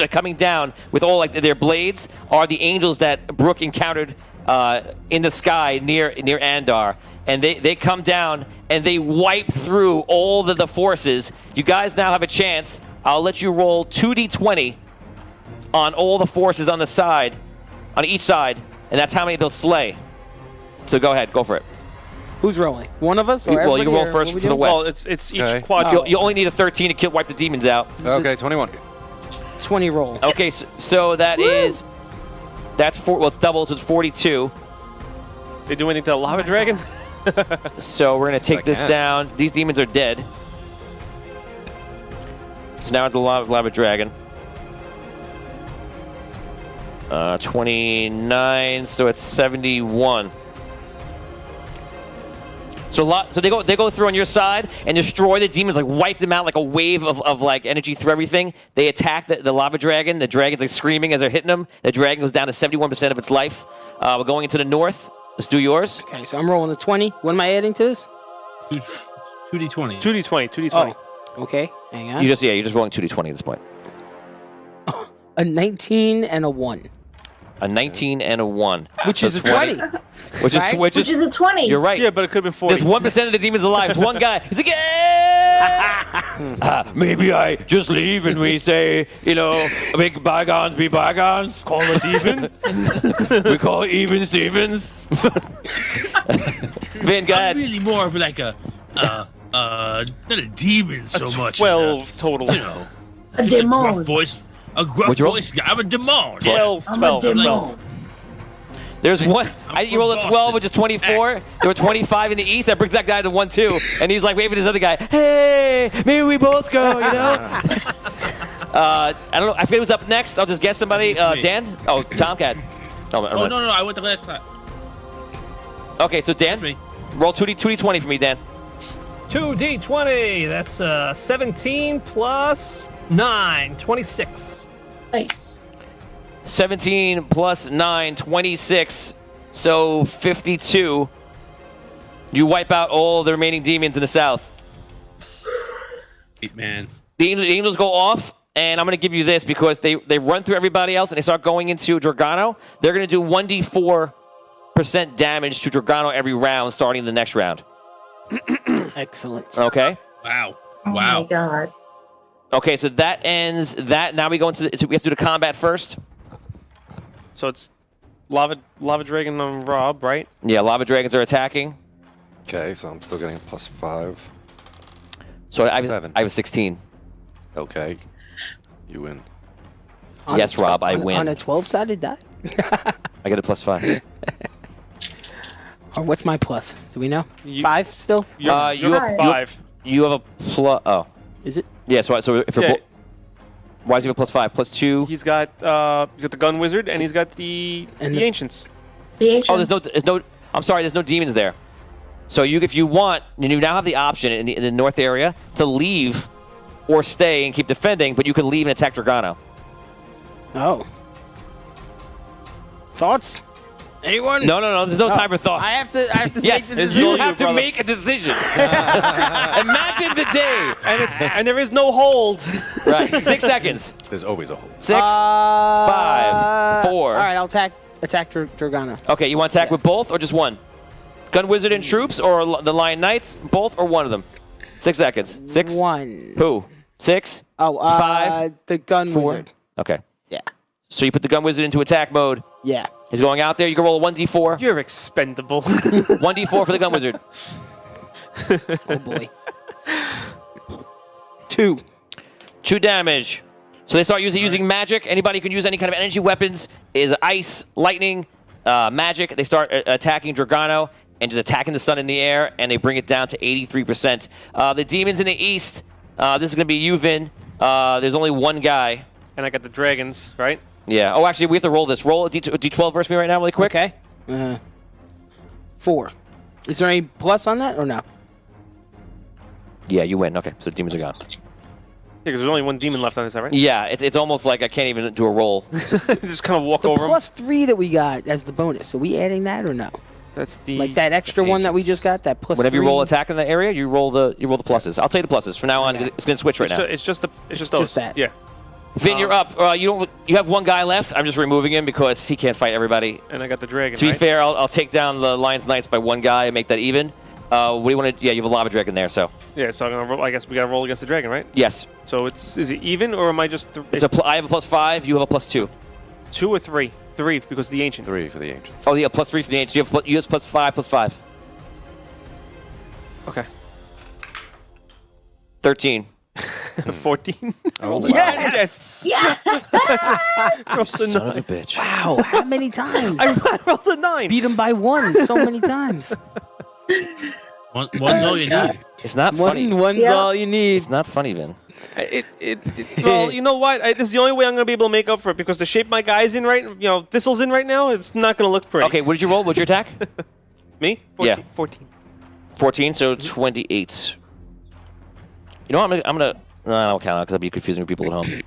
coming down with all like their blades are the angels that Brooke encountered in the sky near Andar. And they come down and they wipe through all the forces. You guys now have a chance. I'll let you roll 2d20 on all the forces on the side, on each side. And that's how many they'll slay. So go ahead, go for it. Who's rolling? One of us? Or Well, you everybody, roll or first what we for the doing? west. Well, it's each Okay. quad. You only need a 13 to wipe the demons out. Okay, 21. 20 roll. Okay, so that is that's four. Well, it's double, so it's 42. They do anything to the lava dragon? So we're gonna take I this can. down. These demons are dead. So now it's the lava dragon. 29. So it's 71. So they go through on your side and destroy the demons, like wipe them out like a wave of like energy through everything. They attack the lava dragon. The dragon's like screaming as they're hitting them. The dragon goes down to 71% of its life. We're going into the north. Let's do yours. Okay, so I'm rolling a 20. What am I adding to this? 2d20. 2d20, 2d20. Oh, okay. Hang on. You're just rolling 2d20 at this point. A 19 and a 1, A 19 and a 1. which is a 20. Which is Right? Which is a 20. You're right. Yeah, but it could have been 40. There's 1% of the demons alive. There's one guy. He's like, yeah! Maybe I just leave and we say, make bygones be bygones. Call it even? We call it even Stevens. Vin, go I'm ahead. really more of like a, not a demon so much. 12 total. You know, A just demon. gruff voice. A gruff What'd you roll? voice guy. I'm a demon. 12, I'm a 12, demon. 12. There's one. I'm You rolled a from 12, Boston. which is 24. There were 25 in the east. That brings that guy to 1, 2. And he's like waving to his other guy. Hey, maybe we both go, I don't know. I forget who's up next. I'll just guess somebody. It's me. Dan? Oh, Tomcat. Oh, no, I went the last time. Okay, so Dan, Me. roll 2d20 for me, Dan. 2d20. That's 17 plus 9, 26. Nice. 17 plus 9, 26. So 52. You wipe out all the remaining demons in the south. Man. The angels go off, and I'm going to give you this because they run through everybody else and they start going into Drogono. They're going to do 1d4% damage to Drogono every round starting the next round. Excellent. Okay? Wow. Oh Wow. my god. Okay, so that ends that. Now we go into so we have to do the combat first. So it's lava dragon on Rob, right? Yeah, lava dragons are attacking. Okay, so I'm still getting a +5. So I Seven. have a 16. Okay. You win. On Yes, a Rob, I on- win. On a 12-sided die? I get a +5. Or what's my plus? Do we know? You- 5 still? You have, you have- 5. You have a plus. Oh, Is it? yeah. So if you're Yeah. why does he have a +5? +2. He's got the gun wizard and he's got the And the the- ancients. The ancients. Oh, there's no. I'm sorry. There's no demons there. So if you want, you now have the option in the north area to leave or stay and keep defending, but you can leave and attack Drogono. Oh. Thoughts? Anyone? No. There's no time for thoughts. I have to Yes, make the it's decision. you all have to brother. make a decision. Imagine the day. And there is no hold. Right. 6 seconds. There's always a hole. 6. 5, 4. All right, I'll attack Drogono. Okay, you want to attack with both or just one? Gun wizard and troops or the lion knights? Both or one of them? 6 seconds. 6. 1. Who? 6. Oh, 5. the gun 4. wizard. Okay. Yeah. So you put the gun wizard into attack mode. Yeah. He's going out there. You can roll a 1d4. You're expendable. 1d4 for the gun wizard. Oh boy. 2. 2 damage. So they start using magic. Anybody can use any kind of energy weapons. Is ice, lightning, magic. They start attacking Drogono and just attacking the sun in the air, and they bring it down to 83%. The demons in the east. This is going to be you, Vin. There's only one guy. And I got the dragons, right? Yeah. Oh, actually, we have to roll this. Roll a D12 versus me right now really quick. Okay. 4. Is there any plus on that or no? Yeah, you win. Okay, so the demons are gone. Yeah, because there's only one demon left on this side, right? Yeah, it's almost like I can't even do a roll. Just kind of walk The over him. +3 that we got as the bonus. Are we adding that or no? That's the Like that extra one that we ancients. just got, that +3. Whenever you roll attack in the area, you roll the pluses. I'll tell you the pluses. From now on, Okay. it's going to switch right now. It's just Just those. that. Yeah. Vin, you're up. You have one guy left. I'm just removing him because he can't fight everybody. And I got the dragon. To be right? fair, I'll take down the Lions Knights by one guy and make that even. What do you want to? Yeah, you have a lava dragon there, so Yeah, so I'm gonna roll, I guess we gotta roll against the dragon, right? yes. So is it even or am I just I have a +5. You have a +2. 2 or 3? 3 because of the ancient. 3 for the ancient. Oh, yeah, +3 for the ancient. You have +5. Okay. 13. 14. Oh, wow. Yes. Son of a bitch. Wow, how many times? I rolled a 9. Beat him by 1 so many times. One's all you need. It's not funny. One's Yeah. all you need. It's not funny, Vin. Well, you know what? This is the only way I'm going to be able to make up for it because the shape my guy's in Thistle's in right now, it's not going to look pretty. Okay, what did you roll? What'd your attack? Me? 14. Yeah. 14. 14, so 28. You know what? I'm gonna. No, I don't count it because I'll be confusing with people at home.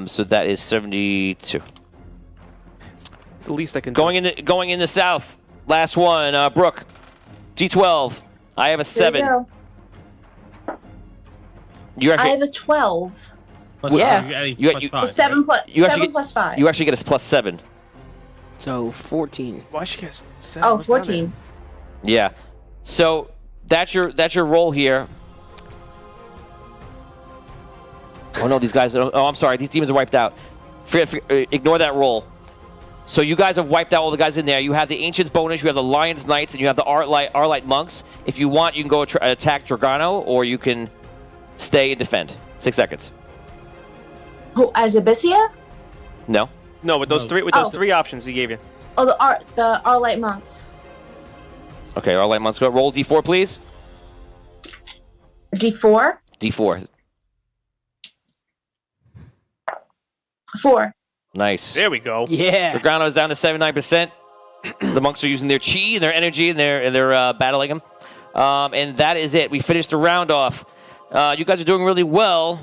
So that is 72. It's the least I can do. Going in the south. Last one, Brooke. D12. I have a 7. There you go. You I actually. have a 12. Plus Yeah. five, you're adding You- plus you- five, A 7 right? plus You actually 7 get- plus 5. You actually get a +7. So 14. Why should you guys 7? Oh, What's down 14. Yeah. So that's your roll here. Oh no, these guys. Oh, I'm sorry. These demons are wiped out. Ignore that roll. So you guys have wiped out all the guys in there. You have the Ancients bonus, you have the Lions Knights, and you have the Arlight Monks. If you want, you can go attack Drogono, or you can stay and defend. 6 seconds. Who, as Abyssia? No. No, with those No. those Oh. 3 options he gave you. Oh, the Arlight monks. Okay, Arlight Monks. Go roll D4, please. D4? D4. 4. Nice. There we go. Yeah. Drogono is down to 79%. The monks are using their chi and their energy, and they're battling him. And that is it. We finished the round off. You guys are doing really well,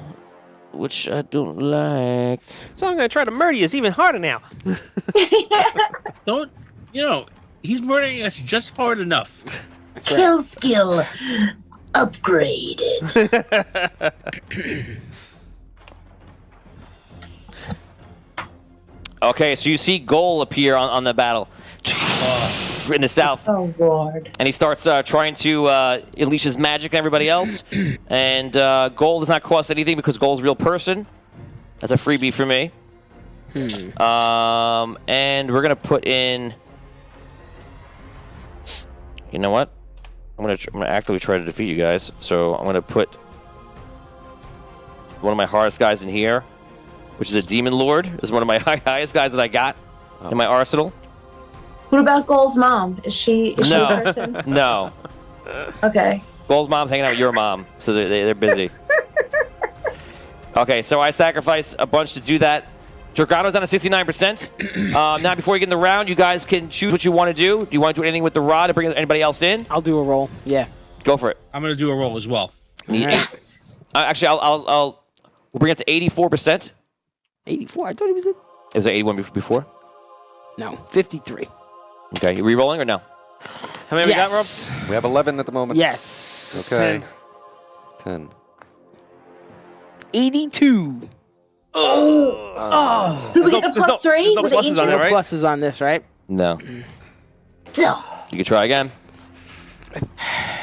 which I don't like. So I'm going to try to murder you. It's even harder now. Don't, he's murdering us just hard enough. Kill skill upgraded. Okay, so you see Goal appear on the battle in the south. Oh, Lord. And he starts trying to unleash his magic on everybody else. And gold does not cost anything because gold's a real person. That's a freebie for me. And we're going to put in... You know what? I'm gonna actively try to defeat you guys. So I'm going to put one of my hardest guys in here, which is a Demon Lord. This is one of my highest guys that I got in my arsenal. What about Goal's mom? Is she a person? No. Okay. Gold's mom's hanging out with your mom, so they're busy. Okay, so I sacrifice a bunch to do that. Drogono's down to 69%. Now, before you get in the round, you guys can choose what you want to do. Do you want to do anything with the rod to bring anybody else in? I'll do a roll. Yeah. Go for it. I'm going to do a roll as well. Yes. Actually, we'll bring it to 84%. 84. I thought it was a... It was at 81 before? No, 53. Okay, you re-rolling or no? How many Yes. we got, Rob? We have 11 at the moment. Yes. Okay. 10. 82. Do we get the plus 3 there's no with the pluses on ancient? there, right? Pluses on this, right? No. Duh. You can try again. I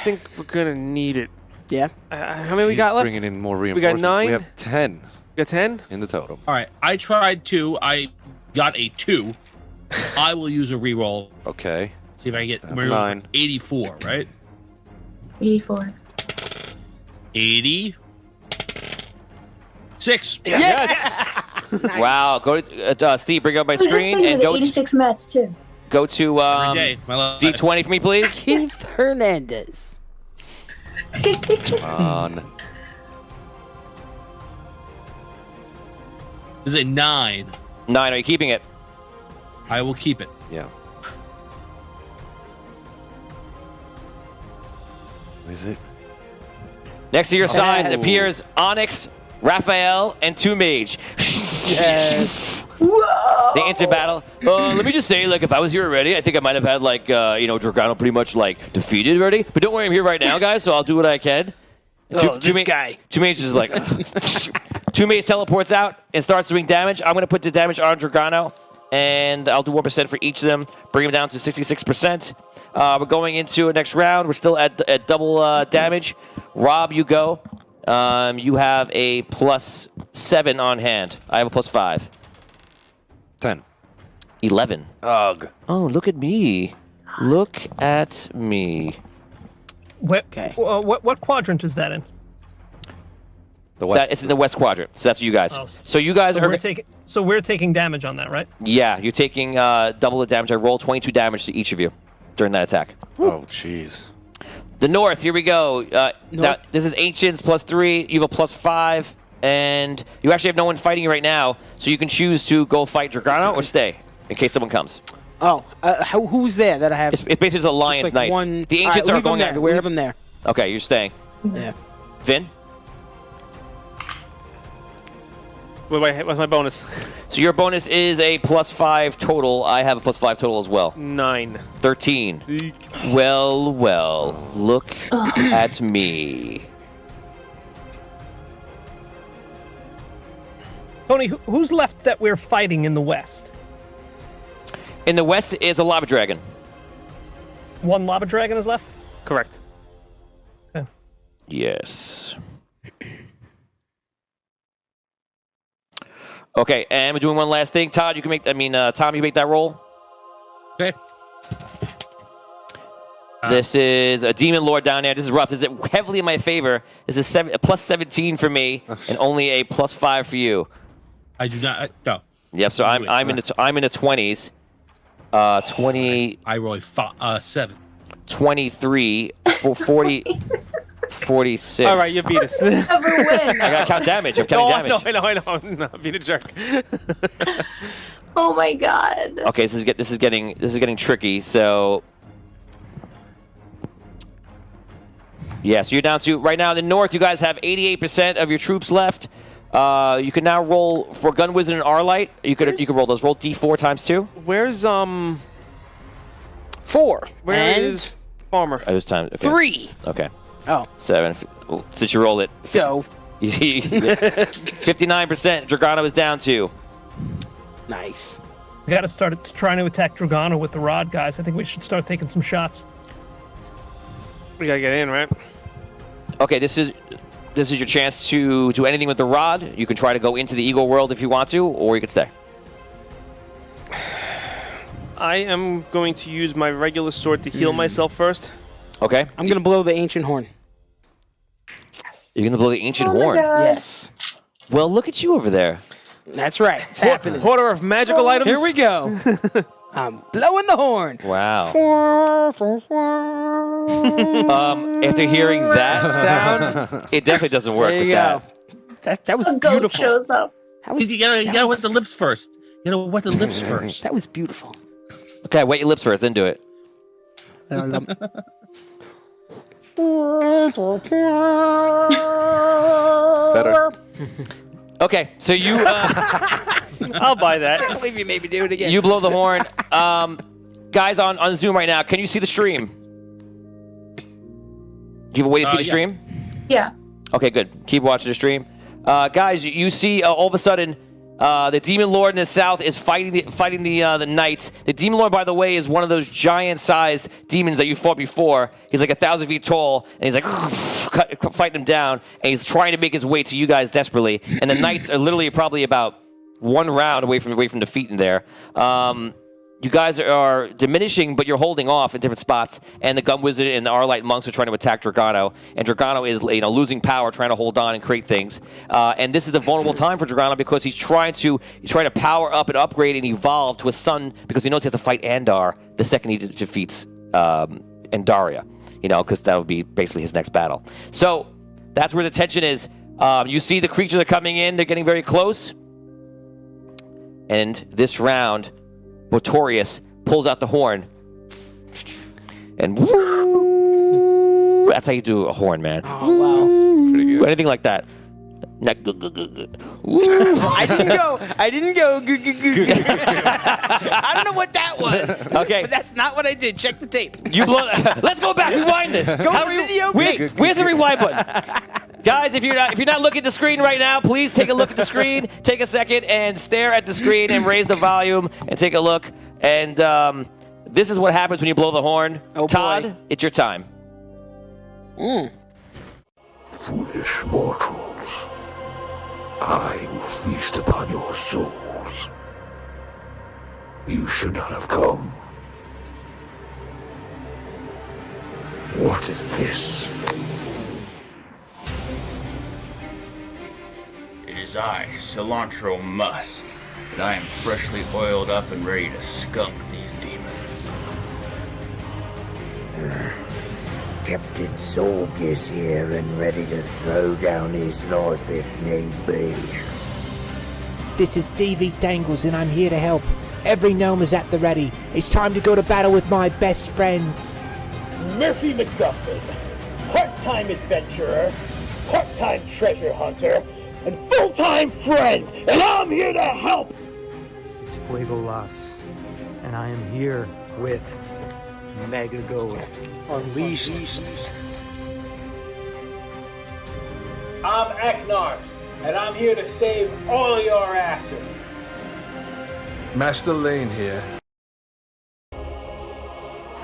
think we're going to need it. Yeah. How many we got left? Bringing in more got reinforcements. 9? We have 10 We got 10? in the total. All right, I tried 2. I got a 2. I will use a reroll. Okay. See if I can get That's we're 9. 84, right? 84. 86. Yes! Wow. Go to Steve, bring up my I was just screen thinking and of go the 86 Mets, too. go to Every day, my life. D20 for me, please. Keith Hernandez. Come on. This is a 9. 9. Are you keeping it? I will keep it. Yeah. What is it? Next to your sides Yes. appears Onyx, Raphael, and 2 Mage. Yes. They enter battle. Let me just say, like, if I was here already, I think I might have had, like, Drogono pretty much, like, defeated already. But don't worry, I'm here right now, guys, so I'll do what I can. This guy. 2 Mage is like... 2 Mage teleports out and starts doing damage. I'm going to put the damage on Drogono, and I'll do 1% for each of them, bring him down to 66%. We're going into a next round. We're still at double damage. Rob, you go. You have a +7 on hand. I have a +5. 10. 11. Ugh. Oh, look at me. Look at me. Okay. What quadrant is that in? The west. That is in the west quadrant. So that's you guys. Oh. So you guys are. So we're taking damage on that, right? Yeah, you're taking double the damage. I roll 22 damage to each of you during that attack. Oh, jeez. The north, here we go. Now, this is Ancients +3. You have a +5. And you actually have no one fighting you right now. So you can choose to go fight Drogono or stay in case someone comes. Oh, who's there that I have? It's basically just Alliance like Knights. The Ancients are going everywhere. Leave them there. Okay, you're staying. Yeah. Vin? What's my bonus? So your bonus is a +5 total. I have a +5 total as well. 9. 13. Well, look at me. Tony, who's left that we're fighting in the west? In the west is a lava dragon. One lava dragon is left? Correct. Okay. Yes. Okay, and we're doing one last thing. Todd, you can make. Tom, you can make that roll. Okay. This is a demon lord down there. This is rough. This is heavily in my favor. This is a +17 for me, and only a +5 for you. I do not. No. Yep. So I'm in the 20s. 20. I roll 7. 23. 40. 46. All right, you beat us. Never win. I gotta count damage. I'm counting damage. I know. I'm not being a jerk. Oh my god. Okay, this is getting tricky. So yeah, so you're down to right now in the north. You guys have 88% of your troops left. You can now roll for Gun Wizard and Arlight. You could roll those. Roll D4 times 2. Where's 4. Where and is Farmer? It was time. Okay. 3. Okay. Oh. 7. Well, since you rolled it. So. 59%. Drogono is down to. Nice. We got to start trying to attack Drogono with the rod, guys. I think we should start taking some shots. We gotta get in, right? Okay, this is your chance to do anything with the rod. You can try to go into the Eagle world if you want to, or you can stay. I am going to use my regular sword to heal myself first. Okay. I'm going to blow the ancient horn. You're going to blow the ancient horn. Yes. Well, look at you over there. That's right. It's happening. Hoarder of magical items. Here we go. I'm blowing the horn. Wow. After hearing that sound, it definitely doesn't work There with you that. go. That was A goat beautiful. shows up. That was, You gotta wet the lips first. You gotta wet the lips first. that was beautiful. Okay, wet your lips first, then do it. Better. Okay, so you I'll buy that. I believe you made me do it again. you blow the horn. Guys on Zoom right now, can you see the stream? Do you have a way to see the Yeah. stream? Yeah. Okay, good. Keep watching the stream. Guys, you see all of a sudden the Demon Lord in the south is fighting the Knights. The Demon Lord, by the way, is one of those giant-sized demons that you fought before. He's like 1,000 feet tall, and he's like fighting him down, and he's trying to make his way to you guys desperately. And the Knights are literally probably about one round away from defeating there. You guys are diminishing, but you're holding off in different spots. And the Gun Wizard and the Arlight monks are trying to attack Drogono. And Drogono is losing power, trying to hold on and create things. And this is a vulnerable time for Drogono because he's trying to power up and upgrade and evolve to a son because he knows he has to fight Andar the second he defeats Andaria. Because that would be basically his next battle. So that's where the tension is. You see the creatures are coming in. They're getting very close. And this round, Botorius pulls out the horn, and woo, that's how you do a horn, man. Oh, wow. Pretty good. Anything like that. I didn't go. I don't know what that was. Okay. But that's not what I did. Check the tape. You blow. Let's go back. Rewind this. Go to the video tape. Where's the rewind button? Guys, if you're not looking at the screen right now, please take a look at the screen. Take a second and stare at the screen and raise the volume and take a look. And this is what happens when you blow the horn. Oh, Todd, boy. it's your time. Foolish mortals, I will feast upon your souls. You should not have come. What is this? It is I, Cilantro Musk, and I am freshly oiled up and ready to skunk these demons. Captain Zorg is here and ready to throw down his life if need be. This is DV Dangles and I'm here to help. Every gnome is at the ready. It's time to go to battle with my best friends. Murphy McGuffin, part-time adventurer, part-time treasure hunter, and full-time friend, and I'm here to help! It's Fuego Las, and I am here with Mega Gold Unleashed. I'm Eknars, and I'm here to save all your asses. Master Lane here.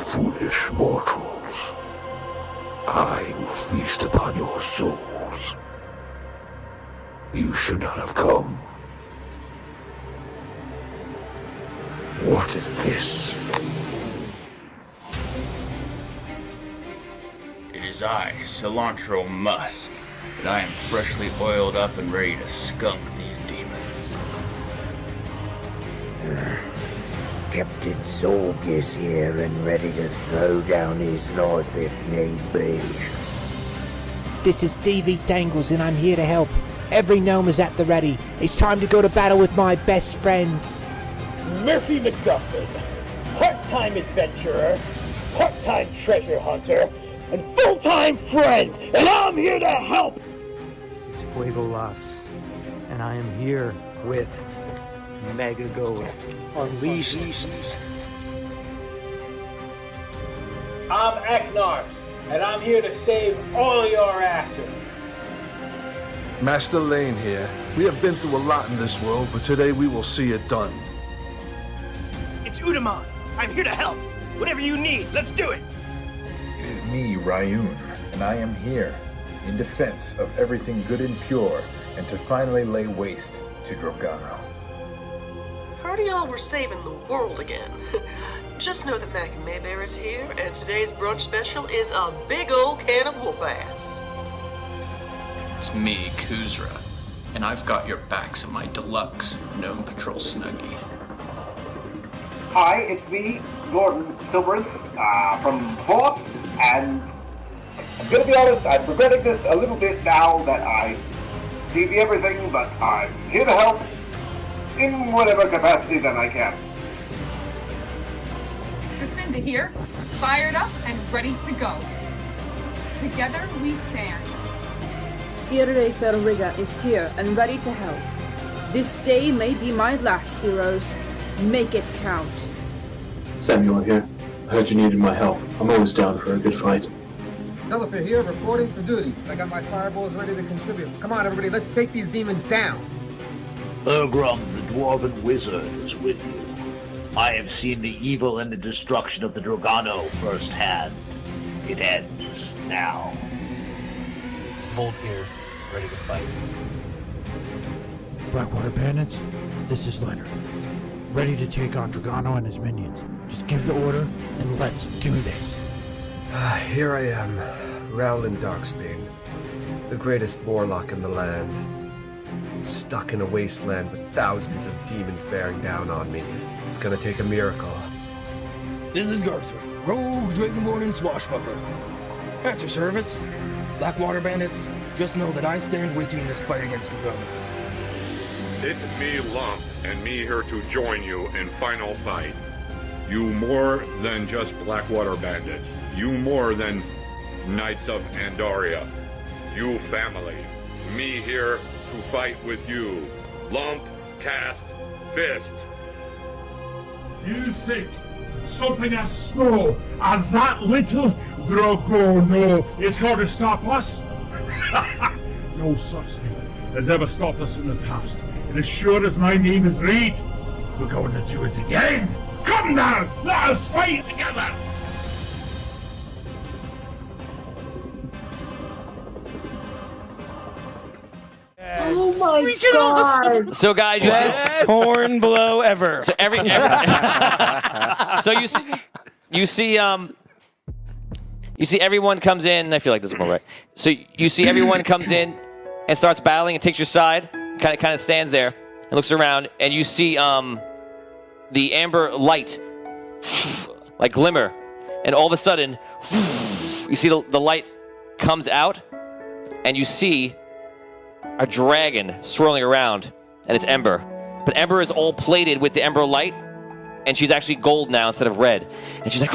Foolish mortals, I will feast upon your souls. You should not have come. What is this? It is I, Cilantro Musk, and I am freshly oiled up and ready to skunk these demons. Captain Zorg is here and ready to throw down his life if need be. This is DV Dangles and I'm here to help. Every gnome is at the ready. It's time to go to battle with my best friends. Murphy McGuffin, part-time adventurer, part-time treasure hunter, and full-time friend, and I'm here to help! It's Fuego Las, and I am here with Mega Gold Unleashed. I'm Eknars, and I'm here to save all your asses. Master Lane here. We have been through a lot in this world, but today we will see it done. It's Udamon. I'm here to help. Whatever you need, let's do it. It is me, Ryun, and I am here in defense of everything good and pure and to finally lay waste to Drogono. Heard y'all were saving the world again. Just know that Mac and Maybear is here, and today's brunch special is a big old can of whoop ass. It's me, Kuzra, and I've got your backs in my deluxe Gnome Patrol Snuggie. Hi, it's me, Gordon Silverith, from Fourth, and I'm gonna be honest, I'm regretting this a little bit now that I see everything, but I'm here to help in whatever capacity that I can. Jacinda here, fired up and ready to go. Together we stand. Irre Ferriga is here and ready to help. This day may be my last, heroes. Make it count. Samuel here. I heard you needed my help. I'm always down for a good fight. Celipher here, reporting for duty. I got my fireballs ready to contribute. Come on, everybody, let's take these demons down. Urgrum, the Dwarven Wizard, is with you. I have seen the evil and the destruction of the Drogono firsthand. It ends now. Volt here, ready to fight. Blackwater Bandits, this is Leonard. Ready to take on Drogono and his minions. Just give the order and let's do this. Here I am, Rowland Darksbane, the greatest warlock in the land. Stuck in a wasteland with thousands of demons bearing down on me. It's gonna take a miracle. This is Garthur, rogue Dragonborn and swashbuckler. At your service, Blackwater Bandits, just know that I stand with you in this fight against Drogono. It's me, Lump, and me here to join you in final fight. You more than just Blackwater Bandits. You more than Knights of Andaria. You family. Me here to fight with you. Lump, cast, fist. You think something as small as that little Drogono is going to stop us? No such thing has ever stopped us in the past. And as sure as my name is Reed, we're going to do it again. Come now, let us fight together. Oh my god! So guys, you Best torn blow ever. So so you see everyone comes in. I feel like this is more right. So you see everyone comes in and starts battling and takes your side. Kind of stands there and looks around, and you see the amber light like glimmer, and all of a sudden you see the light comes out, and you see a dragon swirling around, and it's Ember. But Ember is all plated with the Ember light, and she's actually gold now instead of red. And she's like,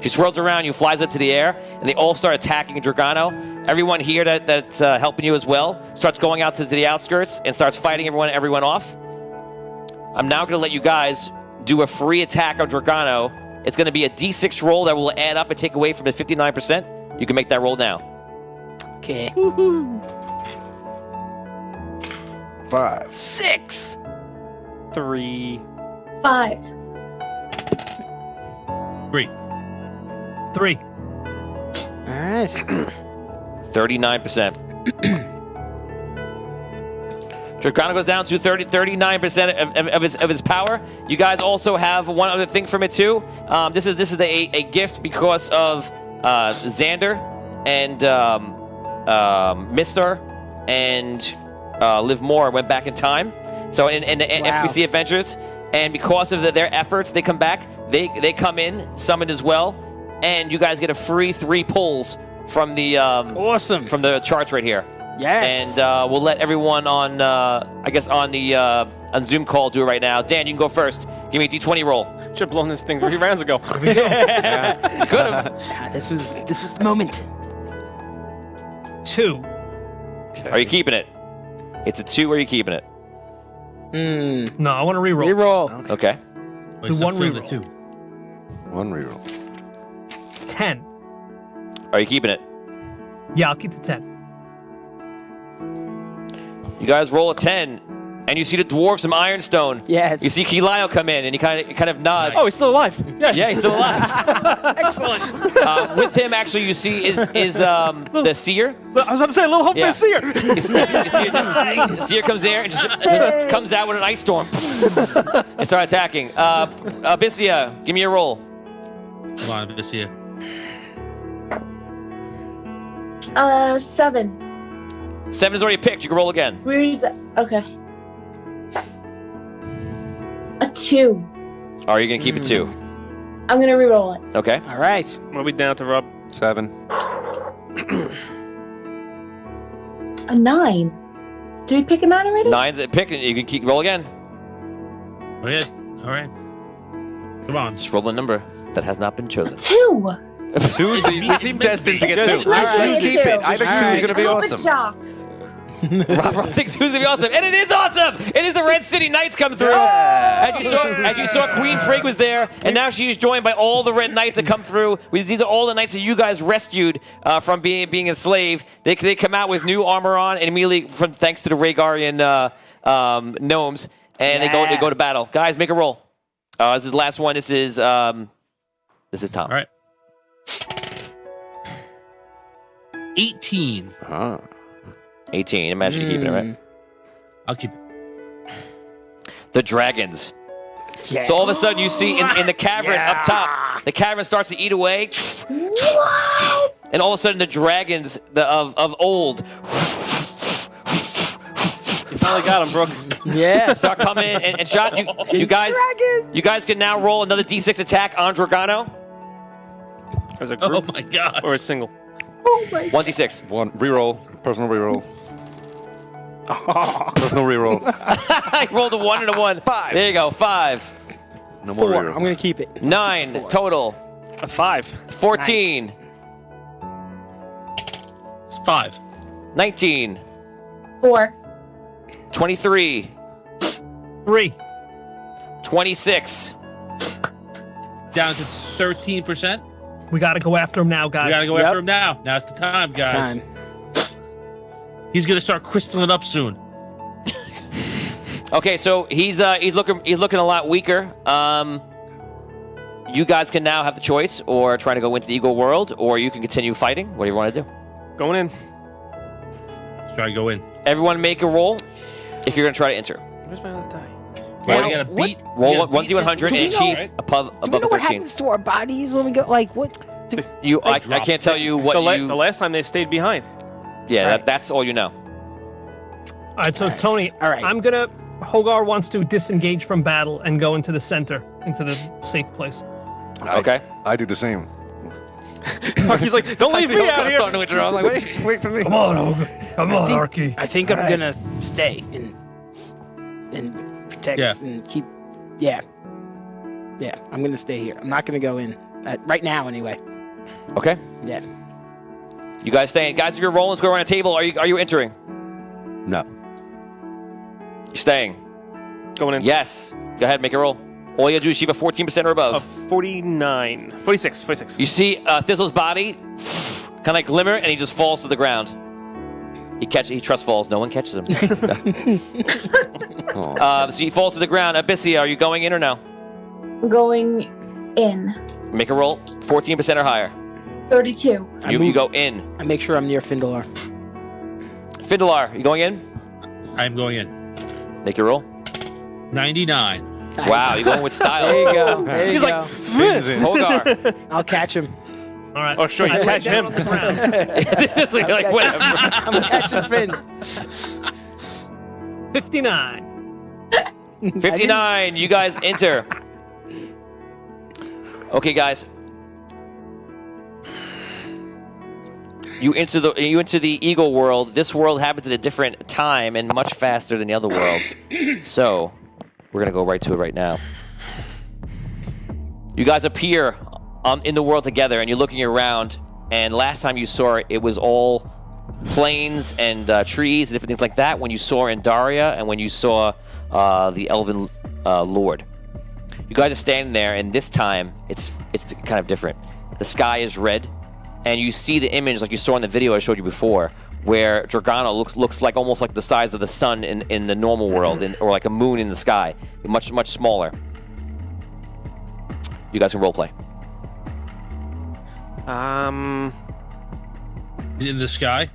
she swirls around you, flies up to the air, and they all start attacking Drogono. Everyone here that's helping you as well starts going out to the outskirts and starts fighting everyone off. I'm now going to let you guys do a free attack on Drogono. It's going to be a D6 roll that will add up and take away from the 59%. You can make that roll now. Okay. 5. 6. 3. 5. 3. 3. All right. 39%. Drogono goes down to 39% of his power. You guys also have one other thing from it too. This is a gift because of Xander and Mister and Liv Moore went back in time. So in the FBC Adventures, and because of their efforts, they come back. They come in, summoned as well, and you guys get a free 3 pulls from the awesome from the charts right here. Yes. And we'll let everyone on on Zoom call do it right now. Dan, you can go first. Give me a D20 roll. Should have blown this thing 3 rounds ago. You could have. This was the moment. 2. Are you keeping it? It's a 2. Are you keeping it? No, I want to reroll. Reroll. Okay. Do 1 reroll. 2. 1 reroll. 10. Are you keeping it? Yeah, I'll keep the 10. You guys roll a 10, and you see the dwarves from Ironstone. Yes. You see Keylio come in, and he kind of nods. Oh, he's still alive. Yes. Yeah, he's still alive. Excellent. With him, actually, you see is the seer. I was about to say a little hope for the seer. The seer comes there and just comes out with an ice storm and start attacking. Abyssia, give me a roll. Come on, Abyssia. 7. 7 is already picked. You can roll again. Where is it? Okay. A 2. Are you going to keep it 2? I'm gonna reroll it. Okay. All right. What are we down to, Rob? 7. A 9. Did we pick a 9 already? 9's a pick. You can keep roll again. Okay. All right. Come on. Just roll a number that has not been chosen. 2. 2 seem destined to get 2. Let's keep it. I think 2 is going to be awesome. Shock. Rob thinks 2 is going to be awesome. And it is awesome. It is the Red City Knights come through. As you saw, Queen Frigg was there, and now she is joined by all the Red Knights that come through. These are all the knights that you guys rescued from being enslaved. They come out with new armor on, and immediately, thanks to the Rhaegarian gnomes, and they go to battle. Guys, make a roll. This is the last one. This is Tom. All right. 18. 18. Imagine you keeping it, right? I'll keep it. The dragons. Yes. So all of a sudden you see in the cavern up top, the cavern starts to eat away. And all of a sudden the dragons of old You finally got him, Brooke. Yeah. start coming in and shot you guys. You guys can now roll another D6 attack on Drogono. As a group? Oh my god. Or a single? Oh my god. 1d6. 1 reroll. Personal reroll. Personal reroll. I rolled a 1 and a 1. 5. There you go. 5. No more 4. reroll. I'm going to keep it. 9 total. A 5. 14. Nice. It's 5. 19. 4. 23. 3. 26. Down to 13%. We gotta go after him now, guys. We gotta go after him now. Now's the time, guys. He's gonna start crystalling up soon. Okay, so he's looking a lot weaker. You guys can now have the choice, or try to go into the Eagle world, or you can continue fighting. What do you want to do? Going in. Try to go in. Everyone make a roll if you're going to try to enter. Where's my other die? Well, you got to beat. Roll 1 to 100 and achieve Do above we know a what 13. happens to our bodies when we go? Like what? I can't tell you what The last time they stayed behind. Yeah, that's all you know. All right, so Tony, I'm gonna. Hogar wants to disengage from battle and go into the center, into the safe place. Okay. I do the same. He's like, don't leave me out here. Starting to withdraw. I'm like, wait for me. Come on, Hogar. Come on, Arky. I think I'm gonna stay and protect and keep. Yeah, I'm gonna stay here. I'm not gonna go in right now, anyway. Okay. Yeah. You guys staying? Guys, if you're rolling, let's go around the table. Are you entering? No. You're staying. Going in. Yes. Go ahead, make a roll. All you gotta do is achieve a 14% or above. 49. 46. You see Thistle's body kind of like glimmer, and he just falls to the ground. He trust falls. No one catches him. So he falls to the ground. Abyssia, are you going in or no? Going in. Make a roll. 14% or higher. 32. You go in. I make sure I'm near Findalar. Findalar, you going in? I'm going in. Make your roll. 99. Wow, you're going with style. There you go. There you He's go. like, Smith. Hogar. I'll catch him. All right. Oh, sure, you catch him. It's like, whatever. I'm catching Finn. 59. 59, you guys enter. Okay, guys. You enter the Eagle world. This world happens at a different time and much faster than the other worlds. So, we're going to go right to it right now. You guys appear in the world together, and you're looking around, and last time you saw it, it was all plains and trees and different things like that when you saw Andaria and when you saw the Elven Lord. You guys are standing there, and this time, it's kind of different. The sky is red, and you see the image like you saw in the video I showed you before, where Drogono looks like almost like the size of the sun in the normal world, or like a moon in the sky, much smaller. You guys can roleplay. In the sky.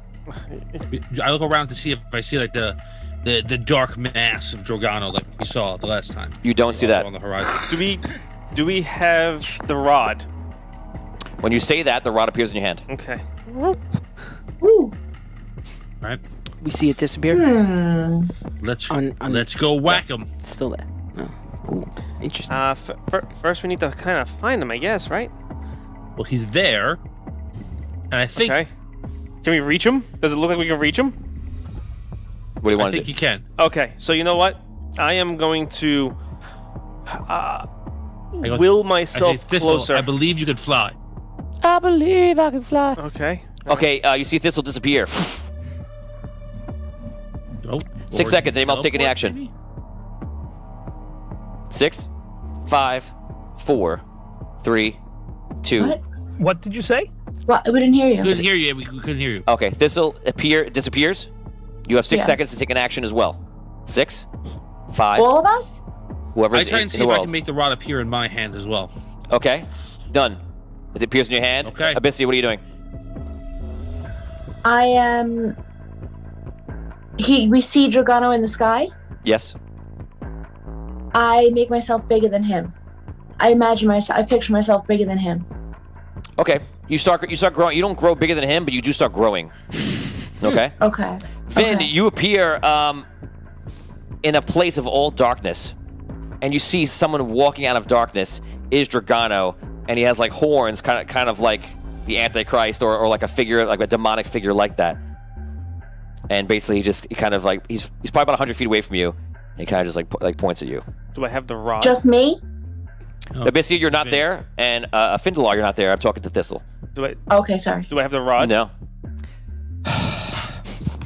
I look around to see if I see like the dark mass of Drogono like we saw the last time. You don't see that on the horizon. Do we have the rod? When you say that, the rod appears in your hand. Okay. Ooh. Right. We see it disappear. Let's go whack him. It's still there. Oh, cool. Interesting. First we need to kind of find him, I guess, right? Well, he's there, and I think. Okay. Can we reach him? Does it look like we can reach him? What do you want to do? I think you can. Okay, so you know what? I am going to will myself closer. I believe you could fly. I believe I can fly. Okay. Okay, you see Thistle disappear. Oh, 6 seconds. Anyone else take any action? Maybe? 6, 5, 4, 3, 2. What did you say? Well, we didn't hear you. We couldn't hear you. We couldn't hear you. Okay, Thistle disappears. You have 6 Yeah. seconds to take an action as well. 6, 5. All of us? Whoever's I try in and see the if I world. can make the rod appear in my hand as well. Okay, done. It appears in your hand. Okay. Abyssia, what are you doing? I am. We see Drogono in the sky. Yes. I make myself bigger than him. I picture myself bigger than him. Okay. You start growing. You don't grow bigger than him, but you do start growing. Okay. Okay. Vin, Okay. you appear in a place of all darkness, and you see someone walking out of darkness is Drogono, and he has like horns, kind of like the Antichrist, or like a figure, like a demonic figure like that. And basically, he's probably about 100 feet away from you, and he kind of just like points at you. Do I have the rod? Just me? Abyssia, you're not there, and Findalar, you're not there. I'm talking to Thistle. Okay, sorry. Do I have the rod? No.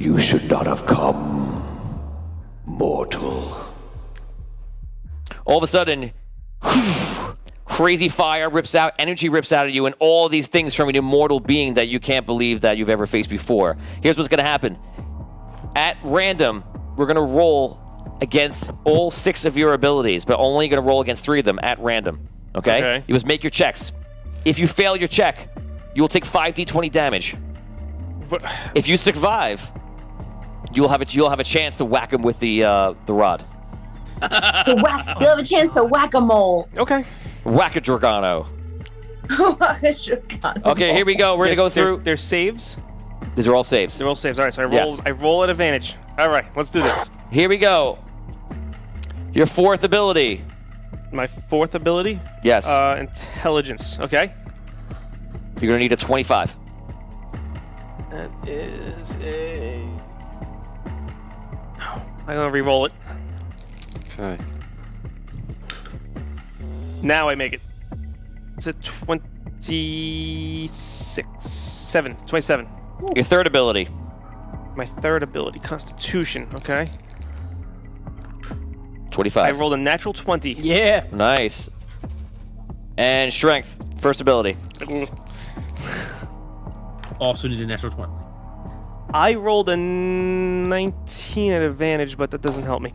You should not have come, mortal. All of a sudden, crazy fire rips out, energy rips out of you, and all these things from an immortal being that you can't believe that you've ever faced before. Here's what's going to happen. At random, we're going to roll against all 6 of your abilities, but only going to roll against 3 of them at random. Okay? You must make your checks. If you fail your check, you will take 5d20 damage. If you survive, you'll have a chance to whack him with the rod. You'll have a chance to whack-a-mole. Okay. Whack a Drogano. Okay, here we go. We're gonna go through. There's saves. These are all saves. They're all saves. All right, so Yes. I roll at advantage. All right, let's do this. Here we go. Your fourth ability. My fourth ability? Yes. Intelligence. Okay. You're gonna need a 25. That is a. I'm gonna re-roll it. Okay. Now I make it. It's a 27. Your third ability. My third ability, Constitution. Okay. 25. I rolled a natural 20. Yeah. Nice. And strength. First ability. Also need a natural 20. I rolled a 19 at advantage, but that doesn't help me.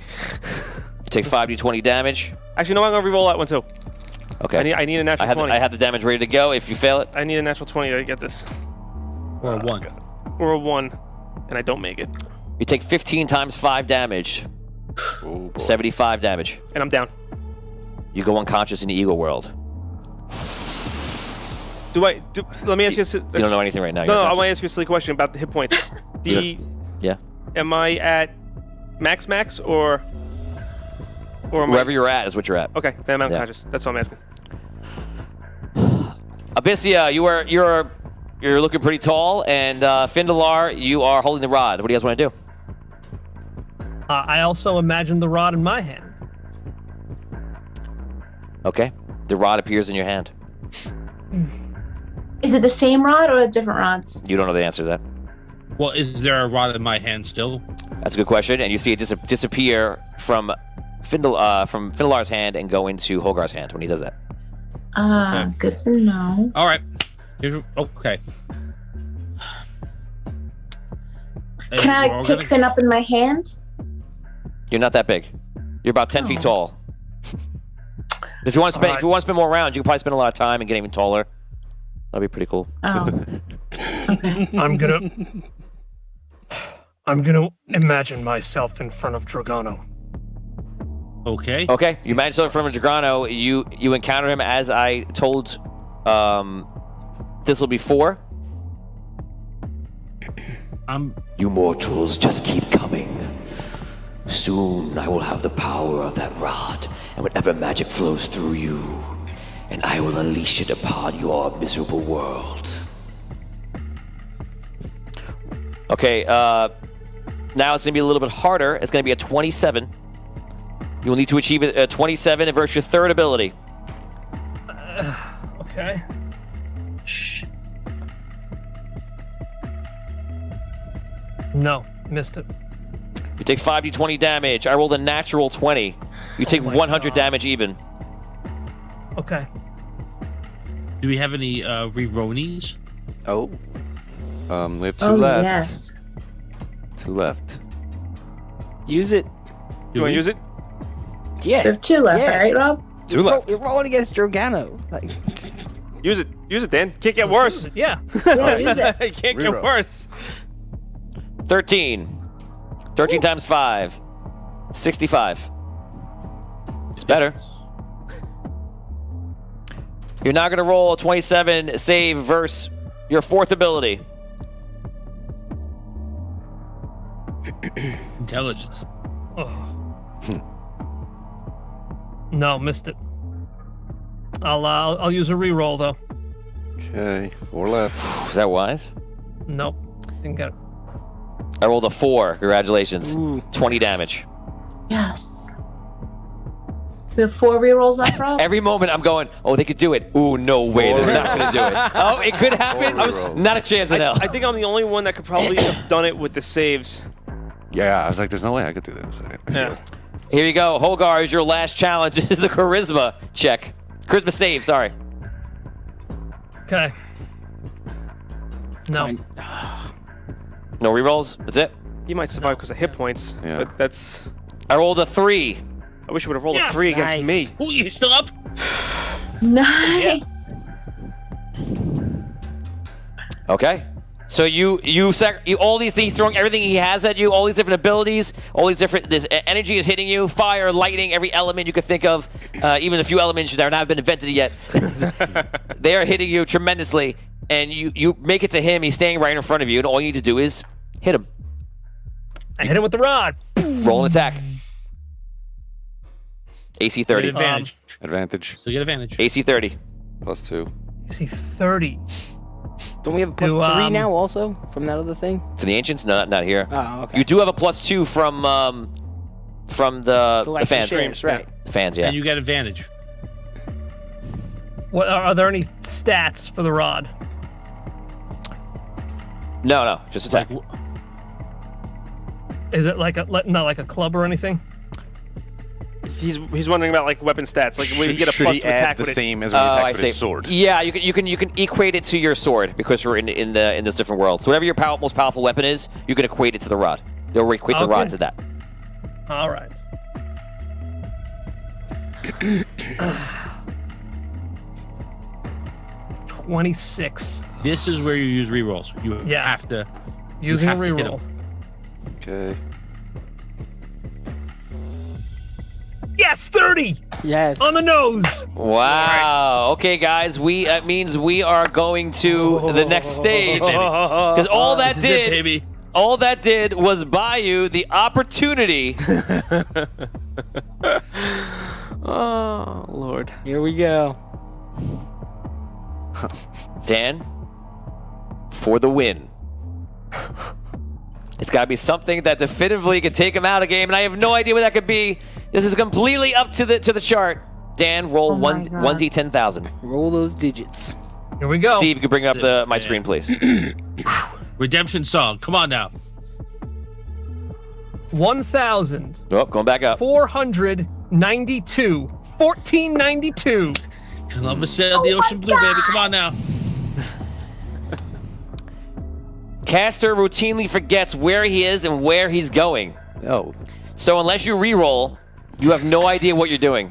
You take 5d20 damage. Actually, no, I'm gonna re-roll that one too. Okay. I need a natural 20. I had the damage ready to go. If you fail it, I need a natural 20 to get this. Or a 1. Or a 1, and I don't make it. you take 15 times 5 damage. 75 damage. And I'm down. You go unconscious in the Eagle world. Let me ask you. You don't know anything right now. No, I want to ask you a silly question about the hit points. Yeah. Am I at max or am Wherever you're at is what you're at. Okay, then I'm unconscious. That's what I'm asking. Abyssia, you're looking pretty tall, and Findalar, you are holding the rod. What do you guys want to do? I also imagine the rod in my hand. Okay. The rod appears in your hand. Is it the same rod or different rods? You don't know the answer to that. Well, is there a rod in my hand still? That's a good question, and you see it disappear from Findalar's hand and go into Holgar's hand when he does that. Good to know. All right. Okay. Can I pick Finn up in my hand? You're not that big. You're about 10 feet tall. If you want to spend more rounds, you can probably spend a lot of time and get even taller. That'd be pretty cool. Oh. Okay. I'm gonna imagine myself in front of Drogono. Okay. Okay. You imagine yourself in front of Drogono. You encounter him as I told Thistle before. You mortals just keep coming. Soon I will have the power of that rod, and whatever magic flows through you, and I will unleash it upon your miserable world. Okay, now it's going to be a little bit harder. It's going to be a 27. You will need to achieve a 27 versus your third ability. Okay. Shh. No, missed it. You take 5d20 damage. I rolled a natural 20. You take 100 damage even. Okay. Do we have any re-ronies? Oh. We have 2 Oh, left. yes. 2 left. Use it. You want to use it? Yeah. We have 2 left, Yeah. right, Rob? 2 left. You're rolling against Drogano. Like, Use it. Use it, Dan. Can't get worse. Yeah. Yeah, use it. It can't Reroll. get worse. 13. 13 times 5. 65. It's better. You're now going to roll a 27 save versus your fourth ability. Intelligence. No, missed it. I'll use a reroll though. Okay, 4 left. Is that wise? Nope, didn't get it. I rolled a 4. Congratulations. Ooh. 20 damage. Yes. We have 4 rerolls left, Rob? Every moment I'm going, oh, they could do it. Ooh, no way, they're not going to do it. Oh, it could happen. Not a chance in hell. I think I'm the only one that could probably have done it with the saves. Yeah, I was like, there's no way I could do this. Yeah. Here you go. Holgar is your last challenge. This is a charisma check. Charisma save, sorry. Okay. No. No rerolls? That's it? You might survive because of hit points, Yeah. but that's... I rolled a 3. I wish you would have rolled Yes. a 3 against Nice. me. Oh, you're still up? Nice. Okay. So you all these things, throwing everything he has at you, all these different abilities, all these different, this energy is hitting you, fire, lightning, every element you could think of, even a few elements that have not been invented yet. They are hitting you tremendously, and you make it to him. He's standing right in front of you, and all you need to do is hit him. I hit him with the rod. Roll an attack. AC 30. Advantage. Advantage. So you get advantage. AC 30. +2. AC 30. Don't we have a +3 now also from that other thing? For the ancients, no, not here. Oh, okay. You do have a +2 from the fans. Streams, right? The fans, yeah. And you get advantage. What are there any stats for the rod? No, just attack. Is it like not like a club or anything? He's wondering about like weapon stats. Like, will he get a plus to attack the with it? same as when you attack with his sword? Yeah, you can equate it to your sword because we're in this different world. So whatever your most powerful weapon is, you can equate it to the rod. They'll equate the rod to that. All right. 26. This is where you use rerolls. You have to using a hit reroll. him. Okay. Yes, 30. Yes. On the nose. Wow. Okay, guys, that means we are going to the next stage because all that did was buy you the opportunity. Oh Lord. Here we go. Dan, for the win. It's got to be something that definitively can take him out of the game, and I have no idea what that could be. This is completely up to the chart. Dan, roll 1d10,000. Roll those digits. Here we go. Steve, you can bring up my screen, please. Redemption song. Come on now. 1,000. Oh, going back up. 492. 1492. Columbus sailed the ocean blue, baby. Come on now. Caster routinely forgets where he is and where he's going. Oh. So unless you re-roll, you have no idea what you're doing.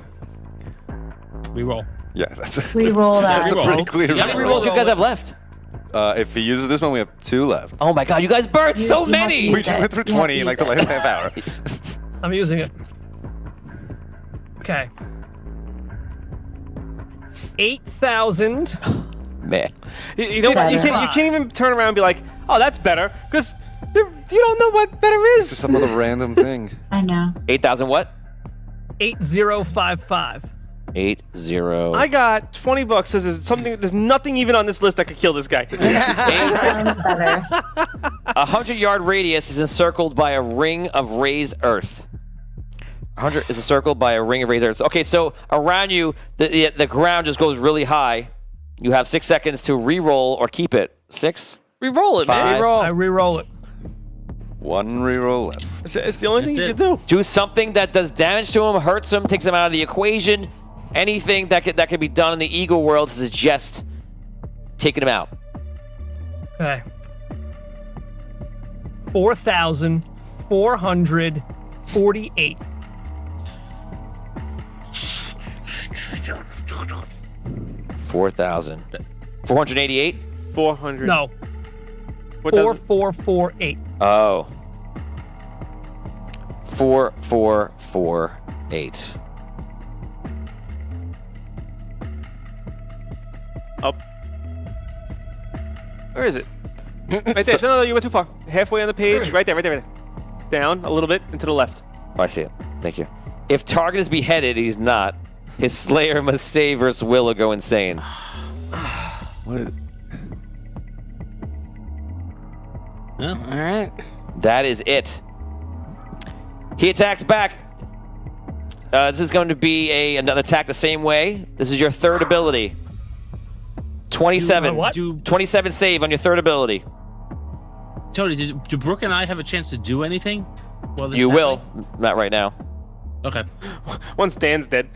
Reroll. Yeah, that's Re-roll that. That's a pretty clear. How many re-rolls you guys have left? If he uses this one, we have 2 left. Oh my god, you guys burned so many! We just went through 20 in like the last half hour. I'm using it. Okay. 8,000. Man. You know what? You can't even turn around and be like, oh, that's better, because you don't know what better is. Just some other random thing. I know. 8,000 what? 8055. 80. I got $20. There's nothing even on this list that could kill this guy. Sounds better. 100-yard radius is encircled by a ring of raised earth. 100 is encircled by a ring of raised earth. Okay, so around you, the ground just goes really high. You have 6 seconds to re-roll or keep it. 6? Re-roll it, man. I re-roll it. 1 reroll left. It's the only thing you can do. Do something that does damage to him, hurts him, takes him out of the equation. Anything that can be done in the Eagle world to suggest taking him out. Okay. 4,448. 4,000. 488? 400. No. 4448. Oh. 4448. Up. Where is it? Right there. No, you went too far. Halfway on the page. Right there. Down a little bit and to the left. Oh, I see it. Thank you. If target is beheaded, he's not. His slayer must save versus will or go insane. What is... All right. That is it. He attacks back. This is going to be another attack the same way. This is your third ability. 27. 27 save on your third ability. Tony, do Brooke and I have a chance to do anything? You will. Not right now. Okay. Once Dan's dead.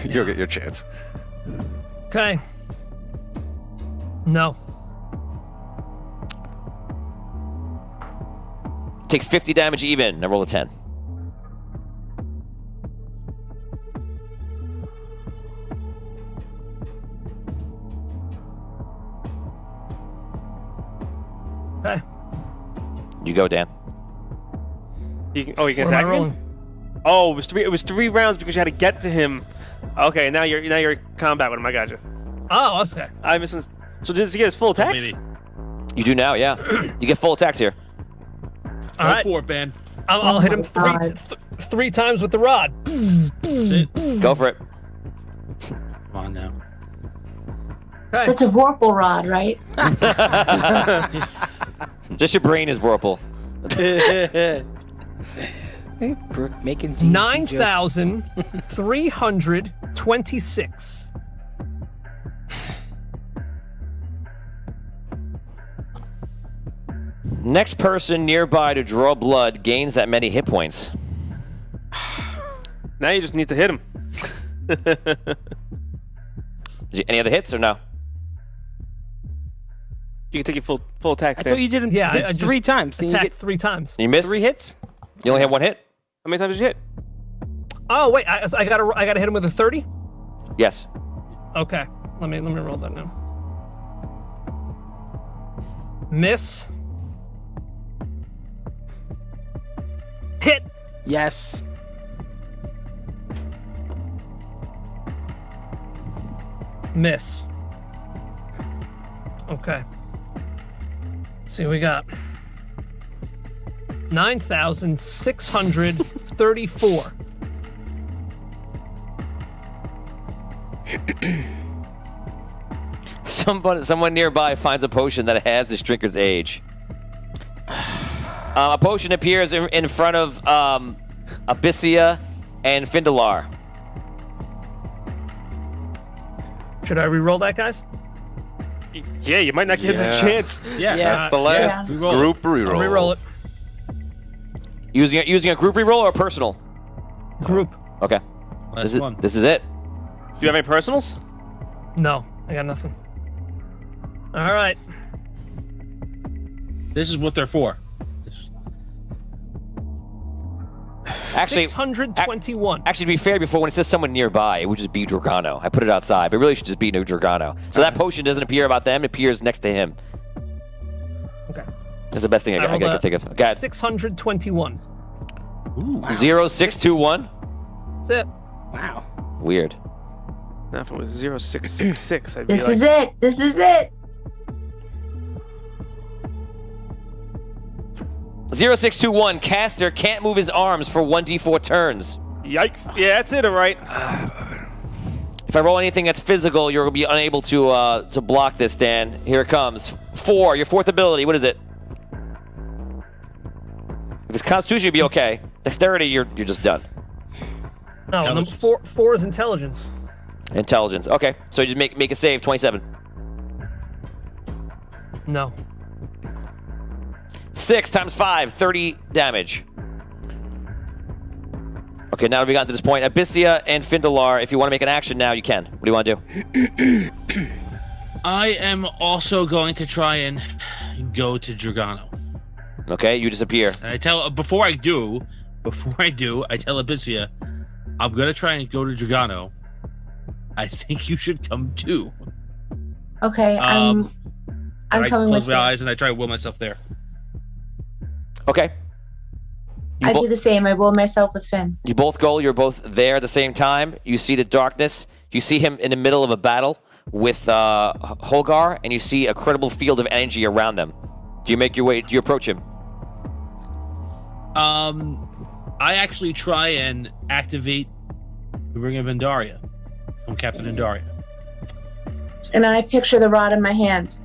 You'll get your chance. Okay. No. Take 50 damage even. Now roll a 10. Okay. You go, Dan. You can What am I attack him? rolling? Oh, it was three rounds because you had to get to him. Okay, now you're in combat with him. I got you. Oh, okay. I misunderstood. So does he get his full attacks? You do now, yeah. You get full attacks here. All right. For it, Ben. I'll hit him three times with the rod. Go for it. Come on now. Okay. That's a Vorpal rod, right? Just your brain is Vorpal. Hey, Brooke, making D&D 9,326. Next person nearby to draw blood gains that many hit points. Now you just need to hit him. Any other hits or no? You can take your full attacks. I thought you did him I just 3 times. Then you attacked get 3 times. You missed? 3 hits? You only have 1 hit? How many times did you hit? Oh wait, I gotta hit him with a 30. Yes. Okay, let me roll that now. Miss. Hit. Yes. Miss. Okay. Let's see what we got. 9,634. Someone nearby finds a potion that halves this drinker's age. A potion appears in front of Abyssia and Findalar. Should I re-roll that, guys? Yeah, you might not get the chance. Yeah, That's the last group reroll. I'll re-roll it. Using a group reroll or a personal? Group. Okay. This is it. Do you have any personals? No, I got nothing. All right. This is what they're for. Actually, 621. Actually, to be fair, before when it says someone nearby, it would just be Drogono. I put it outside, but it really should just be no Drogono. So that potion doesn't appear about them; it appears next to him. Okay. That's the best thing I can think of. Got 621. Ooh, wow. 0621. That's it. Wow. Weird. Now if it was 0666, I'd be This like, is it. This is it. 0621. Caster can't move his arms for 1d4 turns. Yikes! Yeah, that's it. All right. If I roll anything that's physical, you're going to be unable to block this, Dan. Here it comes. 4, your 4th ability. What is it? If it's Constitution, you'll be okay. Dexterity, you're just done. No, number 4 is intelligence. Intelligence. Okay, so you just make a save. 27. No. 6 times 5, 30 damage. Okay, now that we've gotten to this point, Abyssia and Findalar, if you want to make an action now, you can. What do you want to do? I am also going to try and go to Drogono. Okay, you disappear. And I tell before I do, I tell Abyssia, I'm gonna try and go to Drogono. I think you should come too. Okay, I'm I coming close with my you. eyes and I try to will myself there. Okay. I do the same. I will myself with Finn. You both go. You're both there at the same time. You see the darkness. You see him in the middle of a battle with Holgar, and you see a credible field of energy around them. Do you make your way? Do you approach him? I actually try and activate the Ring of Andaria. I'm Captain Andaria. And I picture the rod in my hand.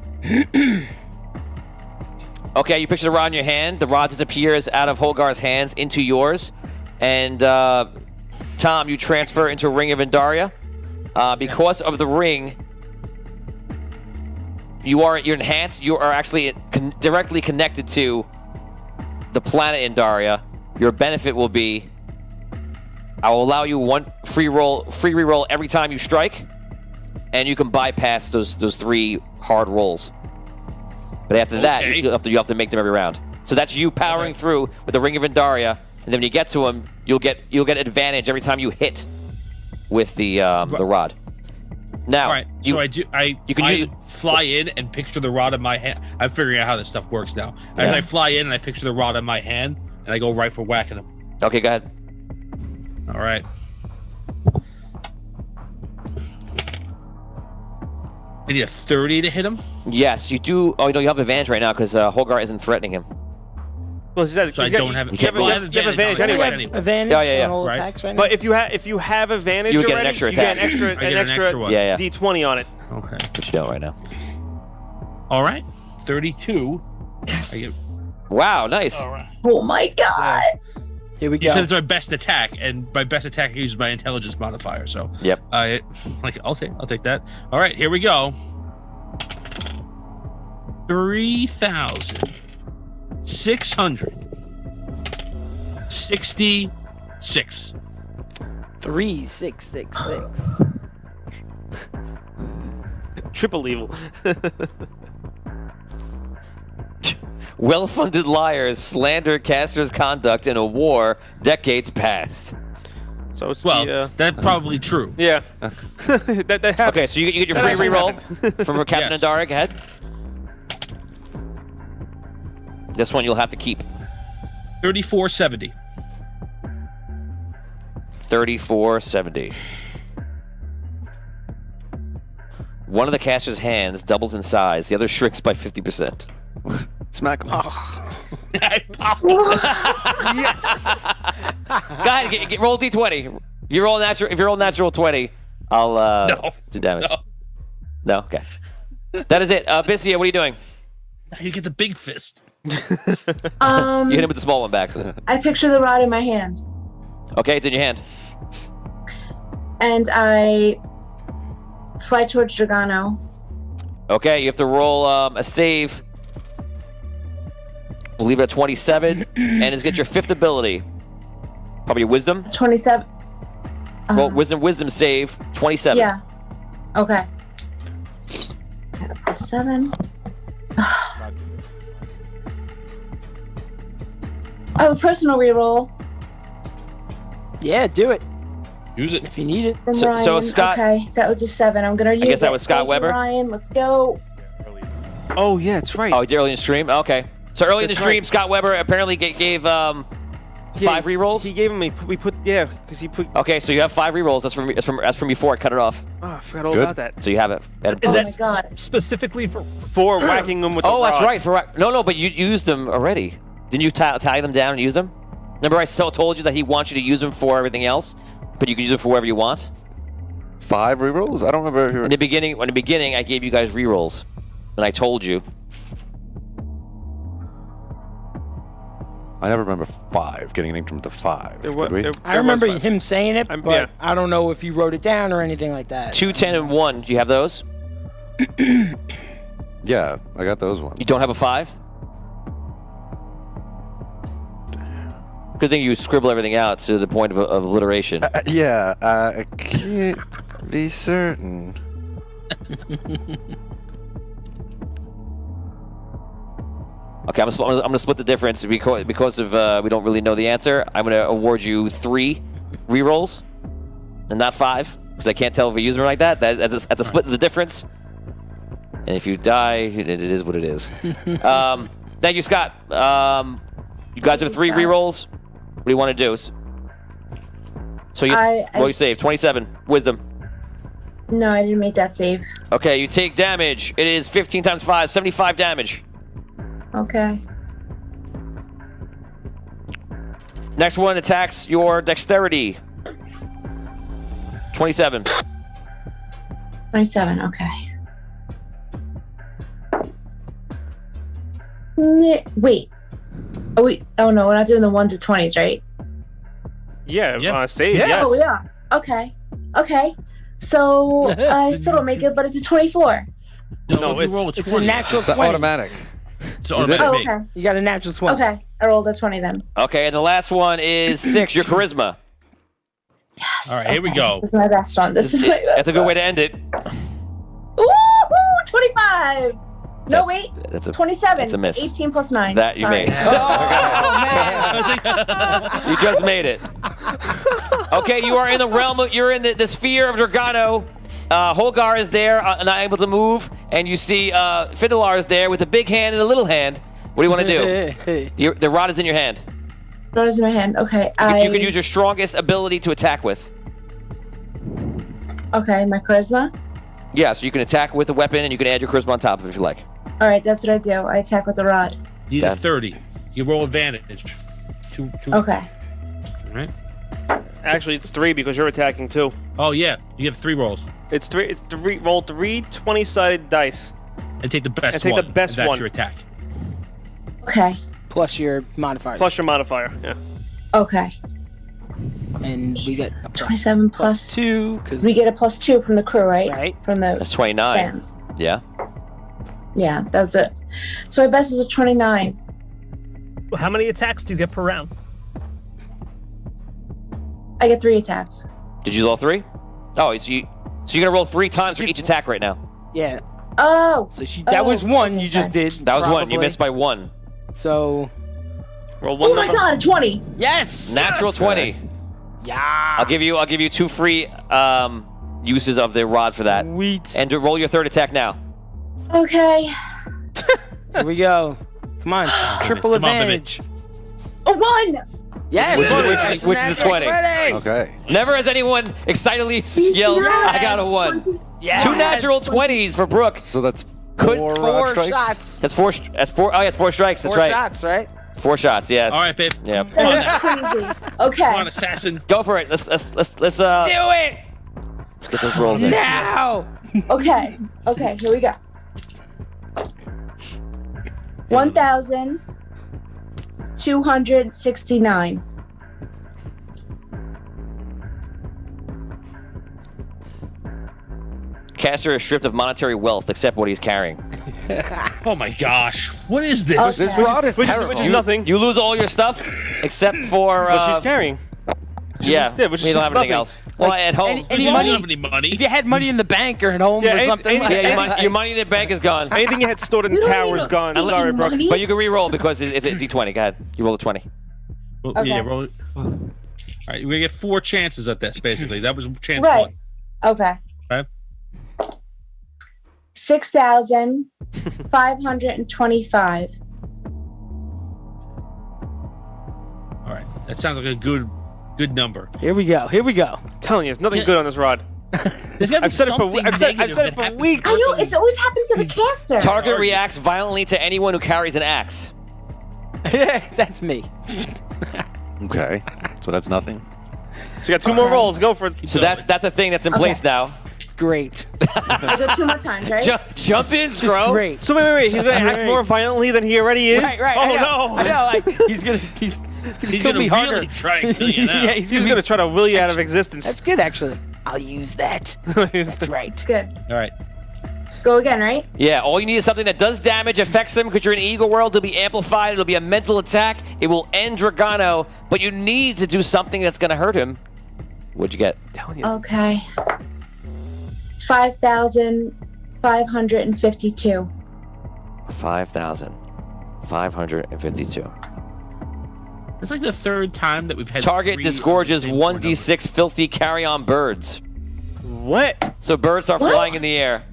Okay, you picture the rod in your hand. The rod disappears out of Holgar's hands into yours. And Tom, you transfer into Ring of Andaria. Because of the ring, you're enhanced. You are actually directly connected to the planet Andaria. Your benefit will be I will allow you one free reroll every time you strike, and you can bypass those 3 hard rolls. But after that, you have to make them every round. So that's you powering through with the Ring of Andaria, and then when you get to him, you'll get advantage every time you hit with the rod. Now, all right. So I fly in and picture the rod in my hand. I'm figuring out how this stuff works now. As I fly in and I picture the rod in my hand, and I go right for whacking him. Okay, go ahead. All right. I need a 30 to hit him. Yes, you do. Oh, no, you have advantage right now because Holgar isn't threatening him. Well, so I don't have. You have advantage anyway. Advantage on all attacks right now. But if you have advantage, you get an extra attack. You get an extra D20 on it. Okay. Which you don't right now. All right. 32. Yes. Wow, nice. All right. Oh my god. Here we You go. said it's my best attack, and my best attack I use my intelligence modifier. So yep. I'll take that. All right, here we go. 3,666. 3666. Triple evil. Well-funded liars slander casters' conduct in a war decades past. So it's that's probably true. Yeah. that happened. Okay, so you get your free reroll from Captain Yes. Andaria. Go ahead. This one you'll have to keep. 3470. 3470. One of the caster's hands doubles in size. The other shrinks by 50%. Smack him. Yes. Go ahead, roll D20. If you roll natural 20, I'll do damage. No? Okay. That is it. Bissia, what are you doing? Now you get the big fist. You hit him with the small one back. I picture the rod in my hand, Okay, it's in your hand. and I fly towards Drogono. Okay, you have to roll a save. We'll leave it at 27, and it's get your fifth ability. Probably your wisdom. 27. Well, wisdom save 27. Yeah. Okay. Got a +7. I have a personal reroll. Yeah, do it. Use it if you need it. From So Ryan. Scott- Okay, that was a 7. I'm gonna use. guess that it. was Scott Thank you, Weber? Ryan, let's go. Oh yeah, that's right. Oh, early in the stream. Okay. So early in the That's stream, right. Scott Weber apparently gave 5 rerolls. He gave him because he put. Okay, so you have 5 rerolls. That's from before. I cut it off. Oh, I forgot all Good. about that. So you have it. Oh my god. Specifically for whacking them with the Oh, that's rod. right. No, but you used them already. Didn't you tie them down and use them? Remember, I told you that he wants you to use them for everything else, but you can use them for whatever you want. 5 rerolls? I don't remember. In the beginning, I gave you guys rerolls, and I told you. I never remember 5 getting an increment to 5. There wa- Did we? there- I remember him saying it, but yeah. I don't know if you wrote it down or anything like that. 2, 10, and 1. Do you have those? Yeah, I got those ones. You don't have a 5? Good thing you scribble everything out to the point of alliteration. Yeah, I can't be certain. Okay, I'm gonna split the difference because of we don't really know the answer. I'm gonna award you 3 rerolls, and not 5, because I can't tell if we use them like that. That's a split of the difference. And if you die, it is what it is. Thank you, Scott. You guys have 3 rerolls. What do you want to do? So you save 27 wisdom. No, I didn't make that save. Okay, you take damage. It is 15 times 5, 75 damage. Okay. Next one attacks your dexterity. 27. 27. Okay. Wait. Oh no, we're not doing the 1s to 20s, right? Yeah, save. Yeah. Yes. Oh yeah. Okay. So I still don't make it, but it's a 24. No, if you roll a It's a 20. natural It's 20. automatic. It's automatic. Oh, mate. okay. You got a natural 20. Okay. I rolled a 20 then. Okay, and the last one is 6, your charisma. Yes. All right, here we go. This is my best one. This is my best. That's a good way to end it. Woohoo! 25. No, wait. That's a 27. That's a miss. 18 plus 9. That you Sorry. made. You just made it. Okay, you are in the realm. You're in the sphere of Drogono, Holgar is there, not able to move, and you see Fidelar is there with a big hand and a little hand. What do you want to do? The rod is in your hand. Rod is in my hand. Okay. You can use your strongest ability to attack with. Okay, my charisma. Yeah, so you can attack with a weapon, and you can add your charisma on top of it if you like. All right, that's what I do. I attack with the rod. You need a 30. You roll advantage. Two. Okay. All right. Actually, it's 3 because you're attacking too. Oh yeah, you have 3 rolls. It's 3. It's 3. Roll 3 20-sided dice. And take the best and take one. the best and that's one. your attack. Okay. Plus your modifier. Plus your modifier. Yeah. Okay. And we get a 27 plus 2 because we get a +2 from the crew, right? Right. From the That's 29. fans. Yeah. Yeah, that was it. So my best is a 29. How many attacks do you get per round? I get 3 attacks. Did you roll 3? Oh, so you're gonna roll 3 times for each attack right now. Yeah. Oh. So that was one you just did. That was one. You probably. missed by 1. So roll 1. Oh my god, a 20. Yes. Natural 20. Yeah. I'll give you 2 free uses of the rod for that. Sweet. And roll your 3rd attack now. Okay. Here we go. Come on. Triple Come on, baby. advantage. A 1. Yes. Which is a 20. Okay. Never has anyone excitedly yelled, I got a 1. Yes. 2 natural 20s for Brooke. So that's Could- 4 4 strikes? shots. That's 4. Oh, yeah, it's 4 strikes. That's 4 right. shots, right? 4 shots. Yes. All right, babe. Yeah. Come on, now. Crazy. Okay. Come on, assassin. Go for it. Let's Do it let's get those rolls in. now. Okay. Okay, here we go. 1,269. Caster is stripped of monetary wealth except what he's carrying. Oh my gosh. What is this? This rod is terrible. Which is nothing. You lose all your stuff except for What she's carrying. Yeah, Yeah, which we is don't have anything nothing. else. Well, at home. Any You money? don't have any money. If you had money in the bank or at home Yeah, or something anything- like Yeah, that. your money in the bank is gone. Anything you had stored in the We don't tower need is no gone. stealing Sorry, Brooke. money. But you can re-roll because it's a D20. Go ahead. You roll a 20. Well, Okay. Yeah, roll it. All right, we get 4 chances at this, basically. That was chance Right. 1. Okay. Okay. 6,525. All right. That sounds like a good number. Here we go. Here we go. I'm telling you, there's nothing good on this rod. There's gotta be I've said it for something I've said negative it that for happens. weeks. I know, it's always happened to the caster. Target reacts violently to anyone who carries an axe. That's me. Okay. So that's nothing. So you got 2 more rolls. Go for it. So that's a thing that's in place now. Great. I go 2 more times, right? Jump in, Scro. Great. So wait. He's gonna act more violently than he already is. Right. Oh I know. no. I know. Like, he's gonna kill me harder. really try and kill you now. Yeah, He's gonna try to will you out of existence. That's good, actually. I'll use that. That's right. Good. All right. Go again, right? Yeah, all you need is something that does damage, affects him, because you're in Eagle World. It'll be amplified. It'll be a mental attack. It will end Drogono, but you need to do something that's going to hurt him. What'd you get? Okay. 5,552. 5,552. It's like the 3rd time that we've had Target 3 disgorges of the same 1d6 filthy carry-on birds. What? So birds are flying in the air.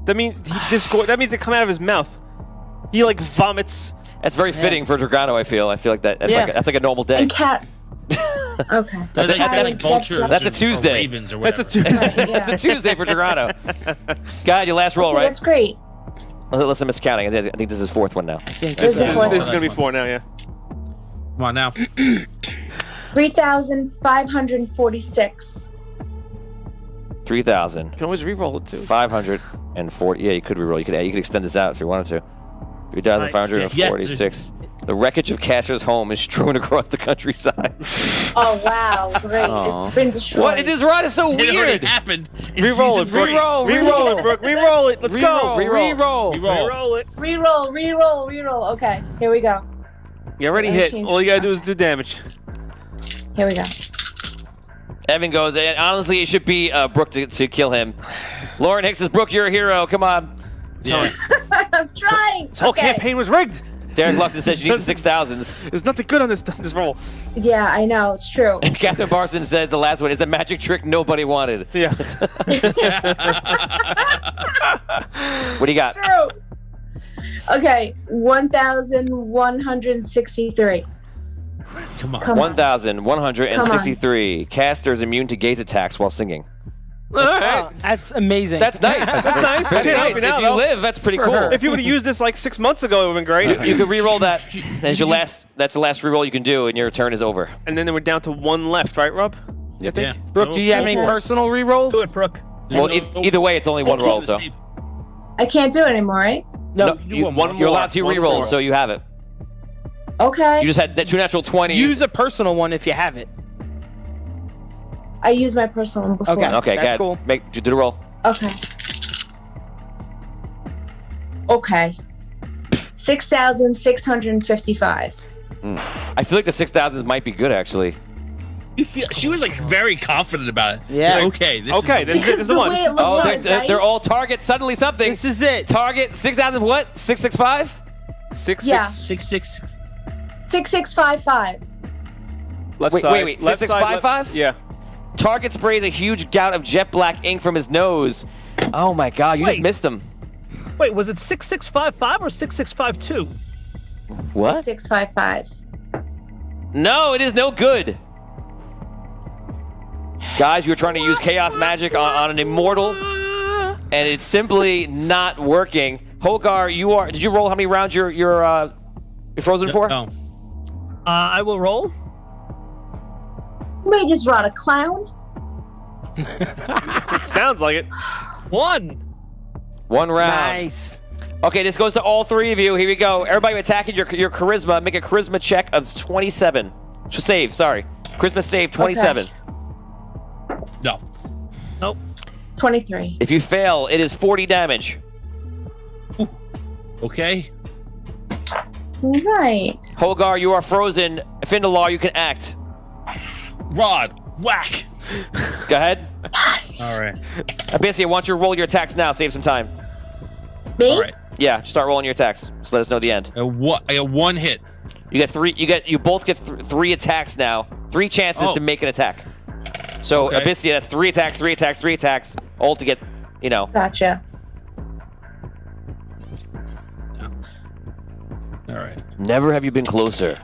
That means that means they come out of his mouth. He like vomits. That's very fitting for Drogono, I feel. I feel like that's like a normal day. And cat. Okay. That's vultures that's a or Tuesday. ravens or That's a whatever. Tuesday. That's a Tuesday for Drogono. God, your last roll, Okay, right? that's great. Unless I'm miscounting. I think this is 4th one now. This is gonna be 4 now, yeah. Come on now. 3,546. 3,000. You can always re-roll it too. 540. Yeah, you could reroll. You could extend this out if you wanted to. 3,546. The wreckage of Caster's home is strewn across the countryside. Oh, wow. Great. Aw. It's been destroyed. What? This ride is so It already weird. happened. Re-roll it, Brooke. Re-roll it, Brooke. Re-roll it. Let's go. Re-roll. Roll it. Reroll. Okay, here we go. You already hit. All you gotta do is do damage. Here we go. Evan goes, and honestly, it should be Brooke to kill him. Lauren Hicks says, Brooke, you're a hero. Come on. Yeah. I'm trying. This whole campaign was rigged. Derek Luxon says you need the 6,000s. There's nothing good on this roll. Yeah, I know. It's true. Catherine Barson says the last one is a magic trick nobody wanted. Yeah. What do you got? True. Okay, 1,163. Come on. 1,163. Casters immune to gaze attacks while singing. That's amazing. That's nice. That's nice. That's Can't nice. help you now, If you though. live, that's pretty For cool. her. If you would have used this like 6 months ago, it would have been great. You could re-roll that as your last. That's the last re-roll you can do, and your turn is over. And then we're down to one left, right, Rob? You think? Brooke, do you have any personal rerolls? Do it, Brooke. Well, either way, it's only one roll, so. I can't do it anymore, right? No, you're allowed to re-roll, so you have it. Okay. You just had that 2 natural 20s. Use a personal one if you have it. I used my personal one before. Okay, that's go cool. ahead. Do the roll. Okay. Okay. 6,655. I feel like the 6,000s might be good, actually. You feel she was like very confident about it. Yeah. Like, okay. This is the one. Oh, they're all target. Suddenly something. This is it. Target 6,000. What? 665. 6655. Left wait. Left side, 6655. Yeah. Target sprays a huge gout of jet black ink from his nose. Oh my God! You just missed him. Wait, was it 6655 or 6652? What? 655. No, it is no good. Guys, you're trying to use chaos magic on an immortal, and it's simply not working. Holgar, you are. Did you roll how many rounds you're frozen for? No. I will roll. Wait, is Rod a clown? It sounds like it. One round. Nice. Okay, this goes to all three of you. Here we go. Everybody attacking your charisma. Make a charisma check of 27. Save, sorry. Charisma save 27. Okay. No. Nope. 23. If you fail, it is 40 damage. Ooh. Okay. Right. Holgar, you are frozen. Findalar, you can act. Rod, whack. Go ahead. Yes. All right. Abyssia, I want you to roll your attacks now. Save some time. Me? All right. Yeah, just start rolling your attacks. Just let us know the end. I got one hit. You get three. You both get 3 attacks now. 3 chances to make an attack. So Okay. Abyssia, that's 3 attacks, 3 attacks, 3 attacks, all to get, Gotcha. All right. Never have you been closer.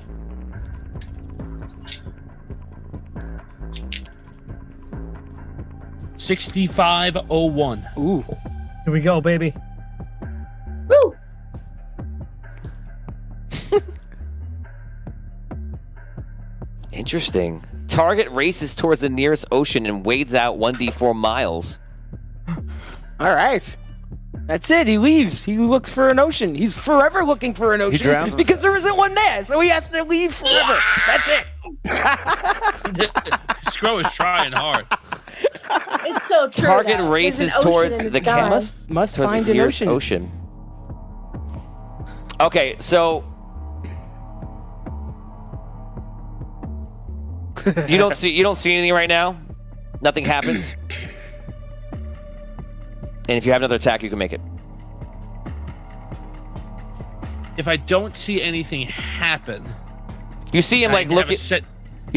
$65.01. Ooh. Here we go, baby. Woo! Interesting. Target races towards the nearest ocean and wades out 1d4 miles. All right. That's it. He leaves. He looks for an ocean. He's forever looking for an ocean drowns because there isn't one there, so he has to leave forever. That's it. Scro is trying hard. It's so true. Target though. races There's an towards ocean in the sky. Must towards find the an nearest ocean. Okay, so you don't see anything right now. Nothing happens. And if you have another attack, you can make it. If I don't see anything happen, You see him like looking. You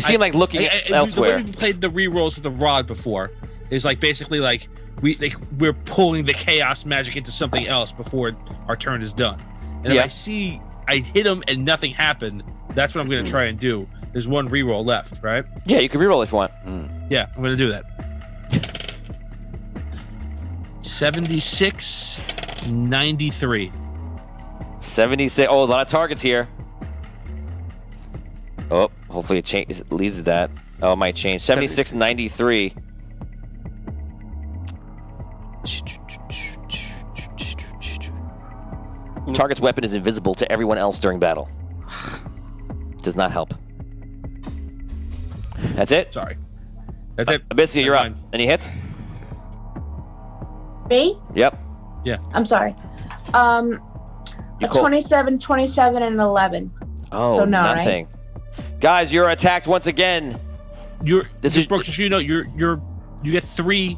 see him like looking elsewhere. The way we played the rerolls with the rod before is like basically like we're pulling the chaos magic into something else before our turn is done. And if I hit him and nothing happened, that's what I'm going to try and do. There's one reroll left, right? Yeah, you can reroll if you want. Yeah, I'm going to do that. 76-93. 76. Oh, a lot of targets here. Oh, hopefully it leaves that. Oh, it might change. 76-93. Target's weapon is invisible to everyone else during battle. Does not help. That's it? Sorry. That's it. Abyssia, you're up. Any hits? Me? Yep. Yeah. I'm sorry. A cool. 27, 27, and 11. Oh, so no, nothing. Right? Guys, you're attacked once again. This is Brooke, just so you know, you get three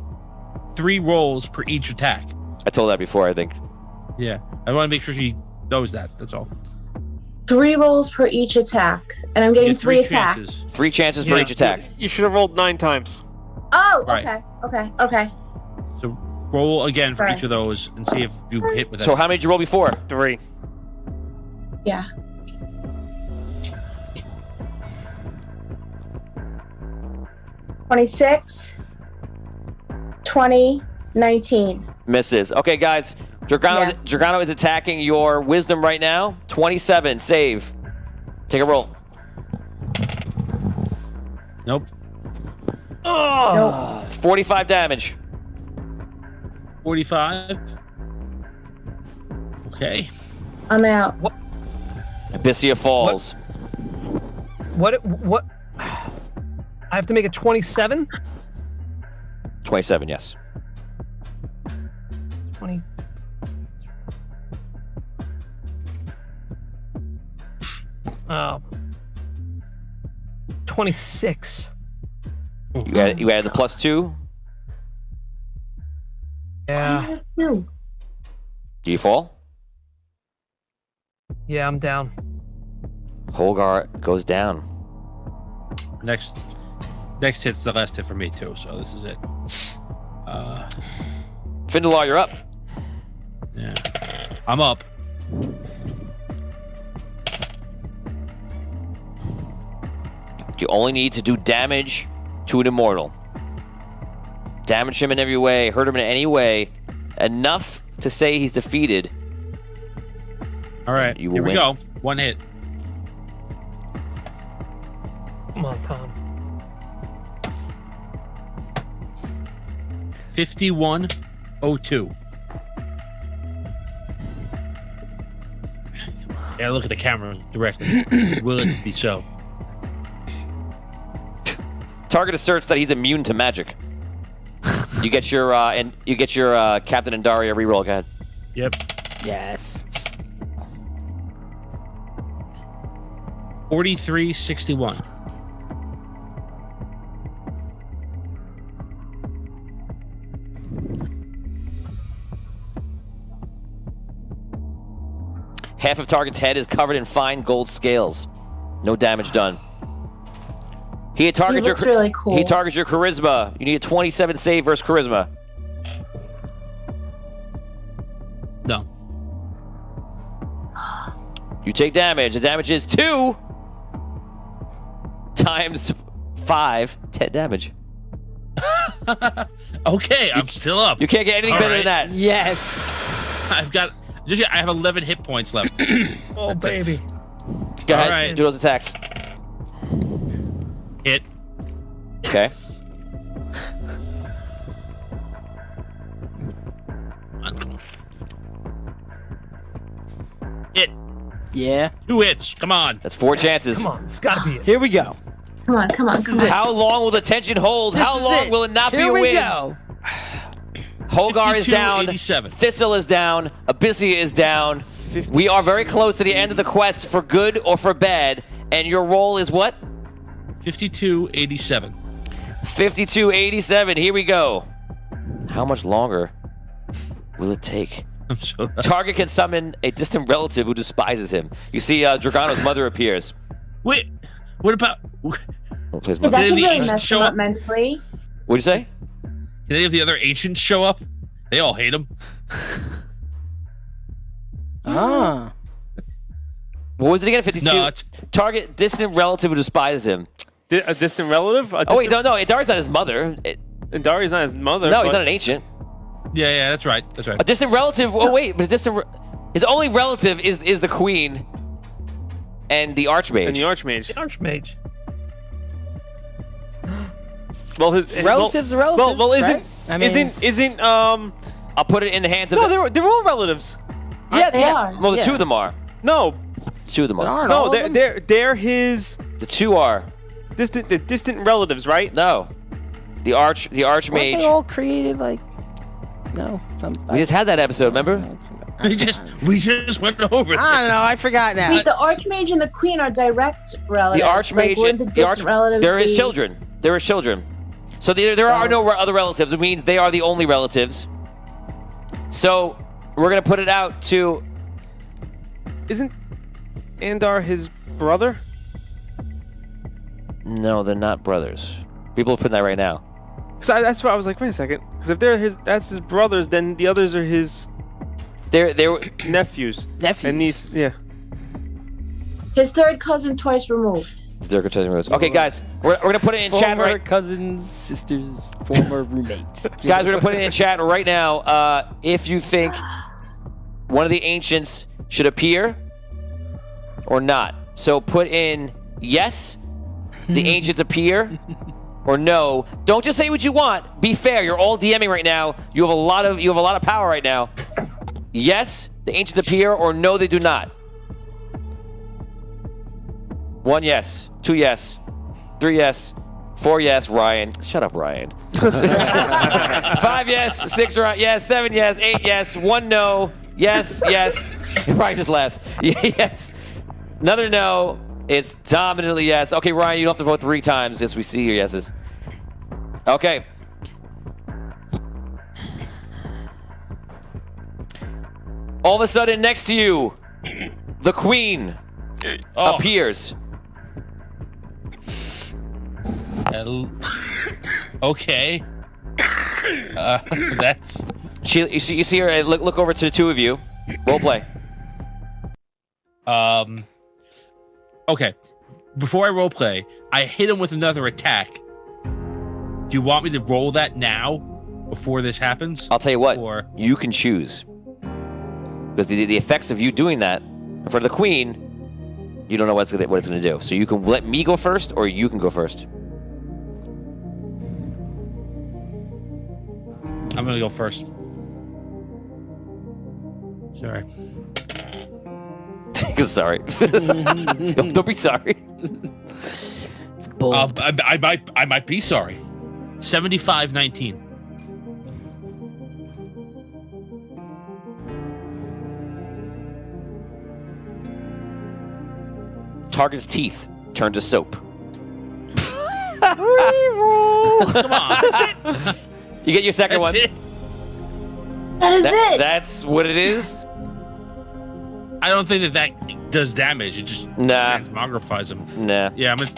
rolls per each attack. I told that before, I think. Yeah. I want to make sure she knows that. That's all. 3 rolls per each attack, and I'm getting 3 attacks. chances. 3 chances per each attack. You should have rolled 9 times. Oh, Right. okay. So roll again for Right. each of those and see if you hit with that. So how many did you roll before? 3. Yeah. $26, 20, 19. Misses. Okay, guys. Drogono is attacking your wisdom right now. 27. Save. Take a roll. Nope. Oh. 45 damage. 45. Okay. I'm out. Abyssia falls. What? I have to make a 27? 27, yes. 20. Oh. 26. You added the +2. Yeah. Do you fall? Yeah, I'm down. Holgar goes down. Next hit's the last hit for me too, so this is it. Findelar, you're up. Yeah. I'm up. You only need to do damage to an immortal. Damage him in every way, hurt him in any way, enough to say he's defeated. All right, You will here we win. go. 1 hit. Come on, Tom. 5102. Yeah, look at the camera directly. Will it be so? Target asserts that he's immune to magic. You get your Captain Andaria reroll. Go ahead. Yep. Yes. 4361. Half of target's head is covered in fine gold scales. No damage done. He targets looks really cool. He targets your charisma. You need a 27 save versus charisma. No. You take damage. The damage is 2 times 5, 10 damage. Okay, I'm still up. You can't get anything All better right. than that. Yes. I have 11 hit points left. Oh, baby. Go ahead. All right. Do those attacks. Hit. Okay. Hit. Yeah. 2 hits. Come on. That's 4 chances. Come on, it's gotta be it. Here we go. Come on. How long will the tension hold? This How is long it. will it not be Here a we win? go. Holgar is down. 52-87. Thistle is down. Abyssia is down. We are very close to the end of the quest for good or for bad. And your roll is what? 52-87. 52-87. Here we go. How much longer will it take? I'm so Target can summon a distant relative who despises him. You see Drogono's mother appears. Wait, what about... Please, That mother. can the really ancients mess show them up up? mentally. What'd you say? Can any of the other ancients show up? They all hate him. Ah. What was it again? 52? No, it's- Target distant relative who despises him. A distant relative? Oh, wait, no. Andaria's not his mother. Andaria's not his mother. No, he's but- not an ancient. Yeah, that's right. That's right. A distant relative. Oh, wait, but his only relative is the queen and the archmage. And the archmage. The Archmage. Well, his Relatives are relatives. Well, isn't right? I mean, isn't I'll put it in the hands of No, they're all relatives. They are. Well, the Yeah. 2 of them are. No, 2 of them are. aren't all no, of them? they're his The 2 are. distant relatives, right? No. The Weren't they archmage. all created like? No. We just had that episode, remember? We just went over this. I don't know. I forgot now. Wait, the Archmage and the Queen are direct relatives. The archmage. Like, wouldn't the distant relatives They're his be- children. They're his children. So there are no other relatives. It means they are the only relatives. So we're gonna put it out to. Isn't Andar his brother? No, they're not brothers. People are putting that right now. So that's why I was like, wait a second. Because if that's his brothers, then the others are his. They're nephews. Nephews. And niece. Yeah. His third cousin twice removed. Okay, guys, we're gonna put it in chat Former right. cousins, sisters, former roommates. Guys, we're gonna put it in chat right now. If you think one of the ancients should appear or not, so put in yes, the ancients appear, or no. Don't just say what you want. Be fair. You're all DMing right now. You have a lot of power right now. Yes, the ancients appear, or no, they do not. 1 yes, 2 yes, 3 yes, 4 yes, Ryan. Shut up, Ryan. 5 yes, 6 yes, 7 yes, 8 yes, 1 no, yes, yes. Ryan just laughs. Yes. Another no. It's dominantly yes. Okay, Ryan, you don't have to vote 3 times as we see your yeses. Okay. All of a sudden, next to you, the queen appears. Okay. That's. You see her. Look over to the two of you. Role play. Okay. Before I role play, I hit him with another attack. Do you want me to roll that now, before this happens? I'll tell you what. You can choose. Because the effects of you doing that for the queen, you don't know what it's gonna do. So you can let me go first, or you can go first. I'm gonna go first. Sorry. Sorry. Don't be sorry. It's bold. I might be sorry. 75-19. Target's teeth turn to soap. Reroll. Come on. That's it. You get your second one. It. That is it. That's what it is. I don't think that does damage. It just transmogrifies him. Nah. Yeah, I'm gonna.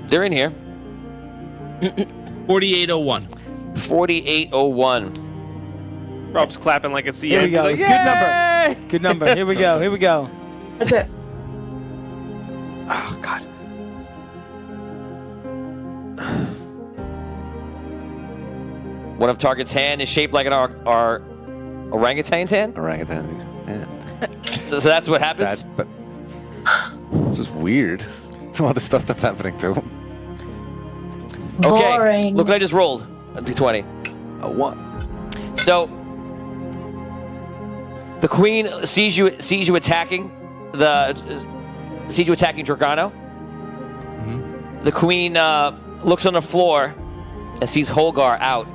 They're in here. 4801. 4801. Rob's clapping like it's the Here end. we go. Like, Good number. Good number. Here we go. Here we go. That's it. Oh God. One of target's hand is shaped like our orangutan's hand. Orangutan. Yeah. So that's what happens. This is weird. Some of the stuff that's happening too. Okay. Boring. Look what I just rolled. A d20. A 1. So the queen sees you attacking Drogono. Mm-hmm. The queen looks on the floor and sees Holgar out,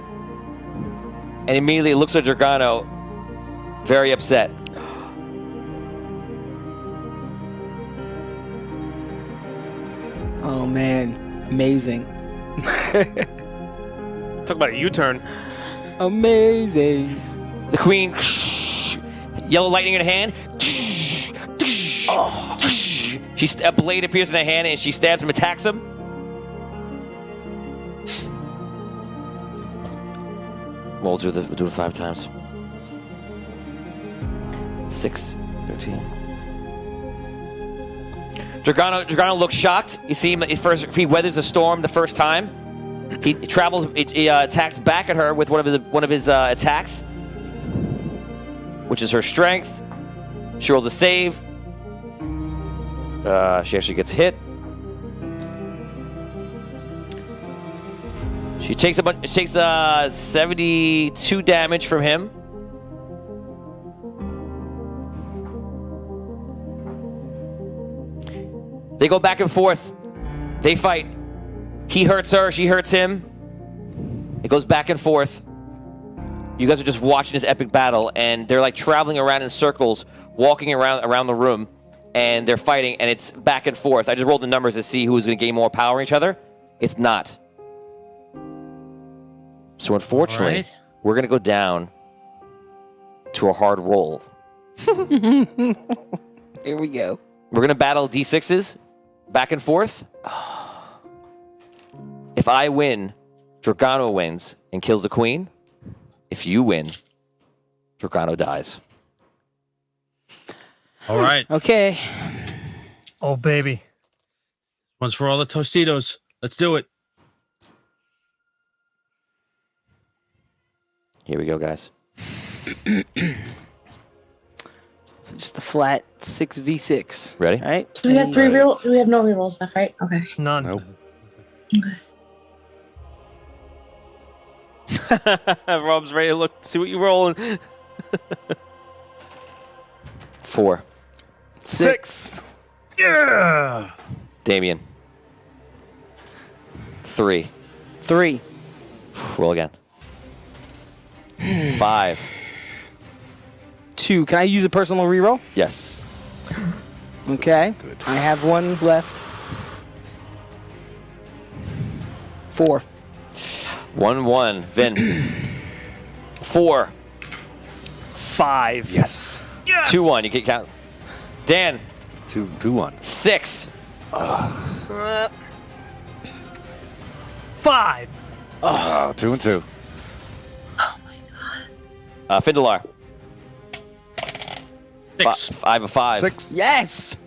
and immediately looks at Drogono, very upset. Oh man, amazing. Talk about a U-turn. Amazing. The queen, yellow lightning in her hand. A blade appears in her hand and she stabs him, attacks him. We'll do it 5 times. 6, 13. Drogono looks shocked. You see him first. He weathers a storm the first time. He travels. He attacks back at her with one of his attacks, which is her strength. She rolls a save. She actually gets hit. She takes 72 damage from him. They go back and forth. They fight. He hurts her, she hurts him. It goes back and forth. You guys are just watching this epic battle, and they're like traveling around in circles, walking around the room, and they're fighting, and it's back and forth. I just rolled the numbers to see who's going to gain more power on each other. It's not. So unfortunately, we're going to go down to a hard roll Here we go. We're going to battle D6s back and forth. If I win, Drogono wins and kills the queen. If you win, Drogono dies. All right. Okay. Oh, baby. One's for all the Tostitos. Let's do it. Here we go, guys. So just a flat 6v6. Ready? All right. Do we have 3 rerolls? We have no rerolls left, right? Okay. None. Nope. Rob's ready to look, see what you're rolling. 4. 6. Yeah. Damien. 3. 3. Roll again. 5. 2. Can I use a personal reroll? Yes. Okay. Good. I have 1 left. 4. 1-1. Vin. 4. 5. Yes. 2-1. You can count. Dan. 2-1. 6. 5. 2 and 2. Findelar. 6. I have a 5. 6. Yes.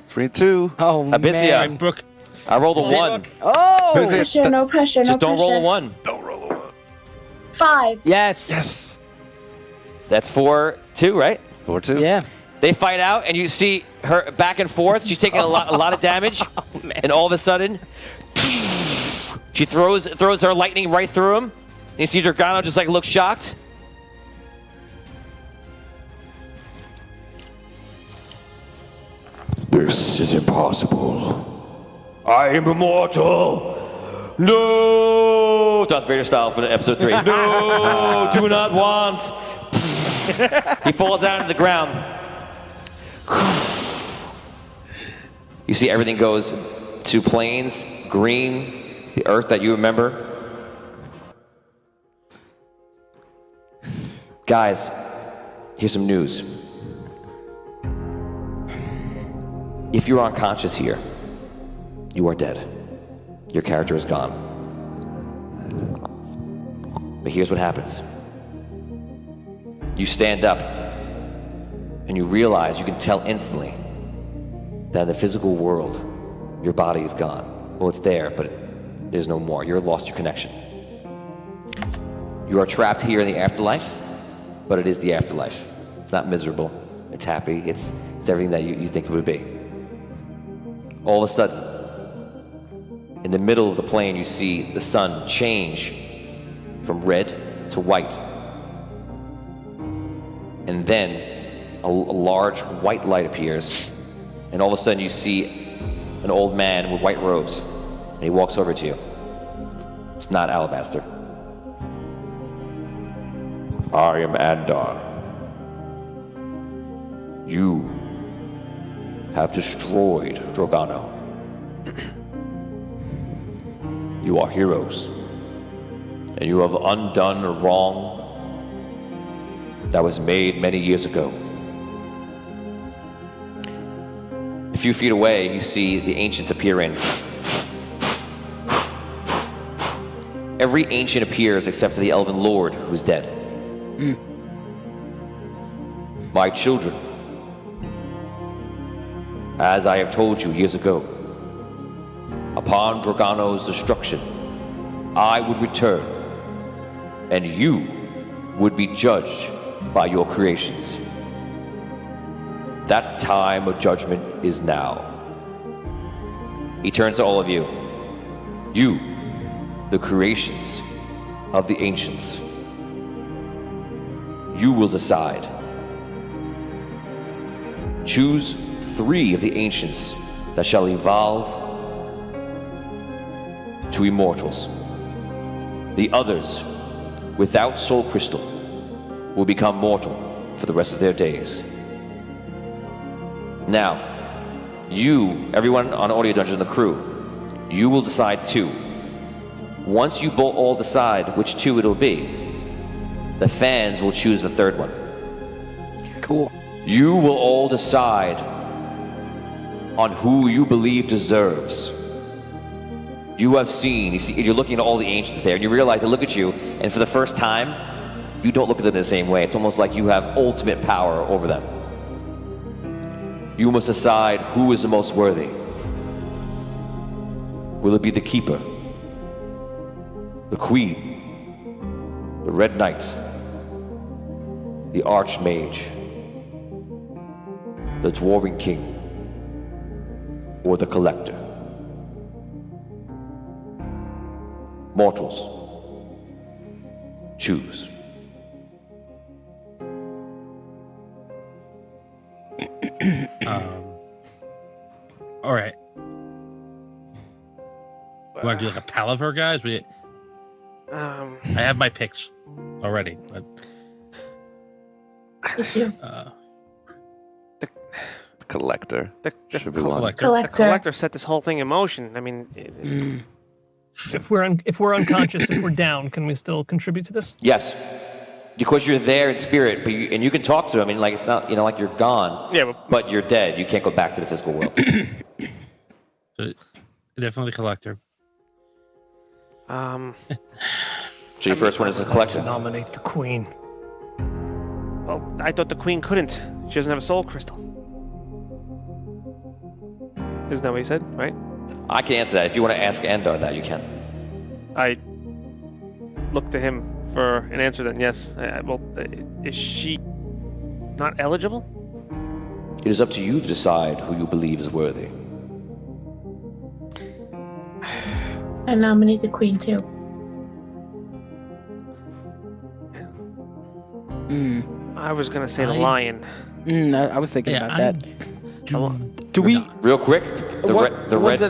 3 and 2. Oh, Abyssia. man. Brooke. I rolled a 1. Oh. No pressure, no pressure, no Just don't pressure. roll a 1. 5. Yes. Yes. That's 4-2, right? 4-2. Yeah. They fight out, and you see her back and forth. She's taking a lot of damage, and all of a sudden, she throws her lightning right through him. And you see Drogono just like look shocked. This is impossible. I am immortal. No, Darth Vader style for episode 3. No, do not want. He falls down to the ground. You see everything goes to plains, green, the earth that you remember. Guys, here's some news. If you're unconscious here, you are dead. Your character is gone. But here's what happens. You stand up, and you realize, you can tell instantly, that in the physical world, your body is gone. Well, it's there, but there's no more. You've lost your connection. You are trapped here in the afterlife, but it is the afterlife. It's not miserable. It's happy. It's everything that you think it would be. All of a sudden, in the middle of the plane, you see the sun change from red to white. And then a large white light appears, and all of a sudden you see an old man with white robes, and he walks over to you. It's not Alabaster. I am Andar. You have destroyed Drogono. You are heroes, and you have undone a wrong that was made many years ago. A few feet away, you see the ancients appear in. Every ancient appears except for the Elven Lord, who's dead. My children, as I have told you years ago, upon Drogono's destruction, I would return, and you would be judged by your creations. That time of judgment is now. He turns to all of you. You, the creations of the ancients, you will decide. Choose 3 of the ancients that shall evolve to immortals. The others, without soul crystal, will become mortal for the rest of their days. Now, you, everyone on Audio Dungeon, the crew, you will decide 2. Once you all decide which 2 it'll be, the fans will choose the 3rd one. Cool. You will all decide on who you believe deserves. You have seen, you're looking at all the ancients there, and you realize they look at you, and for the first time, you don't look at them the same way. It's almost like you have ultimate power over them. You must decide who is the most worthy. Will it be the Keeper, the Queen, the Red Knight, the Archmage, the Dwarven King, or the Collector? Mortals, choose. All right. Want to do like a palaver, guys? I have my picks already. But, The Collector. Should be one. The Collector set this whole thing in motion. I mean, If we're unconscious, if we're down, can we still contribute to this? Yes, because you're there in spirit, but you can talk to them. I mean, like it's not like you're gone. Yeah, but you're dead. You can't go back to the physical world. So definitely the Collector. So your first one is the Collector. Nominate the Queen. Well, I thought the Queen couldn't. She doesn't have a soul crystal. Isn't that what you said, right? I can answer that. If you want to ask Andar that, you can. I look to him for an answer then, yes. Well, is she not eligible? It is up to you to decide who you believe is worthy. I nominate the Queen too. I was going to say the Lion. I was thinking about that. Do we... Real quick, the red...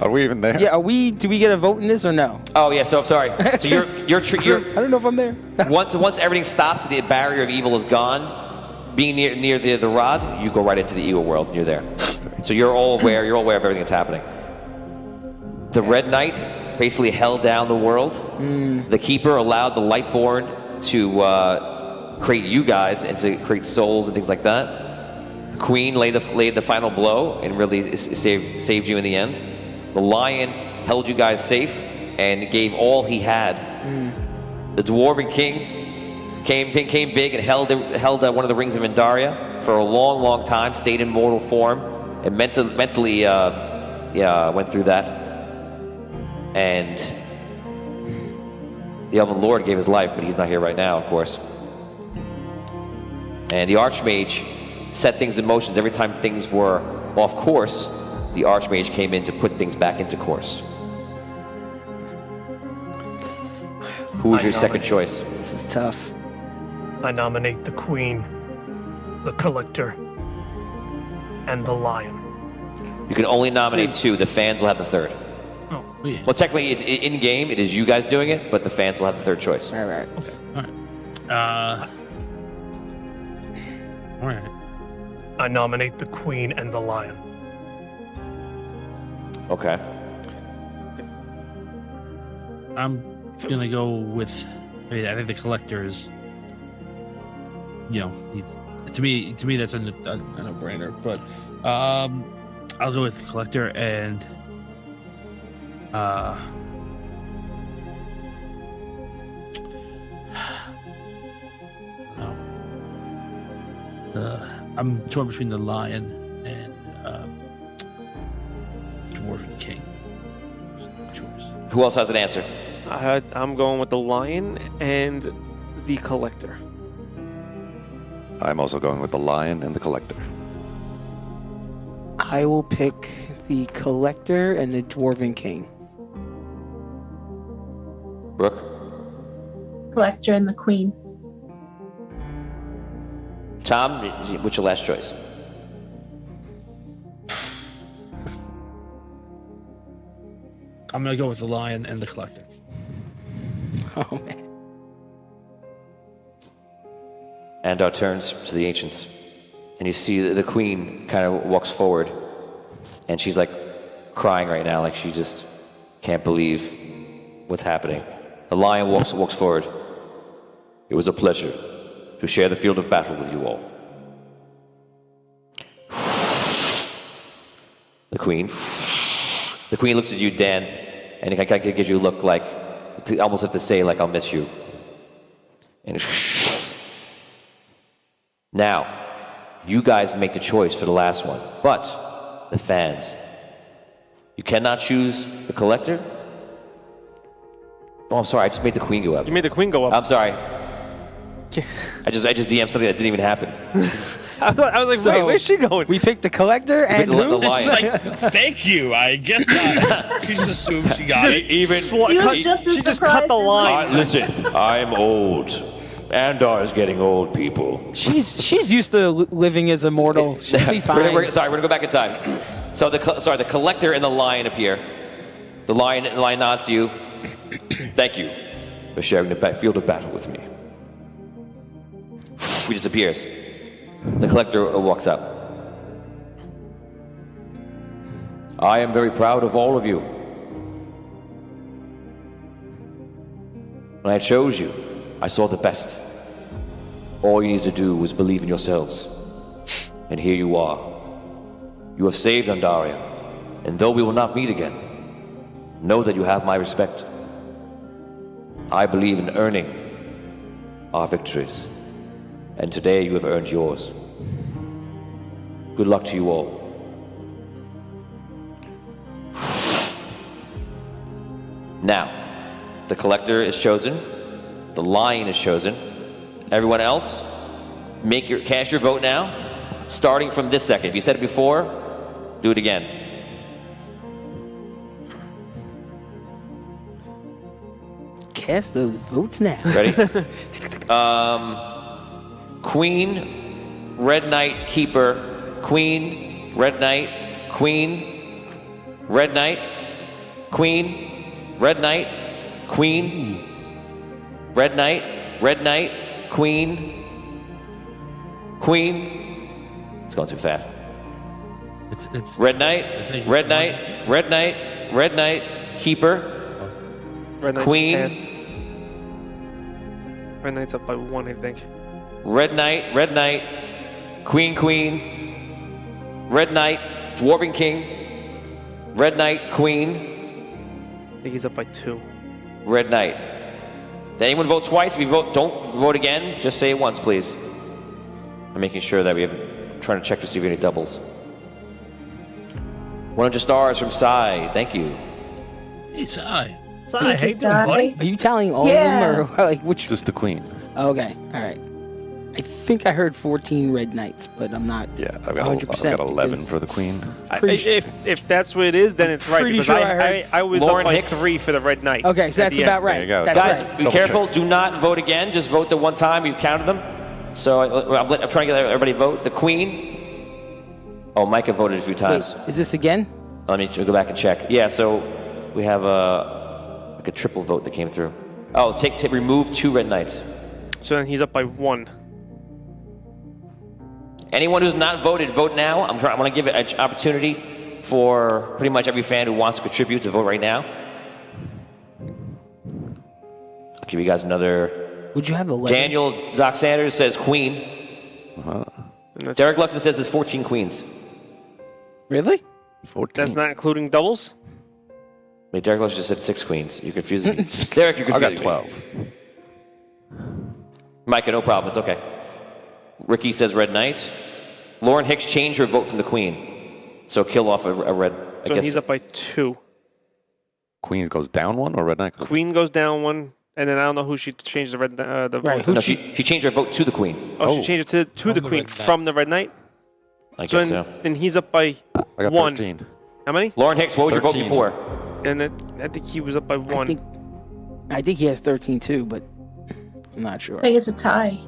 Are we even there? Yeah, do we get a vote in this or no? Oh, yeah, so I'm sorry. So you're I don't know if I'm there. once everything stops, the barrier of evil is gone, being near the rod, you go right into the evil world, and you're there. So you're all aware of everything that's happening. The Red Knight basically held down the world. The Keeper allowed the Lightborn to create you guys and to create souls and things like that. The Queen laid the final blow and really saved you in the end. The Lion held you guys safe and gave all he had. The Dwarven King came big and held one of the rings of Andaria for a long, long time. Stayed in mortal form and mentally went through that. And the Elven Lord gave his life, but he's not here right now, of course. And the Archmage set things in motion. Every time things were off course, the Archmage came in to put things back into course. Who was your second choice? This is tough. I nominate the Queen, the Collector, and the Lion. You can only nominate two. The fans will have the third. Oh, yeah. Well, technically, it's in game. It is you guys doing it, but the fans will have the third choice. All right. Okay. All right. All right. I nominate the Queen and the Lion. Okay. I'm gonna go with. I think the Collector is. He's to me that's a no-brainer. But I'll go with the Collector and. I'm torn between the Lion and Dwarven King. Choice. Who else has an answer? I'm going with the Lion and the Collector. I'm also going with the Lion and the Collector. I will pick the Collector and the Dwarven King. Brooke? Collector and the Queen. Tom, what's your last choice? I'm gonna go with the Lion and the Collector. Oh man. Andar turns to the ancients, and you see the Queen kind of walks forward, and she's like crying right now, like she just can't believe what's happening. The Lion walks forward. It was a pleasure to share the field of battle with you all. The queen. The queen looks at you, Dan, and it kind of gives you a look like, almost have to say, like, I'll miss you. And now, you guys make the choice for the last one, but the fans, you cannot choose the collector. Oh, I'm sorry, I just made the queen go up. You made the queen go up. I'm sorry. I just DM'd something that didn't even happen. I was like, wait, where's she going? We picked the collector and the who? lion. She's like, thank you. I guess not. She just assumed she got it. She was just as She just surprised cut the as line. Listen, I'm old. Andar is getting old, people. She's used to living as immortal. She'll be fine. We're gonna go back in time. So the collector and the lion appear. The lion nods to you. Thank you for sharing the field of battle with me. He disappears. The collector walks up. I am very proud of all of you. When I chose you, I saw the best. All you need to do was believe in yourselves. And here you are. You have saved Andaria, and though we will not meet again, know that you have my respect. I believe in earning our victories, and today you have earned yours. Good luck to you all. Now, the collector is chosen, the lion is chosen. Everyone else, cast your vote now, starting from this second. If you said it before, do it again. Cast those votes now. Ready? Queen, Red Knight, Keeper, Queen, Red Knight, Queen, Red Knight, Queen, Red Knight, Queen, Red Knight, Queen, Queen. It's going too fast. It's Red Knight, Red Knight, Red Knight, Red Knight, Keeper, Red Knight's Queen. passed. Red Knight's up by 1, I think. Red Knight, Queen, Queen, Red Knight, Dwarven King, Red Knight, Queen, I think he's up by 2. Red Knight. Did anyone vote twice? If you vote, don't vote again. Just say it once, please. I'm making sure that trying to check to see if we have any doubles. 100 stars from Sai. Thank you. Hey, Sai. Sai, hey, buddy. Are you tallying all of them, or like which? Just the queen. Okay, all right. I think I heard 14 red knights, but I'm not. Yeah, I've got 11 for the queen. If that's what it is, then it's right. Pretty Because sure I was Lauren up by Hicks. 3 for the Red Knight. Okay, so at that's the about end. right. There you go. That's Guys, right. be careful. Do not vote again. Just vote the one time. We've counted them. So I'm trying to get everybody to vote. The Queen. Oh, Micah voted a few times. Wait, is this again? Let me go back and check. Yeah, so we have a triple vote that came through. Oh, remove 2 Red Knights. So then he's up by 1. Anyone who's not voted, vote now. I want to give it an opportunity for pretty much every fan who wants to contribute to vote right now. I'll give you guys another. Would you have 11? Daniel Doc Sanders says Queen. Derek Luxon says there's 14 queens. Really? 14. That's not including doubles? Wait, Derek Luxon just said 6 queens. You're confusing me. Derek, you're confusing I got 12. me. Micah, no problem. It's okay. Ricky says Red Knight. Lauren Hicks changed her vote from the Queen. So kill off a red. So he's up by 2. Queen goes down 1 or Red Knight? Queen goes down 1, and then I don't know who she changed the vote to. No, she changed her vote to the Queen. Oh, she changed it to the Queen from the Red Knight? I guess so. Then he's up by I got 1. 13. How many? Lauren Hicks, what was your vote 13. before? And then I think he was up by 1. I think he has 13 too, but I'm not sure. I think it's a tie.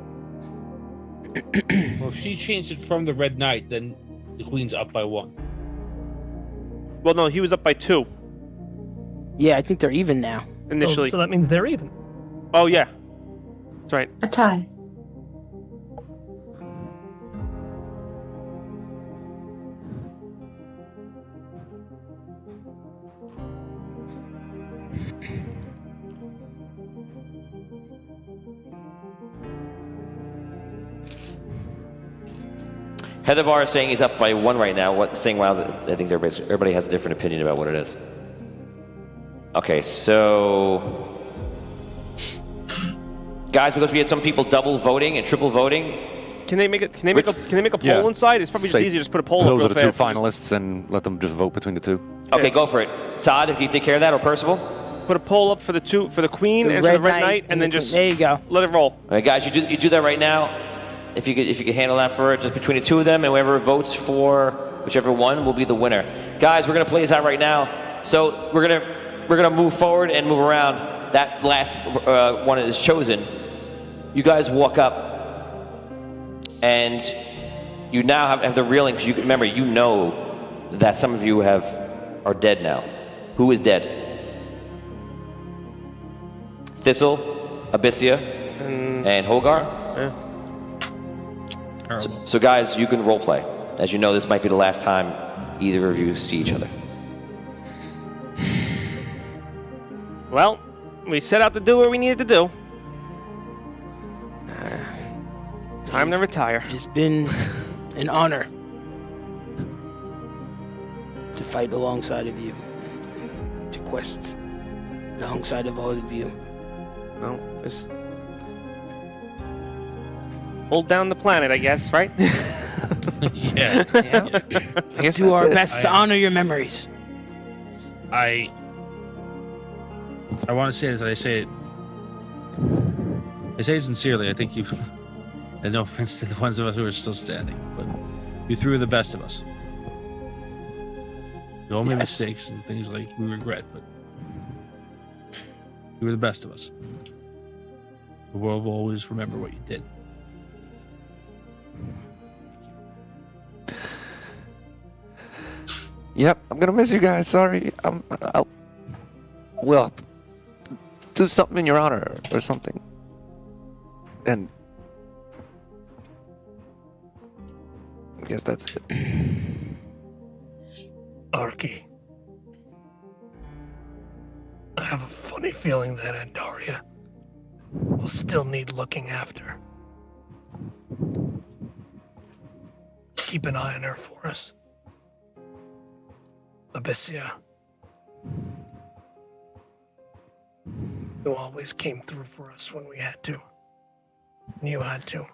Well, if she changed it from the Red Knight, then the Queen's up by 1. Well, no, he was up by 2 Yeah, I think they're even now. initially. Oh, so that means they're even. Oh, yeah. That's right. A tie. Heather Bar is saying he's up by 1 right now. What saying? Well, I think everybody has a different opinion about what it is. Okay, so guys, because we had some people double voting and triple voting. Can they make a poll inside? It's probably just easier to just put a poll up Those real are the two fast. finalists, and let them just vote between the two. Okay, go for it. Todd, if you take care of that, or Percival. Put a poll up for the queen and for the red knight, and then just there you go. Let it roll. All right, guys, you do that right now. If you could handle that for just between the two of them, and whoever votes for whichever one will be the winner. Guys, we're gonna play this out right now. So we're gonna move forward and move around. That last one is chosen. You guys walk up. And you now have the reeling, because remember, you know that some of you are dead now. Who is dead? Thistle, Abyssia, and Hogar? Yeah. So guys, you can roleplay. As you know, this might be the last time either of you see each other. Well, we set out to do what we needed to do. Time to retire. It's been an honor to fight alongside of you, to quest alongside of all of you. Well, just hold down the planet, I guess, right? Yeah. I guess do our best to honor your memories. I want to say this. I say it sincerely. I think you. And no offense to the ones of us who are still standing, but you three were the best of us. You all made mistakes and things like we regret, but you were the best of us. The world will always remember what you did. Yep, I'm gonna miss you guys. Sorry. We'll do something in your honor or something. And I guess that's it. Arky. I have a funny feeling that Andaria will still need looking after. Keep an eye on her for us. Abyssia. You always came through for us when we had to. And you had to.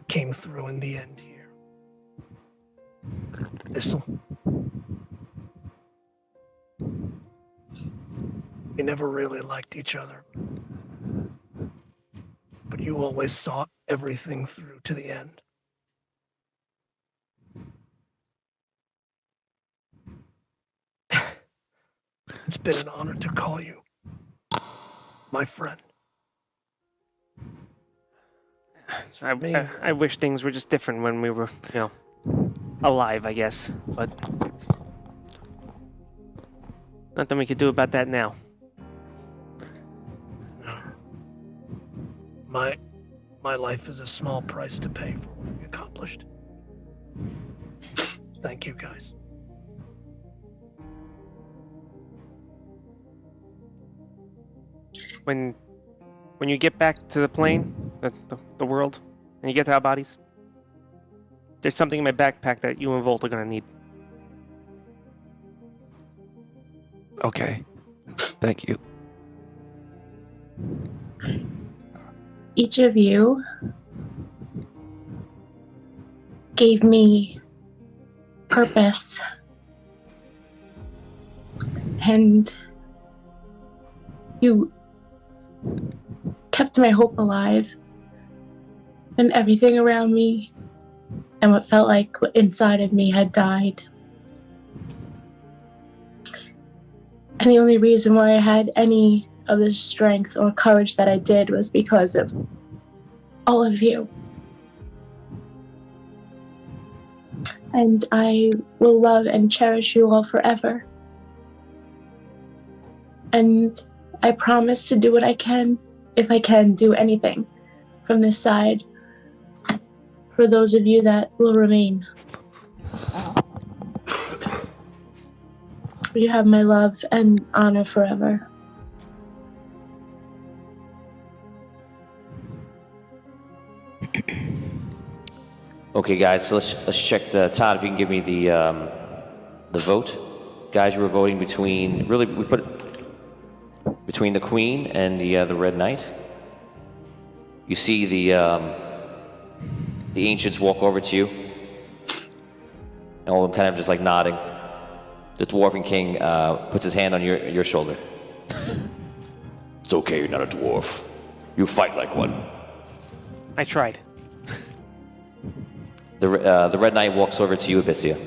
Came through in the end here. Thistle. We never really liked each other. But you always saw everything through to the end. It's been an honor to call you my friend. I wish things were just different when we were, alive, I guess. But nothing we could do about that now. My life is a small price to pay for what we accomplished. Thank you, guys. When you get back to the plane, the world, and you get to our bodies, there's something in my backpack that you and Volt are gonna need. Okay. Thank you. Each of you gave me purpose, and you kept my hope alive, and everything around me and what felt like inside of me had died. And the only reason why I had any of the strength or courage that I did was because of all of you. And I will love and cherish you all forever. And I promise to do what I can, if I can do anything from this side, for those of you that will remain. You have my love and honor forever. Okay, guys. So let's check the Todd. If you can give me the vote, guys. You were voting between we put it between the Queen and the Red Knight. You see the ancients walk over to you, and all of them kind of just like nodding. The Dwarven King puts his hand on your shoulder. It's okay, you're not a dwarf. You fight like one. I tried. The Red Knight walks over to you, Abyssia.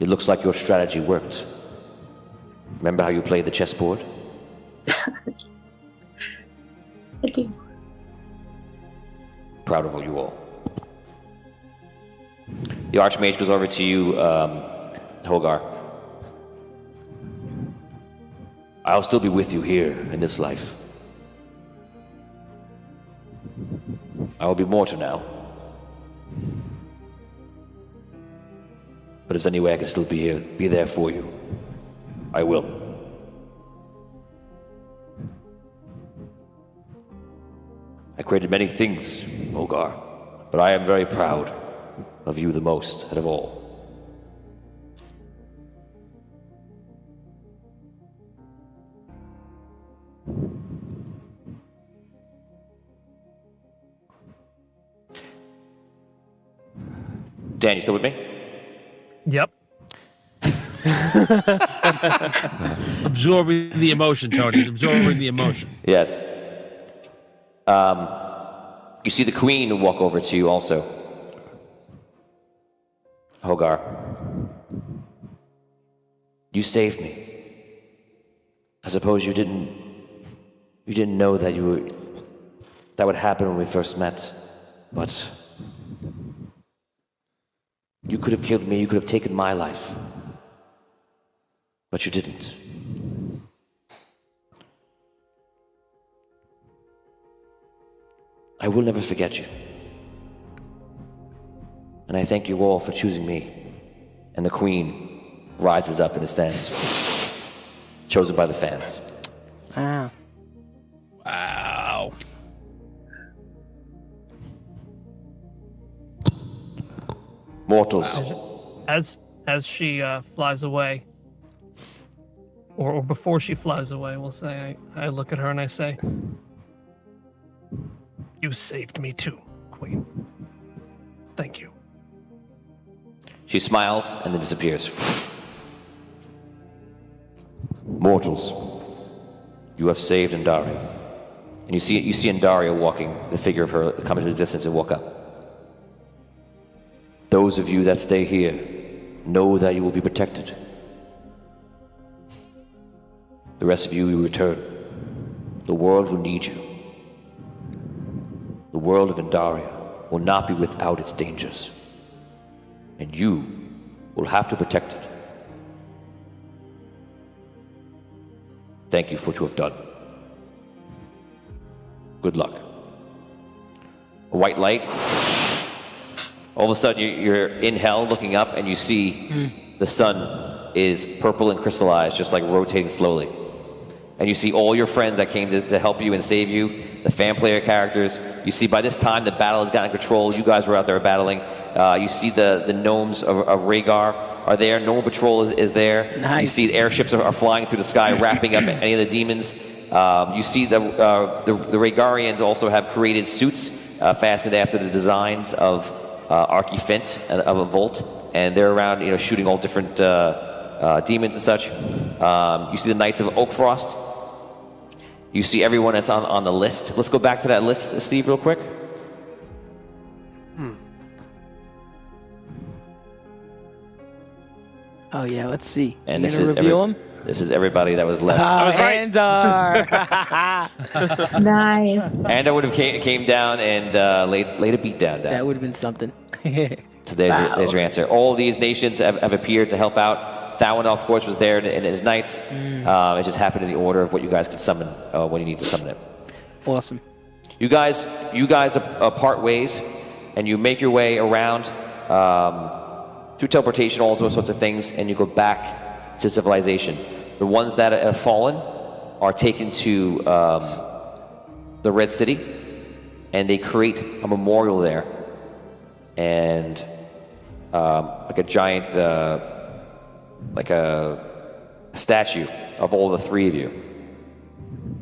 It looks like your strategy worked. Remember how you played the chessboard? I do. Proud of you all. The Archmage goes over to you, Hogar. I'll still be with you here in this life. I will be mortal now. But if there's any way I can still be here, be there for you, I will. I created many things, Hogar, but I am very proud of you the most out of all. Dan, you still with me? Yep. Absorbing the emotion, Tony. Absorbing the emotion. Yes. You see the Queen walk over to you also. Hogar. You saved me. I suppose you didn't know that that would happen when we first met, but you could have killed me, you could have taken my life, but you didn't. I will never forget you. And I thank you all for choosing me. And the Queen rises up and stands, chosen by the fans. Wow. Wow. Mortals. As she flies away, or before she flies away, we'll say, I look at her and I say, "You saved me too, Queen. Thank you." She smiles and then disappears. Mortals, you have saved Andaria. And you see Andaria walking, the figure of her come into the distance and walk up. Those of you that stay here, know that you will be protected. The rest of you will return. The world will need you. The world of Andaria will not be without its dangers. And you will have to protect it. Thank you for what you have done. Good luck. A white light. All of a sudden, you're in hell looking up, and you see the sun is purple and crystallized, just like rotating slowly. And you see all your friends that came to help you and save you, the fan player characters. You see by this time the battle has gotten control. You guys were out there battling. You see the gnomes of Rhaegar are there. Gnome Patrol is there. Nice. You see the airships are flying through the sky, wrapping up any of the demons. You see the Rhaegarians also have created suits fastened after the designs of Archie Fint of a Volt, and they're around, shooting all different demons and such. You see the Knights of Oakfrost. You see everyone that's on the list. Let's go back to that list, Steve, real quick. Oh yeah, let's see. And You this gonna is reveal them? This is everybody that was left. Oh, Andar. Nice. Andar would have came down and laid a beat down. That would have been something. So there's your answer. All these nations have appeared to help out. Thawin, of course, was there and his knights. It just happened in the order of what you guys could summon when you need to summon it. Awesome. You guys part ways, and you make your way around through teleportation, all those sorts of things, and you go back to civilization. The ones that have fallen are taken to the Red City, and they create a memorial there and like a giant, like a statue of all the three of you.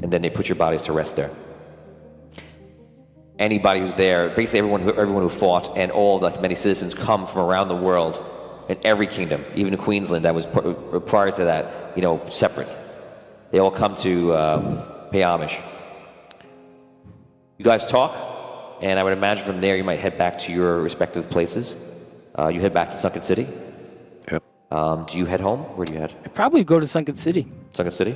And then they put your bodies to rest there. Anybody who's there, basically everyone who fought, and all like many citizens come from around the world, in every kingdom, even Queensland that was prior to that, separate. They all come to pay homage. You guys talk, and I would imagine from there you might head back to your respective places. You head back to Sunken City. Yep. Do you head home? Where do you head? I'd probably go to Sunken City. Sunken City?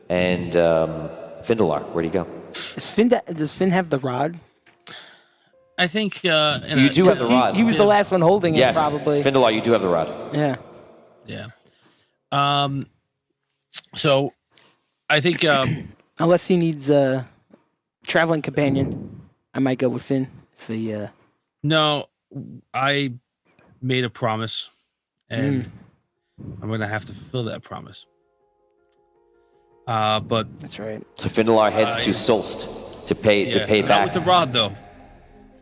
And Findalar, where do you go? Does Finn have the rod? I think you do have the rod. He was the last one holding it, probably. Findalar, you do have the rod. Yeah. Yeah. So, I think unless he needs a traveling companion, I might go with Finn. No, I made a promise, and I'm going to have to fulfill that promise. But that's right. So Findalar heads to Solst to pay not back. with the rod, though.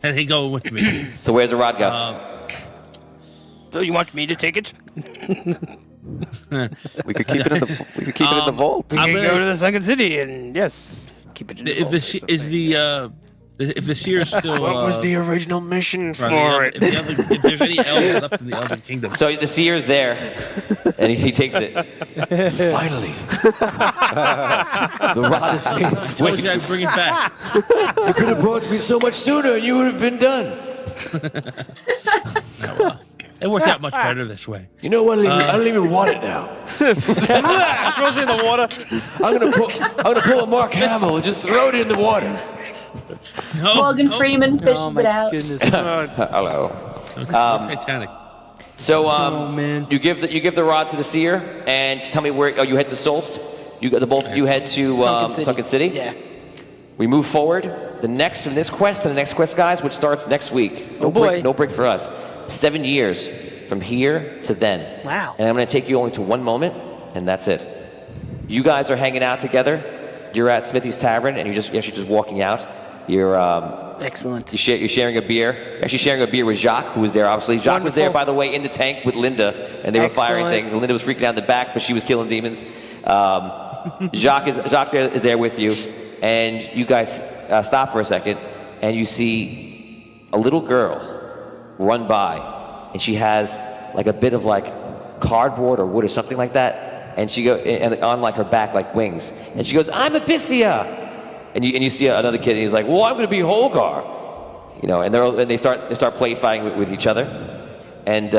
And he go with me. So where's the rod go? So you want me to take it? We could keep it in the vault. We can go to the Sunken City and keep it in the vault. If the seer's still... What was the original mission for it? If there's any elves left in the Elven Kingdom. So the seer's there, and he takes it. Finally. The rod is made its way. Told you I'd bring it back. You could have brought it to me so much sooner, and you would have been done. It worked out much better this way. You know what? I don't even want it now. Throws it in the water. I'm gonna pull a Mark Hamill and just throw it in the water. Morgan Freeman fishes it out. Hello. Titanic. So you give the rod to the seer, and just tell me where. Oh, you head to Solst. Both of you head to Sunken City. Yeah. We move forward. The next from this quest to the next quest, guys, which starts next week. No break for us. 7 years from here to then. Wow. And I'm going to take you only to one moment, and that's it. You guys are hanging out together. You're at Smithy's Tavern, and you're actually just walking out. You're excellent. You're sharing a beer. You're actually sharing a beer with Jacques, who was there. Obviously, Jacques was there, by the way, in the tank with Linda, and they were firing things. And Linda was freaking out in the back, but she was killing demons. Jacques is there with you, and you guys stop for a second, and you see a little girl run by, and she has like a bit of like cardboard or wood or something like that, and she and on like her back like wings, and she goes, "I'm Abyssia." And you see another kid, and he's like, "Well, I'm going to be Holgar," and they start play fighting with each other, and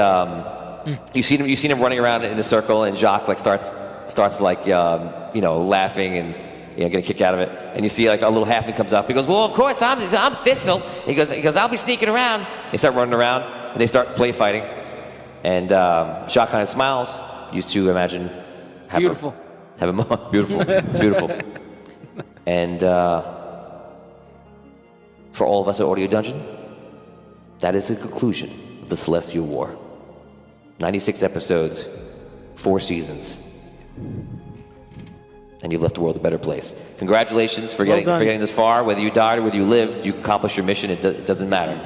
you see them running around in a circle, and Jacques like starts like laughing and getting a kick out of it, and you see like a little halfling comes up. He goes, "Well, of course I'm Thistle." He goes, "I'll be sneaking around." They start running around, and they start play fighting, and Jacques kind of smiles. Used to imagine beautiful. Beautiful. It's beautiful. And for all of us at Audio Dungeon, that is the conclusion of the Celestial War. 96 episodes, 4 seasons, and you've left the world a better place. Congratulations for getting this far. Whether you died or whether you lived, you accomplished your mission. It doesn't matter.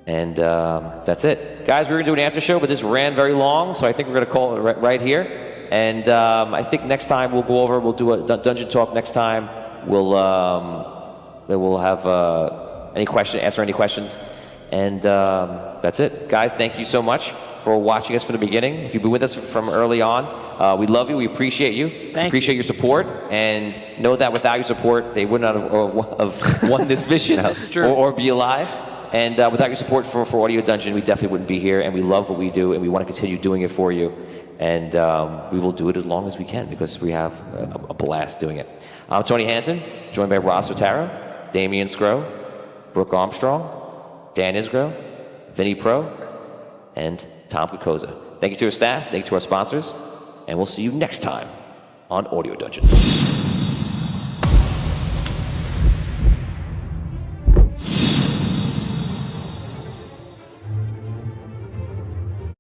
And that's it. Guys, we were going to do an after show, but this ran very long, so I think we're going to call it right here. And I think next time we'll do a dungeon talk next time. We'll have answer any questions. And that's it. Guys, thank you so much for watching us from the beginning. If you've been with us from early on, we love you. We appreciate you. Appreciate your support. And know that without your support, they would not have won this mission or be alive. And without your support for Audio Dungeon, we definitely wouldn't be here. And we love what we do, and we want to continue doing it for you. And we will do it as long as we can because we have a blast doing it. I'm Tony Hansen, joined by Ross Otaro, Damian Scrow, Brooke Armstrong, Dan Isgro, Vinny Pro, and Tom Kokoza. Thank you to our staff, thank you to our sponsors, and we'll see you next time on Audio Dungeon.